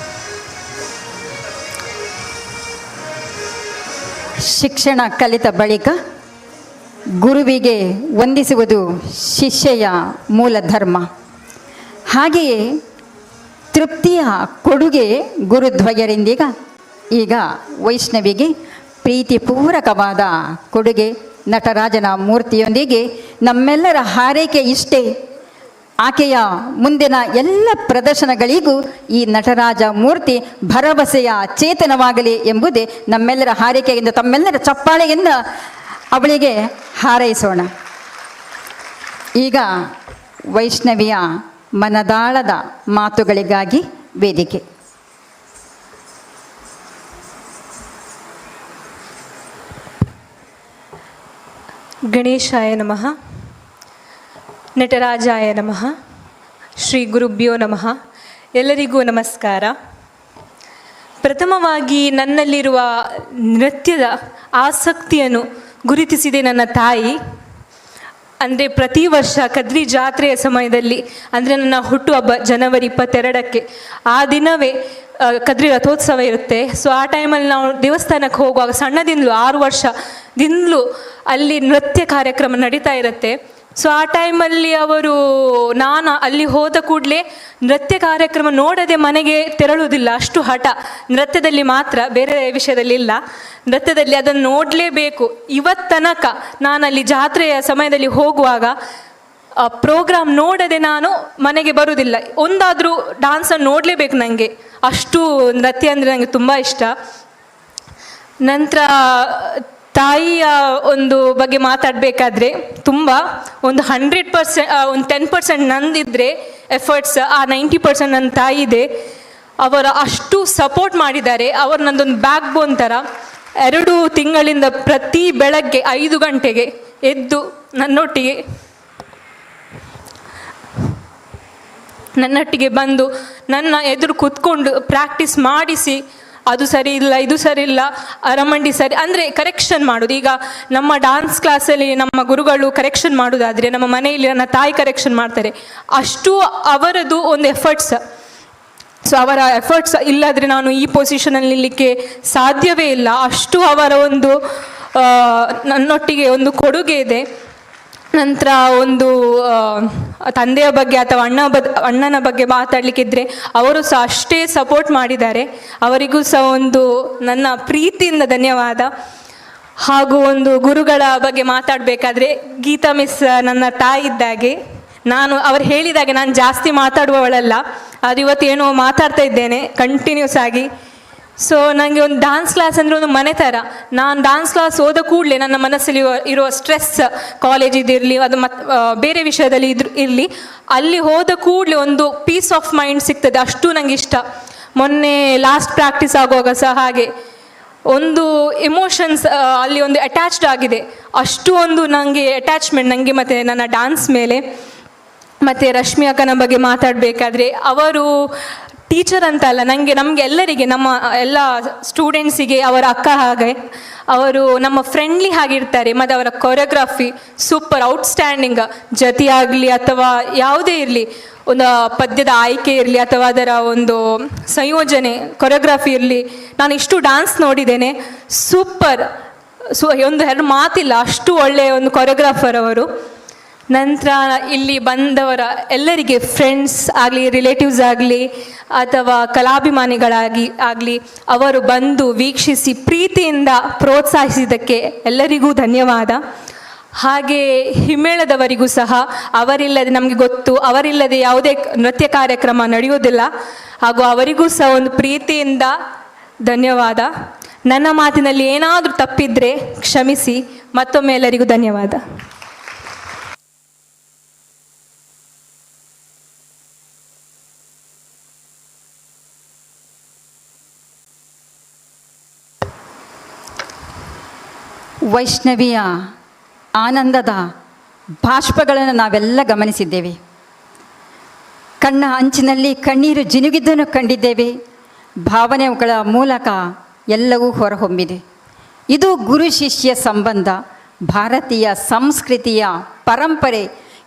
ಶಿಕ್ಷಣ ಕಲಿತ ಬಳಿಕ ಗುರುವಿಗೆ ವಂದಿಸುವುದು ಶಿಷ್ಯೆಯ ಮೂಲ ಧರ್ಮ. ಹಾಗೆಯೇ ತೃಪ್ತಿಯ ಕೊಡುಗೆ ಗುರುದ್ವಯರಿಂದೀಗ ಈಗ ವೈಷ್ಣವಿಗೆ ಪ್ರೀತಿಪೂರ್ವಕವಾದ ಕೊಡುಗೆ ನಟರಾಜನ ಮೂರ್ತಿಯೊಂದಿಗೆ ನಮ್ಮೆಲ್ಲರ ಹಾರೈಕೆ ಇಷ್ಟೇ. ಆಕೆಯ ಮುಂದಿನ ಎಲ್ಲ ಪ್ರದರ್ಶನಗಳಿಗೂ ಈ ನಟರಾಜ ಮೂರ್ತಿ ಭರವಸೆಯ ಚೇತನವಾಗಲಿ ಎಂಬುದೇ ನಮ್ಮೆಲ್ಲರ ಹಾರೈಕೆಯಿಂದ, ತಮ್ಮೆಲ್ಲರ ಚಪ್ಪಾಳೆಯಿಂದ ಅವಳಿಗೆ ಹಾರೈಸೋಣ. ಈಗ ವೈಷ್ಣವಿಯ ಮನದಾಳದ ಮಾತುಗಳಿಗಾಗಿ ವೇದಿಕೆ. ಗಣೇಶಾಯ ನಮಃ, ನಟರಾಜಾಯ ನಮಃ, ಶ್ರೀ ಗುರುಭ್ಯೋ ನಮಃ. ಎಲ್ಲರಿಗೂ ನಮಸ್ಕಾರ. ಪ್ರಥಮವಾಗಿ ನನ್ನಲ್ಲಿರುವ ನೃತ್ಯದ ಆಸಕ್ತಿಯನ್ನು ಗುರುತಿಸಿದೆ ನನ್ನ ತಾಯಿ. ಅಂದರೆ ಪ್ರತಿ ವರ್ಷ ಕದ್ರಿ ಜಾತ್ರೆಯ ಸಮಯದಲ್ಲಿ, ಅಂದರೆ ನನ್ನ ಹುಟ್ಟುಹಬ್ಬ ಜನವರಿ 22ಕ್ಕೆ, ಆ ದಿನವೇ ಕದ್ರಿ ರಥೋತ್ಸವ ಇರುತ್ತೆ. ಸೊ ಆ ಟೈಮಲ್ಲಿ ನಾವು ದೇವಸ್ಥಾನಕ್ಕೆ ಹೋಗುವಾಗ ಸಣ್ಣದಿಂದಲೂ 6 ವರ್ಷದಿಂದಲೂ ಅಲ್ಲಿ ನೃತ್ಯ ಕಾರ್ಯಕ್ರಮ ನಡೀತಾ ಇರುತ್ತೆ. ಸೊ ಆ ಟೈಮಲ್ಲಿ ಅವರು ನಾನು ಅಲ್ಲಿ ಹೋದ ಕೂಡಲೇ ನೃತ್ಯ ಕಾರ್ಯಕ್ರಮ ನೋಡದೆ ಮನೆಗೆ ತೆರಳುವುದಿಲ್ಲ, ಅಷ್ಟು ಹಠ. ನೃತ್ಯದಲ್ಲಿ ಮಾತ್ರ, ಬೇರೆ ವಿಷಯದಲ್ಲಿ ಇಲ್ಲ. ನೃತ್ಯದಲ್ಲಿ ಅದನ್ನು ನೋಡಲೇಬೇಕು. ಇವತ್ತನಕ ನಾನು ಅಲ್ಲಿ ಜಾತ್ರೆಯ ಸಮಯದಲ್ಲಿ ಹೋಗುವಾಗ ಪ್ರೋಗ್ರಾಮ್ ನೋಡದೆ ನಾನು ಮನೆಗೆ ಬರುವುದಿಲ್ಲ. ಒಂದಾದರೂ ಡಾನ್ಸನ್ನು ನೋಡಲೇಬೇಕು ನನಗೆ, ಅಷ್ಟು ನೃತ್ಯ ಅಂದರೆ ನನಗೆ ತುಂಬ ಇಷ್ಟ. ನಂತರ ತಾಯಿಯ ಒಂದು ಬಗ್ಗೆ ಮಾತಾಡಬೇಕಾದ್ರೆ ತುಂಬ ಒಂದು 100%, ಒಂದು 10% ನಂದಿದ್ರೆ ಎಫರ್ಟ್ಸ್, ಆ 90% ನನ್ನ ತಾಯಿ ಇದೆ. ಅವರ ಅಷ್ಟು ಸಪೋರ್ಟ್ ಮಾಡಿದ್ದಾರೆ. ಅವರು ನಂದೊಂದು ಬ್ಯಾಕ್ ಬೋನ್ ಥರ. 2 ತಿಂಗಳಿಂದ ಪ್ರತಿ ಬೆಳಗ್ಗೆ 5 ಗಂಟೆಗೆ ಎದ್ದು ನನ್ನೊಟ್ಟಿಗೆ ಬಂದು ನನ್ನ ಎದುರು ಕೂತ್ಕೊಂಡು ಪ್ರಾಕ್ಟೀಸ್ ಮಾಡಿಸಿ, ಅದು ಸರಿ ಇಲ್ಲ, ಇದು ಸರಿ ಇಲ್ಲ, ಅರಮಂಡಿ ಸರಿ ಅಂದರೆ ಕರೆಕ್ಷನ್ ಮಾಡೋದು. ಈಗ ನಮ್ಮ ಡಾನ್ಸ್ ಕ್ಲಾಸಲ್ಲಿ ನಮ್ಮ ಗುರುಗಳು ಕರೆಕ್ಷನ್ ಮಾಡೋದಾದರೆ ನಮ್ಮ ಮನೆಯಲ್ಲಿ ನನ್ನ ತಾಯಿ ಕರೆಕ್ಷನ್ ಮಾಡ್ತಾರೆ. ಅಷ್ಟು ಅವರದು ಒಂದು ಎಫರ್ಟ್ಸ್. ಸೊ ಅವರ ಎಫರ್ಟ್ಸ್ ಇಲ್ಲದ್ರೆ ನಾನು ಈ ಪೊಸಿಷನಲ್ಲಿ ನಿಲ್ಲಲಿಕ್ಕೆ ಸಾಧ್ಯವೇ ಇಲ್ಲ. ಅಷ್ಟು ಅವರ ಒಂದು ನನ್ನೊಟ್ಟಿಗೆ ಒಂದು ಕೊಡುಗೆ ಇದೆ. ನಂತರ ಒಂದು ತಂದೆಯ ಬಗ್ಗೆ ಅಥವಾ ಅಣ್ಣನ ಬಗ್ಗೆ ಮಾತಾಡಲಿಕ್ಕಿದ್ರೆ ಅವರು ಸಹ ಅಷ್ಟೇ ಸಪೋರ್ಟ್ ಮಾಡಿದ್ದಾರೆ. ಅವರಿಗೂ ಸಹ ಒಂದು ನನ್ನ ಪ್ರೀತಿಯಿಂದ ಧನ್ಯವಾದ. ಹಾಗೂ ಒಂದು ಗುರುಗಳ ಬಗ್ಗೆ ಮಾತಾಡಬೇಕಾದ್ರೆ ಗೀತಾ ಮಿಸ್ ನನ್ನ ತಾಯಿ ಇದ್ದಾಗೆ. ಅವರು ಹೇಳಿದಾಗೆ ನಾನು ಜಾಸ್ತಿ ಮಾತಾಡುವವಳಲ್ಲ, ಅದು ಇವತ್ತು ಏನೋ ಮಾತಾಡ್ತಾ ಇದ್ದೇನೆ ಕಂಟಿನ್ಯೂಸ್ ಆಗಿ. ಸೊ ನನಗೆ ಒಂದು ಡ್ಯಾನ್ಸ್ ಕ್ಲಾಸ್ ಅಂದರೆ ಒಂದು ಮನೆ ಥರ. ನಾನು ಡ್ಯಾನ್ಸ್ ಕ್ಲಾಸ್ ಹೋದ ಕೂಡಲೇ ನನ್ನ ಮನಸ್ಸಲ್ಲಿ ಇರುವ ಸ್ಟ್ರೆಸ್, ಕಾಲೇಜಿದಿರಲಿ ಅದು ಬೇರೆ ವಿಷಯದಲ್ಲಿ ಇರಲಿ, ಅಲ್ಲಿ ಹೋದ ಕೂಡಲೇ ಒಂದು ಪೀಸ್ ಆಫ್ ಮೈಂಡ್ ಸಿಗ್ತದೆ. ಅಷ್ಟು ನನಗೆ ಇಷ್ಟ. ಮೊನ್ನೆ ಲಾಸ್ಟ್ ಪ್ರಾಕ್ಟೀಸ್ ಆಗುವಾಗ ಸಹ ಹಾಗೆ ಒಂದು ಎಮೋಷನ್ಸ್ ಅಲ್ಲಿ ಒಂದು ಅಟ್ಯಾಚ್ಡ್ ಆಗಿದೆ. ಅಷ್ಟು ಒಂದು ನನಗೆ ಅಟ್ಯಾಚ್ಮೆಂಟ್ ನನಗೆ ಮತ್ತು ನನ್ನ ಡ್ಯಾನ್ಸ್ ಮೇಲೆ. ಮತ್ತು ರಶ್ಮಿ ಅಕ್ಕನ ಬಗ್ಗೆ ಮಾತಾಡಬೇಕಾದ್ರೆ ಅವರು ಟೀಚರ್ ಅಂತ ಅಲ್ಲ, ನಮಗೆ ಎಲ್ಲರಿಗೆ, ನಮ್ಮ ಎಲ್ಲ ಸ್ಟೂಡೆಂಟ್ಸಿಗೆ ಅವರ ಅಕ್ಕ ಹಾಗೆ. ಅವರು ನಮ್ಮ ಫ್ರೆಂಡ್ಲಿ ಆಗಿರ್ತಾರೆ. ಮತ್ತು ಅವರ ಕೊರಿಯೋಗ್ರಫಿ ಸೂಪರ್ ಔಟ್ಸ್ಟ್ಯಾಂಡಿಂಗ್. ಜತಿ ಆಗಲಿ ಅಥವಾ ಯಾವುದೇ ಇರಲಿ, ಒಂದು ಪದ್ಯದ ಆಯ್ಕೆ ಇರಲಿ ಅಥವಾ ಅದರ ಒಂದು ಸಂಯೋಜನೆ, ಕೊರಿಯೋಗ್ರಫಿ ಇರಲಿ, ನಾನು ಇಷ್ಟು ಡ್ಯಾನ್ಸ್ ನೋಡಿದ್ದೇನೆ. ಸೂಪರ್. ಒಂದು 2 ಮಾತಿಲ್ಲ, ಅಷ್ಟು ಒಳ್ಳೆಯ ಒಂದು ಕೊರಿಯೋಗ್ರಾಫರ್ ಅವರು. ನಂತರ ಇಲ್ಲಿ ಬಂದವರ ಎಲ್ಲರಿಗೆ, ಫ್ರೆಂಡ್ಸ್ ಆಗಲಿ, ರಿಲೇಟಿವ್ಸ್ ಆಗಲಿ ಅಥವಾ ಕಲಾಭಿಮಾನಿಗಳಾಗಲಿ ಅವರು ಬಂದು ವೀಕ್ಷಿಸಿ ಪ್ರೀತಿಯಿಂದ ಪ್ರೋತ್ಸಾಹಿಸಿದ್ದಕ್ಕೆ ಎಲ್ಲರಿಗೂ ಧನ್ಯವಾದ. ಹಾಗೆ ಹಿಮ್ಮೇಳದವರಿಗೂ ಸಹ, ಅವರಿಲ್ಲದೆ ನಮಗೆ ಗೊತ್ತು, ಅವರಿಲ್ಲದೆ ಯಾವುದೇ ನೃತ್ಯ ಕಾರ್ಯಕ್ರಮ ನಡೆಯುವುದಿಲ್ಲ. ಹಾಗೂ ಅವರಿಗೂ ಸಹ ಒಂದು ಪ್ರೀತಿಯಿಂದ ಧನ್ಯವಾದ. ನನ್ನ ಮಾತಿನಲ್ಲಿ ಏನಾದರೂ ತಪ್ಪಿದರೆ ಕ್ಷಮಿಸಿ. ಮತ್ತೊಮ್ಮೆ ಎಲ್ಲರಿಗೂ ಧನ್ಯವಾದ. ವೈಷ್ಣವಿಯ ಆನಂದದ ಬಾಷ್ಪಗಳನ್ನು ನಾವೆಲ್ಲ ಗಮನಿಸಿದ್ದೇವೆ. ಕಣ್ಣ ಅಂಚಿನಲ್ಲಿ ಕಣ್ಣೀರು ಜಿನುಗಿದ್ದನ್ನು ಕಂಡಿದ್ದೇವೆ. ಭಾವನೆಗಳ ಮೂಲಕ ಎಲ್ಲವೂ ಹೊರಹೊಮ್ಮಿದೆ. ಇದು ಗುರು ಶಿಷ್ಯ ಸಂಬಂಧ, ಭಾರತೀಯ ಸಂಸ್ಕೃತಿಯ ಪರಂಪರೆ.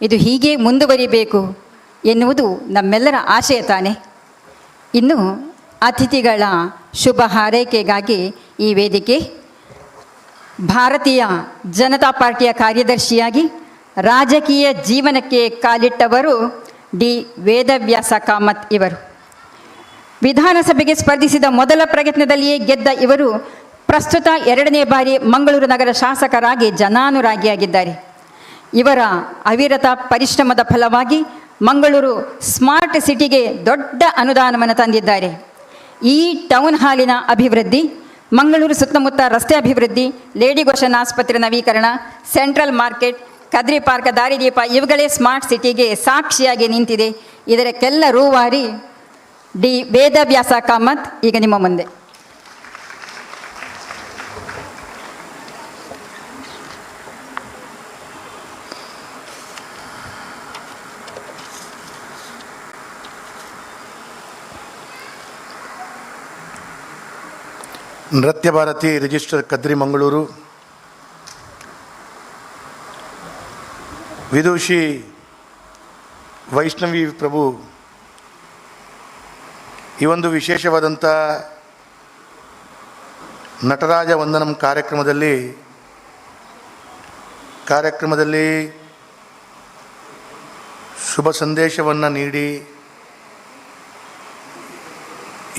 ಇದು ಹೀಗೆ ಮುಂದುವರಿಬೇಕು ಎನ್ನುವುದು ನಮ್ಮೆಲ್ಲರ ಆಶಯ ತಾನೆ. ಇನ್ನು ಅತಿಥಿಗಳ ಶುಭ ಹಾರೈಕೆಗಾಗಿ ಈ ವೇದಿಕೆ ಭಾರತೀಯ ಜನತಾ ಪಾರ್ಟಿಯ ಕಾರ್ಯದರ್ಶಿಯಾಗಿ ರಾಜಕೀಯ ಜೀವನಕ್ಕೆ ಕಾಲಿಟ್ಟವರು ಡಿ ವೇದವ್ಯಾಸ ಕಾಮತ್ ಇವರು. ವಿಧಾನಸಭೆಗೆ ಸ್ಪರ್ಧಿಸಿದ ಮೊದಲ ಪ್ರಯತ್ನದಲ್ಲಿಯೇ ಗೆದ್ದ ಇವರು ಪ್ರಸ್ತುತ 2ನೇ ಬಾರಿ ಮಂಗಳೂರು ನಗರ ಶಾಸಕರಾಗಿ ಜನಾನುರಾಗಿಯಾಗಿದ್ದಾರೆ. ಇವರ ಅವಿರತ ಪರಿಶ್ರಮದ ಫಲವಾಗಿ ಮಂಗಳೂರು ಸ್ಮಾರ್ಟ್ ಸಿಟಿಗೆ ದೊಡ್ಡ ಅನುದಾನವನ್ನು ತಂದಿದ್ದಾರೆ. ಈ ಟೌನ್ ಹಾಲಿನ ಅಭಿವೃದ್ಧಿ, ಮಂಗಳೂರು ಸುತ್ತಮುತ್ತ ರಸ್ತೆ ಅಭಿವೃದ್ಧಿ, ಲೇಡಿ ಗೋಶನ್ ಆಸ್ಪತ್ರೆ ನವೀಕರಣ, ಸೆಂಟ್ರಲ್ ಮಾರ್ಕೆಟ್, ಕದ್ರಿ ಪಾರ್ಕ್, ದಾರಿದೀಪ ಇವುಗಳೇ ಸ್ಮಾರ್ಟ್ ಸಿಟಿಗೆ ಸಾಕ್ಷಿಯಾಗಿ ನಿಂತಿದೆ. ಇದಕ್ಕೆಲ್ಲ ರೂವಾರಿ ಡಿ ವೇದವ್ಯಾಸ ಕಾಮತ್ ಈಗ ನಿಮ್ಮ ಮುಂದೆ. ನೃತ್ಯ ಭಾರತಿ ರಿಜಿಸ್ಟರ್ ಕದ್ರಿ ಮಂಗಳೂರು, ವಿದೂಷಿ ವೈಷ್ಣವಿ ಪ್ರಭು ಈ ಒಂದು ವಿಶೇಷವಾದಂಥ ನಟರಾಜ ವಂದನಂ ಕಾರ್ಯಕ್ರಮದಲ್ಲಿ ಶುಭ ಸಂದೇಶವನ್ನು ನೀಡಿ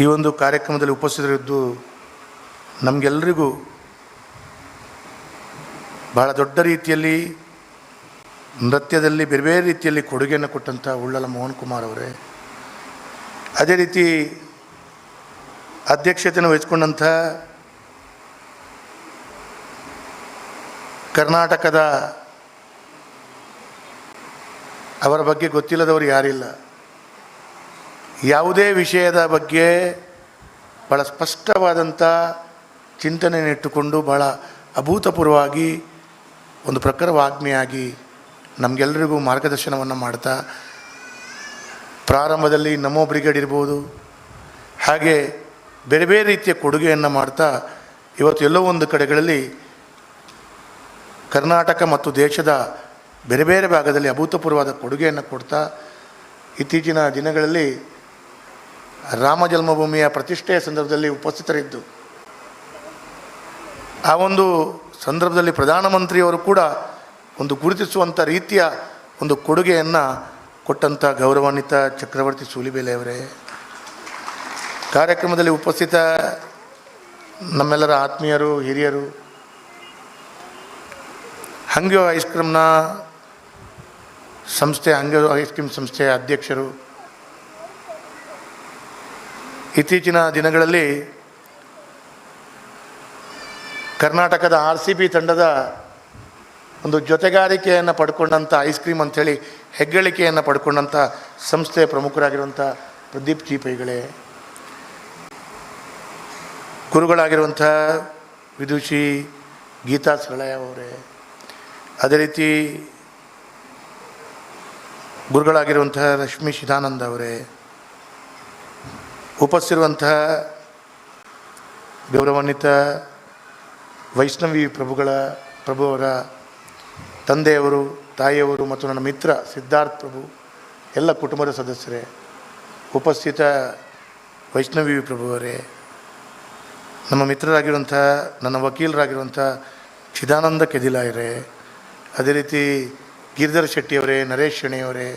ಈ ಒಂದು ಕಾರ್ಯಕ್ರಮದಲ್ಲಿ ಉಪಸ್ಥಿತರಿದ್ದು ನಮಗೆಲ್ಲರಿಗೂ ಬಹಳ ದೊಡ್ಡ ರೀತಿಯಲ್ಲಿ ನೃತ್ಯದಲ್ಲಿ ಬೇರೆ ಬೇರೆ ರೀತಿಯಲ್ಲಿ ಕೊಡುಗೆಯನ್ನು ಕೊಟ್ಟಂಥ ಉಳ್ಳಲ ಮೋಹನ್ ಕುಮಾರ್ ಅವರೇ, ಅದೇ ರೀತಿ ಅಧ್ಯಕ್ಷತೆಯನ್ನು ವಹಿಸಿಕೊಂಡಂಥ ಕರ್ನಾಟಕದ ಅವರ ಬಗ್ಗೆ ಗೊತ್ತಿಲ್ಲದವರು ಯಾರಿಲ್ಲ. ಯಾವುದೇ ವಿಷಯದ ಬಗ್ಗೆ ಭಾಳ ಸ್ಪಷ್ಟವಾದಂಥ ಚಿಂತನೆಯನ್ನು ಇಟ್ಟುಕೊಂಡು ಭಾಳ ಅಭೂತಪೂರ್ವವಾಗಿ ಒಂದು ಪ್ರಖರವಾಗ್ಮಿಯಾಗಿ ನಮಗೆಲ್ಲರಿಗೂ ಮಾರ್ಗದರ್ಶನವನ್ನು ಮಾಡ್ತಾ, ಪ್ರಾರಂಭದಲ್ಲಿ ನಮೋ ಬ್ರಿಗೇಡ್ ಇರ್ಬೋದು, ಹಾಗೆ ಬೇರೆ ಬೇರೆ ರೀತಿಯ ಕೊಡುಗೆಯನ್ನು ಮಾಡ್ತಾ ಇವತ್ತು ಎಲ್ಲೋ ಒಂದು ಕಡೆಗಳಲ್ಲಿ ಕರ್ನಾಟಕ ಮತ್ತು ದೇಶದ ಬೇರೆ ಬೇರೆ ಭಾಗದಲ್ಲಿ ಅಭೂತಪೂರ್ವವಾದ ಕೊಡುಗೆಯನ್ನು ಕೊಡ್ತಾ, ಇತ್ತೀಚಿನ ದಿನಗಳಲ್ಲಿ ರಾಮ ಜನ್ಮಭೂಮಿಯ ಪ್ರತಿಷ್ಠೆಯ ಸಂದರ್ಭದಲ್ಲಿ ಉಪಸ್ಥಿತರಿದ್ದು, ಆ ಒಂದು ಸಂದರ್ಭದಲ್ಲಿ ಪ್ರಧಾನಮಂತ್ರಿಯವರು ಕೂಡ ಒಂದು ಗುರುತಿಸುವಂಥ ರೀತಿಯ ಒಂದು ಕೊಡುಗೆಯನ್ನು ಕೊಟ್ಟಂಥ ಗೌರವಾನ್ವಿತ ಚಕ್ರವರ್ತಿ ಸೂಲಿಬೇಲೆ ಅವರೇ, ಕಾರ್ಯಕ್ರಮದಲ್ಲಿ ಉಪಸ್ಥಿತ ನಮ್ಮೆಲ್ಲರ ಆತ್ಮೀಯರು, ಹಿರಿಯರು, ಹಂಗ್ಯೋ ಐಸ್ ಕ್ರೀಮ್ನ ಸಂಸ್ಥೆ, ಹಂಗ್ಯೋ ಐಸ್ ಕ್ರೀಮ್ ಸಂಸ್ಥೆಯ ಅಧ್ಯಕ್ಷರು, ಇತ್ತೀಚಿನ ದಿನಗಳಲ್ಲಿ ಕರ್ನಾಟಕದ RCB ತಂಡದ ಒಂದು ಜೊತೆಗಾರಿಕೆಯನ್ನು ಪಡ್ಕೊಂಡಂಥ ಐಸ್ ಕ್ರೀಮ್ ಅಂಥೇಳಿ ಹೆಗ್ಗಳಿಕೆಯನ್ನು ಪಡ್ಕೊಂಡಂಥ ಸಂಸ್ಥೆಯ ಪ್ರಮುಖರಾಗಿರುವಂಥ ಪ್ರದೀಪ್ ಜಿ ಪೈಗಳೇ, ಗುರುಗಳಾಗಿರುವಂಥ ವಿದುಷಿ ಗೀತಾ ಸರಳಯ್ಯ ಅವರೇ, ಅದೇ ರೀತಿ ಗುರುಗಳಾಗಿರುವಂಥ ರಶ್ಮಿ ಶಿದಾನಂದ ಅವರೇ, ಉಪಸ್ಥಿರುವಂತಹ ಗೌರವಾನ್ವಿತ ವೈಷ್ಣವಿ ಪ್ರಭುವರ ತಂದೆಯವರು, ತಾಯಿಯವರು ಮತ್ತು ನನ್ನ ಮಿತ್ರ ಸಿದ್ಧಾರ್ಥ್ ಪ್ರಭು, ಎಲ್ಲ ಕುಟುಂಬದ ಸದಸ್ಯರೇ, ಉಪಸ್ಥಿತ ವೈಷ್ಣವಿ ಪ್ರಭುವರೇ, ನಮ್ಮ ಮಿತ್ರರಾಗಿರುವಂಥ ನನ್ನ ವಕೀಲರಾಗಿರುವಂಥ ಚಿದಾನಂದ ಕೆದಿಲಾಯರೇ, ಅದೇ ರೀತಿ ಗಿರಿಧರ್ ಶೆಟ್ಟಿಯವರೇ, ನರೇಶ್ ಶೆಣಿಯವರೇ,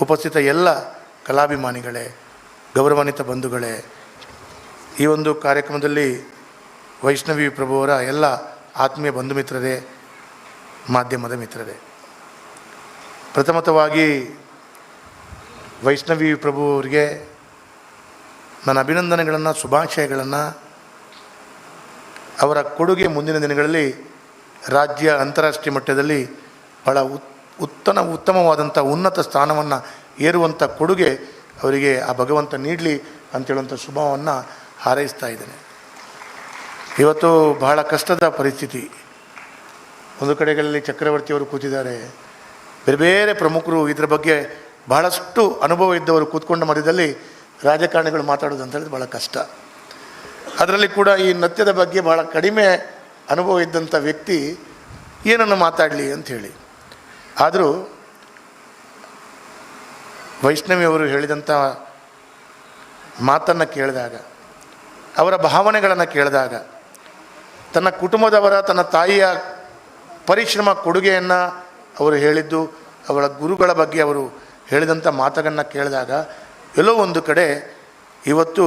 ಉಪಸ್ಥಿತ ಎಲ್ಲ ಕಲಾಭಿಮಾನಿಗಳೇ, ಗೌರವಾನ್ವಿತ ಬಂಧುಗಳೇ, ಈ ಒಂದು ಕಾರ್ಯಕ್ರಮದಲ್ಲಿ ವೈಷ್ಣವಿ ಪ್ರಭುವರ ಎಲ್ಲ ಆತ್ಮೀಯ ಬಂಧು ಮಿತ್ರರೇ, ಮಾಧ್ಯಮದ ಮಿತ್ರರೇ, ಪ್ರಥಮತವಾಗಿ ವೈಷ್ಣವಿ ಪ್ರಭು ಅವರಿಗೆ ನನ್ನ ಅಭಿನಂದನೆಗಳನ್ನು, ಶುಭಾಶಯಗಳನ್ನು. ಅವರ ಕೊಡುಗೆ ಮುಂದಿನ ದಿನಗಳಲ್ಲಿ ರಾಜ್ಯ ಅಂತಾರಾಷ್ಟ್ರೀಯ ಮಟ್ಟದಲ್ಲಿ ಭಾಳ ಉತ್ತಮವಾದಂಥ ಉನ್ನತ ಸ್ಥಾನವನ್ನು ಏರುವಂಥ ಕೊಡುಗೆ ಅವರಿಗೆ ಆ ಭಗವಂತ ನೀಡಲಿ ಅಂತೇಳುವಂಥ ಶುಭವನ್ನು ಹಾರೈಸ್ತಾ ಇದ್ದೇನೆ. ಇವತ್ತು ಬಹಳ ಕಷ್ಟದ ಪರಿಸ್ಥಿತಿ. ಒಂದು ಕಡೆಗಳಲ್ಲಿ ಚಕ್ರವರ್ತಿಯವರು ಕೂತಿದ್ದಾರೆ, ಬೇರೆ ಬೇರೆ ಪ್ರಮುಖರು ಇದರ ಬಗ್ಗೆ ಬಹಳಷ್ಟು ಅನುಭವ ಇದ್ದವರು ಕೂತ್ಕೊಂಡ ಮಧ್ಯದಲ್ಲಿ ರಾಜಕಾರಣಿಗಳು ಮಾತಾಡೋದು ಅಂತ ಹೇಳಿದ್ರೆ ಭಾಳ ಕಷ್ಟ. ಅದರಲ್ಲಿ ಕೂಡ ಈ ನೃತ್ಯದ ಬಗ್ಗೆ ಭಾಳ ಕಡಿಮೆ ಅನುಭವ ಇದ್ದಂಥ ವ್ಯಕ್ತಿ ಏನನ್ನು ಮಾತಾಡಲಿ ಅಂಥೇಳಿ. ಆದರೂ ವೈಷ್ಣವಿಯವರು ಹೇಳಿದಂಥ ಮಾತನ್ನು ಕೇಳಿದಾಗ, ಅವರ ಭಾವನೆಗಳನ್ನು ಕೇಳಿದಾಗ, ತನ್ನ ಕುಟುಂಬದವರ, ತನ್ನ ತಾಯಿಯ ಪರಿಶ್ರಮ ಕೊಡುಗೆಯನ್ನು ಅವರು ಹೇಳಿದ್ದು, ಅವಳ ಗುರುಗಳ ಬಗ್ಗೆ ಅವರು ಹೇಳಿದಂಥ ಮಾತನ್ನು ಕೇಳಿದಾಗ ಎಲ್ಲೋ ಒಂದು ಕಡೆ ಇವತ್ತು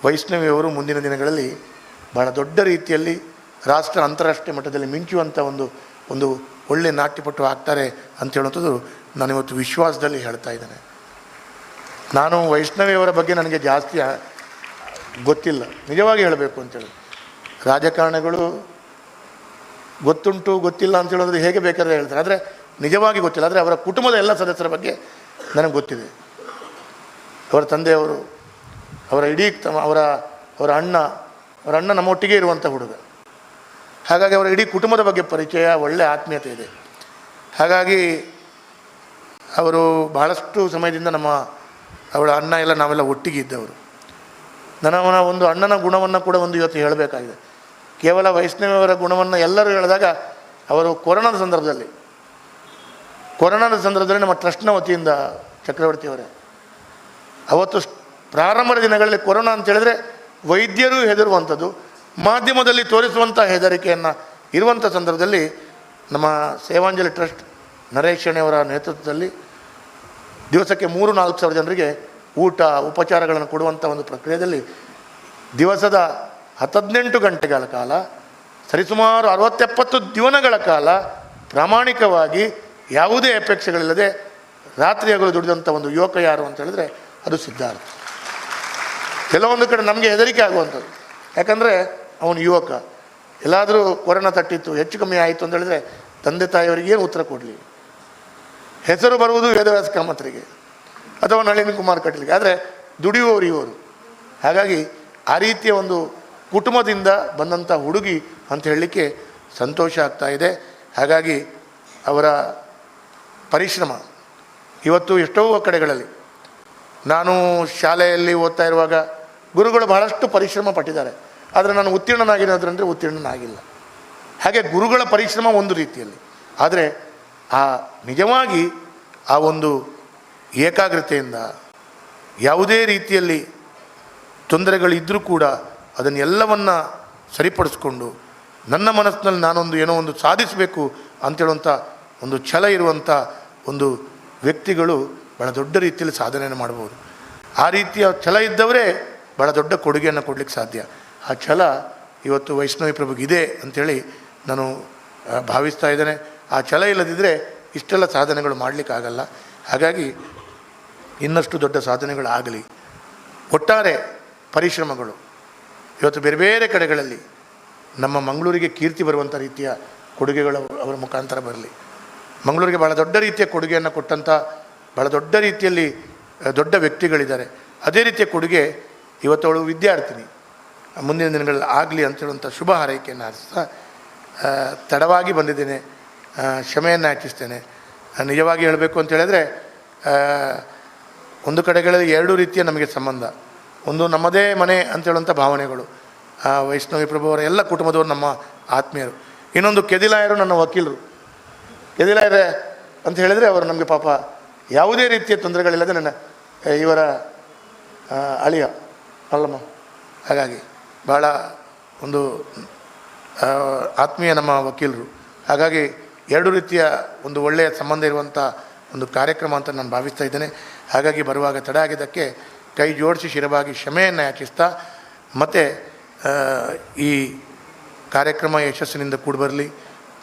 ವೈಷ್ಣವಿಯವರು ಮುಂದಿನ ದಿನಗಳಲ್ಲಿ ಭಾಳ ದೊಡ್ಡ ರೀತಿಯಲ್ಲಿ ರಾಷ್ಟ್ರ ಅಂತಾರಾಷ್ಟ್ರೀಯ ಮಟ್ಟದಲ್ಲಿ ಮಿಂಚುವಂಥ ಒಂದು ಒಳ್ಳೆಯ ನಾಟ್ಯಪಟು ಆಗ್ತಾರೆ ಅಂತ ಹೇಳುವಂಥದ್ದು ನಾನಿವತ್ತು ವಿಶ್ವಾಸದಲ್ಲಿ ಹೇಳ್ತಾ ಇದ್ದೇನೆ. ನಾನು ವೈಷ್ಣವಿಯವರ ಬಗ್ಗೆ ನನಗೆ ಜಾಸ್ತಿ ಗೊತ್ತಿಲ್ಲ, ನಿಜವಾಗಿ ಹೇಳಬೇಕು ಅಂತೇಳಿ. ರಾಜಕಾರಣಿಗಳು ಗೊತ್ತುಂಟು ಗೊತ್ತಿಲ್ಲ ಅಂತ ಹೇಳೋದು ಹೇಗೆ ಬೇಕಾದ್ರೆ ಹೇಳ್ತಾರೆ, ಆದರೆ ನಿಜವಾಗಿ ಗೊತ್ತಿಲ್ಲ. ಆದರೆ ಅವರ ಕುಟುಂಬದ ಎಲ್ಲ ಸದಸ್ಯರ ಬಗ್ಗೆ ನನಗೆ ಗೊತ್ತಿದೆ. ಅವರ ತಂದೆಯವರು, ಅವರ ಇಡೀ ಅವರ ಅಣ್ಣ ನಮ್ಮೊಟ್ಟಿಗೆ ಇರುವಂಥ ಹುಡುಗ. ಹಾಗಾಗಿ ಅವರ ಇಡೀ ಕುಟುಂಬದ ಬಗ್ಗೆ ಪರಿಚಯ, ಒಳ್ಳೆಯ ಆತ್ಮೀಯತೆ ಇದೆ. ಹಾಗಾಗಿ ಅವರು ಬಹಳಷ್ಟು ಸಮಯದಿಂದ ಅವಳ ಅಣ್ಣ ಎಲ್ಲ ನಾವೆಲ್ಲ ಒಟ್ಟಿಗೆ ಇದ್ದವರು. ನನ್ನ ಒಂದು ಅಣ್ಣನ ಗುಣವನ್ನು ಕೂಡ ಒಂದು ಇವತ್ತು ಹೇಳಬೇಕಾಗಿದೆ. ಕೇವಲ ವೈಷ್ಣವಿಯವರ ಗುಣವನ್ನು ಎಲ್ಲರೂ ಹೇಳಿದಾಗ, ಅವರು ಕೊರೋನಾದ ಸಂದರ್ಭದಲ್ಲಿ ನಮ್ಮ ಟ್ರಸ್ಟ್ನ ವತಿಯಿಂದ ಚಕ್ರವರ್ತಿಯವರೇ, ಅವತ್ತು ಪ್ರಾರಂಭದ ದಿನಗಳಲ್ಲಿ ಕೊರೋನಾ ಅಂತ ಹೇಳಿದ್ರೆ ವೈದ್ಯರು ಹೆದರುವಂಥದ್ದು, ಮಾಧ್ಯಮದಲ್ಲಿ ತೋರಿಸುವಂಥ ಹೆದರಿಕೆಯನ್ನು ಇರುವಂಥ ಸಂದರ್ಭದಲ್ಲಿ ನಮ್ಮ ಸೇವಾಂಜಲಿ ಟ್ರಸ್ಟ್ ನರೇಶ್ ಶೆಣಿಯವರ ನೇತೃತ್ವದಲ್ಲಿ ದಿವಸಕ್ಕೆ 3-4 ಸಾವಿರ ಜನರಿಗೆ ಊಟ ಉಪಚಾರಗಳನ್ನು ಕೊಡುವಂಥ ಒಂದು ಪ್ರಕ್ರಿಯೆಯಲ್ಲಿ ದಿವಸದ 18 ಗಂಟೆಗಳ ಕಾಲ ಸರಿಸುಮಾರು 60-70 ದಿನಗಳ ಕಾಲ ಪ್ರಾಮಾಣಿಕವಾಗಿ ಯಾವುದೇ ಅಪೇಕ್ಷೆಗಳಿಲ್ಲದೆ ರಾತ್ರಿ ಹಗಲು ದುಡಿದಂಥ ಒಂದು ಯುವಕ ಯಾರು ಅಂತ ಹೇಳಿದ್ರೆ ಅದು ಸಿದ್ಧಾರ್ಥ. ಕೆಲವೊಂದು ಕಡೆ ನಮಗೆ ಹೆದರಿಕೆ ಆಗುವಂಥದ್ದು, ಯಾಕಂದರೆ ಅವನು ಯುವಕ, ಎಲ್ಲಾದರೂ ಕೊರೋನಾ ತಟ್ಟಿತ್ತು ಹೆಚ್ಚು ಕಮ್ಮಿ ಆಯಿತು ಅಂತ ಹೇಳಿದ್ರೆ ತಂದೆ ತಾಯಿಯವರಿಗೆ ಏನು ಉತ್ತರ ಕೊಡಲಿ? ಹೆಸರು ಬರುವುದು ವೇದವ್ಯಾಸ ಕಾಮತ್ರಿಗೆ ಅಥವಾ ನಳಿನ್ ಕುಮಾರ್ ಕಟೀಲ್ಗೆ, ಆದರೆ ದುಡಿಯುವವರು ಇವರು. ಹಾಗಾಗಿ ಆ ರೀತಿಯ ಒಂದು ಕುಟುಂಬದಿಂದ ಬಂದಂಥ ಹುಡುಗಿ ಅಂತ ಹೇಳಲಿಕ್ಕೆ ಸಂತೋಷ ಆಗ್ತಾ ಇದೆ. ಹಾಗಾಗಿ ಅವರ ಪರಿಶ್ರಮ ಇವತ್ತು ಎಷ್ಟೋ ಕಡೆಗಳಲ್ಲಿ, ನಾನು ಶಾಲೆಯಲ್ಲಿ ಓದ್ತಾ ಇರುವಾಗ ಗುರುಗಳು ಬಹಳಷ್ಟು ಪರಿಶ್ರಮ ಪಟ್ಟಿದ್ದಾರೆ, ಆದರೆ ನಾನು ಉತ್ತೀರ್ಣನಾಗಿರೋದ್ರಂದರೆ ಉತ್ತೀರ್ಣನಾಗಿಲ್ಲ. ಹಾಗೆ ಗುರುಗಳ ಪರಿಶ್ರಮ ಒಂದು ರೀತಿಯಲ್ಲಿ, ಆದರೆ ಆ ನಿಜವಾಗಿ ಆ ಒಂದು ಏಕಾಗ್ರತೆಯಿಂದ ಯಾವುದೇ ರೀತಿಯಲ್ಲಿ ತೊಂದರೆಗಳಿದ್ದರೂ ಕೂಡ ಅದನ್ನೆಲ್ಲವನ್ನು ಸರಿಪಡಿಸ್ಕೊಂಡು ನನ್ನ ಮನಸ್ಸಿನಲ್ಲಿ ನಾನೊಂದು ಏನೋ ಒಂದು ಸಾಧಿಸಬೇಕು ಅಂತೇಳುವಂಥ ಒಂದು ಛಲ ಇರುವಂಥ ಒಂದು ವ್ಯಕ್ತಿಗಳು ಭಾಳ ದೊಡ್ಡ ರೀತಿಯಲ್ಲಿ ಸಾಧನೆಯನ್ನು ಮಾಡ್ಬೋದು. ಆ ರೀತಿಯ ಛಲ ಇದ್ದವರೇ ಭಾಳ ದೊಡ್ಡ ಕೊಡುಗೆಯನ್ನು ಕೊಡಲಿಕ್ಕೆ ಸಾಧ್ಯ. ಆ ಛಲ ಇವತ್ತು ವೈಷ್ಣವಿ ಪ್ರಭುಗಿದೆ ಅಂಥೇಳಿ ನಾನು ಭಾವಿಸ್ತಾ ಇದ್ದೇನೆ. ಆ ಛಲ ಇಲ್ಲದಿದ್ದರೆ ಇಷ್ಟೆಲ್ಲ ಸಾಧನೆಗಳು ಮಾಡಲಿಕ್ಕಾಗಲ್ಲ. ಹಾಗಾಗಿ ಇನ್ನಷ್ಟು ದೊಡ್ಡ ಸಾಧನೆಗಳಾಗಲಿ. ಒಟ್ಟಾರೆ ಪರಿಶ್ರಮಗಳು ಇವತ್ತು ಬೇರೆ ಬೇರೆ ಕಡೆಗಳಲ್ಲಿ ನಮ್ಮ ಮಂಗಳೂರಿಗೆ ಕೀರ್ತಿ ಬರುವಂಥ ರೀತಿಯ ಕೊಡುಗೆಗಳು ಅವರ ಮುಖಾಂತರ ಬರಲಿ. ಮಂಗಳೂರಿಗೆ ಭಾಳ ದೊಡ್ಡ ರೀತಿಯ ಕೊಡುಗೆಯನ್ನು ಕೊಟ್ಟಂಥ ಭಾಳ ದೊಡ್ಡ ರೀತಿಯಲ್ಲಿ ದೊಡ್ಡ ವ್ಯಕ್ತಿಗಳಿದ್ದಾರೆ. ಅದೇ ರೀತಿಯ ಕೊಡುಗೆ ಇವತ್ತು ಅವಳು ವಿದ್ಯಾರ್ಥಿನಿ, ಮುಂದಿನ ದಿನಗಳಲ್ಲಿ ಆಗಲಿ ಅಂತೇಳುವಂಥ ಶುಭ ಹಾರೈಕೆಯನ್ನು ಹಾರಿಸ್ತಾ, ತಡವಾಗಿ ಬಂದಿದ್ದೇನೆ, ಕ್ಷಮೆಯನ್ನು ಯಾಚಿಸ್ತೇನೆ. ನಿಜವಾಗಿ ಹೇಳಬೇಕು ಅಂತ ಹೇಳಿದ್ರೆ ಒಂದು ಕಡೆಗಳಲ್ಲಿ ಎರಡು ರೀತಿಯ ನಮಗೆ ಸಂಬಂಧ. ಒಂದು ನಮ್ಮದೇ ಮನೆ ಅಂತೇಳುವಂಥ ಭಾವನೆಗಳು, ವೈಷ್ಣವಿ ಪ್ರಭು ಅವರ ಎಲ್ಲ ಕುಟುಂಬದವರು ನಮ್ಮ ಆತ್ಮೀಯರು. ಇನ್ನೊಂದು ಕೆದಿಲಾಯರು ನನ್ನ ವಕೀಲರು. ಕೆದಿಲಾಯರೇ ಅಂತ ಹೇಳಿದರೆ ಅವರು ನಮಗೆ ಪಾಪ ಯಾವುದೇ ರೀತಿಯ ತೊಂದರೆಗಳಿಲ್ಲದೆ ನನ್ನ ಇವರ ಅಳಿಯ ಅಲ್ಲಮ್ಮ. ಹಾಗಾಗಿ ಭಾಳ ಒಂದು ಆತ್ಮೀಯ ನಮ್ಮ ವಕೀಲರು. ಹಾಗಾಗಿ ಎರಡು ರೀತಿಯ ಒಂದು ಒಳ್ಳೆಯ ಸಂಬಂಧ ಇರುವಂಥ ಒಂದು ಕಾರ್ಯಕ್ರಮ ಅಂತ ನಾನು ಭಾವಿಸ್ತಾ ಇದ್ದೇನೆ. ಹಾಗಾಗಿ ಬರುವಾಗ ತಡ ಆಗಿದ್ದಕ್ಕೆ ಕೈ ಜೋಡಿಸಿ ಶಿರವಾಗಿ ಕ್ಷಮೆಯನ್ನು ಯಾಚಿಸ್ತಾ, ಮತ್ತು ಈ ಕಾರ್ಯಕ್ರಮ ಯಶಸ್ಸಿನಿಂದ ಕೂಡಿ ಬರಲಿ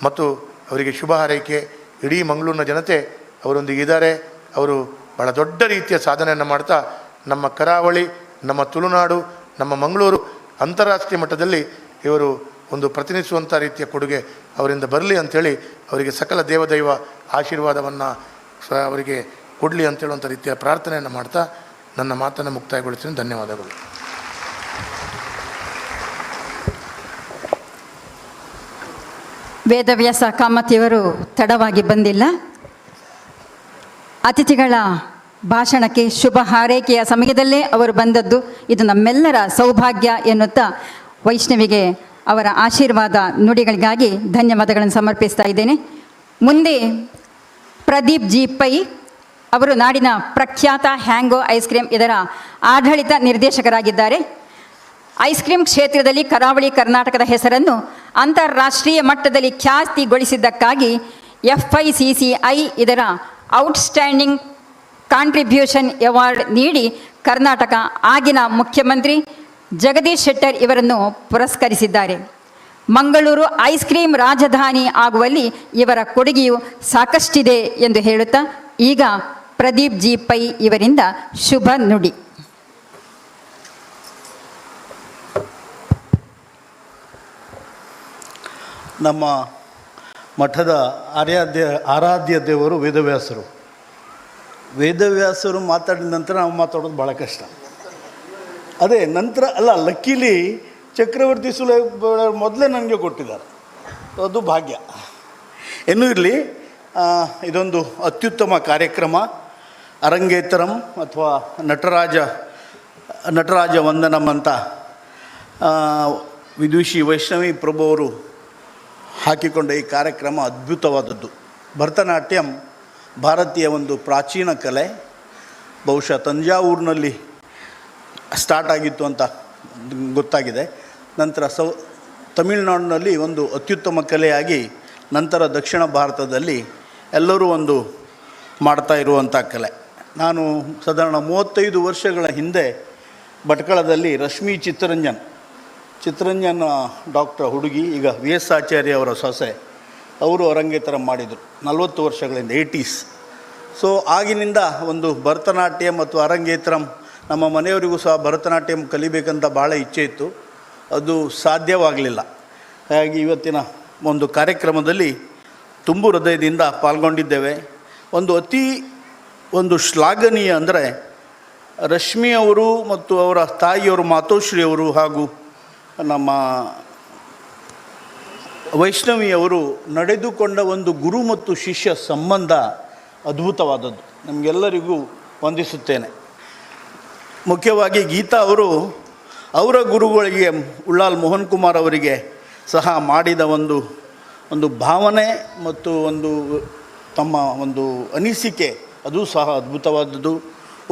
ಮತ್ತು ಅವರಿಗೆ ಶುಭ ಹಾರೈಕೆ. ಇಡೀ ಮಂಗಳೂರಿನ ಜನತೆ ಅವರೊಂದಿಗೆ ಇದ್ದಾರೆ. ಅವರು ಭಾಳ ದೊಡ್ಡ ರೀತಿಯ ಸಾಧನೆಯನ್ನು ಮಾಡ್ತಾ ನಮ್ಮ ಕರಾವಳಿ, ನಮ್ಮ ತುಳುನಾಡು, ನಮ್ಮ ಮಂಗಳೂರು ಅಂತಾರಾಷ್ಟ್ರೀಯ ಮಟ್ಟದಲ್ಲಿ ಇವರು ಒಂದು ಪ್ರತಿನಿಧಿಸುವಂಥ ರೀತಿಯ ಕೊಡುಗೆ ಅವರಿಂದ ಬರಲಿ ಅಂಥೇಳಿ ಅವರಿಗೆ ಸಕಲ ದೇವದೈವ ಆಶೀರ್ವಾದವನ್ನು ಅವರಿಗೆ ಕೊಡಲಿ ಅಂತೇಳುವಂಥ ರೀತಿಯ ಪ್ರಾರ್ಥನೆಯನ್ನು ಮಾಡ್ತಾ ನನ್ನ ಮಾತನ್ನು ಮುಕ್ತಾಯಗೊಳಿಸ್ತೀನಿ. ಧನ್ಯವಾದಗಳು. ವೇದವ್ಯಾಸ ಕಾಮತಿಯವರು ತಡವಾಗಿ ಬಂದಿಲ್ಲ. ಅತಿಥಿಗಳ ಭಾಷಣಕ್ಕೆ ಶುಭ ಹಾರೈಕೆಯ ಸಮಯದಲ್ಲೇ ಅವರು ಬಂದದ್ದು ಇದು ನಮ್ಮೆಲ್ಲರ ಸೌಭಾಗ್ಯ ಎನ್ನುತ್ತಾ ವೈಷ್ಣವಿಗೆ ಅವರ ಆಶೀರ್ವಾದ ನುಡಿಗಳಿಗಾಗಿ ಧನ್ಯವಾದಗಳನ್ನು ಸಮರ್ಪಿಸ್ತಾ ಇದ್ದೇನೆ. ಮುಂದೆ ಪ್ರದೀಪ್ ಜಿ ಪೈ ಅವರು ನಾಡಿನ ಪ್ರಖ್ಯಾತ ಹ್ಯಾಂಗೋ ಐಸ್ ಕ್ರೀಮ್ ಇದರ ಆಡಳಿತ ನಿರ್ದೇಶಕರಾಗಿದ್ದಾರೆ. ಐಸ್ ಕ್ರೀಮ್ ಕ್ಷೇತ್ರದಲ್ಲಿ ಕರಾವಳಿ ಕರ್ನಾಟಕದ ಹೆಸರನ್ನು ಅಂತಾರಾಷ್ಟ್ರೀಯ ಮಟ್ಟದಲ್ಲಿ ಖ್ಯಾತಿಗೊಳಿಸಿದ್ದಕ್ಕಾಗಿ FICCI ಇದರ ಔಟ್ಸ್ಟ್ಯಾಂಡಿಂಗ್ ಕಾಂಟ್ರಿಬ್ಯೂಷನ್ ಅವಾರ್ಡ್ ನೀಡಿ ಕರ್ನಾಟಕ ಆಗಿನ ಮುಖ್ಯಮಂತ್ರಿ ಜಗದೀಶ್ ಶೆಟ್ಟರ್ ಇವರನ್ನು ಪುರಸ್ಕರಿಸಿದ್ದಾರೆ. ಮಂಗಳೂರು ಐಸ್ ಕ್ರೀಮ್ ರಾಜಧಾನಿ ಆಗುವಲ್ಲಿ ಇವರ ಕೊಡುಗೆಯು ಸಾಕಷ್ಟಿದೆ ಎಂದು ಹೇಳುತ್ತಾ ಈಗ ಪ್ರದೀಪ್ ಜಿ ಪೈ ಇವರಿಂದ ಶುಭ ನುಡಿ. ನಮ್ಮ ಮಠದ ಆರಾಧ್ಯ ದೇವರು ವೇದವ್ಯಾಸರು. ವೇದವ್ಯಾಸರು ಮಾತಾಡಿದ ನಂತರ ನಾವು ಮಾತಾಡೋದು ಭಾಳ ಕಷ್ಟ. ಅದೇ ನಂತರ ಅಲ್ಲ, ಲಕ್ಕೀಲಿ ಚಕ್ರವರ್ತಿ ಸುಲೇ ಮೊದಲೇ ನನಗೆ ಕೊಟ್ಟಿದ್ದಾರೆ, ಅದು ಭಾಗ್ಯ. ಏನೂ ಇರಲಿ, ಇದೊಂದು ಅತ್ಯುತ್ತಮ ಕಾರ್ಯಕ್ರಮ. ಅರಂಗೇತರಂ ಅಥವಾ ನಟರಾಜ ವಂದನಂ ಅಂತ ವಿದುಷಿ ವೈಷ್ಣವಿ ಪ್ರಭು ಅವರು ಹಾಕಿಕೊಂಡ ಈ ಕಾರ್ಯಕ್ರಮ ಅದ್ಭುತವಾದದ್ದು. ಭರತನಾಟ್ಯಂ ಭಾರತೀಯ ಒಂದು ಪ್ರಾಚೀನ ಕಲೆ. ಬಹುಶಃ ತಂಜಾವೂರಿನಲ್ಲಿ ಸ್ಟಾರ್ಟ್ ಆಗಿತ್ತು ಅಂತ ಗೊತ್ತಾಗಿದೆ. ನಂತರ ತಮಿಳುನಾಡಿನಲ್ಲಿ ಒಂದು ಅತ್ಯುತ್ತಮ ಕಲೆಯಾಗಿ ನಂತರ ದಕ್ಷಿಣ ಭಾರತದಲ್ಲಿ ಎಲ್ಲರೂ ಒಂದು ಮಾಡ್ತಾ ಇರುವಂಥ ಕಲೆ. ನಾನು ಸಾಧಾರಣ 35 ವರ್ಷಗಳ ಹಿಂದೆ ಭಟ್ಕಳದಲ್ಲಿ ರಶ್ಮಿ ಚಿತ್ತರಂಜನ್ ಡಾಕ್ಟರ್ ಹುಡುಗಿ, ಈಗ VS ಆಚಾರ್ಯ ಅವರ ಸೊಸೆ, ಅವರು ಅರಂಗೇತ್ರ ಮಾಡಿದರು 40 ವರ್ಷಗಳಿಂದ 80s. ಸೊ ಆಗಿನಿಂದ ಒಂದು ಭರತನಾಟ್ಯಂ ಮತ್ತು ಅರಂಗೇತ್ರಂ, ನಮ್ಮ ಮನೆಯವರಿಗೂ ಸಹ ಭರತನಾಟ್ಯಂ ಕಲಿಬೇಕಂತ ಭಾಳ ಇಚ್ಛೆ ಇತ್ತು, ಅದು ಸಾಧ್ಯವಾಗಲಿಲ್ಲ. ಹಾಗಾಗಿ ಇವತ್ತಿನ ಒಂದು ಕಾರ್ಯಕ್ರಮದಲ್ಲಿ ತುಂಬು ಹೃದಯದಿಂದ ಪಾಲ್ಗೊಂಡಿದ್ದೇವೆ. ಒಂದು ಶ್ಲಾಘನೀಯ ಅಂದರೆ ರಶ್ಮಿ ಅವರು ಮತ್ತು ಅವರ ತಾಯಿಯವರು ಮಾತೋಶ್ರೀಯವರು ಹಾಗೂ ನಮ್ಮ ವೈಷ್ಣವಿಯವರು ನಡೆದುಕೊಂಡ ಒಂದು ಗುರು ಮತ್ತು ಶಿಷ್ಯ ಸಂಬಂಧ ಅದ್ಭುತವಾದದ್ದು. ನಮಗೆಲ್ಲರಿಗೂ ವಂದಿಸುತ್ತೇನೆ. ಮುಖ್ಯವಾಗಿ ಗೀತಾ ಅವರು ಅವರ ಗುರುಗಳಿಗೆ ಉಳ್ಳಾಲ್ ಮೋಹನ್ ಕುಮಾರ್ ಅವರಿಗೆ ಸಹ ಮಾಡಿದ ಒಂದು ಭಾವನೆ ಮತ್ತು ತಮ್ಮ ಒಂದು ಅನಿಸಿಕೆ, ಅದು ಸಹ ಅದ್ಭುತವಾದದ್ದು.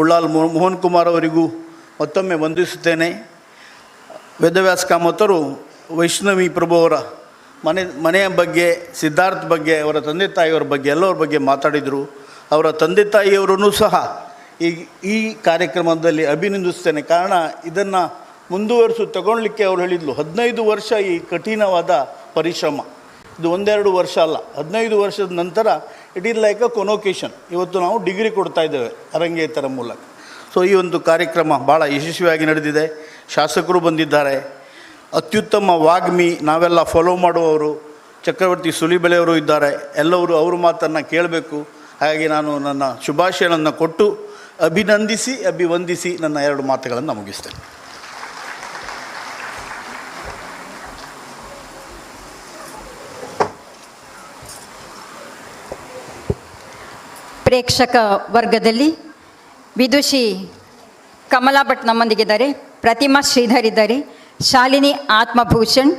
ಉಳ್ಳಾಲ್ ಮೋಹನ್ ಕುಮಾರ್ ಅವರಿಗೂ ಮತ್ತೊಮ್ಮೆ ವಂದಿಸುತ್ತೇನೆ. ವೇದವ್ಯಾಸ ಕಾಮತರು ವೈಷ್ಣವಿ ಪ್ರಭು ಅವರ ಮನೆಯ ಬಗ್ಗೆ, ಸಿದ್ಧಾರ್ಥ್ ಬಗ್ಗೆ, ಅವರ ತಂದೆ ತಾಯಿಯವರ ಬಗ್ಗೆ, ಎಲ್ಲರ ಬಗ್ಗೆ ಮಾತಾಡಿದರು. ಅವರ ತಂದೆ ತಾಯಿಯವರನ್ನು ಸಹ ಈ ಕಾರ್ಯಕ್ರಮದಲ್ಲಿ ಅಭಿನಂದಿಸ್ತೇನೆ. ಕಾರಣ ಇದನ್ನು ತಗೊಳ್ಳಿಕ್ಕೆ ಅವ್ರು ಹೇಳಿದ್ಲು 15 ವರ್ಷ ಈ ಕಠಿಣವಾದ ಪರಿಶ್ರಮ, ಇದು 1-2 ವರ್ಷ ಅಲ್ಲ, 15 ವರ್ಷದ ನಂತರ ಇಟ್ ಈಸ್ ಲೈಕ್ ಅ ಕೊನೋಕೇಶನ್. ಇವತ್ತು ನಾವು ಡಿಗ್ರಿ ಕೊಡ್ತಾ ಇದ್ದೇವೆ ಅರಂಗೇತರ ಮೂಲಕ. ಸೊ ಈ ಒಂದು ಕಾರ್ಯಕ್ರಮ ಭಾಳ ಯಶಸ್ವಿಯಾಗಿ ನಡೆದಿದೆ. ಶಾಸಕರು ಬಂದಿದ್ದಾರೆ, ಅತ್ಯುತ್ತಮ ವಾಗ್ಮಿ ನಾವೆಲ್ಲ ಫಾಲೋ ಮಾಡುವವರು ಚಕ್ರವರ್ತಿ ಸುಲಿಬೆಲೆಯವರು ಇದ್ದಾರೆ. ಎಲ್ಲರೂ ಅವ್ರ ಮಾತನ್ನು ಕೇಳಬೇಕು. ಹಾಗಾಗಿ ನಾನು ನನ್ನ ಶುಭಾಶಯಗಳನ್ನು ಕೊಟ್ಟು ಅಭಿವಂದಿಸಿ ನನ್ನ 2 ಮಾತುಗಳನ್ನು ಮುಗಿಸ್ತೇನೆ. ಪ್ರೇಕ್ಷಕ ವರ್ಗದಲ್ಲಿ ವಿದುಷಿ ಕಮಲಾ ಭಟ್ ನಮ್ಮೊಂದಿಗಿದ್ದಾರೆ, ಪ್ರತಿಮಾ ಶ್ರೀಧರ್ ಇದ್ದಾರೆ, ಶಾಲಿನಿ ಆತ್ಮಭೂಷಣ್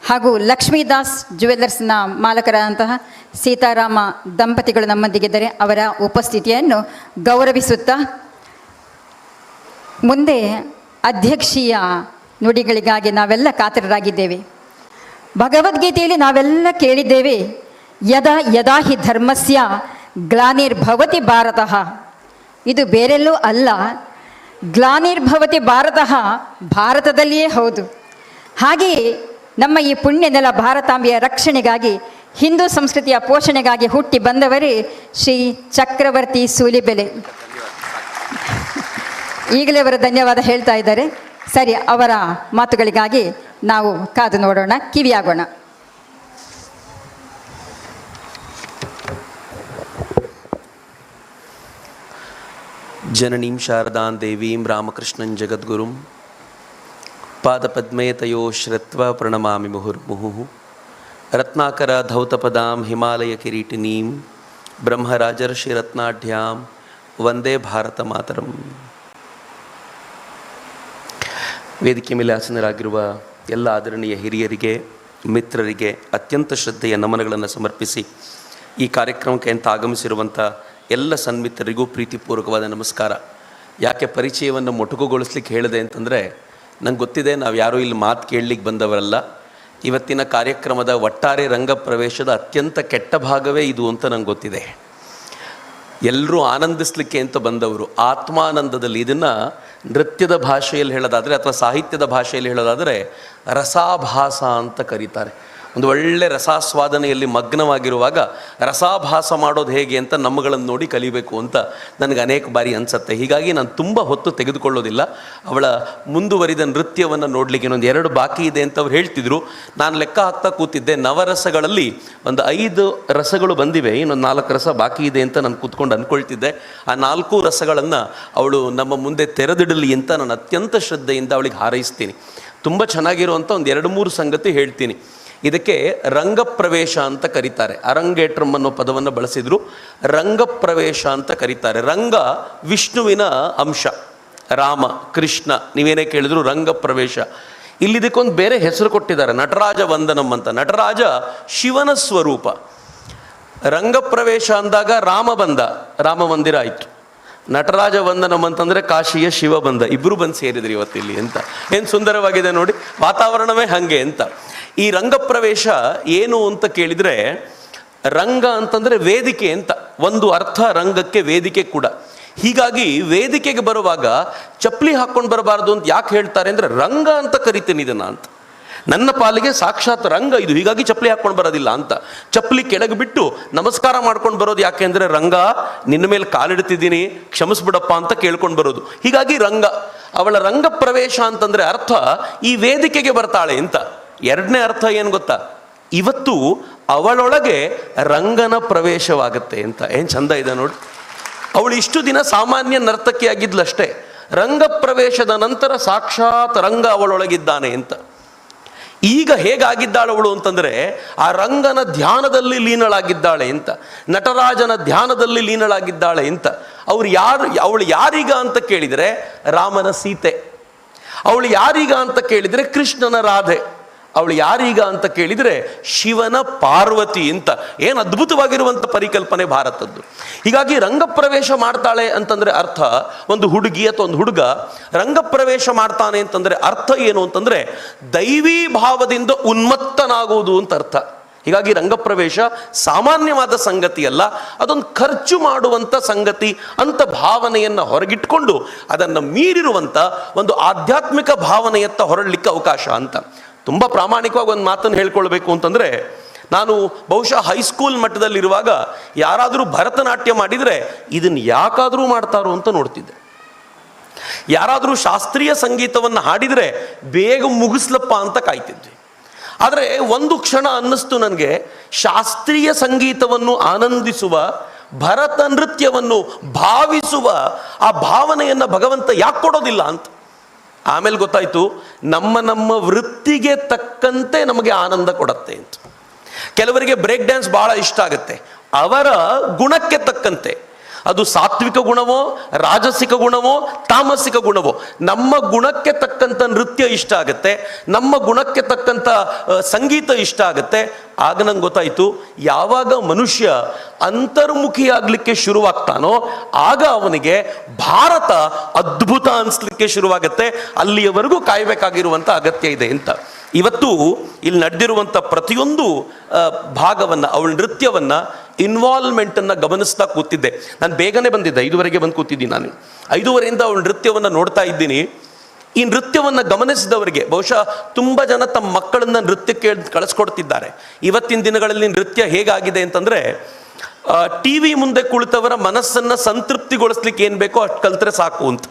ಹಾಗೂ ಲಕ್ಷ್ಮೀದಾಸ್ ಜ್ಯುವೆಲ್ಲರ್ಸ್ನ ಮಾಲಕರಾದಂತಹ ಸೀತಾರಾಮ ದಂಪತಿಗಳು ನಮ್ಮೊಂದಿಗಿದ್ದಾರೆ. ಅವರ ಉಪಸ್ಥಿತಿಯನ್ನು ಗೌರವಿಸುತ್ತಾ ಮುಂದೆ ಅಧ್ಯಕ್ಷೀಯ ನುಡಿಗಳಿಗಾಗಿ ನಾವೆಲ್ಲ ಕಾತರರಾಗಿದ್ದೇವೆ. ಭಗವದ್ಗೀತೆಯಲ್ಲಿ ನಾವೆಲ್ಲ ಕೇಳಿದ್ದೇವೆ, ಯದಾ ಹಿ ಧರ್ಮಸ್ಯ ಗ್ಲಾನಿರ್ಭವತಿ ಭಾರತಃ. ಇದು ಬೇರೆಲ್ಲೂ ಅಲ್ಲ, ಗ್ಲಾನಿರ್ಭವತಿ ಭಾರತಃ ಭಾರತದಲ್ಲಿಯೇ ಹೌದು. ಹಾಗೆಯೇ ನಮ್ಮ ಈ ಪುಣ್ಯ ನೆಲ ಭಾರತಾಂಬೆಯ ರಕ್ಷಣೆಗಾಗಿ, ಹಿಂದೂ ಸಂಸ್ಕೃತಿಯ ಪೋಷಣೆಗಾಗಿ ಹುಟ್ಟಿ ಬಂದವರೇ ಶ್ರೀ ಚಕ್ರವರ್ತಿ ಸೂಲಿಬೆಲೆ. ಈಗಲೇ ಅವರ ಧನ್ಯವಾದ ಹೇಳ್ತಾ ಇದ್ದಾರೆ. ಸರಿ, ಅವರ ಮಾತುಗಳಿಗಾಗಿ ನಾವು ಕಾದು ನೋಡೋಣ, ಕಿವಿಯಾಗೋಣ. ಜನನೀಂ ಶಾರದಾಂ ದೇವೀಂ ರಾಮಕೃಷ್ಣಂ ಜಗದ್ಗುರುಂ ಪಾದಪದ್ಮೇ ತಯೋ ಶ್ರತ್ವ ಪ್ರಣಮಾಮಿ ಮುಹುರ್ಮುಹುಃ. ರತ್ನಾಕರ ಧೌತಪದಾಂ ಹಿಮಾಲಯ ಕಿರೀಟಿನೀಂ ಬ್ರಹ್ಮರಾಜರ್ಷಿ ರತ್ನಾಢ್ಯಾಂ ವಂದೇ ಭಾರತ ಮಾತರಂ. ವೇದಿಕೆ ಮೇಲೆ ಆಸನರಾಗಿರುವ ಎಲ್ಲ ಆದರಣೀಯ ಹಿರಿಯರಿಗೆ, ಮಿತ್ರರಿಗೆ ಅತ್ಯಂತ ಶ್ರದ್ಧೆಯ ನಮನಗಳನ್ನು ಸಮರ್ಪಿಸಿ ಈ ಕಾರ್ಯಕ್ರಮಕ್ಕೆ ಅಂತ ಆಗಮಿಸಿರುವಂಥ ಎಲ್ಲ ಸನ್ಮಿತ್ರರಿಗೂ ಪ್ರೀತಿಪೂರ್ವಕವಾದ ನಮಸ್ಕಾರ. ಯಾಕೆ ಪರಿಚಯವನ್ನು ಮೊಟಕುಗೊಳಿಸ್ಲಿಕ್ಕೆ ಹೇಳಿದೆ ಅಂತಂದರೆ, ನಂಗೆ ಗೊತ್ತಿದೆ ನಾವು ಯಾರೂ ಇಲ್ಲಿ ಮಾತು ಕೇಳಲಿಕ್ಕೆ ಬಂದವರಲ್ಲ. ಇವತ್ತಿನ ಕಾರ್ಯಕ್ರಮದ ಒಟ್ಟಾರೆ ರಂಗ ಪ್ರವೇಶದ ಅತ್ಯಂತ ಕೆಟ್ಟ ಭಾಗವೇ ಇದು ಅಂತ ನಂಗೆ ಗೊತ್ತಿದೆ. ಎಲ್ಲರೂ ಆನಂದಿಸಲಿಕ್ಕೆ ಅಂತ ಬಂದವರು, ಆತ್ಮಾನಂದದಲ್ಲಿ. ಇದನ್ನು ನೃತ್ಯದ ಭಾಷೆಯಲ್ಲಿ ಹೇಳೋದಾದರೆ ಅಥವಾ ಸಾಹಿತ್ಯದ ಭಾಷೆಯಲ್ಲಿ ಹೇಳೋದಾದರೆ ರಸಾಭಾಸ ಅಂತ ಕರೀತಾರೆ. ಒಂದು ಒಳ್ಳೆ ರಸಾಸ್ವಾದನೆಯಲ್ಲಿ ಮಗ್ನವಾಗಿರುವಾಗ ರಸಾಭಾಸ ಮಾಡೋದು ಹೇಗೆ ಅಂತ ನಮ್ಮಗಳನ್ನು ನೋಡಿ ಕಲಿಬೇಕು ಅಂತ ನನಗೆ ಅನೇಕ ಬಾರಿ ಅನಿಸುತ್ತೆ. ಹೀಗಾಗಿ ನಾನು ತುಂಬ ಹೊತ್ತು ತೆಗೆದುಕೊಳ್ಳೋದಿಲ್ಲ. ಅವಳ ಮುಂದುವರಿದ ನೃತ್ಯವನ್ನು ನೋಡಲಿಕ್ಕೆ ಇನ್ನೊಂದು 2 ಬಾಕಿ ಇದೆ ಅಂತ ಅವ್ರು ಹೇಳ್ತಿದ್ರು. ನಾನು ಲೆಕ್ಕ ಹಾಕ್ತಾ ಕೂತಿದ್ದೆ, ನವರಸಗಳಲ್ಲಿ ಒಂದು 5 ರಸಗಳು ಬಂದಿವೆ, ಇನ್ನೊಂದು 4 ರಸ ಬಾಕಿ ಇದೆ ಅಂತ ನಾನು ಕೂತ್ಕೊಂಡು ಅಂದ್ಕೊಳ್ತಿದ್ದೆ. ಆ 4 ರಸಗಳನ್ನು ಅವಳು ನಮ್ಮ ಮುಂದೆ ತೆರೆದಿಡಲಿ ಅಂತ ನಾನು ಅತ್ಯಂತ ಶ್ರದ್ಧೆಯಿಂದ ಅವಳಿಗೆ ಹಾರೈಸ್ತೀನಿ. ತುಂಬ ಚೆನ್ನಾಗಿರುವಂಥ ಒಂದು 2-3 ಸಂಗತಿ ಹೇಳ್ತೀನಿ. ಇದಕ್ಕೆ ರಂಗಪ್ರವೇಶ ಅಂತ ಕರೀತಾರೆ. ಅರಂಗೇಟ್ರಮ್ ಅನ್ನೋ ಪದವನ್ನು ಬಳಸಿದ್ರು, ರಂಗಪ್ರವೇಶ ಅಂತ ಕರೀತಾರೆ. ರಂಗ ವಿಷ್ಣುವಿನ ಅಂಶ, ರಾಮ ಕೃಷ್ಣ ನೀವೇನೇ ಕೇಳಿದ್ರು ರಂಗಪ್ರವೇಶ. ಇಲ್ಲಿದಕ್ಕೊಂದು ಬೇರೆ ಹೆಸರು ಕೊಟ್ಟಿದ್ದಾರೆ, ನಟರಾಜ ವಂದನಂ ಅಂತ. ನಟರಾಜ ಶಿವನ ಸ್ವರೂಪ. ರಂಗಪ್ರವೇಶ ಅಂದಾಗ ರಾಮ ಬಂದ, ರಾಮ ಮಂದಿರ ಆಯಿತು. ನಟರಾಜ ವಂದನಂ ಅಂತಂದರೆ ಕಾಶಿಯ ಶಿವ ಬಂದ, ಇಬ್ಬರು ಬಂದು ಸೇರಿದ್ರಿ ಇವತ್ತಿಲ್ಲಿ ಅಂತ. ಏನು ಸುಂದರವಾಗಿದೆ ನೋಡಿ, ವಾತಾವರಣವೇ ಹಾಗೆ ಅಂತ. ಈ ರಂಗಪ್ರವೇಶ ಏನು ಅಂತ ಕೇಳಿದರೆ, ರಂಗ ಅಂತಂದರೆ ವೇದಿಕೆ ಅಂತ ಒಂದು ಅರ್ಥ, ರಂಗಕ್ಕೆ ವೇದಿಕೆ ಕೂಡ. ಹೀಗಾಗಿ ವೇದಿಕೆಗೆ ಬರುವಾಗ ಚಪ್ಪಲಿ ಹಾಕ್ಕೊಂಡು ಬರಬಾರ್ದು ಅಂತ ಯಾಕೆ ಹೇಳ್ತಾರೆ ಅಂದರೆ ರಂಗ ಅಂತ ಕರಿತೀನಿ ಇದನ್ನ ಅಂತ. ನನ್ನ ಪಾಲಿಗೆ ಸಾಕ್ಷಾತ್ ರಂಗ ಇದು, ಹೀಗಾಗಿ ಚಪ್ಪಲಿ ಹಾಕ್ಕೊಂಡು ಬರೋದಿಲ್ಲ ಅಂತ. ಚಪ್ಪಲಿ ಕೆಳಗೆ ಬಿಟ್ಟು ನಮಸ್ಕಾರ ಮಾಡ್ಕೊಂಡು ಬರೋದು ಯಾಕೆ ಅಂದರೆ ರಂಗ ನಿನ್ನ ಮೇಲೆ ಕಾಲಿಡ್ತಿದ್ದೀನಿ ಕ್ಷಮಿಸ್ಬಿಡಪ್ಪ ಅಂತ ಕೇಳ್ಕೊಂಡು ಬರೋದು. ಹೀಗಾಗಿ ರಂಗ, ಅವಳ ರಂಗ ಪ್ರವೇಶ ಅಂತಂದರೆ ಅರ್ಥ ಈ ವೇದಿಕೆಗೆ ಬರ್ತಾಳೆ ಅಂತ. ಎರಡನೇ ಅರ್ಥ ಏನು ಗೊತ್ತಾ, ಇವತ್ತು ಅವಳೊಳಗೆ ರಂಗನ ಪ್ರವೇಶವಾಗುತ್ತೆ ಅಂತ. ಏನು ಚಂದ ಇದೆ ನೋಡಿ. ಅವಳು ಇಷ್ಟು ದಿನ ಸಾಮಾನ್ಯ ನರ್ತಕಿ ಆಗಿದ್ಲಷ್ಟೇ, ರಂಗ ಪ್ರವೇಶದ ನಂತರ ಸಾಕ್ಷಾತ್ ರಂಗ ಅವಳೊಳಗಿದ್ದಾನೆ ಅಂತ. ಈಗ ಹೇಗಾಗಿದ್ದಾಳೆ ಅವಳು ಅಂತಂದರೆ ಆ ರಂಗನ ಧ್ಯಾನದಲ್ಲಿ ಲೀನಳಾಗಿದ್ದಾಳೆ ಅಂತ, ನಟರಾಜನ ಧ್ಯಾನದಲ್ಲಿ ಲೀನಳಾಗಿದ್ದಾಳೆ ಅಂತ. ಅವಳು ಯಾರೀಗ ಅಂತ ಕೇಳಿದರೆ ರಾಮನ ಸೀತೆ, ಅವಳು ಯಾರೀಗ ಅಂತ ಕೇಳಿದರೆ ಕೃಷ್ಣನ ರಾಧೆ, ಅವಳು ಯಾರೀಗ ಅಂತ ಕೇಳಿದರೆ ಶಿವನ ಪಾರ್ವತಿ ಅಂತ. ಏನು ಅದ್ಭುತವಾಗಿರುವಂಥ ಪರಿಕಲ್ಪನೆ ಭಾರತದ್ದು. ಹೀಗಾಗಿ ರಂಗಪ್ರವೇಶ ಮಾಡ್ತಾಳೆ ಅಂತಂದರೆ ಅರ್ಥ, ಒಂದು ಹುಡುಗಿ ಅಥವಾ ಒಂದು ಹುಡುಗ ರಂಗಪ್ರವೇಶ ಮಾಡ್ತಾನೆ ಅಂತಂದರೆ ಅರ್ಥ ಏನು ಅಂತಂದರೆ ದೈವೀ ಭಾವದಿಂದ ಉನ್ಮತ್ತನಾಗುವುದು ಅಂತ ಅರ್ಥ. ಹೀಗಾಗಿ ರಂಗಪ್ರವೇಶ ಸಾಮಾನ್ಯವಾದ ಸಂಗತಿ ಅಲ್ಲ, ಅದೊಂದು ಖರ್ಚು ಮಾಡುವಂಥ ಸಂಗತಿ ಅಂತ ಭಾವನೆಯನ್ನು ಹೊರಗಿಟ್ಕೊಂಡು ಅದನ್ನು ಮೀರಿರುವಂಥ ಒಂದು ಆಧ್ಯಾತ್ಮಿಕ ಭಾವನೆಯತ್ತ ಹೊರಡಲಿಕ್ಕೆ ಅವಕಾಶ ಅಂತ. ತುಂಬ ಪ್ರಾಮಾಣಿಕವಾಗಿ ಒಂದು ಮಾತನ್ನು ಹೇಳ್ಕೊಳ್ಬೇಕು ಅಂತಂದರೆ, ನಾನು ಬಹುಶಃ ಹೈಸ್ಕೂಲ್ ಮಟ್ಟದಲ್ಲಿರುವಾಗ ಯಾರಾದರೂ ಭರತನಾಟ್ಯ ಮಾಡಿದರೆ ಇದನ್ನು ಯಾಕಾದರೂ ಮಾಡ್ತಾರೋ ಅಂತ ನೋಡ್ತಿದ್ದೆ. ಯಾರಾದರೂ ಶಾಸ್ತ್ರೀಯ ಸಂಗೀತವನ್ನು ಹಾಡಿದರೆ ಬೇಗ ಮುಗಿಸ್ಲಪ್ಪ ಅಂತ ಕಾಯ್ತಿದ್ವಿ. ಆದರೆ ಒಂದು ಕ್ಷಣ ಅನ್ನಿಸ್ತು ನನಗೆ, ಶಾಸ್ತ್ರೀಯ ಸಂಗೀತವನ್ನು ಆನಂದಿಸುವ, ಭರತ ನೃತ್ಯವನ್ನು ಭಾವಿಸುವ ಆ ಭಾವನೆಯನ್ನು ಭಗವಂತ ಯಾಕೆ ಕೊಡೋದಿಲ್ಲ ಅಂತ. ಆಮೇಲೆ ಗೊತ್ತಾಯಿತು, ನಮ್ಮ ವೃತ್ತಿಗೆ ತಕ್ಕಂತೆ ನಮಗೆ ಆನಂದ ಕೊಡುತ್ತೆ ಅಂತ. ಕೆಲವರಿಗೆ ಬ್ರೇಕ್ ಡ್ಯಾನ್ಸ್ ಭಾಳ ಇಷ್ಟ ಆಗುತ್ತೆ, ಅವರ ಗುಣಕ್ಕೆ ತಕ್ಕಂತೆ. ಅದು ಸಾತ್ವಿಕ ಗುಣವೋ, ರಾಜಸಿಕ ಗುಣವೋ, ತಾಮಸಿಕ ಗುಣವೋ, ನಮ್ಮ ಗುಣಕ್ಕೆ ತಕ್ಕಂಥ ನೃತ್ಯ ಇಷ್ಟ ಆಗುತ್ತೆ, ನಮ್ಮ ಗುಣಕ್ಕೆ ತಕ್ಕಂಥ ಸಂಗೀತ ಇಷ್ಟ ಆಗುತ್ತೆ. ಆಗ ನಂಗೆ ಗೊತ್ತಾಯಿತು, ಯಾವಾಗ ಮನುಷ್ಯ ಅಂತರ್ಮುಖಿಯಾಗಲಿಕ್ಕೆ ಶುರುವಾಗ್ತಾನೋ ಆಗ ಅವನಿಗೆ ಭಾರತ ಅದ್ಭುತ ಅನಿಸ್ಲಿಕ್ಕೆ ಶುರುವಾಗುತ್ತೆ. ಅಲ್ಲಿಯವರೆಗೂ ಕಾಯಬೇಕಾಗಿರುವಂಥ ಅಗತ್ಯ ಇದೆ ಅಂತ. ಇವತ್ತು ಇಲ್ಲಿ ನಡೆದಿರುವಂಥ ಪ್ರತಿಯೊಂದು ಭಾಗವನ್ನು, ಅವಳ ನೃತ್ಯವನ್ನು, ಇನ್ವಾಲ್ವ್ಮೆಂಟನ್ನು ಗಮನಿಸ್ತಾ ಕೂತಿದ್ದೆ. ನಾನು ಬೇಗನೆ ಬಂದಿದ್ದೆ, 5:30 ಬಂದು ಕೂತಿದ್ದೀನಿ. ನಾನು 5:30 ಅವಳ ನೃತ್ಯವನ್ನು ನೋಡ್ತಾ ಇದ್ದೀನಿ. ಈ ನೃತ್ಯವನ್ನು ಗಮನಿಸಿದವರಿಗೆ ಬಹುಶಃ ತುಂಬ ಜನ ತಮ್ಮ ಮಕ್ಕಳನ್ನು ನೃತ್ಯಕ್ಕೆ ಕಳಿಸ್ಕೊಡ್ತಿದ್ದಾರೆ. ಇವತ್ತಿನ ದಿನಗಳಲ್ಲಿ ನೃತ್ಯ ಹೇಗಾಗಿದೆ ಅಂತಂದರೆ, ಟಿ ವಿ ಮುಂದೆ ಕುಳಿತವರ ಮನಸ್ಸನ್ನು ಸಂತೃಪ್ತಿಗೊಳಿಸ್ಲಿಕ್ಕೆ ಏನು ಬೇಕೋ ಅಷ್ಟು ಕಲಿತ್ರೆ ಸಾಕು ಅಂತ.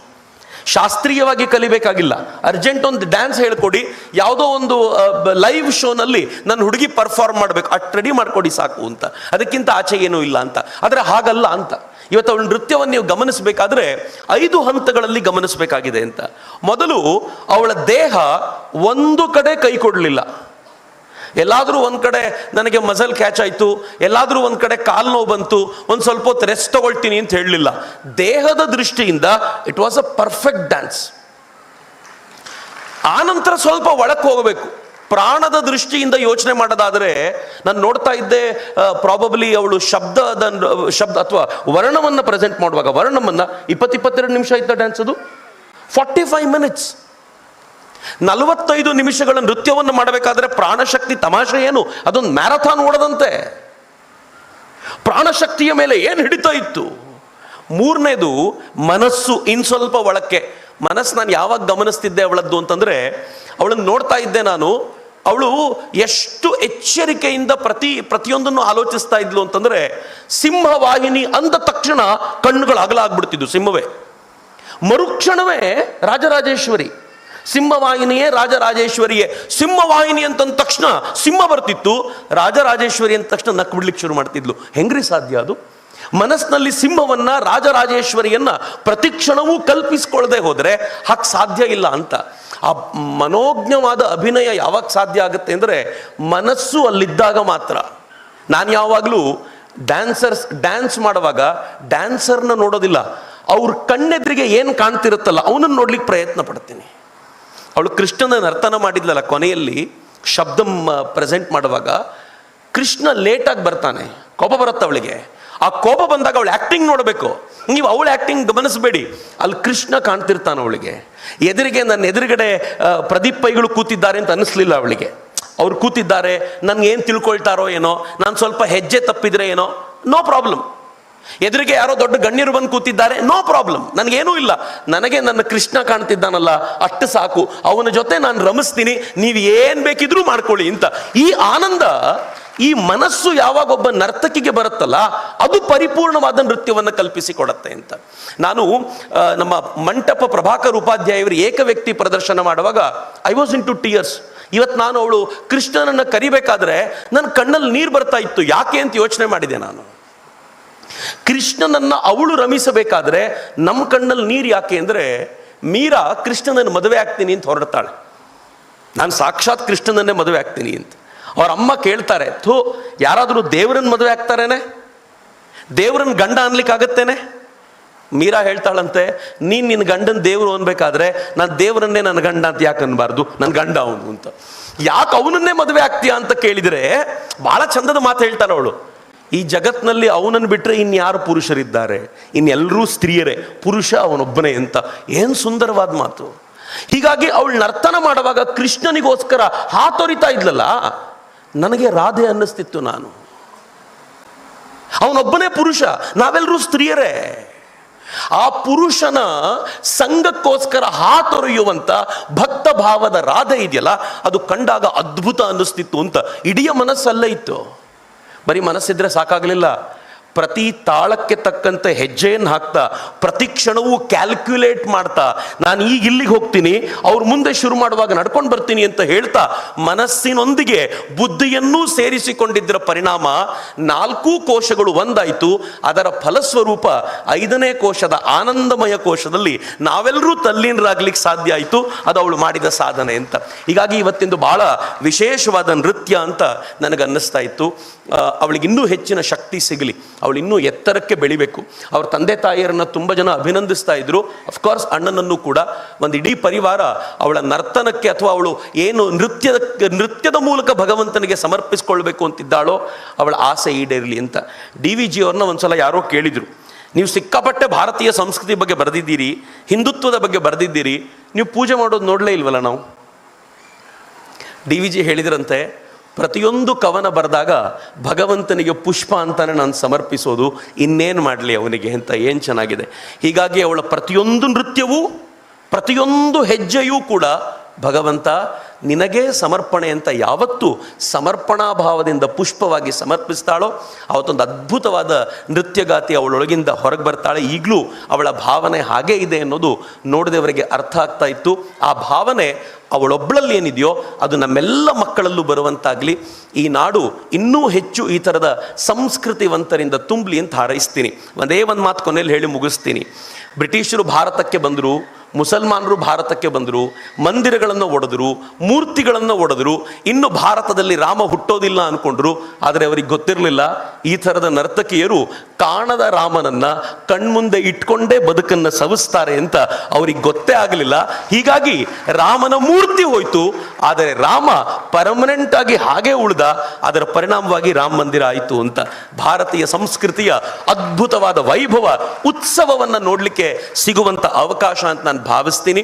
ಶಾಸ್ತ್ರೀಯವಾಗಿ ಕಲಿಬೇಕಾಗಿಲ್ಲ, ಅರ್ಜೆಂಟ್ ಒಂದು ಡ್ಯಾನ್ಸ್ ಹೇಳ್ಕೊಡಿ, ಯಾವುದೋ ಒಂದು ಲೈವ್ ಶೋನಲ್ಲಿ ನನ್ನ ಹುಡುಗಿ ಪರ್ಫಾರ್ಮ್ ಮಾಡಬೇಕು, ಅಷ್ಟು ರೆಡಿ ಮಾಡಿಕೊಡಿ ಸಾಕು ಅಂತ, ಅದಕ್ಕಿಂತ ಆಚೆ ಏನೂ ಇಲ್ಲ ಅಂತ. ಆದರೆ ಹಾಗಲ್ಲ ಅಂತ. ಇವತ್ತು ಅವಳ ನೃತ್ಯವನ್ನು ನೀವು ಗಮನಿಸಬೇಕಾದ್ರೆ 5 ಹಂತಗಳಲ್ಲಿ ಗಮನಿಸಬೇಕಾಗಿದೆ ಅಂತ. ಮೊದಲು ಅವಳ ದೇಹ ಒಂದು ಕಡೆ ಕೈ ಕೊಡಲಿಲ್ಲ. ಎಲ್ಲಾದರೂ ಒಂದು ಕಡೆ ನನಗೆ ಮಸಲ್ ಕ್ಯಾಚ್ ಆಯಿತು, ಎಲ್ಲಾದರೂ ಒಂದು ಕಡೆ ಕಾಲು ನೋವು ಬಂತು, ಒಂದು ಸ್ವಲ್ಪ ಹೊತ್ತು ರೆಸ್ಟ್ ತಗೊಳ್ತೀನಿ ಅಂತ ಹೇಳಲಿಲ್ಲ. ದೇಹದ ದೃಷ್ಟಿಯಿಂದ it was a perfect dance. ಆನಂತರ ಸ್ವಲ್ಪ ಒಳಕ್ಕೆ ಹೋಗಬೇಕು. ಪ್ರಾಣದ ದೃಷ್ಟಿಯಿಂದ ಯೋಚನೆ ಮಾಡೋದಾದರೆ ನಾನು ನೋಡ್ತಾ ಇದ್ದೆ, ಪ್ರಾಬಬ್ಲಿ ಅವಳು ಶಬ್ದ ಅಥವಾ ವರ್ಣವನ್ನು ಪ್ರೆಸೆಂಟ್ ಮಾಡುವಾಗ, ವರ್ಣವನ್ನು 20-22 ನಿಮಿಷ ಇದ್ದ ಡ್ಯಾನ್ಸ್, ಅದು 45 ಮಿನಿಟ್ಸ್, 45 ನಿಮಿಷಗಳ ನೃತ್ಯವನ್ನು ಮಾಡಬೇಕಾದ್ರೆ ಪ್ರಾಣಶಕ್ತಿ ತಮಾಷೆ ಏನು, ಅದೊಂದು ಮ್ಯಾರಥಾನ್ ಓಡದಂತೆ. ಪ್ರಾಣಶಕ್ತಿಯ ಮೇಲೆ ಏನು ಹಿಡಿತಾ ಇತ್ತು. ಮೂರನೇದು ಮನಸ್ಸು. ಇನ್ನು ಸ್ವಲ್ಪ ಒಳಕ್ಕೆ ಮನಸ್ಸು ನಾನು ಯಾವಾಗ ಗಮನಿಸ್ತಿದ್ದೆ ಅವಳದ್ದು ಅಂತಂದರೆ, ಅವಳನ್ನು ನೋಡ್ತಾ ಇದ್ದೆ ನಾನು, ಅವಳು ಎಷ್ಟು ಎಚ್ಚರಿಕೆಯಿಂದ ಪ್ರತಿಯೊಂದನ್ನು ಆಲೋಚಿಸ್ತಾ ಇದ್ಲು ಅಂತಂದರೆ, ಸಿಂಹವಾಹಿನಿ ಅಂದ ತಕ್ಷಣ ಕಣ್ಣುಗಳು ಅಗಲಾಗ್ಬಿಡ್ತಿದ್ವು. ಸಿಂಹವೇ, ಮರುಕ್ಷಣವೇ ರಾಜರಾಜೇಶ್ವರಿ, ಸಿಂಹವಾಹಿನಿಯೇ ರಾಜರಾಜೇಶ್ವರಿಯೇ. ಸಿಂಹವಾಹಿನಿ ಅಂತಂದ ತಕ್ಷಣ ಸಿಂಹ ಬರ್ತಿತ್ತು, ರಾಜರಾಜೇಶ್ವರಿ ಅಂದ ತಕ್ಷಣ ನಕ್ಕು ಬಿಡ್ಲಿಕ್ಕೆ ಶುರು ಮಾಡ್ತಿದ್ಲು. ಹೆಂಗ್ರಿ ಸಾಧ್ಯ ಅದು? ಮನಸ್ಸಿನಲ್ಲಿ ಸಿಂಹವನ್ನ, ರಾಜರಾಜೇಶ್ವರಿಯನ್ನ ಪ್ರತಿಕ್ಷಣವೂ ಕಲ್ಪಿಸ್ಕೊಳ್ಳದೆ ಹೋದರೆ ಹಾಗೆ ಸಾಧ್ಯ ಇಲ್ಲ ಅಂತ. ಆ ಮನೋಜ್ಞವಾದ ಅಭಿನಯ ಯಾವಾಗ ಸಾಧ್ಯ ಆಗುತ್ತೆ ಅಂದರೆ ಮನಸ್ಸು ಅಲ್ಲಿದ್ದಾಗ ಮಾತ್ರ. ನಾನು ಯಾವಾಗಲೂ ಡ್ಯಾನ್ಸ್ ಮಾಡುವಾಗ ಡ್ಯಾನ್ಸರ್ನ ನೋಡೋದಿಲ್ಲ, ಅವ್ರ ಕಣ್ಣೆದ್ರಿಗೆ ಏನು ಕಾಣ್ತಿರುತ್ತಲ್ಲ ಅವನನ್ನು ನೋಡ್ಲಿಕ್ಕೆ ಪ್ರಯತ್ನ ಪಡ್ತೀನಿ. ಅವಳು ಕೃಷ್ಣನ ನರ್ತನ ಮಾಡಿದ್ಲಲ್ಲ, ಕೊನೆಯಲ್ಲಿ ಶಬ್ದ ಪ್ರೆಸೆಂಟ್ ಮಾಡುವಾಗ ಕೃಷ್ಣ ಲೇಟಾಗಿ ಬರ್ತಾನೆ, ಕೋಪ ಬರುತ್ತೆ ಅವಳಿಗೆ. ಆ ಕೋಪ ಬಂದಾಗ ಅವಳು ಆ್ಯಕ್ಟಿಂಗ್ ನೋಡಬೇಕು. ನೀವು ಅವಳ ಆ್ಯಕ್ಟಿಂಗ್ ಗಮನಿಸಬೇಡಿ, ಅಲ್ಲಿ ಕೃಷ್ಣ ಕಾಣ್ತಿರ್ತಾನೆ ಅವಳಿಗೆ. ನನ್ನ ಎದುರುಗಡೆ ಪ್ರದೀಪ್ ಪೈಗಳು ಕೂತಿದ್ದಾರೆ ಅಂತ ಅನ್ನಿಸ್ಲಿಲ್ಲ ಅವಳಿಗೆ. ಅವ್ರು ಕೂತಿದ್ದಾರೆ, ನನಗೇನು ತಿಳ್ಕೊಳ್ತಾರೋ ಏನೋ, ನಾನು ಸ್ವಲ್ಪ ಹೆಜ್ಜೆ ತಪ್ಪಿದ್ರೆ ಏನೋ, ನೋ ಪ್ರಾಬ್ಲಮ್. ಎದುರಿಗೆ ಯಾರೋ ದೊಡ್ಡ ಗಣ್ಯರು ಬಂದು ಕೂತಿದ್ದಾರೆ, ನೋ ಪ್ರಾಬ್ಲಮ್, ನನಗೇನೂ ಇಲ್ಲ, ನನಗೆ ನನ್ನ ಕೃಷ್ಣ ಕಾಣ್ತಿದ್ದಾನಲ್ಲ ಅಷ್ಟು ಸಾಕು, ಅವನ ಜೊತೆ ನಾನು ರಮಿಸ್ತೀನಿ, ನೀವು ಏನು ಬೇಕಿದ್ರೂ ಮಾಡ್ಕೊಳ್ಳಿ ಅಂತ. ಈ ಆನಂದ, ಈ ಮನಸ್ಸು ಯಾವಾಗ ಒಬ್ಬ ನರ್ತಕಿಗೆ ಬರುತ್ತಲ್ಲ, ಅದು ಪರಿಪೂರ್ಣವಾದ ನೃತ್ಯವನ್ನು ಕಲ್ಪಿಸಿಕೊಡತ್ತೆ ಅಂತ. ನಾನು ನಮ್ಮ ಮಂಟಪ ಪ್ರಭಾಕರ್ ಉಪಾಧ್ಯಾಯವರು ಏಕ ವ್ಯಕ್ತಿ ಪ್ರದರ್ಶನ ಮಾಡುವಾಗ I was in to tears. ಇವತ್ತು ನಾನು ಅವಳು ಕೃಷ್ಣನನ್ನು ಕರಿಬೇಕಾದ್ರೆ ನನ್ನ ಕಣ್ಣಲ್ಲಿ ನೀರು ಬರ್ತಾ ಇತ್ತು. ಯಾಕೆ ಅಂತ ಯೋಚನೆ ಮಾಡಿದೆ ನಾನು. ಕೃಷ್ಣನನ್ನ ಅವಳು ರಮಿಸಬೇಕಾದ್ರೆ ನಮ್ಮ ಕಣ್ಣಲ್ಲಿ ನೀರು ಯಾಕೆ ಅಂದರೆ, ಮೀರಾ ಕೃಷ್ಣನನ್ನು ಮದುವೆ ಆಗ್ತೀನಿ ಅಂತ ಹೊರಡ್ತಾಳೆ, ನಾನು ಸಾಕ್ಷಾತ್ ಕೃಷ್ಣನನ್ನೇ ಮದುವೆ ಆಗ್ತೀನಿ ಅಂತ. ಅವ್ರ ಅಮ್ಮ ಕೇಳ್ತಾರೆ, ಯಾರಾದರೂ ದೇವರನ್ನ ಮದುವೆ ಆಗ್ತಾರೇನೆ, ದೇವರನ್ನ ಗಂಡ ಅನ್ಲಿಕ್ಕಾಗತ್ತೇನೆ? ಮೀರಾ ಹೇಳ್ತಾಳಂತೆ, ನೀನು ನಿನ್ನ ಗಂಡನ ದೇವರು ಅನ್ಬೇಕಾದ್ರೆ ನಾನು ದೇವರನ್ನೇ ನನ್ನ ಗಂಡ ಅಂತ ಯಾಕೆ ಅನ್ಬಾರ್ದು, ನನ್ನ ಗಂಡ ಅವನು ಅಂತ. ಯಾಕೆ ಅವನನ್ನೇ ಮದುವೆ ಆಗ್ತೀಯಾ ಅಂತ ಕೇಳಿದರೆ ಬಹಳ ಚಂದದ ಮಾತು ಹೇಳ್ತಾಳೆ ಅವಳು. ಈ ಜಗತ್ನಲ್ಲಿ ಅವನನ್ನು ಬಿಟ್ಟರೆ ಇನ್ಯಾರು ಪುರುಷರಿದ್ದಾರೆ, ಇನ್ನೆಲ್ಲರೂ ಸ್ತ್ರೀಯರೇ, ಪುರುಷ ಅವನೊಬ್ಬನೇ ಅಂತ. ಏನು ಸುಂದರವಾದ ಮಾತು. ಹೀಗಾಗಿ ಅವಳು ನರ್ತನ ಮಾಡುವಾಗ ಕೃಷ್ಣನಿಗೋಸ್ಕರ ಹಾತೊರಿತಾ ಇದ್ಲಲ್ಲ, ನನಗೆ ರಾಧೆ ಅನ್ನಿಸ್ತಿತ್ತು. ನಾನು ಅವನೊಬ್ಬನೇ ಪುರುಷ, ನಾವೆಲ್ಲರೂ ಸ್ತ್ರೀಯರೇ. ಆ ಪುರುಷನ ಸಂಘಕ್ಕೋಸ್ಕರ ಹಾತೊರೆಯುವಂತ ಭಕ್ತ ಭಾವದ ರಾಧೆ ಇದೆಯಲ್ಲ, ಅದು ಕಂಡಾಗ ಅದ್ಭುತ ಅನ್ನಿಸ್ತಿತ್ತು ಅಂತ. ಇಡೀ ಮನಸ್ಸಲ್ಲೇ ಇತ್ತು. ಬರೀ ಮನಸ್ಸಿದ್ರೆ ಸಾಕಾಗಲಿಲ್ಲ, ಪ್ರತಿ ತಾಳಕ್ಕೆ ತಕ್ಕಂತೆ ಹೆಜ್ಜೆಯನ್ನು ಹಾಕ್ತಾ, ಪ್ರತಿ ಕ್ಷಣವೂ ಕ್ಯಾಲ್ಕ್ಯುಲೇಟ್ ಮಾಡ್ತಾ, ನಾನು ಈಗ ಇಲ್ಲಿಗೆ ಹೋಗ್ತೀನಿ, ಅವ್ರ ಮುಂದೆ ಶುರು ಮಾಡುವಾಗ ನಡ್ಕೊಂಡು ಬರ್ತೀನಿ ಅಂತ ಹೇಳ್ತಾ, ಮನಸ್ಸಿನೊಂದಿಗೆ ಬುದ್ಧಿಯನ್ನೂ ಸೇರಿಸಿಕೊಂಡಿದ್ದರ ಪರಿಣಾಮ 4 ಕೋಶಗಳು ಒಂದಾಯಿತು. ಅದರ ಫಲಸ್ವರೂಪ 5ನೇ ಕೋಶದ ಆನಂದಮಯ ಕೋಶದಲ್ಲಿ ನಾವೆಲ್ಲರೂ ತಲ್ಲೀನರಾಗ್ಲಿಕ್ಕೆ ಸಾಧ್ಯ ಆಯಿತು. ಅದು ಅವಳು ಮಾಡಿದ ಸಾಧನೆ ಅಂತ. ಹೀಗಾಗಿ ಇವತ್ತಿಂದು ಬಹಳ ವಿಶೇಷವಾದ ನೃತ್ಯ ಅಂತ ನನಗನ್ನಿಸ್ತಾ ಇತ್ತು. ಅವಳಿಗೆ ಇನ್ನೂ ಹೆಚ್ಚಿನ ಶಕ್ತಿ ಸಿಗಲಿ, ಅವಳು ಇನ್ನೂ ಎತ್ತರಕ್ಕೆ ಬೆಳಿಬೇಕು. ಅವ್ರ ತಂದೆ ತಾಯಿಯರನ್ನು ತುಂಬ ಜನ ಅಭಿನಂದಿಸ್ತಾ ಇದ್ರು. ಅಫ್ಕೋರ್ಸ್ ಅಣ್ಣನನ್ನು ಕೂಡ. ಒಂದು ಇಡೀ ಪರಿವಾರ ಅವಳ ನರ್ತನಕ್ಕೆ ಅಥವಾ ಅವಳು ಏನು ನೃತ್ಯದ ಮೂಲಕ ಭಗವಂತನಿಗೆ ಸಮರ್ಪಿಸ್ಕೊಳ್ಬೇಕು ಅಂತಿದ್ದಾಳೋ ಅವಳ ಆಸೆ ಈಡೇರಲಿ ಅಂತ. DVG ಅವ್ರನ್ನ ಒಂದ್ಸಲ ಯಾರೋ ಕೇಳಿದರು, ನೀವು ಸಿಕ್ಕಾಪಟ್ಟೆ ಭಾರತೀಯ ಸಂಸ್ಕೃತಿ ಬಗ್ಗೆ ಬರೆದಿದ್ದೀರಿ, ಹಿಂದುತ್ವದ ಬಗ್ಗೆ ಬರೆದಿದ್ದೀರಿ, ನೀವು ಪೂಜೆ ಮಾಡೋದು ನೋಡಲೇ ಇಲ್ವಲ್ಲ ನಾವು? DVG ಹೇಳಿದ್ರಂತೆ, ಪ್ರತಿಯೊಂದು ಕವನ ಬರೆದಾಗ ಭಗವಂತನಿಗೆ ಪುಷ್ಪ ಅಂತಾನೆ ನಾನು ಸಮರ್ಪಿಸೋದು, ಇನ್ನೇನು ಮಾಡಲಿ ಅವನಿಗೆ ಅಂತ. ಏನು ಚೆನ್ನಾಗಿದೆ. ಹೀಗಾಗಿ ಅವಳ ಪ್ರತಿಯೊಂದು ನೃತ್ಯವೂ, ಪ್ರತಿಯೊಂದು ಹೆಜ್ಜೆಯೂ ಕೂಡ ಭಗವಂತ ನಿನಗೇ ಸಮರ್ಪಣೆ ಅಂತ ಯಾವತ್ತು ಸಮರ್ಪಣಾ ಭಾವದಿಂದ ಪುಷ್ಪವಾಗಿ ಸಮರ್ಪಿಸ್ತಾಳೋ ಅವತ್ತೊಂದು ಅದ್ಭುತವಾದ ನೃತ್ಯಗಾತಿ ಅವಳೊಳಗಿಂದ ಹೊರಗೆ ಬರ್ತಾಳೆ. ಈಗಲೂ ಅವಳ ಭಾವನೆ ಹಾಗೇ ಇದೆ ಅನ್ನೋದು ನೋಡಿದವರಿಗೆ ಅರ್ಥ ಆಗ್ತಾ ಇತ್ತು. ಆ ಭಾವನೆ ಅವಳೊಬ್ಬಳಲ್ಲಿ ಏನಿದೆಯೋ ಅದು ನಮ್ಮೆಲ್ಲ ಮಕ್ಕಳಲ್ಲೂ ಬರುವಂತಾಗಲಿ. ಈ ನಾಡು ಇನ್ನೂ ಹೆಚ್ಚು ಈ ಥರದ ಸಂಸ್ಕೃತಿವಂತರಿಂದ ತುಂಬಲಿ ಅಂತ ಹಾರೈಸ್ತೀನಿ. ಒಂದೇ ಒಂದು ಮಾತು ಕೊನೆಯಲ್ಲಿ ಹೇಳಿ ಮುಗಿಸ್ತೀನಿ. ಬ್ರಿಟಿಷರು ಭಾರತಕ್ಕೆ ಬಂದರು, ಮುಸಲ್ಮಾನರು ಭಾರತಕ್ಕೆ ಬಂದರು, ಮಂದಿರಗಳನ್ನು ಒಡೆದರು, ಮೂರ್ತಿಗಳನ್ನು ಒಡೆದರು, ಇನ್ನು ಭಾರತದಲ್ಲಿ ರಾಮ ಹುಟ್ಟೋದಿಲ್ಲ ಅಂದ್ಕೊಂಡ್ರು. ಆದರೆ ಅವರಿಗೆ ಗೊತ್ತಿರಲಿಲ್ಲ, ಈ ಥರದ ನರ್ತಕಿಯರು ಕಾಣದ ರಾಮನನ್ನು ಕಣ್ಮುಂದೆ ಇಟ್ಕೊಂಡೇ ಬದುಕನ್ನು ಸವಿಸ್ತಾರೆ ಅಂತ ಅವ್ರಿಗೆ ಗೊತ್ತೇ ಆಗಲಿಲ್ಲ. ಹೀಗಾಗಿ ರಾಮನ ಮೂರ್ತಿ ಹೋಯ್ತು, ಆದರೆ ರಾಮ ಪರ್ಮನೆಂಟ್ ಆಗಿ ಹಾಗೆ ಉಳಿದ. ಅದರ ಪರಿಣಾಮವಾಗಿ ರಾಮ ಮಂದಿರ ಆಯಿತು ಅಂತ. ಭಾರತೀಯ ಸಂಸ್ಕೃತಿಯ ಅದ್ಭುತವಾದ ವೈಭವ, ಉತ್ಸವವನ್ನು ನೋಡಲಿಕ್ಕೆ ಸಿಗುವಂಥ ಅವಕಾಶ ಅಂತ ನಾನು ಭಾವಿಸ್ತೀನಿ.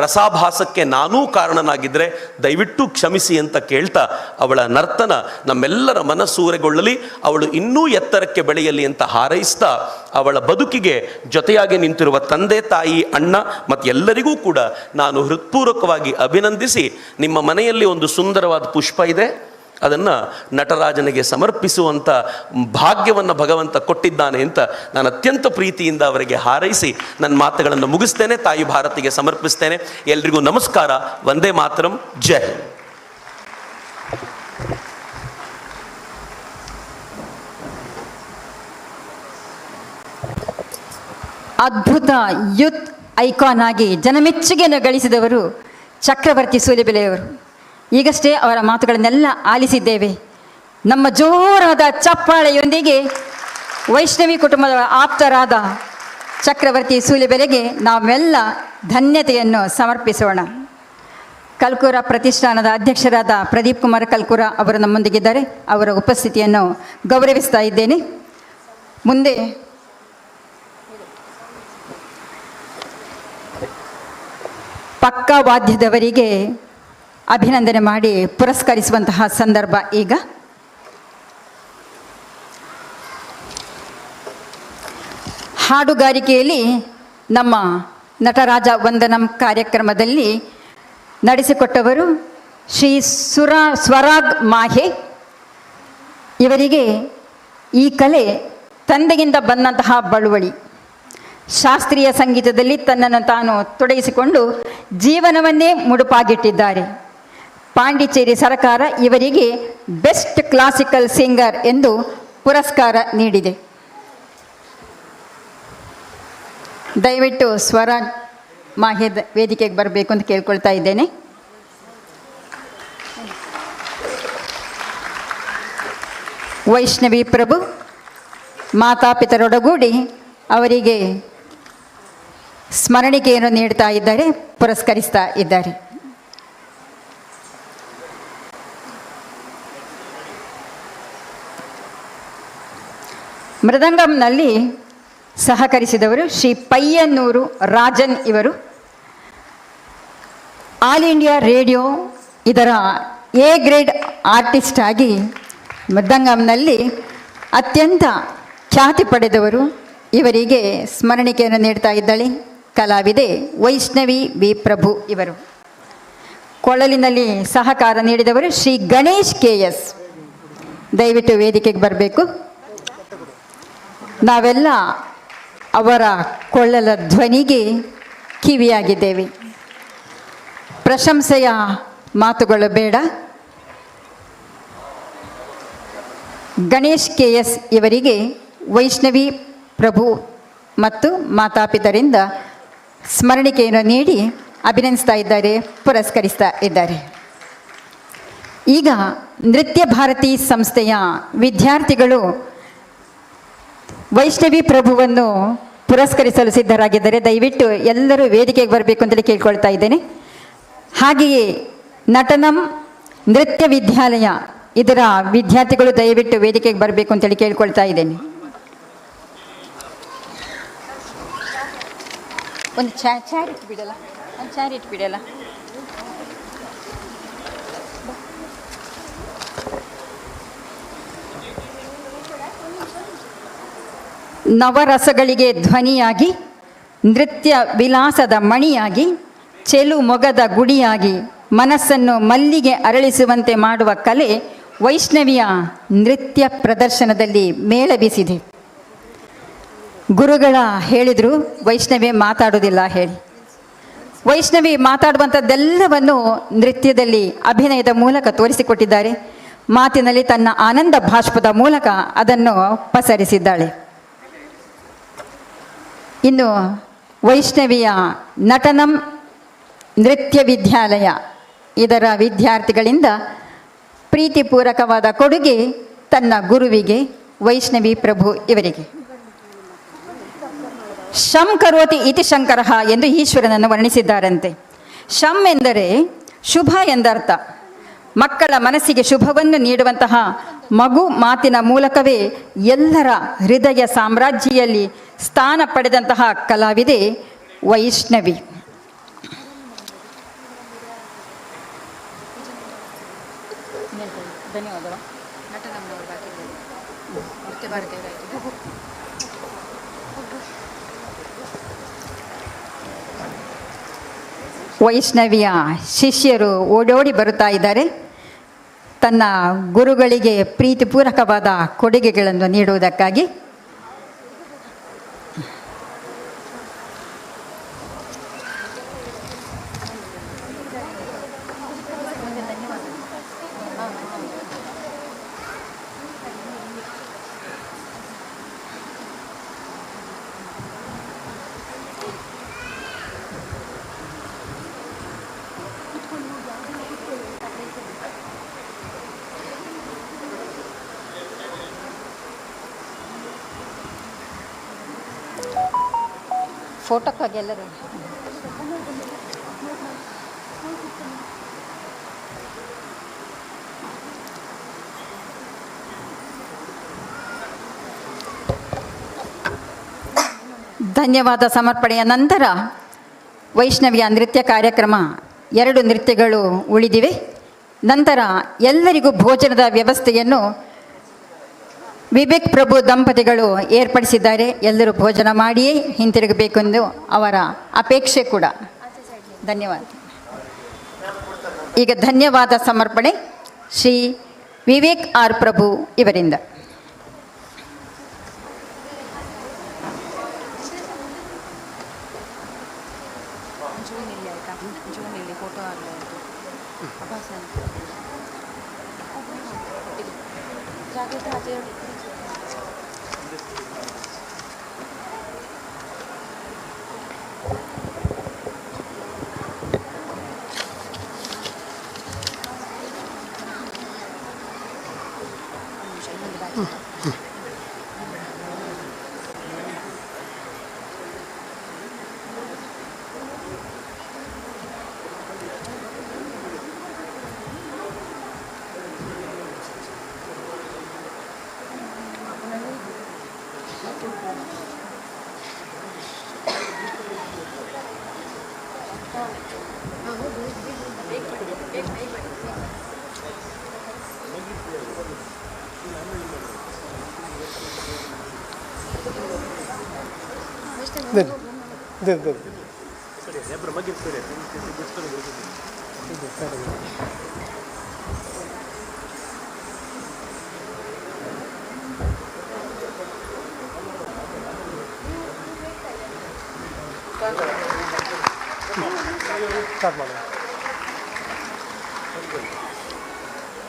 ರಸಾಭಾಸಕ್ಕೆ ನಾನೂ ಕಾರಣನಾಗಿದ್ದರೆ ದಯವಿಟ್ಟು ಕ್ಷಮಿಸಿ ಅಂತ ಕೇಳ್ತಾ, ಅವಳ ನರ್ತನ ನಮ್ಮೆಲ್ಲರ ಮನಸ್ಸೂರೆಗೊಳ್ಳಲಿ, ಅವಳು ಇನ್ನೂ ಎತ್ತರಕ್ಕೆ ಬೆಳೆಯಲಿ ಅಂತ ಹಾರೈಸ್ತಾ, ಅವಳ ಬದುಕಿಗೆ ಜೊತೆಯಾಗಿ ನಿಂತಿರುವ ತಂದೆ ತಾಯಿ ಅಣ್ಣ ಮತ್ತು ಎಲ್ಲರಿಗೂ ಕೂಡ ನಾನು ಹೃತ್ಪೂರ್ವಕವಾಗಿ ಅಭಿನಂದಿಸಿ, ನಿಮ್ಮ ಮನೆಯಲ್ಲಿ ಒಂದು ಸುಂದರವಾದ ಪುಷ್ಪ ಇದೆ, ಅದನ್ನು ನಟರಾಜನಿಗೆ ಸಮರ್ಪಿಸುವಂಥ ಭಾಗ್ಯವನ್ನು ಭಗವಂತ ಕೊಟ್ಟಿದ್ದಾನೆ ಅಂತ ನಾನು ಅತ್ಯಂತ ಪ್ರೀತಿಯಿಂದ ಅವರಿಗೆ ಹಾರೈಸಿ ನನ್ನ ಮಾತುಗಳನ್ನು ಮುಗಿಸ್ತೇನೆ. ತಾಯಿ ಭಾರತಿಗೆ ಸಮರ್ಪಿಸ್ತೇನೆ. ಎಲ್ರಿಗೂ ನಮಸ್ಕಾರ. ವಂದೇ ಮಾತರಂ. ಜೈ ಹಿಂದ್. ಅದ್ಭುತ ಯೂತ್ ಐಕಾನ್ ಆಗಿ ಜನಮೆಚ್ಚುಗೆಯನ್ನು ಗಳಿಸಿದವರು ಚಕ್ರವರ್ತಿ ಸೂಲಿಬೆಲೆಯವರು. ಈಗಷ್ಟೇ ಅವರ ಮಾತುಗಳನ್ನೆಲ್ಲ ಆಲಿಸಿದ್ದೇವೆ. ನಮ್ಮ ಜೋರಾದ ಚಪ್ಪಾಳೆಯೊಂದಿಗೆ ವೈಷ್ಣವಿ ಕುಟುಂಬದ ಆಪ್ತರಾದ ಚಕ್ರವರ್ತಿ ಸೂಲಿಬೆಲೆಗೆ ನಾವೆಲ್ಲ ಧನ್ಯತೆಯನ್ನು ಸಮರ್ಪಿಸೋಣ. ಕಲ್ಕೂರ ಪ್ರತಿಷ್ಠಾನದ ಅಧ್ಯಕ್ಷರಾದ ಪ್ರದೀಪ್ ಕುಮಾರ್ ಕಲ್ಕೂರ ಅವರು ನಮ್ಮೊಂದಿಗಿದ್ದಾರೆ. ಅವರ ಉಪಸ್ಥಿತಿಯನ್ನು ಗೌರವಿಸ್ತಾ ಇದ್ದೇನೆ. ಮುಂದೆ ಪಕ್ಕಾ ವಾದ್ಯದವರಿಗೆ ಅಭಿನಂದನೆ ಮಾಡಿ ಪುರಸ್ಕರಿಸುವಂತಹ ಸಂದರ್ಭ ಈಗ. ಹಾಡುಗಾರಿಕೆಯಲ್ಲಿ ನಮ್ಮ ನಟರಾಜ ವಂದನಂ ಕಾರ್ಯಕ್ರಮದಲ್ಲಿ ನಡೆಸಿಕೊಟ್ಟವರು ಶ್ರೀ ಸ್ವರಾಗ್ ಮಾಹೆ. ಇವರಿಗೆ ಈ ಕಲೆ ತಂದೆಯಿಂದ ಬಂದಂತಹ ಬಳುವಳಿ. ಶಾಸ್ತ್ರೀಯ ಸಂಗೀತದಲ್ಲಿ ತನ್ನನ್ನು ತಾನು ತೊಡಗಿಸಿಕೊಂಡು ಜೀವನವನ್ನೇ ಮುಡುಪಾಗಿಟ್ಟಿದ್ದಾರೆ. ಪಾಂಡಿಚೇರಿ ಸರ್ಕಾರ ಇವರಿಗೆ ಬೆಸ್ಟ್ ಕ್ಲಾಸಿಕಲ್ ಸಿಂಗರ್ ಎಂದು ಪುರಸ್ಕಾರ ನೀಡಿದೆ. ದಯವಿಟ್ಟು ಸ್ವರಾಗ್ ಮಾಹೆ ವೇದಿಕೆಗೆ ಬರಬೇಕು ಅಂತ ಕೇಳ್ಕೊಳ್ತಾ ಇದ್ದೇನೆ. ವೈಷ್ಣವಿ ಪ್ರಭು ಮಾತಾಪಿತರೊಡಗೂಡಿ ಅವರಿಗೆ ಸ್ಮರಣಿಕೆಯನ್ನು ನೀಡ್ತಾ ಇದ್ದಾರೆ, ಪುರಸ್ಕರಿಸ್ತಾ ಇದ್ದಾರೆ. ಮೃದಂಗಂನಲ್ಲಿ ಸಹಕರಿಸಿದವರು ಶ್ರೀ ಪಯ್ಯನ್ನೂರು ರಾಜನ್. ಇವರು ಆಲ್ ಇಂಡಿಯಾ ರೇಡಿಯೋ ಇದರ ಎ ಗ್ರೇಡ್ ಆರ್ಟಿಸ್ಟ್ ಆಗಿ ಮೃದಂಗಂನಲ್ಲಿ ಅತ್ಯಂತ ಖ್ಯಾತಿ ಪಡೆದವರು. ಇವರಿಗೆ ಸ್ಮರಣಿಕೆಯನ್ನು ನೀಡ್ತಾ ಇದ್ದಾಳೆ ಕಲಾವಿದೆ ವೈಷ್ಣವಿ ವಿ ಪ್ರಭು. ಇವರು ಕೊಳಲಿನಲ್ಲಿ ಸಹಕಾರ ನೀಡಿದವರು ಶ್ರೀ ಗಣೇಶ್ KS. ದಯವಿಟ್ಟು ವೇದಿಕೆಗೆ ಬರಬೇಕು. ನಾವೆಲ್ಲ ಅವರ ಕೊಳ್ಳಲ ಧ್ವನಿಗೆ ಕಿವಿಯಾಗಿದ್ದೇವೆ. ಪ್ರಶಂಸೆಯ ಮಾತುಗಳು ಬೇಡ. ಗಣೇಶ್ KS ಇವರಿಗೆ ವೈಷ್ಣವಿ ಪ್ರಭು ಮತ್ತು ಮಾತಾಪಿತರಿಂದ ಸ್ಮರಣಿಕೆಯನ್ನು ನೀಡಿ ಅಭಿನಂದಿಸ್ತಾ ಇದ್ದಾರೆ, ಪುರಸ್ಕರಿಸ್ತಾ ಇದ್ದಾರೆ. ಈಗ ನೃತ್ಯ ಭಾರತಿ ಸಂಸ್ಥೆಯ ವಿದ್ಯಾರ್ಥಿಗಳು ವೈಷ್ಣವಿ ಪ್ರಭುವನ್ನು ಪುರಸ್ಕರಿಸಲು ಸಿದ್ಧರಾಗಿದ್ದಾರೆ. ದಯವಿಟ್ಟು ಎಲ್ಲರೂ ವೇದಿಕೆಗೆ ಬರಬೇಕು ಅಂತೇಳಿ ಕೇಳ್ಕೊಳ್ತಾ ಇದ್ದೇನೆ. ಹಾಗೆಯೇ ನಟನಂ ನೃತ್ಯ ವಿದ್ಯಾಲಯ ಇದರ ವಿದ್ಯಾರ್ಥಿಗಳು ದಯವಿಟ್ಟು ವೇದಿಕೆಗೆ ಬರಬೇಕು ಅಂತೇಳಿ ಕೇಳ್ಕೊಳ್ತಾ ಇದ್ದೇನೆ. ಒಂದು ಚಾರ್ ಇಟ್ಬಿಡಲ್ಲ, ಒಂದು ಚಾರ್ ಇಟ್ಬಿಡಲ್ಲ. ನವರಸಗಳಿಗೆ ಧ್ವನಿಯಾಗಿ, ನೃತ್ಯ ವಿಲಾಸದ ಮಣಿಯಾಗಿ, ಚೆಲು ಮೊಗದ ಗುಡಿಯಾಗಿ ಮನಸ್ಸನ್ನು ಮಲ್ಲಿಗೆ ಅರಳಿಸುವಂತೆ ಮಾಡುವ ಕಲೆ ವೈಷ್ಣವಿಯ ನೃತ್ಯ ಪ್ರದರ್ಶನದಲ್ಲಿ ಮೇಳಬೀಸಿದೆ. ಗುರುಗಳ ಹೇಳಿದರು ವೈಷ್ಣವಿ ಮಾತಾಡೋದಿಲ್ಲ ಹೇಳಿ. ವೈಷ್ಣವಿ ಮಾತಾಡುವಂಥದ್ದೆಲ್ಲವನ್ನು ನೃತ್ಯದಲ್ಲಿ ಅಭಿನಯದ ಮೂಲಕ ತೋರಿಸಿಕೊಟ್ಟಿದ್ದಾರೆ. ಮಾತಿನಲ್ಲಿ ತನ್ನ ಆನಂದ ಭಾಷ್ಪದ ಮೂಲಕ ಅದನ್ನು ಪಸರಿಸಿದ್ದಾಳೆ. ಇನ್ನು ವೈಷ್ಣವಿಯ ನಟನಂ ನೃತ್ಯ ವಿದ್ಯಾಲಯ ಇದರ ವಿದ್ಯಾರ್ಥಿಗಳಿಂದ ಪ್ರೀತಿಪೂರ್ವಕವಾದ ಕೊಡುಗೆ ತನ್ನ ಗುರುವಿಗೆ ವೈಷ್ಣವಿ ಪ್ರಭು ಇವರಿಗೆ. ಶಂ ಕರೋತಿ ಇತಿ ಶಂಕರ ಎಂದು ಈಶ್ವರನನ್ನು ವರ್ಣಿಸಿದ್ದಾರಂತೆ. ಶಂ ಎಂದರೆ ಶುಭ ಎಂದರ್ಥ. ಮಕ್ಕಳ ಮನಸ್ಸಿಗೆ ಶುಭವನ್ನು ನೀಡುವಂತಹ ಮಗು ಮಾತಿನ ಮೂಲಕವೇ ಎಲ್ಲರ ಹೃದಯ ಸಾಮ್ರಾಜ್ಯಿಯಲ್ಲಿ ಸ್ಥಾನ ಪಡೆದಂತಹ ಕಲಾವಿದೆ ವೈಷ್ಣವಿ. ಧನ್ಯವಾದ. ವೈಷ್ಣವಿಯ ಶಿಷ್ಯರು ಓಡೋಡಿ ಬರುತ್ತಾ ಇದ್ದಾರೆ ತನ್ನ ಗುರುಗಳಿಗೆ ಪ್ರೀತಿಪೂರ್ವಕವಾದ ಕೊಡುಗೆಗಳನ್ನು ನೀಡುವುದಕ್ಕಾಗಿ. ಫೋಟೋಕ್ಕಾಗಿ ಎಲ್ಲರೂ ಧನ್ಯವಾದ ಸಮರ್ಪಣೆಯ ನಂತರ ವೈಷ್ಣವಿಯ ನೃತ್ಯ ಕಾರ್ಯಕ್ರಮ 2 ನೃತ್ಯಗಳು ಉಳಿದಿವೆ. ನಂತರ ಎಲ್ಲರಿಗೂ ಭೋಜನದ ವ್ಯವಸ್ಥೆಯನ್ನು ವಿವೇಕ್ ಪ್ರಭು ದಂಪತಿಗಳು ಏರ್ಪಡಿಸಿದ್ದಾರೆ. ಎಲ್ಲರೂ ಭೋಜನ ಮಾಡಿಯೇ ಹಿಂತಿರುಗಬೇಕೆಂದು ಅವರ ಅಪೇಕ್ಷೆ ಕೂಡ. ಧನ್ಯವಾದ. ಈಗ ಧನ್ಯವಾದ ಸಮರ್ಪಣೆ ಶ್ರೀ ವಿವೇಕ್ ಆರ್ ಪ್ರಭು ಇವರಿಂದ.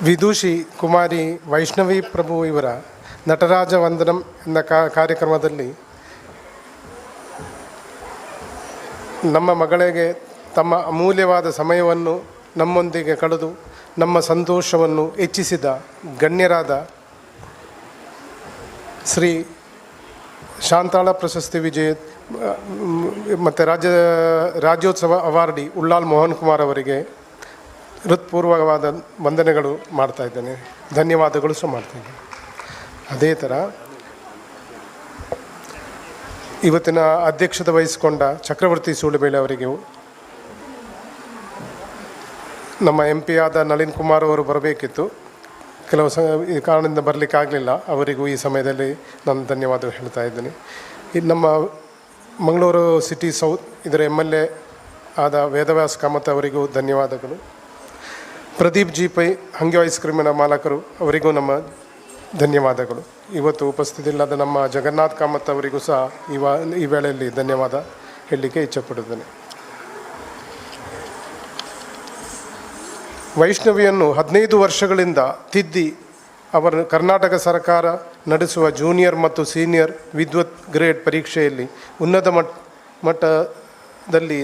ವಿದೂಷಿ ಕುಮಾರಿ ವೈಷ್ಣವಿ ಪ್ರಭು ಇವರ ನಟರಾಜ ವಂದನಂ ಎಂಬ ಕಾರ್ಯಕ್ರಮದಲ್ಲಿ ನಮ್ಮ ಮಗಳಿಗೆ ತಮ್ಮ ಅಮೂಲ್ಯವಾದ ಸಮಯವನ್ನು ನಮ್ಮೊಂದಿಗೆ ಕಳೆದು ನಮ್ಮ ಸಂತೋಷವನ್ನು ಹೆಚ್ಚಿಸಿದ ಗಣ್ಯರಾದ ಶ್ರೀ ಶಾಂತಾಳ ಪ್ರಶಸ್ತಿ ವಿಜಯ ಮತ್ತು ರಾಜ್ಯೋತ್ಸವ ಅವಾರ್ಡಿ ಉಳ್ಳಾಲ್ ಮೋಹನ್ ಕುಮಾರ್ ಅವರಿಗೆ ಹೃತ್ಪೂರ್ವಕವಾದ ವಂದನೆಗಳು ಮಾಡ್ತಾಯಿದ್ದೇನೆ. ಧನ್ಯವಾದಗಳು ಸಹ ಮಾಡ್ತಾಯಿದ್ದೇನೆ. ಅದೇ ಥರ ಇವತ್ತಿನ ಅಧ್ಯಕ್ಷತೆ ವಹಿಸಿಕೊಂಡ ಚಕ್ರವರ್ತಿ ಸೂಳೆಬೇಳೆ ಅವರಿಗೂ, ನಮ್ಮ MP ಆದ ನಳಿನ್ ಕುಮಾರ್ ಅವರು ಬರಬೇಕಿತ್ತು, ಕೆಲವು ಈ ಕಾರಣದಿಂದ ಬರಲಿಕ್ಕಾಗಲಿಲ್ಲ. ಅವರಿಗೂ ಈ ಸಮಯದಲ್ಲಿ ನಾನು ಧನ್ಯವಾದ ಹೇಳ್ತಾ ಇದ್ದೀನಿ. ಇದು ನಮ್ಮ ಮಂಗಳೂರು ಸಿಟಿ ಸೌತ್ ಇದರ MLA ಆದ ವೇದವ್ಯಾಸ್ ಕಾಮತ್ ಅವರಿಗೂ ಧನ್ಯವಾದಗಳು. ಪ್ರದೀಪ್ ಜಿ ಪೈ ಹಂಗೆ ಐಸ್ ಕ್ರೀಮಿನ ಮಾಲಕರು ಅವರಿಗೂ ನಮ್ಮ ಧನ್ಯವಾದಗಳು. ಇವತ್ತು ಉಪಸ್ಥಿತಿಯಿಲ್ಲದ ನಮ್ಮ ಜಗನ್ನಾಥ್ ಕಾಮತ್ ಅವರಿಗೂ ಸಹ ಈ ವೇಳೆಯಲ್ಲಿ ಧನ್ಯವಾದ ಹೇಳಲಿಕ್ಕೆ ಇಚ್ಛೆಪಡುತ್ತೇನೆ. ವೈಷ್ಣವಿಯನ್ನು 15 ವರ್ಷಗಳಿಂದ ತಿದ್ದಿ ಅವರು ಕರ್ನಾಟಕ ಸರ್ಕಾರ ನಡೆಸುವ ಜೂನಿಯರ್ ಮತ್ತು ಸೀನಿಯರ್ ವಿದ್ವತ್ ಗ್ರೇಡ್ ಪರೀಕ್ಷೆಯಲ್ಲಿ ಉನ್ನತ ಮಟ್ಟದಲ್ಲಿ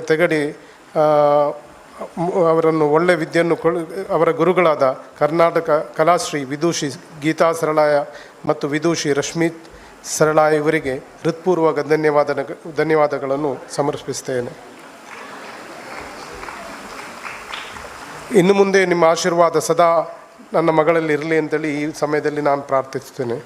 ತೆಗಡಿ ಅವರನ್ನು ಒಳ್ಳೆಯ ವಿದ್ಯೆಯನ್ನು ಅವರ ಗುರುಗಳಾದ ಕರ್ನಾಟಕ ಕಲಾಶ್ರೀ ವಿದೂಷಿ ಗೀತಾ ಸರಳಾಯ ಮತ್ತು ವಿದೂಷಿ ರಶ್ಮಿತ್ ಸರಳಾಯ ಇವರಿಗೆ ಹೃತ್ಪೂರ್ವಕ ಧನ್ಯವಾದಗಳನ್ನು ಸಮರ್ಪಿಸ್ತೇನೆ. ಇನ್ನು ಮುಂದೆ ನಿಮ್ಮ ಆಶೀರ್ವಾದ ಸದಾ ನನ್ನ ಮಗಳಲ್ಲಿ ಇರಲಿ ಅಂತೇಳಿ ಈ ಸಮಯದಲ್ಲಿ ನಾನು ಪ್ರಾರ್ಥಿಸ್ತೇನೆ.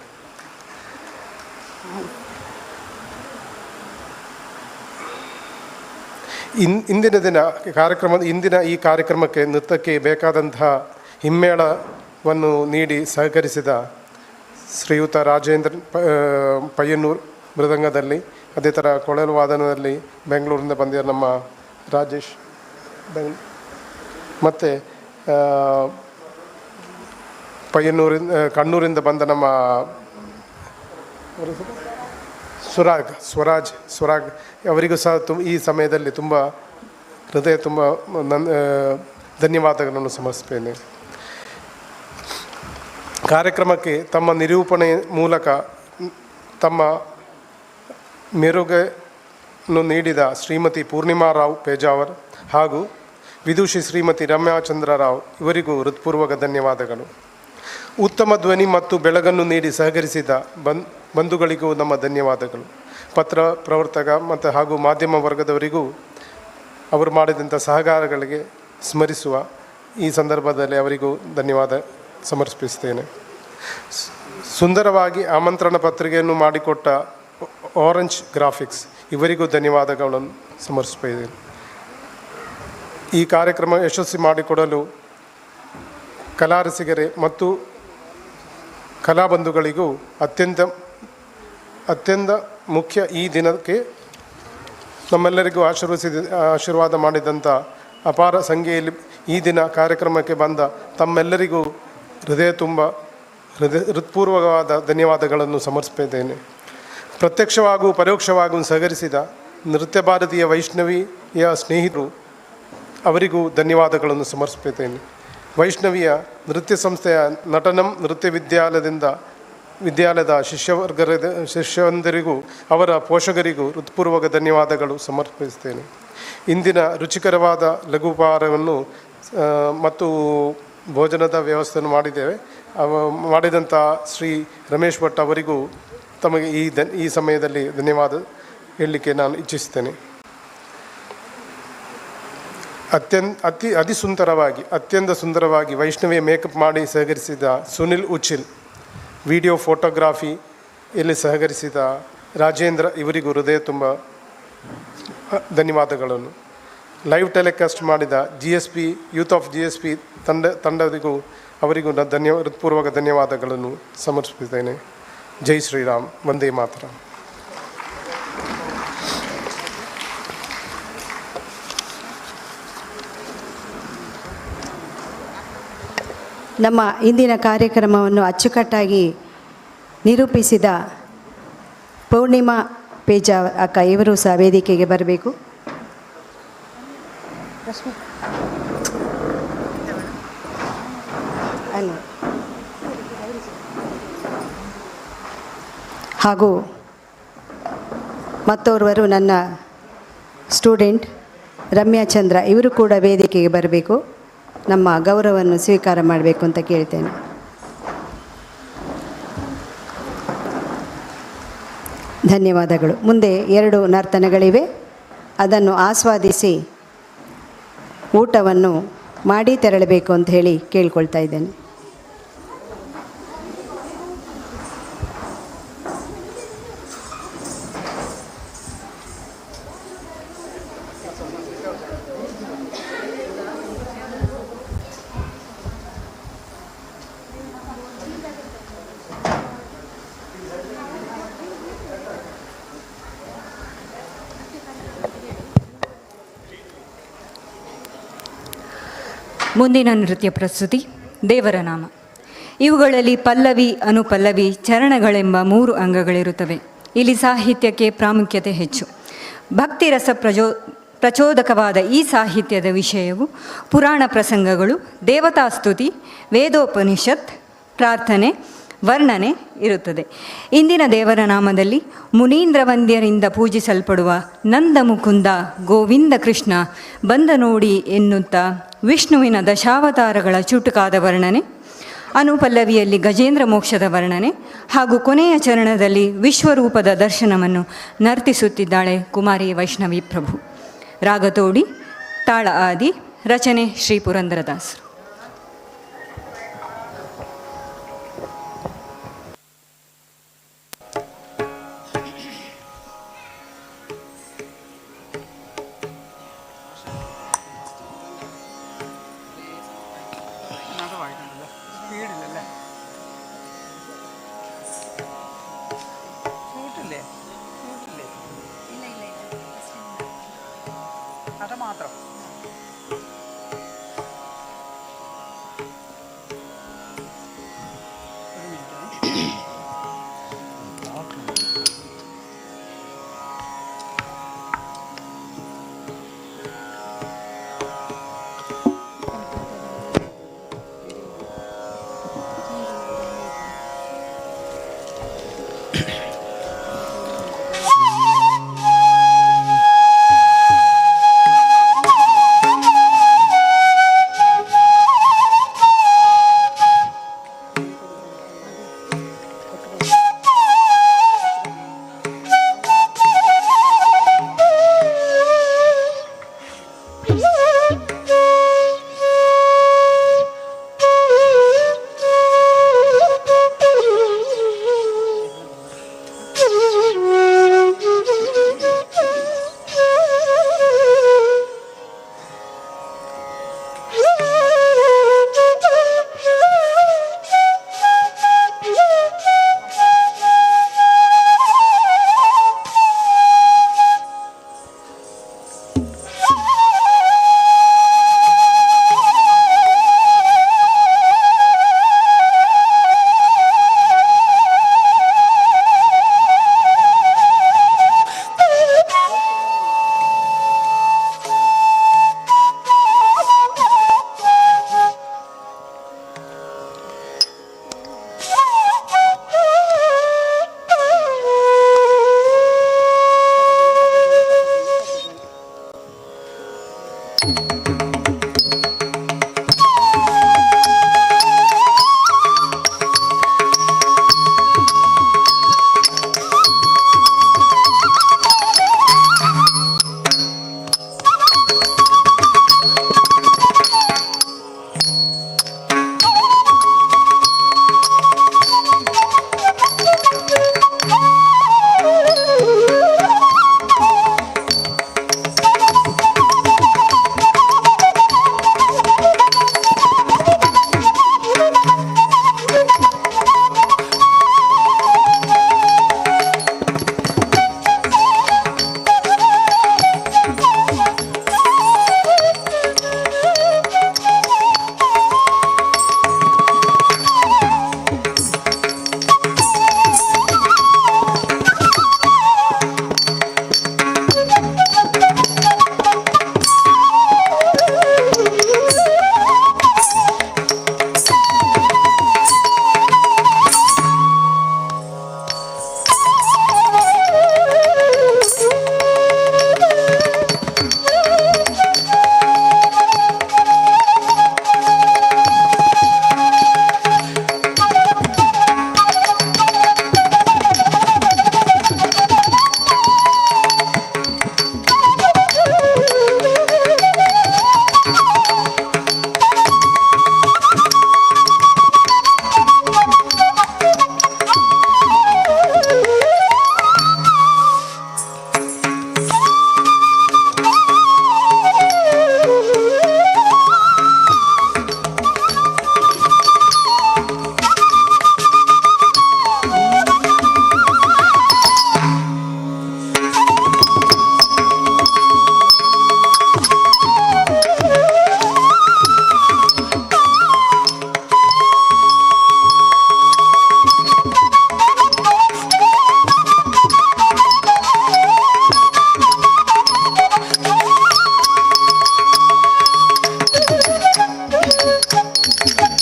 ಇಂದಿನ ಈ ಕಾರ್ಯಕ್ರಮಕ್ಕೆ ನೃತ್ಯಕ್ಕೆ ಬೇಕಾದಂತಹ ಹಿಮ್ಮೇಳವನ್ನು ನೀಡಿ ಸಹಕರಿಸಿದ ಶ್ರೀಯುತ ರಾಜೇಂದ್ರ ಪಯ್ಯನ್ನೂರು ಮೃದಂಗದಲ್ಲಿ, ಅದೇ ಥರ ಕೊಳಲು ವಾದನದಲ್ಲಿ ಬೆಂಗಳೂರಿಂದ ಬಂದಿರೋ ನಮ್ಮ ರಾಜೇಶ್ ಮತ್ತು ಕಣ್ಣೂರಿಂದ ಬಂದ ನಮ್ಮ ಸ್ವರಾಜ್ ಅವರಿಗೂ ಸಹ ಈ ಸಮಯದಲ್ಲಿ ತುಂಬ ಹೃದಯ ತುಂಬ ಧನ್ಯವಾದಗಳನ್ನು ಸಮರ್ಪಿಸ್ತೇನೆ. ಕಾರ್ಯಕ್ರಮಕ್ಕೆ ತಮ್ಮ ನಿರೂಪಣೆ ಮೂಲಕ ತಮ್ಮ ಮೆರುಗನ್ನು ನೀಡಿದ ಶ್ರೀಮತಿ ಪೂರ್ಣಿಮಾ ರಾವ್ ಪೇಜಾವರ್ ಹಾಗೂ ವಿದೂಷಿ ಶ್ರೀಮತಿ ರಮ್ಯಾ ಚಂದ್ರ ರಾವ್ ಇವರಿಗೂ ಹೃತ್ಪೂರ್ವಕ ಧನ್ಯವಾದಗಳು. ಉತ್ತಮ ಧ್ವನಿ ಮತ್ತು ಬೆಳಗನ್ನು ನೀಡಿ ಸಹಕರಿಸಿದ ಬಂಧುಗಳಿಗೂ ನಮ್ಮ ಧನ್ಯವಾದಗಳು. ಪತ್ರ ಪ್ರವರ್ತಕ ಮತ್ತು ಹಾಗೂ ಮಾಧ್ಯಮ ವರ್ಗದವರಿಗೂ ಅವರು ಮಾಡಿದಂಥ ಸಹಕಾರಗಳಿಗೆ ಸ್ಮರಿಸುವ ಈ ಸಂದರ್ಭದಲ್ಲಿ ಅವರಿಗೂ ಧನ್ಯವಾದ ಸಮರ್ಪಿಸ್ತೇನೆ. ಸುಂದರವಾಗಿ ಆಮಂತ್ರಣ ಪತ್ರಿಕೆಯನ್ನು ಮಾಡಿಕೊಟ್ಟ ಆರೆಂಜ್ ಗ್ರಾಫಿಕ್ಸ್ ಇವರಿಗೂ ಧನ್ಯವಾದಗಳನ್ನು ಸಮರ್ಪಿಸಿದ್ದೇನೆ. ಈ ಕಾರ್ಯಕ್ರಮ ಯಶಸ್ವಿ ಮಾಡಿಕೊಡಲು ಕಲಾರಸಿಗರೇ ಮತ್ತು ಕಲಾಬಂಧುಗಳಿಗೂ ಅತ್ಯಂತ ಮುಖ್ಯ ಈ ದಿನಕ್ಕೆ ನಮ್ಮೆಲ್ಲರಿಗೂ ಆಶೀರ್ವಾದ ಮಾಡಿದಂಥ ಅಪಾರ ಸಂಖ್ಯೆಯಲ್ಲಿ ಈ ದಿನ ಕಾರ್ಯಕ್ರಮಕ್ಕೆ ಬಂದ ತಮ್ಮೆಲ್ಲರಿಗೂ ಹೃತ್ಪೂರ್ವಕವಾದ ಧನ್ಯವಾದಗಳನ್ನು ಸಮರ್ಪಿಸುತ್ತೇನೆ. ಪ್ರತ್ಯಕ್ಷವಾಗೂ ಪರೋಕ್ಷವಾಗೂ ಸಹಕರಿಸಿದ ನೃತ್ಯ ಭಾರತೀಯ ವೈಷ್ಣವಿಯ ಸ್ನೇಹಿತರು ಅವರಿಗೂ ಧನ್ಯವಾದಗಳನ್ನು ಸಮರ್ಪಿಸುತ್ತೇನೆ. ವೈಷ್ಣವಿಯ ನೃತ್ಯ ಸಂಸ್ಥೆಯ ನಟನಂ ನೃತ್ಯ ವಿದ್ಯಾಲಯದ ಶಿಷ್ಯಂದರಿಗೂ ಅವರ ಪೋಷಕರಿಗೂ ಹೃತ್ಪೂರ್ವಕ ಧನ್ಯವಾದಗಳು ಸಮರ್ಪಿಸುತ್ತೇನೆ. ಇಂದಿನ ರುಚಿಕರವಾದ ಲಘುಪಹಾರವನ್ನು ಮತ್ತು ಭೋಜನದ ವ್ಯವಸ್ಥೆಯನ್ನು ಮಾಡಿದಂಥ ಶ್ರೀ ರಮೇಶ್ ಭಟ್ ಅವರಿಗೂ ತಮಗೆ ಈ ಸಮಯದಲ್ಲಿ ಧನ್ಯವಾದ ಹೇಳಲಿಕ್ಕೆ ನಾನು ಇಚ್ಛಿಸ್ತೇನೆ. ಅತ್ಯಂತ ಸುಂದರವಾಗಿ ವೈಷ್ಣವಿಯ ಮೇಕಪ್ ಮಾಡಿ ಸಹಕರಿಸಿದ ಸುನಿಲ್ ಉಚಿಲ್, ವಿಡಿಯೋ ಫೋಟೋಗ್ರಾಫಿಯಲ್ಲಿ ಸಹಕರಿಸಿದ ರಾಜೇಂದ್ರ ಇವರಿಗೂ ಹೃದಯ ತುಂಬ ಧನ್ಯವಾದಗಳನ್ನು. ಲೈವ್ ಟೆಲಿಕಾಸ್ಟ್ ಮಾಡಿದ GSP ಯೂತ್ ಆಫ್ GSP ತಂಡದಿಗೂ ಅವರಿಗೂ ಹೃತ್ಪೂರ್ವಕ ಧನ್ಯವಾದಗಳನ್ನು ಸಮರ್ಪಿಸುತ್ತೇನೆ. ಜೈ ಶ್ರೀರಾಮ್, ವಂದೇ ಮಾತರಂ. ನಮ್ಮ ಇಂದಿನ ಕಾರ್ಯಕ್ರಮವನ್ನು ಅಚ್ಚುಕಟ್ಟಾಗಿ ನಿರೂಪಿಸಿದ ಪೂರ್ಣಿಮಾ ಪೇಜಾವರ್ ಅಕ್ಕ ಇವರು ಸಹ ವೇದಿಕೆಗೆ ಬರಬೇಕು. ಹಾಗೂ ಮತ್ತೋರ್ವರು ನನ್ನ ಸ್ಟೂಡೆಂಟ್ ರಮ್ಯಾ ಚಂದ್ರ ಇವರು ಕೂಡ ವೇದಿಕೆಗೆ ಬರಬೇಕು, ನಮ್ಮ ಗೌರವವನ್ನು ಸ್ವೀಕಾರ ಮಾಡಬೇಕು ಅಂತ ಕೇಳ್ತೇನೆ. ಧನ್ಯವಾದಗಳು. ಮುಂದೆ 2 ನರ್ತನಗಳಿವೆ, ಅದನ್ನು ಆಸ್ವಾದಿಸಿ ಊಟವನ್ನು ಮಾಡಿ ತೆರಳಬೇಕು ಅಂತ ಹೇಳಿ ಕೇಳ್ಕೊಳ್ತಾ ಇದ್ದೇನೆ. ಮುಂದಿನ ನೃತ್ಯ ಪ್ರಸ್ತುತಿ ದೇವರ ನಾಮ. ಇವುಗಳಲ್ಲಿ ಪಲ್ಲವಿ, ಅನುಪಲ್ಲವಿ, ಚರಣಗಳೆಂಬ 3 ಅಂಗಗಳಿರುತ್ತವೆ. ಇಲ್ಲಿ ಸಾಹಿತ್ಯಕ್ಕೆ ಪ್ರಾಮುಖ್ಯತೆ ಹೆಚ್ಚು. ಭಕ್ತಿರಸ ಪ್ರಚೋದಕವಾದ ಈ ಸಾಹಿತ್ಯದ ವಿಷಯವು ಪುರಾಣ ಪ್ರಸಂಗಗಳು, ದೇವತಾಸ್ತುತಿ, ವೇದೋಪನಿಷತ್, ಪ್ರಾರ್ಥನೆ, ವರ್ಣನೆ ಇರುತ್ತದೆ. ಇಂದಿನ ದೇವರ ನಾಮದಲ್ಲಿ ಮುನೀಂದ್ರ ವಂದ್ಯರಿಂದ ಪೂಜಿಸಲ್ಪಡುವ ನಂದ ಮುಕುಂದ ಗೋವಿಂದ ಕೃಷ್ಣ ಬಂದ ನೋಡಿ ಎನ್ನುತ್ತಾ ವಿಷ್ಣುವಿನ ದಶಾವತಾರಗಳ ಚುಟುಕಾದ ವರ್ಣನೆ, ಅನುಪಲ್ಲವಿಯಲ್ಲಿ ಗಜೇಂದ್ರ ಮೋಕ್ಷದ ವರ್ಣನೆ ಹಾಗೂ ಕೊನೆಯ ಚರಣದಲ್ಲಿ ವಿಶ್ವರೂಪದ ದರ್ಶನವನ್ನು ನರ್ತಿಸುತ್ತಿದ್ದಾಳೆ ಕುಮಾರಿ ವೈಷ್ಣವಿ ಪ್ರಭು. ರಾಗತೋಡಿ, ತಾಳ ಆದಿ, ರಚನೆ ಶ್ರೀ ಪುರಂದರದಾಸರು.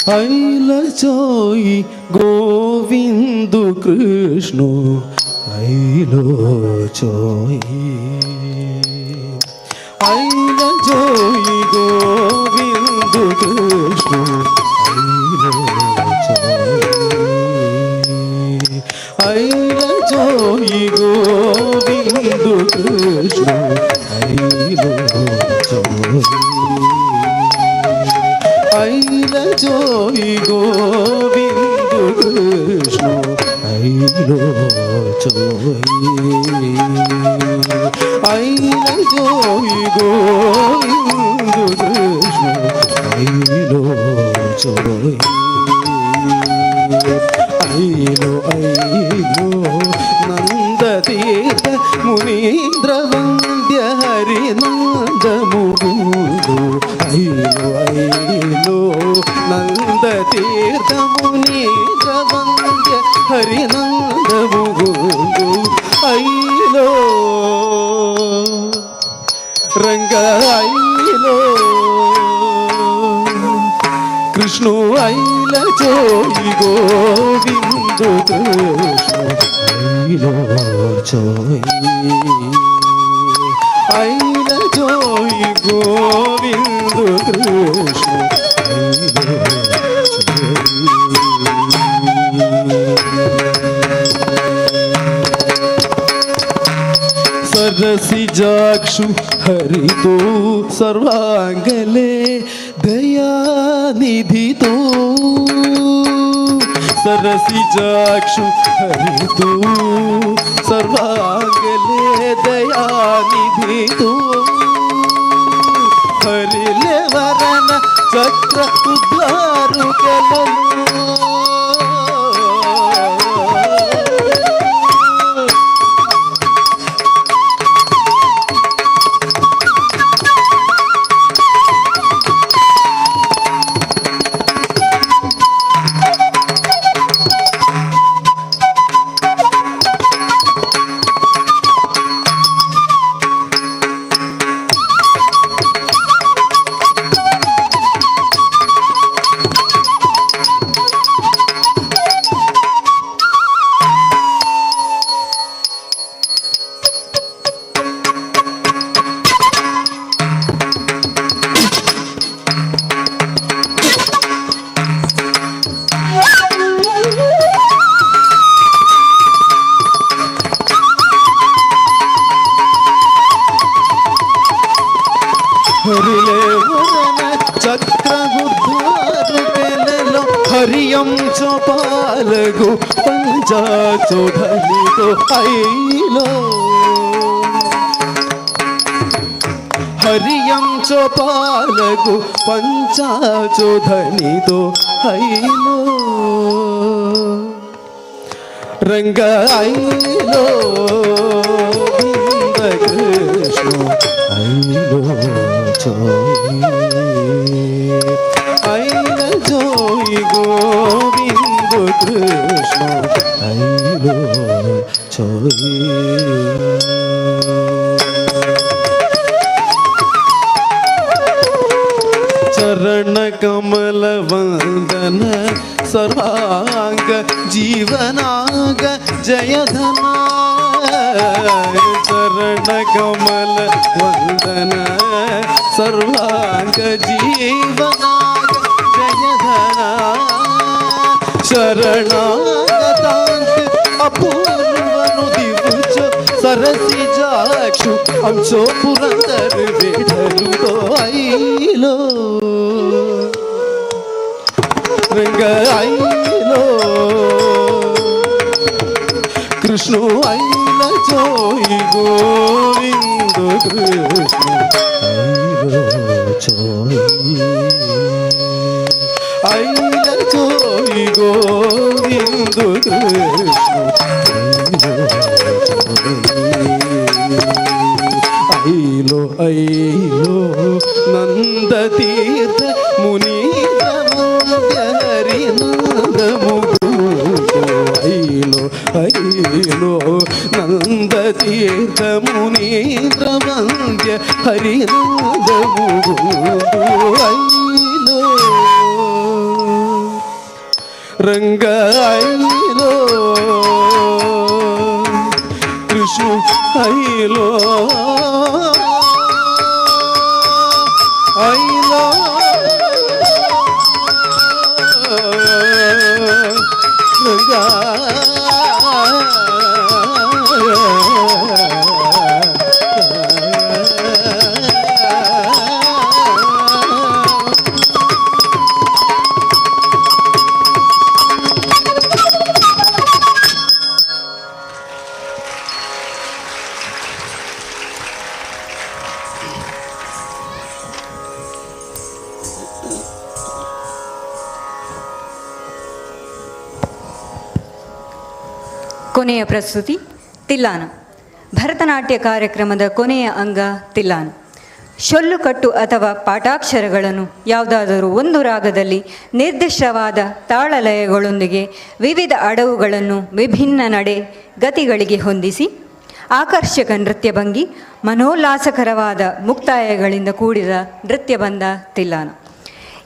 ऐल जोई गोविंद कृष्ण ऐलो जोई ऐल जोई गोविंद कृष्ण ऐल जोई गोविंद कृष्ण ऐलो जोई ऐल जोई गोविंद कृष्ण ऐलो जोई ऐल जोई गोविंद कृष्ण ऐलो जोई ऐलो ऐलो नंद तीर्थ मुनीन्द्र वंद्य हरिनंद मुकुंदु ऐलो ऐलो नंद तीर्थ मुनीन्द्र वंद्य हरिनंद मुकुंदु ऐलो रंग ऐलो कृष्ण ऐल जोई गोविंद कृष्ण ऐलो जोई ऐल जोई गोविंद कृष्ण ऐलो जोई सरसी जाक्षु हरितो सर्वांगले दयानिधि तो सरसी जाक्षु हरितो सर्वांगले दयानिधि तो हरिले वरन चक्र उद्धारु केलनु हरियम चौपालगो पंचा चौधरी तो ऐलो हरियम चौपालगो पंचा चौधरी तो ऐलो रंग ऐलो बिंद कृष्ण ऐलो जोई ऐल जोई गोविंद कृष्ण ऐलो जोई चरण कमल वंदन सर्वांग जीवनाग जयधना चरण कमल वंदन सर्वांग जीवनाग जयधना शरणागतांक अपूर्वनु दिवुच सरसी जाक्षु अंशो पुरंदर विठलु तो ऐलो रंग ऐलो कृष्ण ऐल जोई गोविंद कृष्ण ऐलो जोई ऐल जोई गोविंद कृष्ण ऐलो ऐलो नंद तीर्थ मुनीन्द्र वंद्य हरिनंद मुकुंदु ऐलो ऐलो नंद तीर्थ मुनीन्द्र वंद्य हरिनंद मुकुंदु ऐलो ರಂಗ ಐಲೋ ಕೃಷ್ಣ ಐಲೋ ಐಲೋ ರಂಗ ಕೊನೆಯ ಪ್ರಸ್ತುತಿ ತಿಲ್ಲಾನ. ಭರತನಾಟ್ಯ ಕಾರ್ಯಕ್ರಮದ ಕೊನೆಯ ಅಂಗ ತಿಲ್ಲಾನ. ಶೊಲ್ಲುಕಟ್ಟು ಅಥವಾ ಪಾಠಾಕ್ಷರಗಳನ್ನು ಯಾವುದಾದರೂ ಒಂದು ರಾಗದಲ್ಲಿ ನಿರ್ದಿಷ್ಟವಾದ ತಾಳಲಯಗಳೊಂದಿಗೆ ವಿವಿಧ ಅಡವುಗಳನ್ನು ವಿಭಿನ್ನ ನಡೆ ಗತಿಗಳಿಗೆ ಹೊಂದಿಸಿ ಆಕರ್ಷಕ ನೃತ್ಯಭಂಗಿ ಮನೋಲ್ಲಾಸಕರವಾದ ಮುಕ್ತಾಯಗಳಿಂದ ಕೂಡಿದ ನೃತ್ಯಬಂಧ ತಿಲ್ಲಾನ.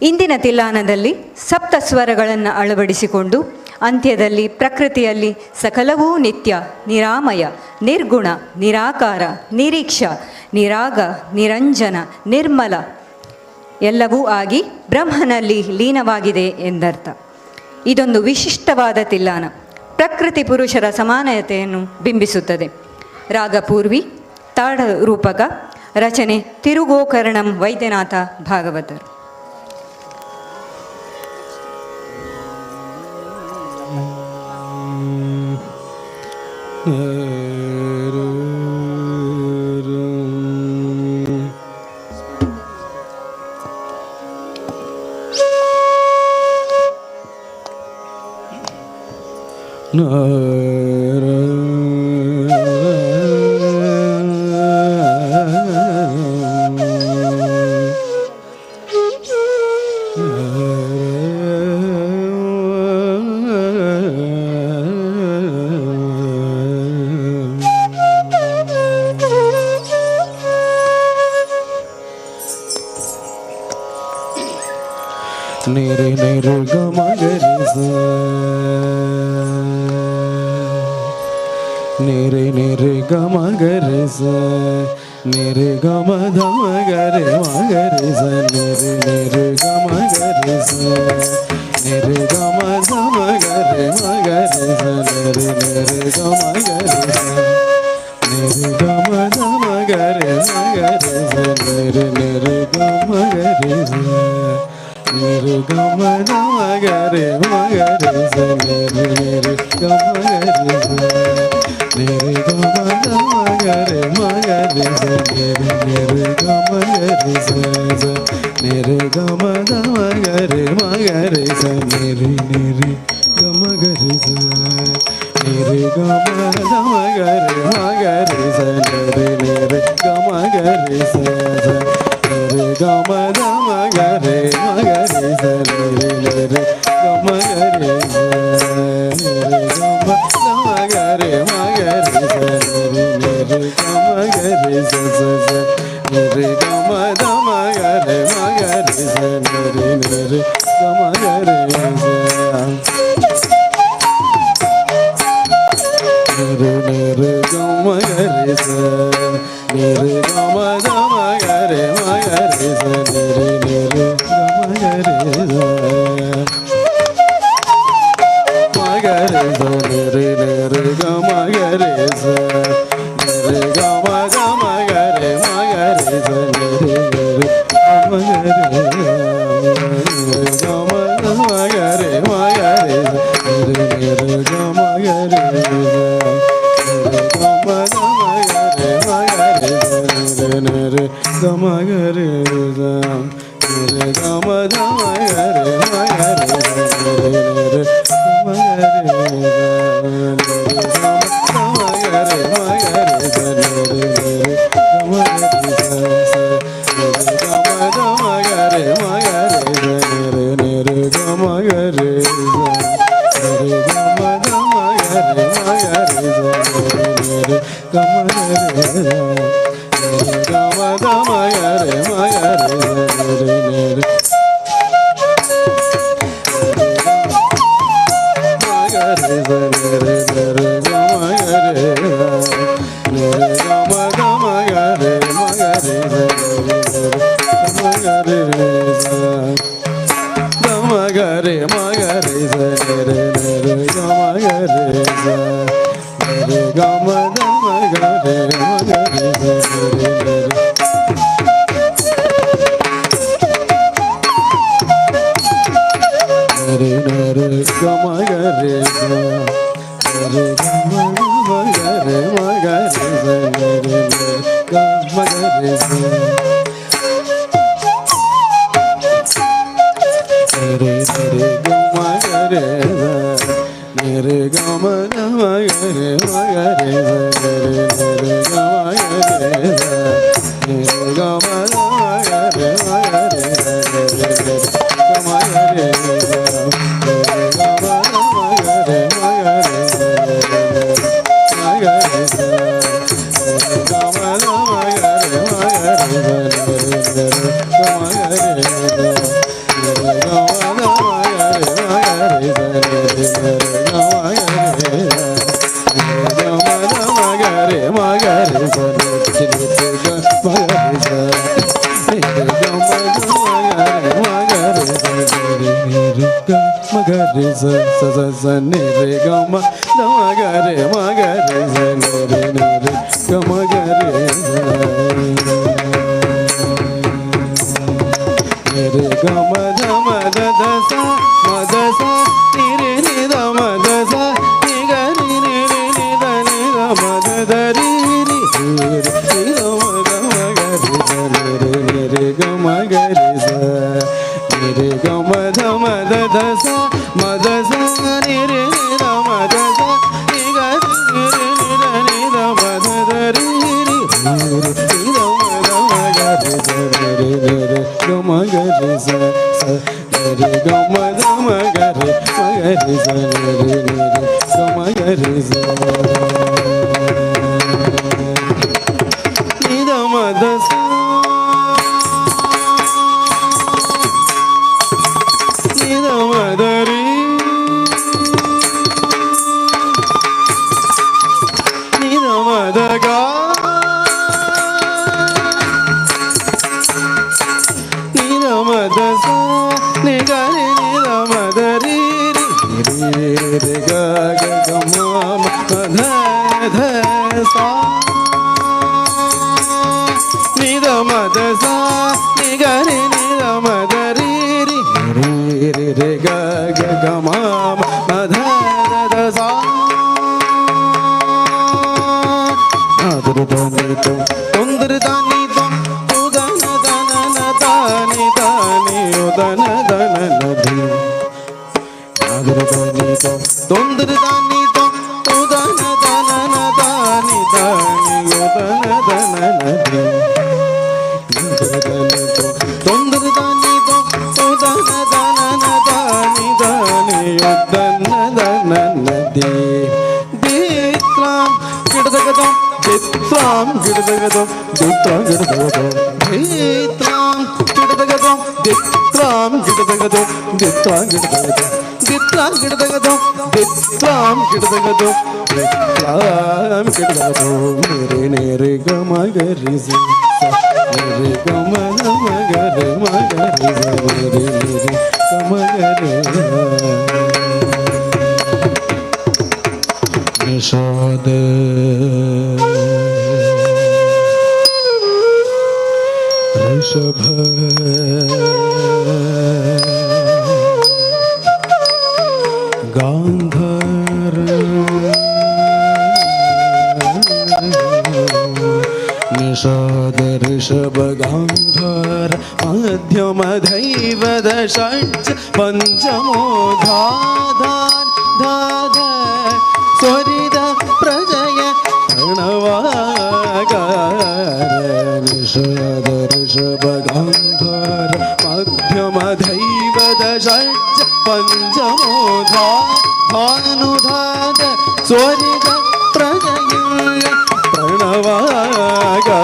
ಇಂದಿನ ತಿಲ್ಲಾನದಲ್ಲಿ ಸಪ್ತ ಸ್ವರಗಳನ್ನು ಅಳವಡಿಸಿಕೊಂಡು ಅಂತ್ಯದಲ್ಲಿ ಪ್ರಕೃತಿಯಲ್ಲಿ ಸಕಲವೂ ನಿತ್ಯ, ನಿರಾಮಯ, ನಿರ್ಗುಣ, ನಿರಾಕಾರ, ನಿರೀಕ್ಷ, ನಿರಾಗ, ನಿರಂಜನ, ನಿರ್ಮಲ ಎಲ್ಲವೂ ಆಗಿ ಬ್ರಹ್ಮನಲ್ಲಿ ಲೀನವಾಗಿದೆ ಎಂದರ್ಥ. ಇದೊಂದು ವಿಶಿಷ್ಟವಾದ ತಿಲ್ಲಾನ ಪ್ರಕೃತಿ ಪುರುಷರ ಸಮಾನತೆಯನ್ನು ಬಿಂಬಿಸುತ್ತದೆ. ರಾಗ ಪೂರ್ವಿ, ತಾಳ ರೂಪಕ, ರಚನೆ ತಿರುಗೋಕರ್ಣಂ ವೈದ್ಯನಾಥ ಭಾಗವತರು. ನಿರೆ ನಿರೆ ಗಮ ಗರಿ ಸ ನಿರೆ ನಿರೆ ಗಮ ಗರಿ ಸ ನಿರೆ ಗಮ ಧಮ ಗರೆ ಮಗರಿ ಸ ನಿರೆ ನಿರೆ ಗಮ ಗರಿ ಸ ನಿರೆ ಗಮ ಧಮ ಗರೆ ಮಗರಿ ಸ ನಿರೆ ನಿರೆ ಗಮ ಗರಿ ಸ ನಿರೆ ಗಮ ಧಮ ಗರೆ ಮಗರಿ ಸ ನಿರೆ ನಿರೆ ಗಮ ಗರಿ ಸ ನಿರೆ ಗಮ ಧಮ ಗರೆ ಮಗರಿ ಸ ನಿರೆ ನಿರೆ ಗಮ ಗರಿ ಸ ನಿರೆ ಗಮ ಧಮ ಗರೆ ಮಗರಿ ಸ ನಿರೆ ನಿರೆ ಗಮ ಗರಿ ಸ ನಿರೆ ಗಮ ಧಮ ಗರೆ ಮಗರಿ ಸ ನಿರೆ ನಿರೆ ಗಮ ಗರಿ ಸ ನಿರೆ ಗಮ ಧಮ ಗರೆ ಮಗರಿ ಸ ನಿರೆ ನಿರೆ ಗಮ ಗರಿ ಸ ನಿರೆ ಗಮ ಧಮ ಗರೆ ಮಗರಿ ಸ ನಿರೆ ನಿರೆ ಗಮ ಗರಿ ಸ ನಿರೆ ಗಮ ಧಮ ಗರೆ ಮಗರಿ ಸ ನಿರೆ ನಿರೆ ಗಮ ಗರಿ ಸ ನಿರೆ ಗಮ ಧಮ ಗರೆ ಮಗರಿ ಸ ನಿರೆ ನಿರೆ ಗಮ ಗರಿ ಸ ನಿರೆ ನಿರೆ ಗಮ ಗರಿ ಸ ನಿರೆ ಗಮ ಧಮ ಗರೆ ಮಗರಿ ಸ ನಿರೆ ನಿರೆ ಗಮ ಗರಿ ಸ ಮಗರಿ ಸ ನಿರೆ ನಿರೆ ಗಮ ಗರಿ ಸ ನಿರೆ ಗಮ ಧಮ ಗರೆ ಮಗರಿ ಸ ನಿರೆ ನಿರೆ ಗಮ ಗರಿ ನಿರೆ ಗಮ ಧಮ ಗರೆ ಮಗರಿ ಸ ನಿರೆ ನಿರೆ ಗಮ ಗರಿ ಸ ನಿರೆ ಗಮ ಧಮ ಗರೆ ಮಗರಿ ಸ ನಿರೆ ನಿರೆ ಗಮ ಗರಿ ಸ ನಿರೆ ಗಮ ಧಮ ಗರೆ ಮಗರಿ ಸ ನಿರೆ ನಿರೆ ಗಮ ಗರಿ ಸ ನಿರೆ ಗಮ ಧಮ ಗರೆ ಮಗರಿ ಸ ನಿರೆ ನಿರೆ ಗಮ ಗರಿ ಸ ನಿರೆ ಗಮ ಧಮ ಗರೆ ಮಗರಿ ಸ ನಿರೆ ನಿರೆ ಗಮ ಗರಿ ಸ ನಿರೆ ಗಮ ಧಮ ಗರೆ ಮಗರಿ ಸ ನಿರೆ ನಿರೆ ಗಮ ಗರಿ ಸ ನಿರೆ ಗಮ ಧಮ ಗರೆ ಮಗರಿ ಸ ನಿರೆ ನಿರೆ ಸ ನಿರೆ ನಿರೆ ಗಮ ಗರೆ ನಿರೆ ಗಮ ಗಮ ಗರೆ ಮಗರೆ ಸ ಗಮ ಗರೆ ಮಗರೆ ಸ ನಿರೆ ನಿರೆ ಗಮ ಗರೆ ಸ ನಿರೆ ಗಮ ಗಮ ಗರೆ ಮಗರೆ ಸ ನಿರೆ ನಿರೆ Re re ga ma ga re sa re ga ma ga re ma ga re sa re ga ma ga re sa re ga ma ga re sa re ga ma ga re ma ga re sa re ga ma ga re sa re ga ma ga re ma ga re sa re ga ma ga re Magare sa sa sa sa ni re ga ma da magare magare sa ni re ga magare sa ni re ga ma da sa ma da sa ni re ni da ma da sa ni ga ni ni re ni da ma da ri ri ni da ma da magare sa ni re ga magare sa ni re ga ma da sa ma da sa ni re ni da ma da sa ni ga ni re ni da ma da ri ri ni da ma da ma ga re sa re ga ma ga re sa sa re ga ma da ma ga re sa re ga ma ga re sa ni da ma da sa ni da ma da ri ni da ma da ga ni da ma da sa ni ga ni da ma da ri ri re ga ga ga ma ma da da sa ni da ma da sa ni ga ni da ma da ri ri re ga ga ga ma ma da da sa adru da ni to tondru da ni to udana dana na da ni udana dana na di adru da ni to tondru da ni to udana dana na da ni udana dana na di adru da ni to tondru da ni to udana dana na da ni udana dana na di ditram kiddagadam ditram kiddagadam ditram kiddagadam ditram kiddagadam ditram kiddagadam ditram kiddagadam ditram kiddagadam ditram kiddagadam ditram kiddagadam mere nere ga ma ga re sa mere ga ma ga re ma ga re sa mere ga ma ga re Nishad Rishabh Gandhara Nishad Rishabh Gandhara मध्यम दैवद षट् पंचमो धाधान धाध स्वरिद प्रजय प्रणवाकार निषाद ऋषभ गांधार मध्यम दैवद षट् पंचमो धानुधाद स्वरिद प्रजय प्रणवाकार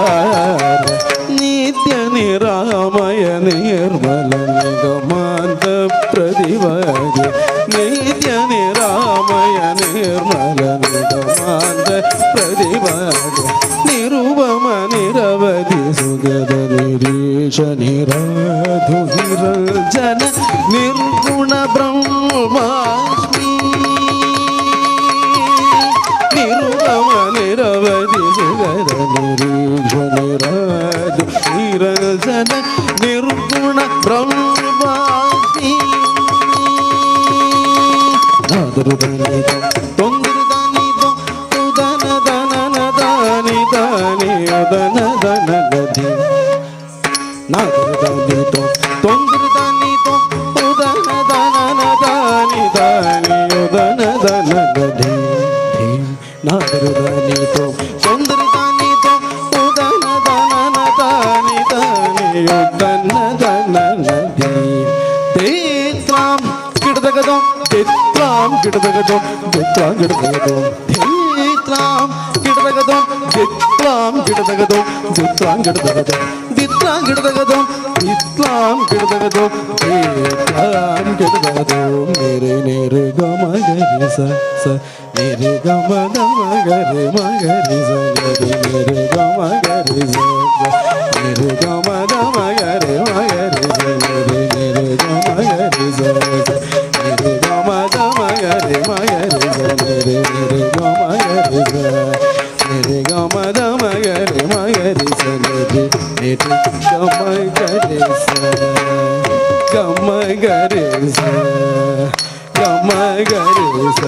नित्य निरामय निर्मल निगमांत प्रतिभज नित्य निरामय ನಿರೀಕ್ಷ ನಿರಾಜ ನಿರಸನ ನಿರ್ಗುಣ ಬ್ರಹ್ಮಾಸಿ ನಾದರು ದನಿತ ತೊಂದರು ದನಿತ ಉದನ ದನನ ದಾನಿ ದಾನಿ ಉದನ ದನ ಗದಿ ನಾದರು ದನಿತ ತೊಂದರು ದನಿತ ಉದನ ದನನ ದಾನಿ ದಾನಿ ಉದನ ದನ ಗದಿ ನಾದರು ದನಿತ ತೊಂದರು ದನಿತ ಉದನ ದನನ ದಾನಿ ದಾನಿ ಉದನ ದನ ಗದಿ ತೇತ್ರಾಂ ಕಿಡದಗದಂ ತೇತ್ರಾಂ ಕಿಡದಗದಂ ತೇತ್ರಾಂ ಕಿಡದಗದಂ ತೇತ್ರಾಂ ಕಿಡದಗದಂ ತೇತ್ರಾಂ ಕಿಡದಗದಂ ತೇತ್ರಾಂ ಕಿಡದಗದಂ ದಿತ್ರಾಂ ಕಿಡದಗದಂ ದಿತ್ರಾಂ ಕಿಡದಗದಂ ತೇತ್ರಾಂ ಕಿಡದಗದಂ ಮೇರೆ ನೇರೆ ಗಮ ಗರಿ ಸ ಸ ನೇರೆ ಗಮ ಗಮ ಗರಿ ಮ ಗರಿ ಸ ನೇರೆ ಗಮ ಗರಿ ಸ ನೇರೆ ಗಮ ಗಮ ಗರಿ ಮ ಗರಿ ಸ ನೇರೆ ಗಮ ಗರಿ ಸ ನೇರೆ ಗಮ ಗಮ ಗರಿ ಮ ಗರಿ ಸ ನೇರೆ ಗಮ ಗರಿ ಸ ನೇರೆ ಗಮ ಗಮ ಗರಿ ಮ ಗರಿ ಸ ನೇರೆ ಗಮ ಗರಿ ಸ ಗಮ ಗರಿ ಸ ಗಮ ಗರಿ ಸ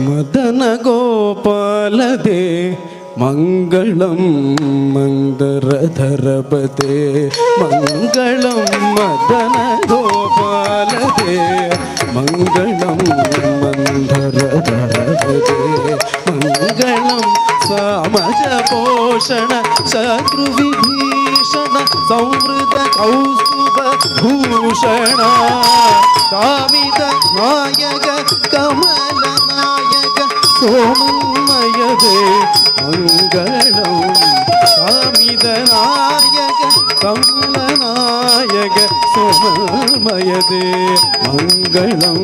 ಮದನ ಗೋಪಾಲದೆ ಮಂಗಳಂ ಮಂದರಧರಪತೆ ಮಂಗಳಂ ಮದನ ಗೋಪಾಲದೆ ಮಂಗಳಂ ಮಂದರಧರಪತೆ ಮಂಗಳಂ ಸಾಮಜ ಪೋಷಣ ಶತ್ರುವಿಭೀಷಣ ಸಂವೃತ ಕೌಸ್ತುಭ ಭೂಷಣ ಕಾಮಿತ ನಾಯಕ ಕಮಲ ನಾಯಕ ಸೋಮನ್ಮಯದೇ ಮಂಗಳಂ ಕಾಮಿತ ನಾಯಕ ಕಮಲ ನಾಯಕ ಸೋಮನ್ಮಯದೇ ಮಂಗಳಂ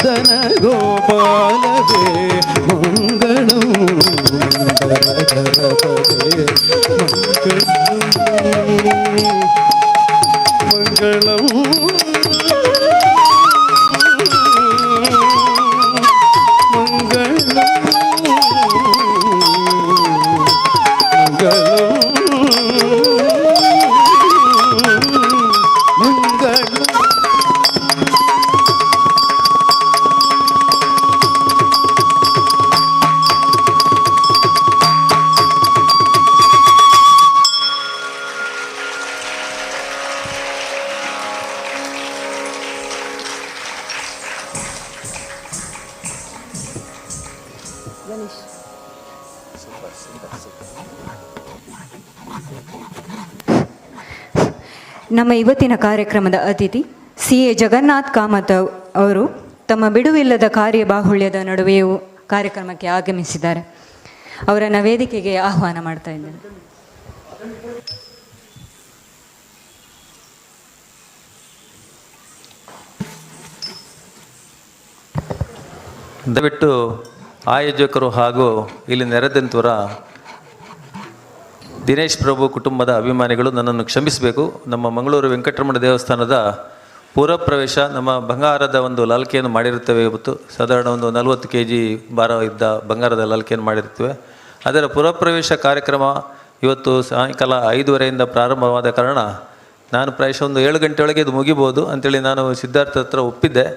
ಮದನ ಗೋಪಾಲದೇ ಮಂಗಳಂ ಮಂದರಧರಪದೇ ಮಂಗಳಂ ನಮ್ಮ ಇವತ್ತಿನ ಕಾರ್ಯಕ್ರಮದ ಅತಿಥಿ CA ಜಗನ್ನಾಥ್ ಕಾಮತ್ ಅವರು ತಮ್ಮ ಬಿಡುವಿಲ್ಲದ ಕಾರ್ಯಬಾಹುಳ್ಯದ ನಡುವೆಯೂ ಕಾರ್ಯಕ್ರಮಕ್ಕೆ ಆಗಮಿಸಿದ್ದಾರೆ. ಅವರನ್ನು ವೇದಿಕೆಗೆ ಆಹ್ವಾನ ಮಾಡ್ತಾ ಇದ್ದೇನೆ. ದಯವಿಟ್ಟು ಆಯೋಜಕರು ಹಾಗೂ ಇಲ್ಲಿ ನೆರೆದಂತವರ ದಿನೇಶ್ ಪ್ರಭು ಕುಟುಂಬದ ಅಭಿಮಾನಿಗಳು ನನ್ನನ್ನು ಕ್ಷಮಿಸಬೇಕು. ನಮ್ಮ ಮಂಗಳೂರು ವೆಂಕಟರಮಣ ದೇವಸ್ಥಾನದ ಪೂರ್ವಪ್ರವೇಶ ನಮ್ಮ ಬಂಗಾರದ ಒಂದು ಲಾಲ್ಕೆಯನ್ನು ಮಾಡಿರುತ್ತೇವೆ. ಇವತ್ತು ಸಾಧಾರಣ ಒಂದು 40 kg ಭಾರ ಇದ್ದ ಬಂಗಾರದ ಲಾಲ್ಕೆಯನ್ನು ಮಾಡಿರುತ್ತೇವೆ. ಅದರ ಪೂರ್ವಪ್ರವೇಶ ಕಾರ್ಯಕ್ರಮ ಇವತ್ತು ಸಾಯಂಕಾಲ 5:30ಯಿಂದ ಪ್ರಾರಂಭವಾದ ಕಾರಣ ನಾನು ಪ್ರಾಯಶಃ ಒಂದು 7 ಗಂಟೆ ಒಳಗೆ ಇದು ಮುಗಿಬೋದು ಅಂಥೇಳಿ ನಾನು ಸಿದ್ಧಾರ್ಥ ಹತ್ರ ಒಪ್ಪಿದ್ದೆ.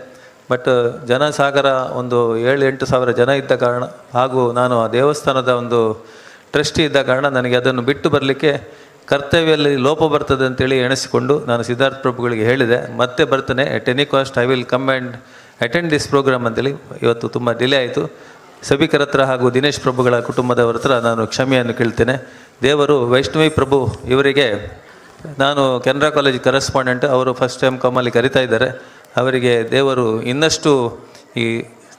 ಬಟ್ ಜನಸಾಗರ ಒಂದು 7-8 ಸಾವಿರ ಜನ ಇದ್ದ ಕಾರಣ ಹಾಗೂ ನಾನು ಆ ದೇವಸ್ಥಾನದ ಒಂದು ಟ್ರಸ್ಟಿ ಇದ್ದ ಕಾರಣ ನನಗೆ ಅದನ್ನು ಬಿಟ್ಟು ಬರಲಿಕ್ಕೆ ಕರ್ತವ್ಯದಲ್ಲಿ ಲೋಪ ಬರ್ತದೆ ಅಂತೇಳಿ ಎಣಿಸಿಕೊಂಡು ನಾನು ಸಿದ್ಧಾರ್ಥ ಪ್ರಭುಗಳಿಗೆ ಹೇಳಿದೆ, ಮತ್ತೆ ಬರ್ತೇನೆ, at any cost I will come and attend this programme ಅಂತೇಳಿ. ಇವತ್ತು ತುಂಬ ಡಿಲೇ ಆಯಿತು. ಸಭಿಕರ ಹತ್ರ ಹಾಗೂ ದಿನೇಶ್ ಪ್ರಭುಗಳ ಕುಟುಂಬದವರ ಹತ್ರ ನಾನು ಕ್ಷಮೆಯನ್ನು ಕೇಳ್ತೇನೆ. ದೇವರು ವೈಷ್ಣವಿ ಪ್ರಭು ಇವರಿಗೆ ನಾನು ಕೆನರಾ ಕಾಲೇಜ್ ಕರೆಸ್ಪಾಂಡೆಂಟ್. ಅವರು ಫಸ್ಟ್ MCOM ಅಲ್ಲಿ ಕರಿತಾ ಇದ್ದಾರೆ. ಅವರಿಗೆ ದೇವರು ಇನ್ನಷ್ಟು ಈ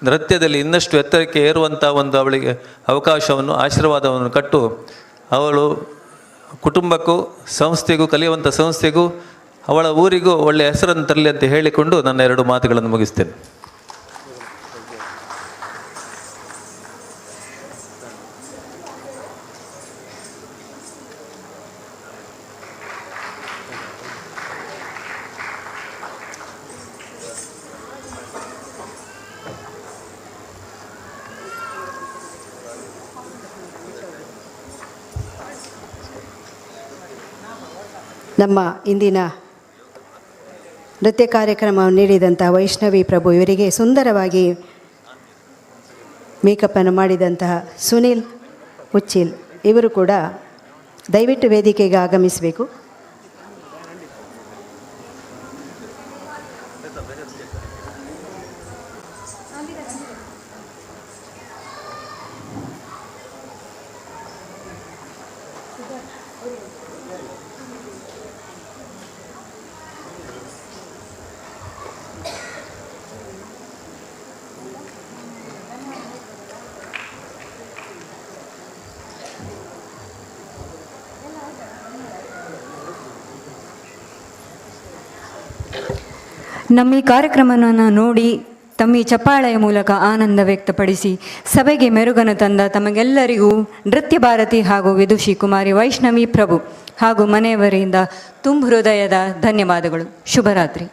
ನೃತ್ಯದಲ್ಲಿ ಇನ್ನಷ್ಟು ಎತ್ತರಕ್ಕೆ ಏರುವಂಥ ಒಂದು ಅವಳಿಗೆ ಅವಕಾಶವನ್ನು, ಆಶೀರ್ವಾದವನ್ನು ಕೊಟ್ಟು ಅವಳು ಕುಟುಂಬಕ್ಕೂ ಸಂಸ್ಥೆಗೂ, ಕಲಿಯುವಂಥ ಸಂಸ್ಥೆಗೂ, ಅವಳ ಊರಿಗೂ ಒಳ್ಳೆಯ ಹೆಸರನ್ನು ತರಲಿ ಅಂತ ಹೇಳಿಕೊಂಡು ನನ್ನ 2 ಮಾತುಗಳನ್ನು ಮುಗಿಸ್ತೇನೆ. ನಮ್ಮ ಇಂದಿನ ನೃತ್ಯ ಕಾರ್ಯಕ್ರಮವನ್ನು ನೀಡಿದಂಥ ವೈಷ್ಣವಿ ಪ್ರಭು ಇವರಿಗೆ ಸುಂದರವಾಗಿ ಮೇಕಪ್ಪನ್ನು ಮಾಡಿದಂತಹ ಸುನಿಲ್ ಉಚ್ಚಿಲ್ ಇವರು ಕೂಡ ದಯವಿಟ್ಟು ವೇದಿಕೆಗೆ ಆಗಮಿಸಬೇಕು. ನಮ್ಮ ಈ ಕಾರ್ಯಕ್ರಮವನ್ನು ನೋಡಿ ತಮ್ಮ ಈ ಚಪ್ಪಾಳೆಯ ಮೂಲಕ ಆನಂದ ವ್ಯಕ್ತಪಡಿಸಿ ಸಭೆಗೆ ಮೆರುಗನ್ನು ತಂದ ತಮಗೆಲ್ಲರಿಗೂ ನೃತ್ಯ ಭಾರತಿ ಹಾಗೂ ವಿದುಷಿ ಕುಮಾರಿ ವೈಷ್ಣವಿ ಪ್ರಭು ಹಾಗೂ ಮನೆಯವರಿಂದ ತುಂಬ ಹೃದಯದ ಧನ್ಯವಾದಗಳು. ಶುಭರಾತ್ರಿ.